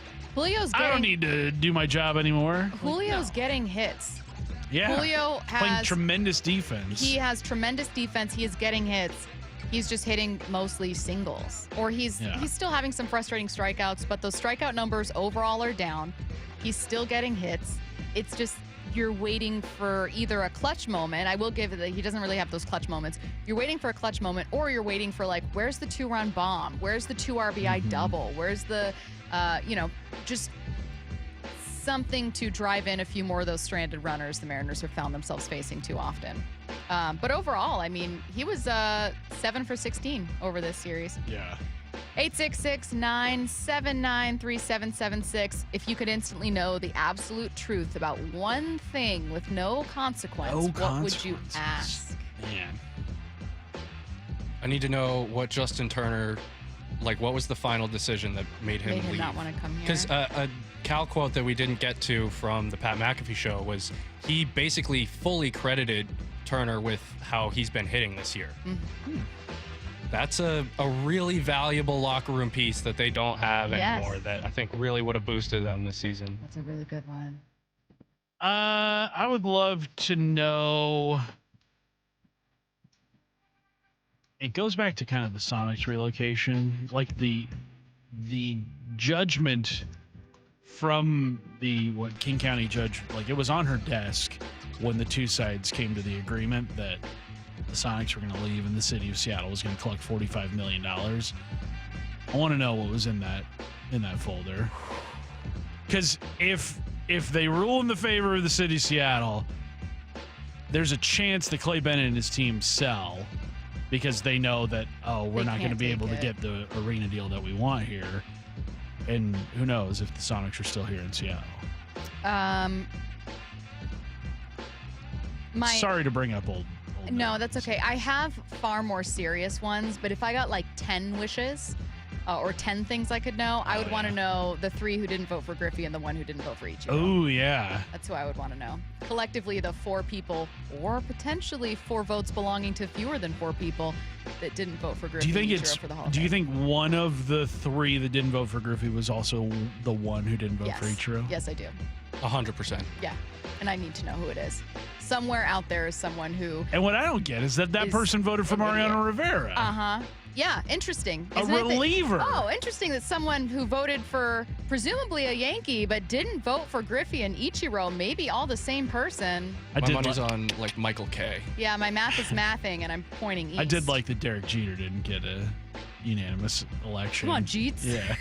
S5: do my job anymore.
S4: Julio's getting hits.
S5: Yeah.
S4: Julio
S5: playing tremendous defense.
S4: He has tremendous defense. He is getting hits. He's just hitting mostly singles. Or he's still having some frustrating strikeouts, but those strikeout numbers overall are down. He's still getting hits. It's just you're waiting for either a clutch moment. I will give it that he doesn't really have those clutch moments. You're waiting for a clutch moment, or you're waiting for, like, where's the 2-run bomb? Where's the 2 RBI double? Where's the, just something to drive in a few more of those stranded runners the Mariners have found themselves facing too often. But overall, I mean, he was 7 for 16 over this series.
S5: Yeah.
S4: 866-979-3776. If you could instantly know the absolute truth about one thing with no consequence, what would you ask?
S5: Man.
S3: I need to know what Justin Turner, like, what was the final decision that made him leave?
S4: Not want to come here.
S3: Because a Cal quote that we didn't get to from the Pat McAfee show was he basically fully credited Turner with how he's been hitting this year.
S4: Mm-hmm.
S3: That's a really valuable locker room piece that they don't have anymore that I think really would have boosted them this season.
S4: That's a really good one.
S5: I would love to know. It goes back to kind of the Sonics relocation, like the judgment from the King County judge, like it was on her desk when the two sides came to the agreement that the Sonics were going to leave and the city of Seattle was going to collect $45 million. I want to know what was in that folder, because if they rule in the favor of the city of Seattle, there's a chance that Clay Bennett and his team sell, because they know that, we're not going to be able to get the arena deal that we want here. And who knows if the Sonics are still here in Seattle. Sorry to bring up old
S4: No, that's okay. I have far more serious ones, but if I got like 10 wishes or 10 things I could know, I would want to know the 3 who didn't vote for Griffey and the 1 who didn't vote for Ichiro.
S5: Oh, yeah.
S4: That's who I would want to know. Collectively, the 4 people, or potentially 4 votes belonging to fewer than 4 people that didn't vote for Griffey and Ichiro for the Hall of Fame.
S5: Do you think one of the 3 that didn't vote for Griffey was also the one who didn't vote for Ichiro?
S4: Yes, I do.
S3: 100%.
S4: Yeah, and I need to know who it is. Somewhere out there is someone who...
S5: And what I don't get is that person voted for Mariano Rivera.
S4: Uh-huh. Yeah, interesting.
S5: A reliever.
S4: Interesting that someone who voted for presumably a Yankee but didn't vote for Griffey and Ichiro, maybe all the same person.
S3: My money's on like Michael K.
S4: Yeah, my math is mathing and I'm pointing east.
S5: I did like that Derek Jeter didn't get a unanimous election.
S4: Come on, Jeets.
S5: Yeah.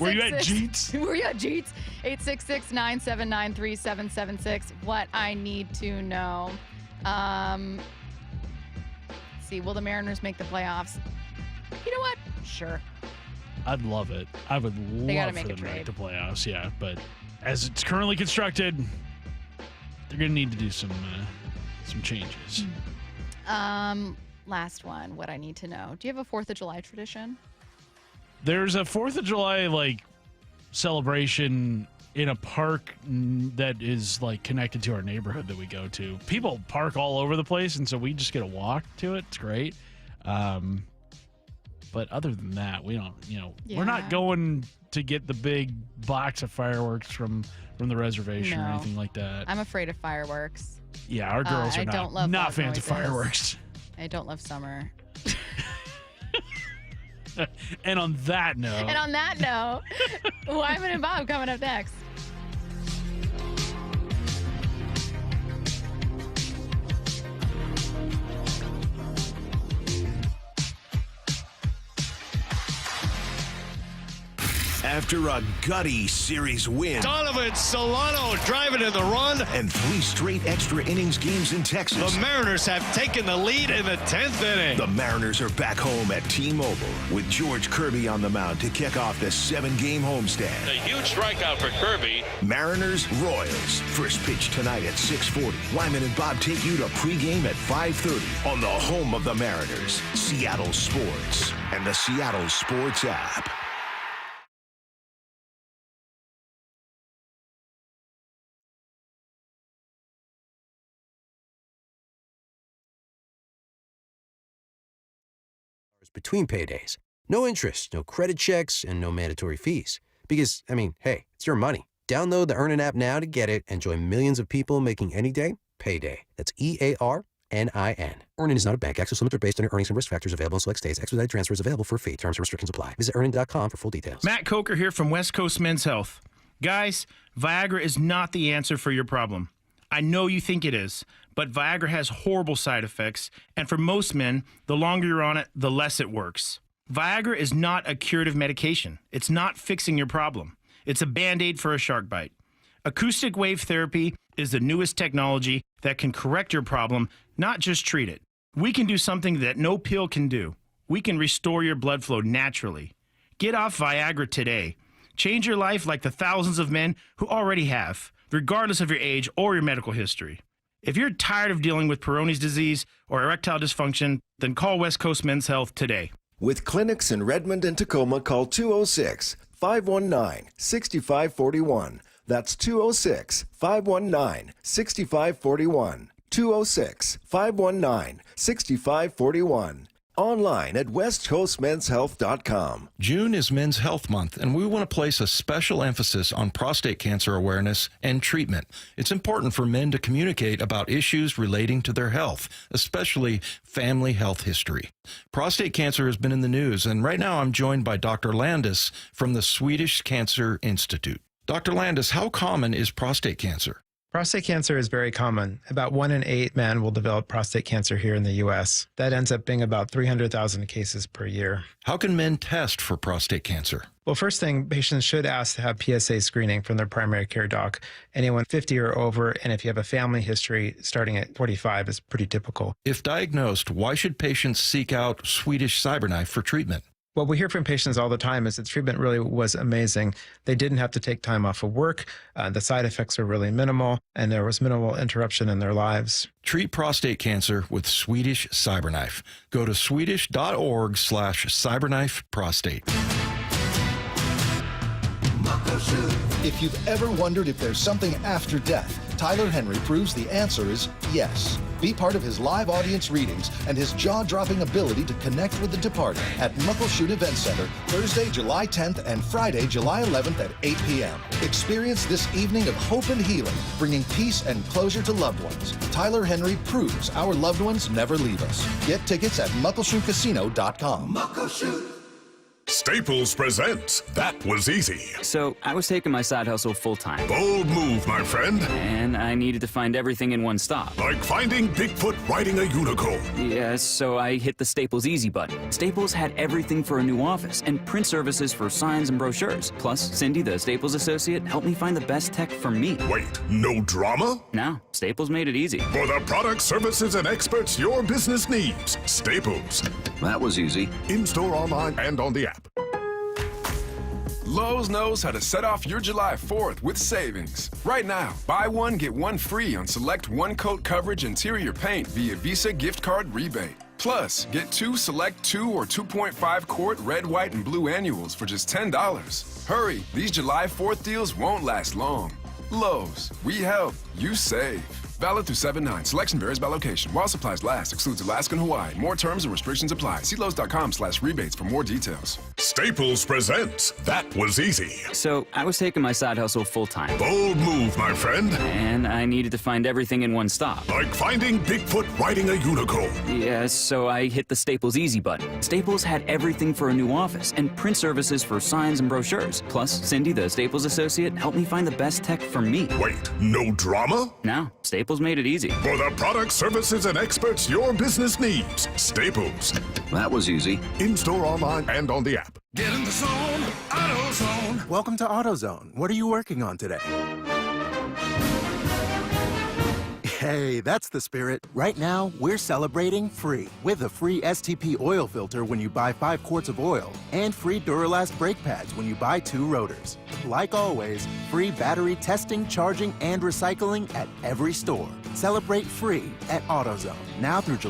S4: Were
S5: you at Jeets?
S4: Were you at Jeets? 866-979-3776. What I need to know. See, will the Mariners make the playoffs? You know what? Sure.
S5: I'd love it. I would love for them to make the playoffs, yeah. But as it's currently constructed, they're going to need to do some changes.
S4: Last one, what I need to know. Do you have a 4th of July tradition?
S5: There's a 4th of July, celebration in a park that is, connected to our neighborhood that we go to. People park all over the place, and so we just get a walk to it. It's great. But other than that, we don't, we're not going to get the big box of fireworks from the reservation or anything like that.
S4: I'm afraid of fireworks.
S5: Yeah, our girls are not fans of fireworks.
S4: I don't love summer.
S5: And on that note,
S4: Wyman and Bob coming up next.
S2: After a gutty series win,
S8: Donovan Solano driving in the run,
S2: and 3 straight extra innings games in Texas,
S8: the Mariners have taken the lead in the 10th inning.
S2: The Mariners are back home at T-Mobile with George Kirby on the mound to kick off the 7-game homestand.
S6: A huge strikeout for Kirby.
S2: Mariners Royals. First pitch tonight at 6:40. Wyman and Bob take you to pregame at 5:30 on the home of the Mariners, Seattle Sports, and the Seattle Sports app.
S10: Between paydays. No interest, no credit checks, and no mandatory fees. Because, hey, it's your money. Download the Earnin app now to get it and join millions of people making any day payday. That's EARNIN. Earnin is not a bank. Access limits are based on your earnings and risk factors available in select states. Expedited transfer is available for a fee. Terms and restrictions apply. Visit Earnin.com for full details.
S14: Matt Coker here from West Coast Men's Health. Guys, Viagra is not the answer for your problem. I know you think it is, but Viagra has horrible side effects, and for most men, the longer you're on it, the less it works. Viagra is not a curative medication. It's not fixing your problem. It's a Band-Aid for a shark bite. Acoustic wave therapy is the newest technology that can correct your problem, not just treat it. We can do something that no pill can do. We can restore your blood flow naturally. Get off Viagra today. Change your life like the thousands of men who already have, regardless of your age or your medical history. If you're tired of dealing with Peyronie's disease or erectile dysfunction, then call West Coast Men's Health today.
S13: With clinics in Redmond and Tacoma, call 206-519-6541. That's 206-519-6541. 206-519-6541. Online at westcoastmenshealth.com.
S16: June is Men's Health Month, and we want to place a special emphasis on prostate cancer awareness and treatment. It's important for men to communicate about issues relating to their health, especially family health history. Prostate cancer has been in the news, and right now I'm joined by Dr. Landis from the Swedish Cancer Institute. Dr. Landis, how common is prostate cancer?
S17: Prostate cancer is very common. About 1 in 8 men will develop prostate cancer here in the U.S. That ends up being about 300,000 cases per year.
S16: How can men test for prostate cancer?
S17: Well, first thing, patients should ask to have PSA screening from their primary care doc. Anyone 50 or over, and if you have a family history starting at 45 is pretty typical.
S16: If diagnosed, why should patients seek out Swedish CyberKnife for treatment?
S17: What we hear from patients all the time is that treatment really was amazing. They didn't have to take time off of work. The side effects are really minimal, and there was minimal interruption in their lives.
S16: Treat prostate cancer with Swedish CyberKnife. Go to swedish.org/cyberknifeprostate.
S7: If you've ever wondered if there's something after death, Tyler Henry proves the answer is yes. Be part of his live audience readings and his jaw-dropping ability to connect with the departed at Muckleshoot Event Center, Thursday, July 10th and Friday, July 11th at 8 p.m. Experience this evening of hope and healing, bringing peace and closure to loved ones. Tyler Henry proves our loved ones never leave us. Get tickets at muckleshootcasino.com.
S2: Muckleshoot. Staples presents That Was Easy.
S18: So, I was taking my side hustle full-time.
S2: Bold move, my friend.
S18: And I needed to find everything in one stop.
S2: Like finding Bigfoot riding a unicorn.
S18: Yes, so I hit the Staples Easy button. Staples had everything for a new office and print services for signs and brochures. Plus, Cindy, the Staples associate, helped me find the best tech for me.
S2: Wait, no drama?
S18: No, Staples made it easy.
S2: For the products, services, and experts your business needs. Staples.
S19: That was easy.
S2: In-store, online, and on the app.
S20: Lowe's knows how to set off your July 4th with savings. Right now, buy one, get one free on select one-coat coverage interior paint via Visa gift card rebate. Plus, get 2 select 2 or 2.5 quart red, white, and blue annuals for just $10. Hurry, these July 4th deals won't last long. Lowe's, we help, you save. Valid through 7/9. Selection varies by location. While supplies last, excludes Alaska and Hawaii. More terms and restrictions apply. See Lowe's.com/rebates for more details.
S2: Staples presents That Was Easy.
S18: So, I was taking my side hustle full-time.
S2: Bold move, my friend.
S18: And I needed to find everything in one stop.
S2: Like finding Bigfoot riding a unicorn.
S18: Yes, so I hit the Staples Easy button. Staples had everything for a new office and print services for signs and brochures. Plus, Cindy, the Staples associate, helped me find the best tech for me.
S2: Wait, no drama?
S18: No, Staples made it easy.
S2: For the products, services, and experts your business needs. Staples.
S19: That was easy.
S2: In-store, online, and on the app.
S21: Get in the zone, AutoZone.
S22: Welcome to AutoZone. What are you working on today? Hey, that's the spirit. Right now, we're celebrating free with a free STP oil filter when you buy 5 quarts of oil and free Duralast brake pads when you buy 2 rotors. Like always, free battery testing, charging, and recycling at every store. Celebrate free at AutoZone. Now through July